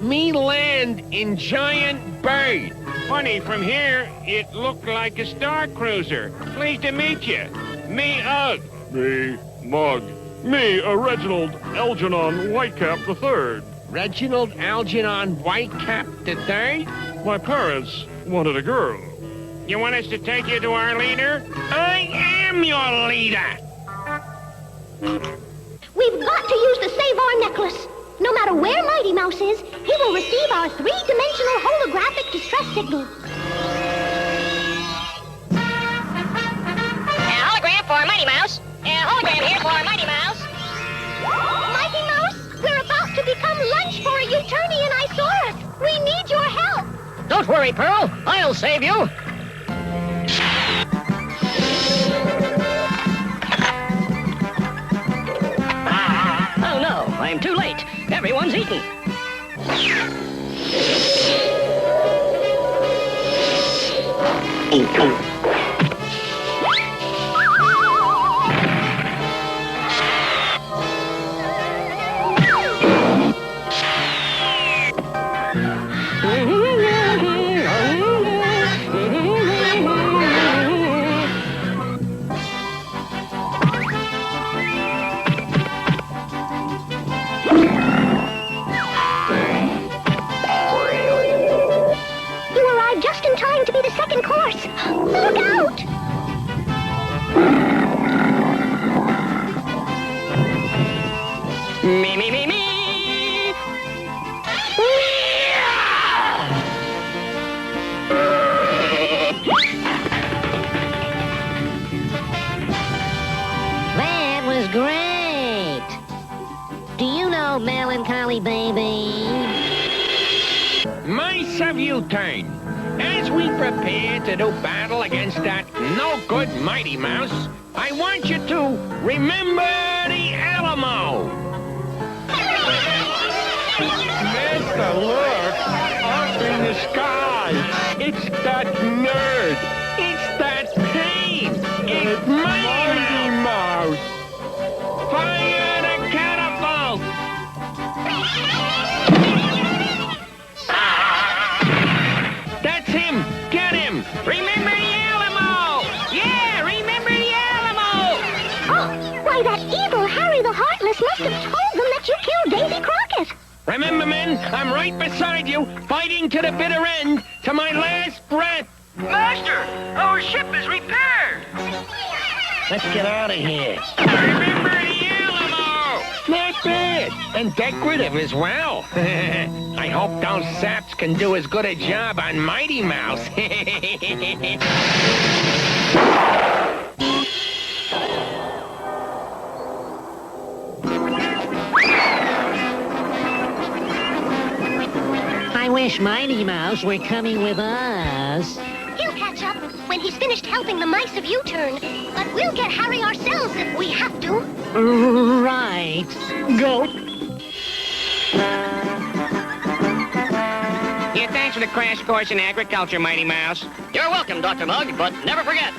Me land in giant bird. Funny, from here, it looked like a star cruiser. Pleased to meet you. Me, Ugg. Me, Mug. Me, Reginald Algernon Whitecap III. Reginald Algernon Whitecap III? My parents wanted a girl. You want us to take you to our leader? I am your leader! We've got to use the Save Our necklace. No matter where Mighty Mouse is, he will receive our 3-dimensional holographic distress signal. Hologram for Mighty Mouse. Hologram here for Mighty Mouse. Mighty Mouse, we're about to become lunch for a Uternian Isaurus. We need your help. Don't worry, Pearl. I'll save you. time. Too late. Everyone's eaten. Just in time to be the second course. Look out! Me. That was great. Do you know Melancholy Baby? Mice of U-turn. As we prepare to do battle against that no-good Mighty Mouse, I want you to remember the Alamo. Master, look! Up in the sky! It's that nerd! It's that pain! It's Mighty Mouse! Fire the catapult! That's him! Get him! Remember the Alamo! Yeah, remember the Alamo! Oh, why, that evil Harry the Heartless must have told them that you killed Davy Crockett. Remember, men, I'm right beside you, fighting to the bitter end, to my last breath. Master, our ship is repaired. Let's get out of here. Remember the Alamo! Not bad, and decorative as well. I hope those saps can do as good a job on Mighty Mouse. I wish Mighty Mouse were coming with us. He'll catch up when he's finished helping the mice of U-turn. But we'll get Harry ourselves if we have to. Right. Go. Yeah, thanks for the crash course in agriculture, Mighty Mouse. You're welcome, Dr. Mugg, but never forget.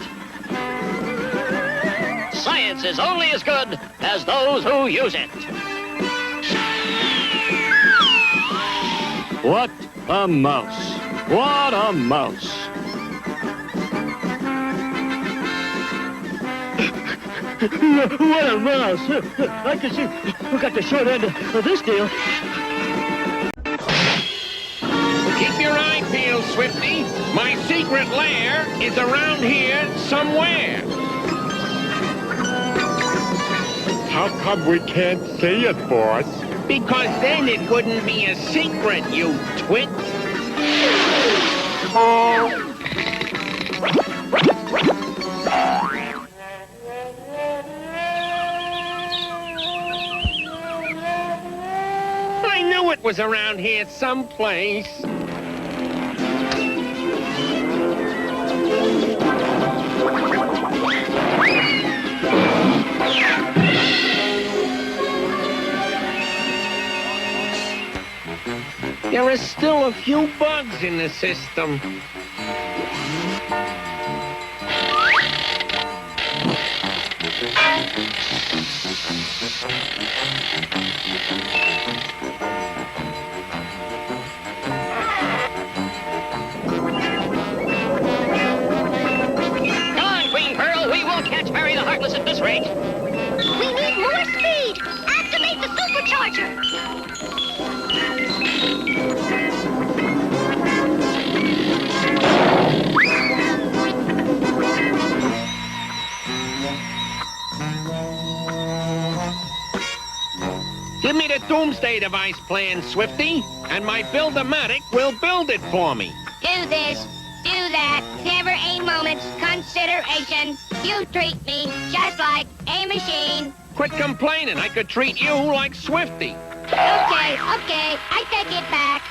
Science is only as good as those who use it. What a mouse. What a mouse. What a mouse. I can see who got the short end of this deal. Keep your eye peeled, Swifty. My secret lair is around here somewhere. How come we can't see it, boss? Because then it wouldn't be a secret, you twit. I knew it was around here someplace. There are still a few bugs in the system. Come on, Queen Pearl, we will catch Harry the Heartless at this rate. We need more speed. Activate the supercharger. Give me the Doomsday Device plan, Swifty, and my Build-O-Matic will build it for me. Do this, do that, never a moment's consideration. You treat me just like a machine. Quit complaining. I could treat you like Swifty. Okay, I take it back.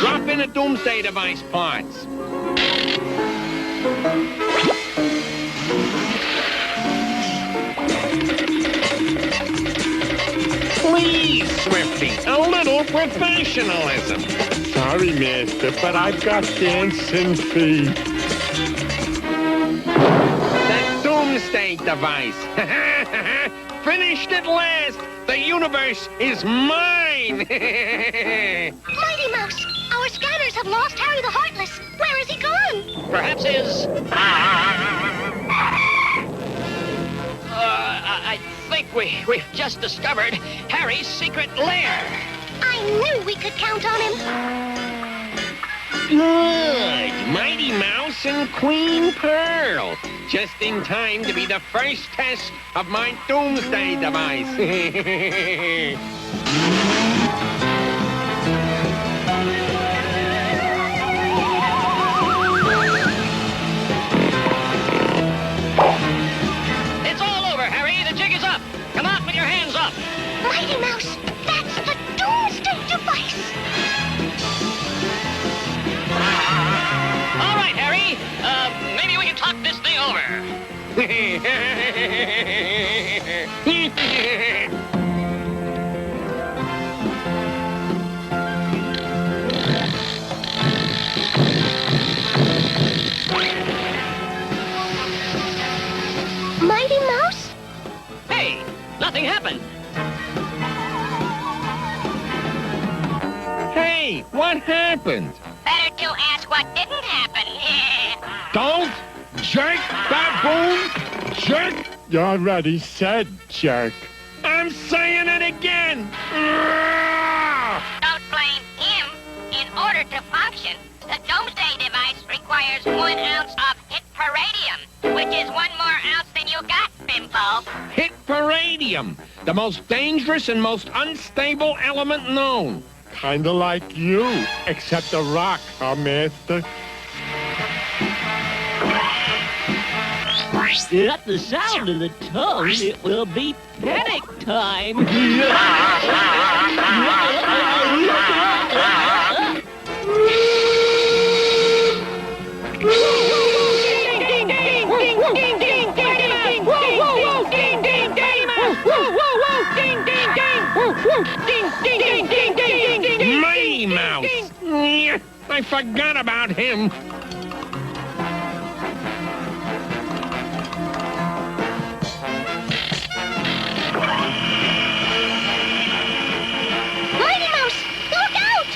Drop in the Doomsday Device parts. decency, a little professionalism. Sorry, mister, but I've got dancing feet. That doomsday device. Finished at last. The universe is mine. Mighty Mouse, our scanners have lost Harry the Heartless. Where is he gone? Perhaps his... I think we've just discovered Harry's secret lair. I knew we could count on him. Good. Mighty Mouse and Queen Pearl. Just in time to be the first test of my doomsday device. It's all over, Harry. The jig is up. Come out with your hands up. Mighty Mouse, that's the doomsday device. All right, Harry. Maybe we can talk this thing over. Mighty Mouse? Hey, nothing happened. Hey, what happened? Better to ask what didn't happen. Don't jerk, baboon! Jerk! You already said jerk. I'm saying it again! Don't blame him. In order to function, the doomsday device requires 1 ounce of hit paradium, which is 1 more ounce than you got, Bimbo. Hit paradium, the most dangerous and most unstable element known. Kinda like you, except a rock, huh, mister? At the sound of the tongue, it will be panic time. Mighty Mouse! I forgot about him. Mighty Mouse, look out!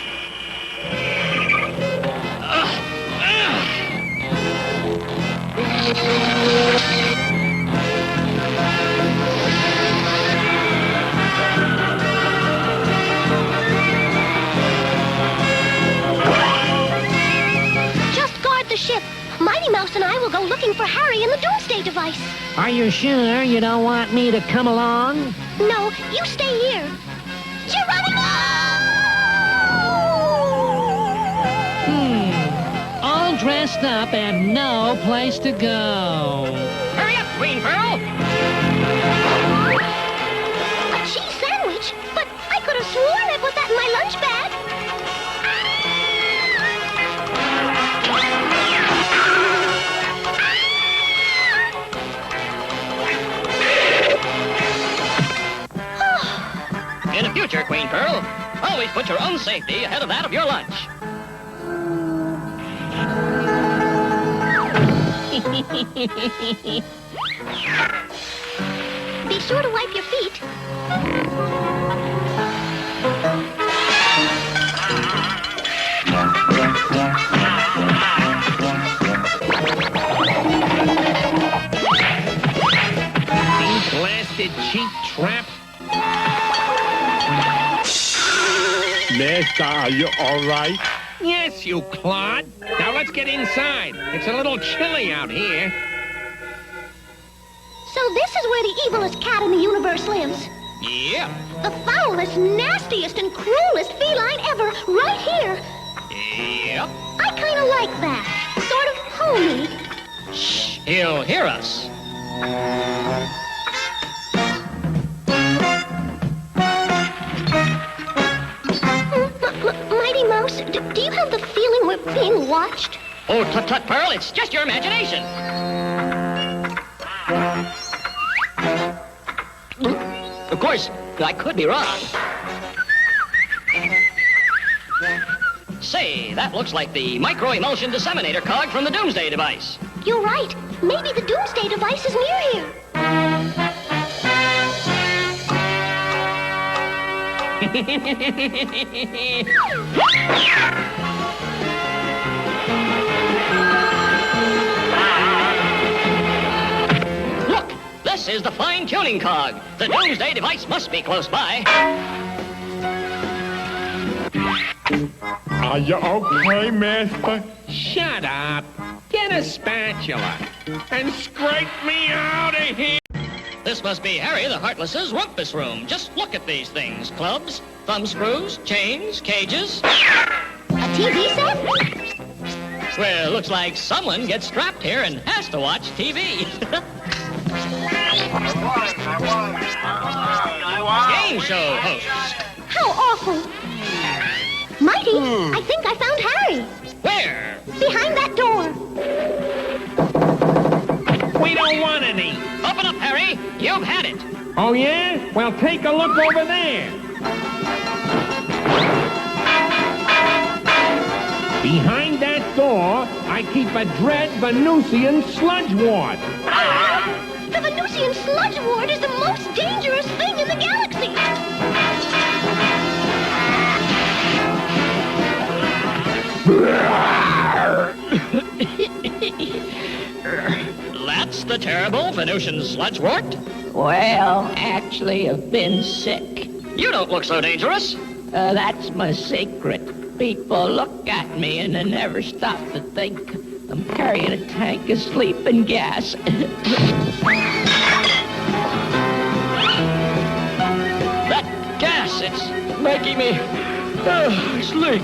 Just guard the ship. Mighty Mouse and I will go looking for Harry in the doomsday device. Are you sure you don't want me to come along? No, you stay here. Geronimo! All dressed up and no place to go. Hurry up, Queen Pearl! A cheese sandwich? But I could have sworn I put that in my lunch bag. In the future, Queen Pearl, always put your own safety ahead of that of your lunch. Be sure to wipe your feet. Blasted cheap trap. Mister, are you all right? Yes, you clod. Now let's get inside. It's a little chilly out here. So this is where the evilest cat in the universe lives. Yep. The foulest, nastiest, and cruelest feline ever, right here. Yep. I kind of like that. Sort of homey. Shh, he'll hear us. Mighty Mouse, do you have the feeling we're being watched? Oh, tut-tut, Pearl, it's just your imagination. Of course, I could be wrong. Say, that looks like the micro-emulsion disseminator cog from the Doomsday device. You're right. Maybe the Doomsday device is near here. Look, this is the fine-tuning cog. The Doomsday device must be close by. Are you okay, Master? Shut up. Get a spatula and scrape me out of here. This must be Harry the Heartless's rumpus room. Just look at these things. Clubs, thumb screws, chains, cages. A TV set? Well, looks like someone gets strapped here and has to watch TV. Game show hosts. How awful. Mighty, I think I found Harry. Where? Behind that door. We don't want any. Open up, Harry. You've had it. Oh, yeah? Well, take a look over there. Behind that door, I keep a dread Venusian sludge wart. The Venusian sludge wart is the most dangerous thing in the galaxy. That's the terrible Venusian sludge wart? Well, actually, I've been sick. You don't look so dangerous. That's my secret. People look at me and they never stop to think I'm carrying a tank of sleeping gas. That gas, it's making me sleep.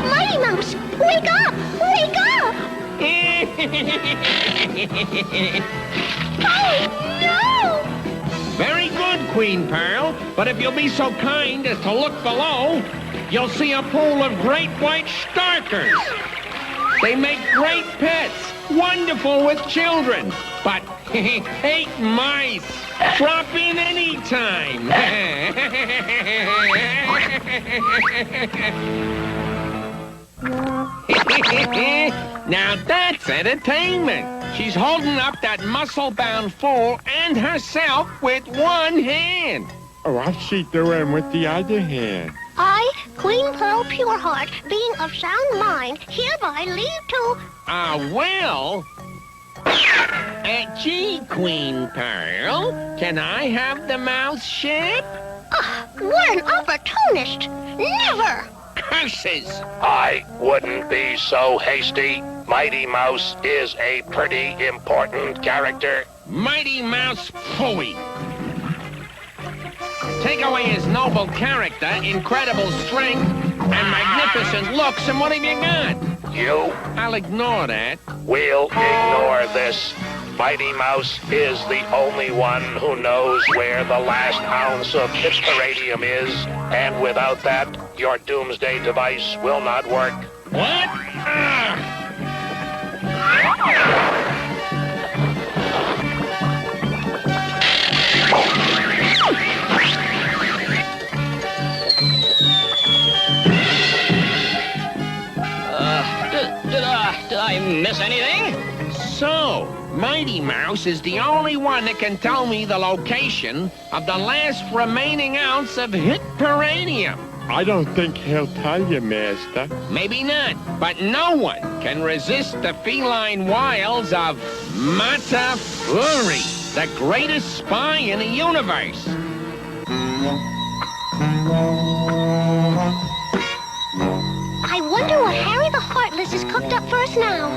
Mighty Mouse, wake up! Wake up! Oh, no! Very good, Queen Pearl. But if you'll be so kind as to look below, you'll see a pool of great white starkers. They make great pets, wonderful with children, but hate mice. Drop in anytime. Now that's entertainment. She's holding up that muscle-bound fool and herself with one hand. Oh, what's she doing with the other hand? I, Queen Pearl Pureheart, being of sound mind, hereby leave to... Well... Gee, Queen Pearl, can I have the mouse ship? What an opportunist! Never! Curses! I wouldn't be so hasty. Mighty Mouse is a pretty important character. Mighty Mouse phooey. Take away his noble character, incredible strength, and magnificent looks, and what have you got? You? I'll ignore that. We'll ignore this. Mighty Mouse is the only one who knows where the last ounce of Hitparadium is, and without that, your Doomsday device will not work. What? Did I miss anything? So, Mighty Mouse is the only one that can tell me the location of the last remaining ounce of Hitparadium. I don't think he'll tell you, Master. Maybe not, but no one can resist the feline wiles of Mata Fury, the greatest spy in the universe. I wonder what Harry the Heartless has cooked up for us now.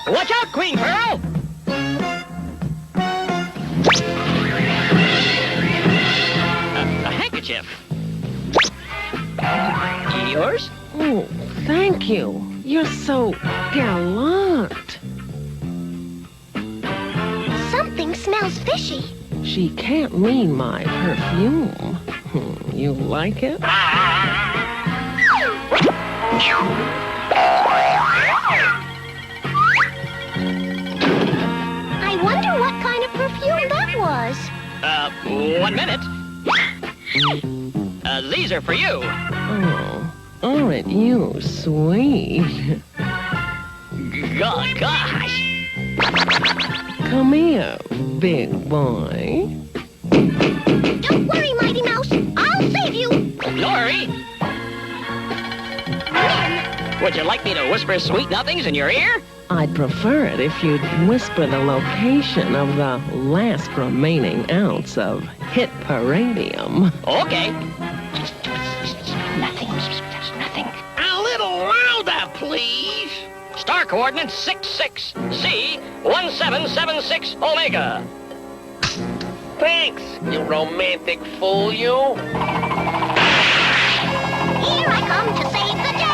Watch out, Queen Pearl! A handkerchief. Yours? Oh, thank you. You're so gallant. Something smells fishy. She can't mean my perfume. You like it? I wonder what kind of 1 minute. These are for you. Oh, aren't you sweet? Gosh. Come here, big boy. Don't worry, Mighty Mouse. I'll save you. Nori! Would you like me to whisper sweet nothings in your ear? I'd prefer it if you'd whisper the location of the last remaining ounce of hit paradium. Okay. Nothing. A little louder, please. Star coordinate 66C1776 Omega. Thanks, you romantic fool, you. Here I come to save the day.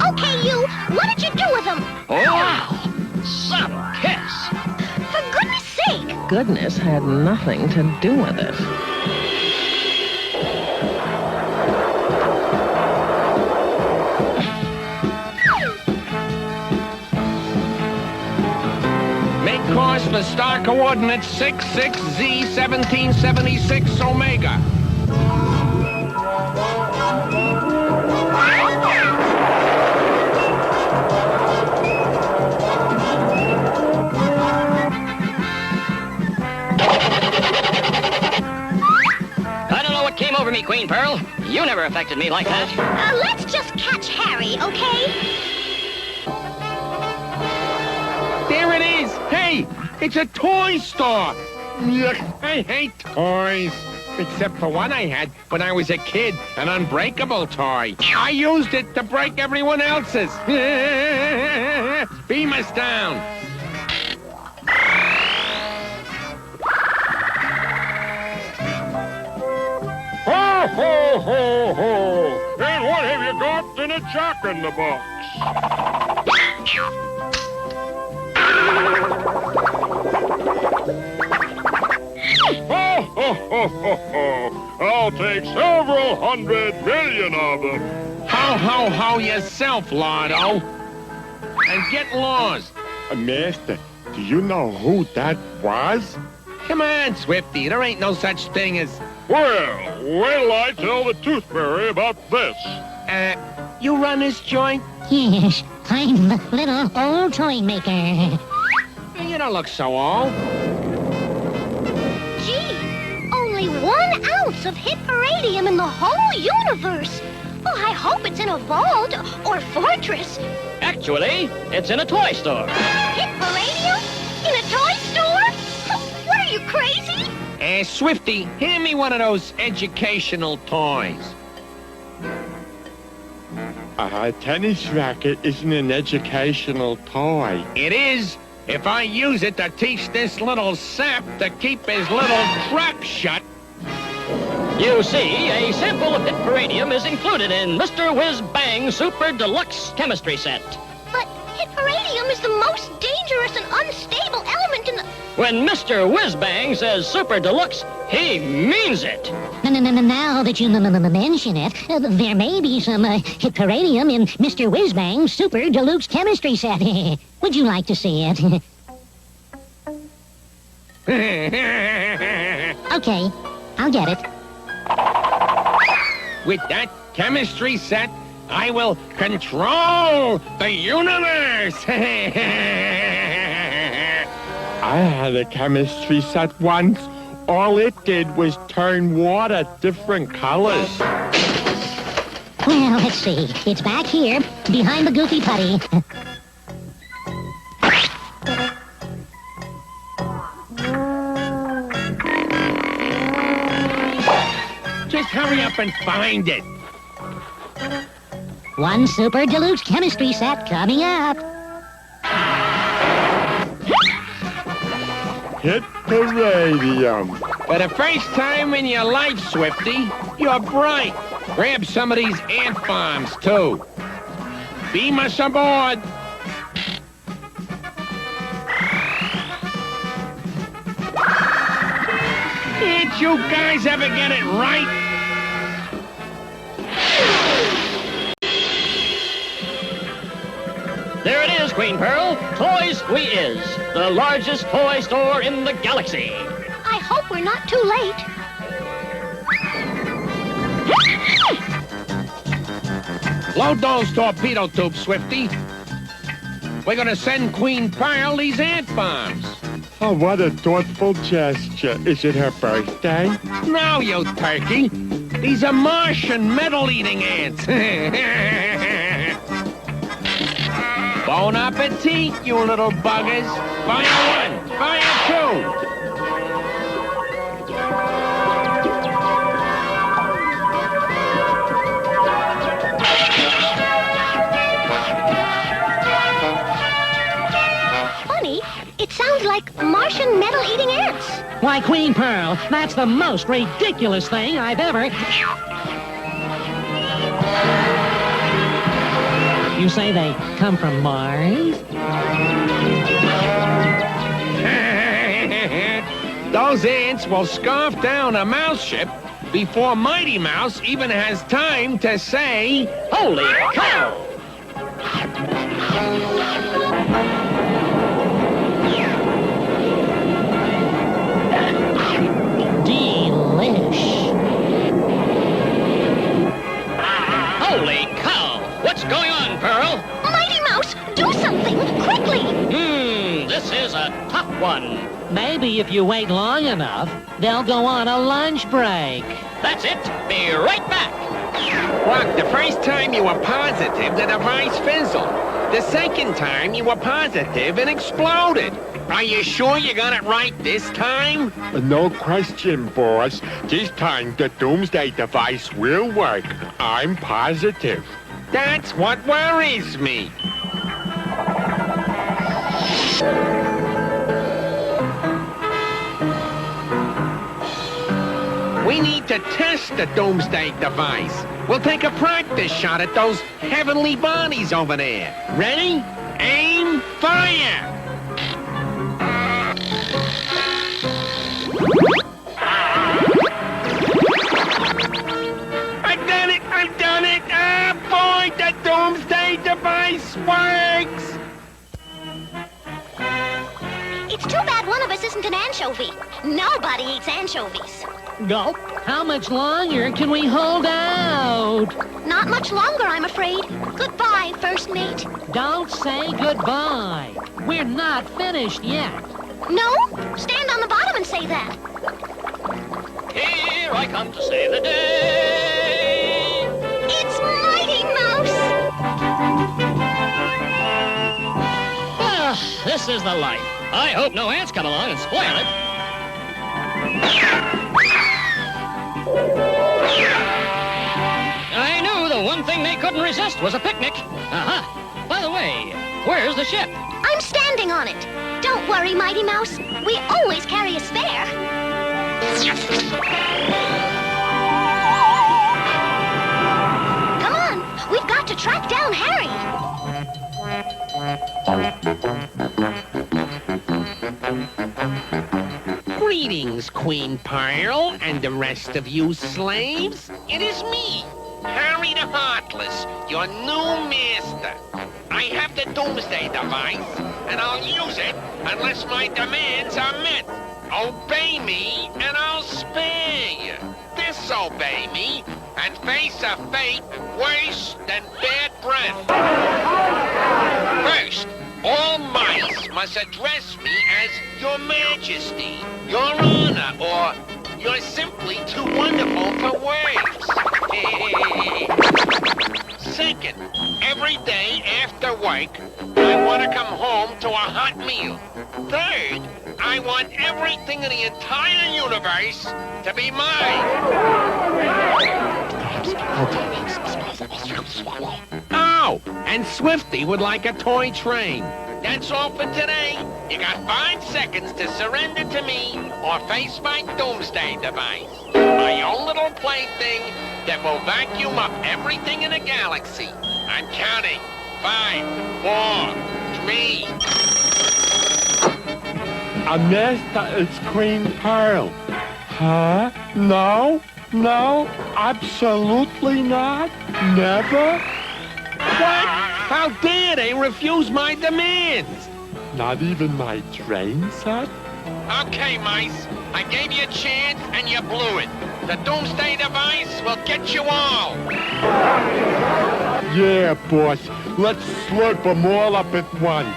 Okay, you. What did you do with them? Wow. Some kiss. For goodness sake. Goodness had nothing to do with it. Make course for star coordinate 66Z1776 Omega. I don't know what came over me, Queen Pearl. You never affected me like that. Let's just catch Harry, okay? There it is! Hey, it's a toy store! Yuck, I hate toys. Except for one I had when I was a kid, an unbreakable toy. I used it to break everyone else's. Beam us down. Ho, ho, ho, ho! And what have you got in a jack in the box? Ho, ho, ho, ho, ho! I'll take several 100 million of them. Ho yourself, Lardo. And get lost. Master, do you know who that was? Come on, Swifty. There ain't no such thing as... Well, wait till I tell the Tooth Fairy about this. You run this joint? Yes, I'm the little old toy maker. You don't look so old. Gee, only 1 ounce of hit paradium in the whole universe. Oh, I hope it's in a vault or fortress. Actually, it's in a toy store. Hit paradium? In a toy store? What are you, crazy? Swifty, hand me one of those educational toys. A tennis racket isn't an educational toy. It is, if I use it to teach this little sap to keep his little trap shut. You see, a sample of hit paradium is included in Mr. Whiz Bang Super Deluxe Chemistry Set. But hit paradium is the most dangerous and unstable element in the... When Mr. Whiz Bang says Super Deluxe, he means it. Now that you mention it, there may be some hit paradium in Mr. Whizbang's Super Deluxe Chemistry Set. Would you like to see it? Okay, I'll get it. With that chemistry set, I will control the universe. I had a chemistry set once. All it did was turn water different colors. Well, let's see. It's back here, behind the goofy putty. Just hurry up and find it. 1 Super Deluxe Chemistry Set coming up. Hit paradium. For the first time in your life, Swifty, you're bright. Grab some of these ant farms, too. Beam us aboard. Can't you guys ever get it right? There it is, Queen Pearl. Toys We Is, the largest toy store in the galaxy. I hope we're not too late. Load those torpedo tubes, Swifty. We're gonna send Queen Pearl these ant bombs. Oh, what a thoughtful gesture. Is it her birthday? No, you turkey. These are Martian metal-eating ants. Bon appetit, you little buggers. Fire 1, fire 2. It sounds like Martian metal-eating ants. Why, Queen Pearl, that's the most ridiculous thing I've ever... You say they come from Mars? Those ants will scarf down a mouse ship before Mighty Mouse even has time to say, "Holy cow!" Delish. Holy cow! What's going on, Pearl? Mighty Mouse, do something, quickly! This is a tough one. Maybe if you wait long enough, they'll go on a lunch break. That's it. Be right back. Look, the first time you were positive, the device fizzled. The second time, you were positive and exploded. Are you sure you got it right this time? No question, boss. This time the doomsday device will work. I'm positive. That's what worries me. We need to test the doomsday device. We'll take a practice shot at those heavenly bodies over there. Ready? Aim, fire! I've done it! Ah, boy, the doomsday device works! It's too bad one of us isn't an anchovy. Nobody eats anchovies. Gulp. How much longer can we hold out? Not much longer, I'm afraid. Goodbye, First Mate. Don't say goodbye. We're not finished yet. No? Stand on the bottom and say that. Here I come to save the day. It's Mighty Mouse! This is the life. I hope no ants come along and spoil it. I knew the one thing they couldn't resist was a picnic. Aha! By the way, where's the ship? I'm standing on it. Don't worry, Mighty Mouse. We always carry a spare. Come on, we've got to track down Harry. Greetings, Queen Pearl, and the rest of you slaves. It is me, Harry the Heartless, your new master. I have the doomsday device, and I'll use it unless my demands are met. Obey me, and I'll spare you. Disobey me, and face a fate worse than bad breath. First, all mice must address me as Your Majesty, Your Honor, or You're simply too wonderful for words. Second, every day after work, I want to come home to a hot meal. Third, I want everything in the entire universe to be mine. Oh, and Swifty would like a toy train. That's all for today. You got 5 seconds to surrender to me or face my doomsday device. My own little plaything that will vacuum up everything in the galaxy. I'm counting. 5, 4, 3. Master, it's Queen Pearl. Huh? No? No? Absolutely not? Never? What? How dare they refuse my demands? Not even my train set? Okay, mice. I gave you a chance and you blew it. The doomsday device will get you all. Yeah, boss. Let's slurp them all up at once.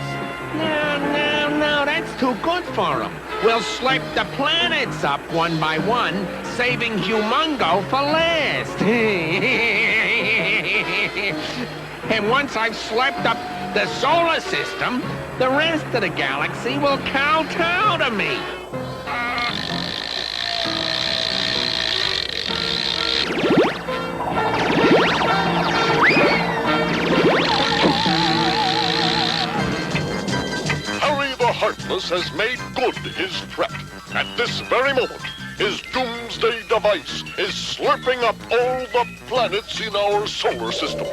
No, that's too good for them. We'll slurp the planets up one by one, saving Humongo for last. And once I've slurped up the solar system, the rest of the galaxy will kowtow to me. Harry the Heartless has made good his threat. At this very moment, his doomsday device is slurping up all the planets in our solar system.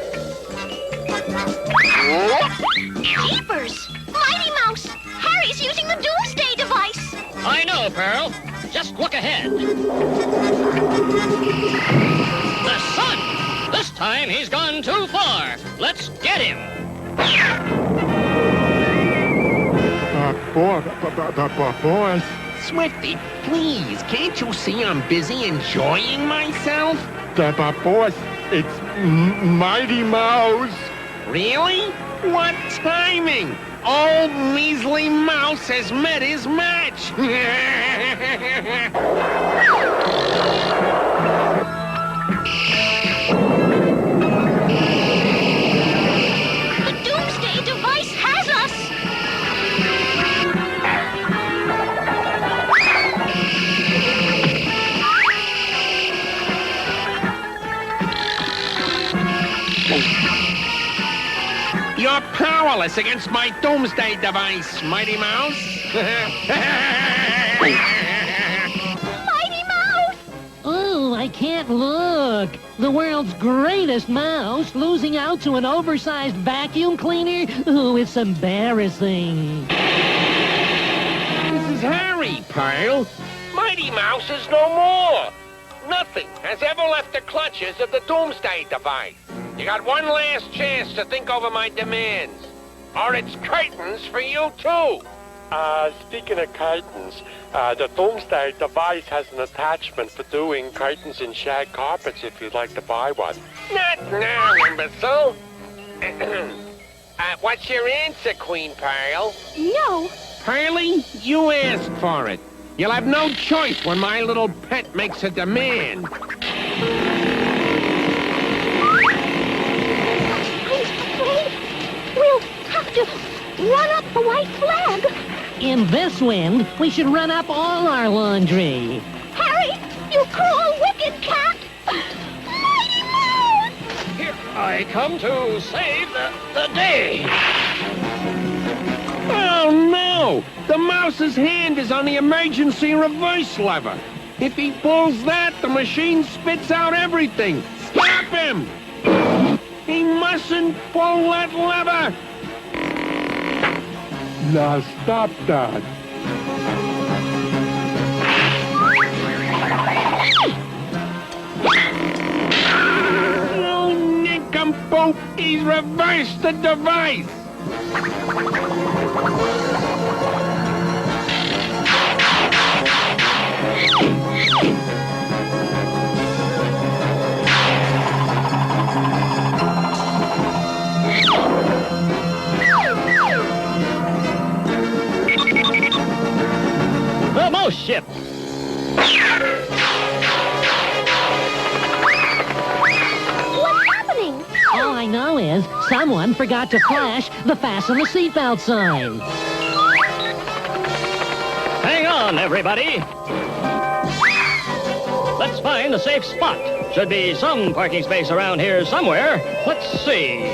Jeepers! Mighty Mouse! Harry's using the doomsday device! I know, Pearl. Just look ahead. The sun! This time he's gone too far. Let's get him. Boss. Swifty, please, can't you see I'm busy enjoying myself? Boss, it's Mighty Mouse. Really? What timing? Old measly Mouse has met his match. The doomsday device has us! You're powerless against my doomsday device, Mighty Mouse. Mighty Mouse! Oh, I can't look. The world's greatest mouse losing out to an oversized vacuum cleaner? Oh, it's embarrassing. This is Harry, Pearl. Mighty Mouse is no more. Nothing has ever left the clutches of the doomsday device. You got one last chance to think over my demands, or it's curtains for you too. Speaking of curtains, the doomsday device has an attachment for doing curtains and shag carpets if you'd like to buy one. Not now, imbecile. What's your answer, Queen Pearl? No. Pearly, you asked for it. You'll have no choice when my little pet makes a demand. We'll have to run up the white flag. In this wind, we should run up all our laundry. Harry, you cruel, wicked cat! Mighty Mouse! Here I come to save the day. Oh, no! The mouse's hand is on the emergency reverse lever. If he pulls that, the machine spits out everything. Stop him! He mustn't pull that lever! Now stop that. Oh, nincompoop! He's reversed the device! The mouse ship. What's happening? All I know is someone forgot to flash the fasten the seatbelt sign. Hang on, everybody. Let's find a safe spot. Should be some parking space around here somewhere. Let's see.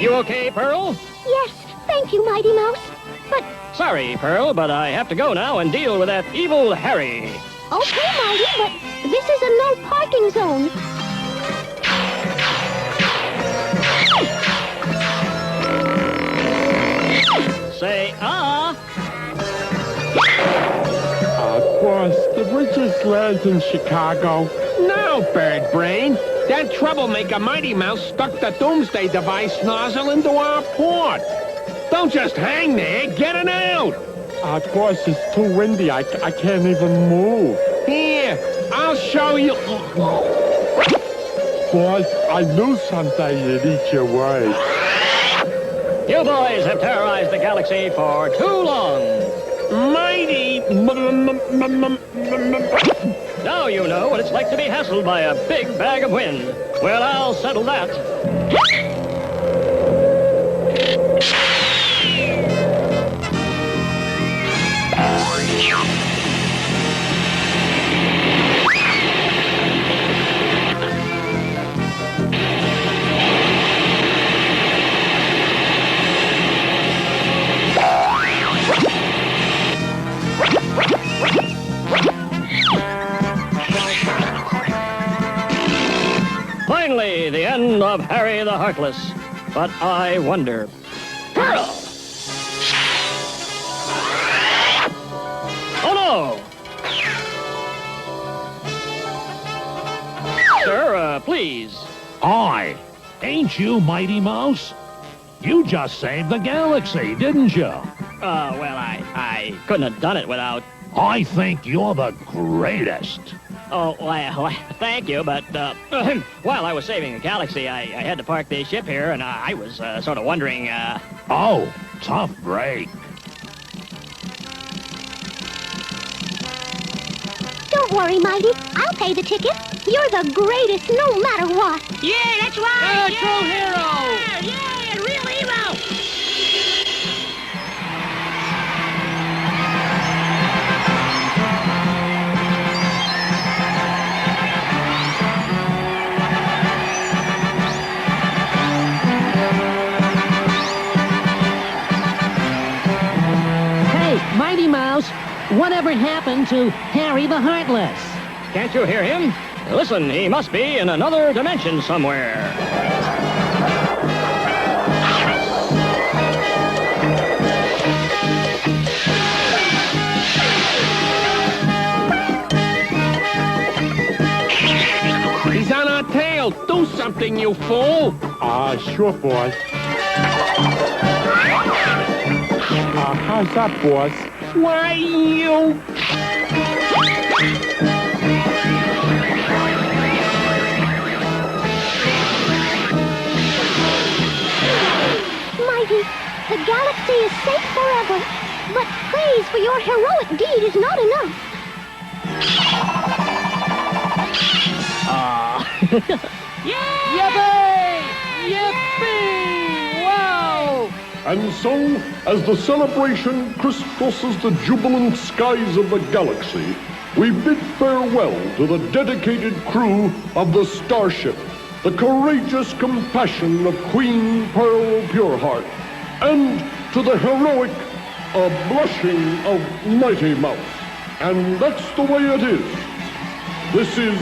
You okay, Pearl? Yes, thank you, Mighty Mouse. But... Sorry, Pearl, but I have to go now and deal with that evil Harry. Okay, Mighty, but this is a no parking zone. Say, boss. Did we just land in Chicago? No, bird brain. That troublemaker Mighty Mouse stuck the doomsday device nozzle into our port. Don't just hang there. Get it out. Boss, it's too windy. I can't even move. Here, I'll show you. Boss, I knew someday you'd eat your words. You boys have terrorized the galaxy for too long. Mighty. Now you know what it's like to be hassled by a big bag of wind. Well, I'll settle that. Finally, the end of Harry the Heartless. But I wonder... Pearl! Oh, no! Sir, please. Aye. Ain't you Mighty Mouse? You just saved the galaxy, didn't you? Well, I couldn't have done it without... I think you're the greatest. Oh, well, thank you, but, while I was saving the galaxy, I had to park the ship here, and I was, sort of wondering, Oh, tough break. Don't worry, Mighty. I'll pay the ticket. You're the greatest no matter what. Yeah, that's right. true hero. Yeah, real hero. Mighty Mouse, whatever happened to Harry the Heartless? Can't you hear him? Listen, he must be in another dimension somewhere. He's on our tail. Do something, you fool. Sure, boss. How's that, boss? Why, you... Mighty, the galaxy is safe forever. But praise for your heroic deed is not enough. Yippee! Yippee! Wow! And so, as the celebration crisscrosses the jubilant skies of the galaxy, we bid farewell to the dedicated crew of the Starship, the courageous compassion of Queen Pearl Pureheart, and to the heroic blushing of Mighty Mouse. And that's the way it is. This is...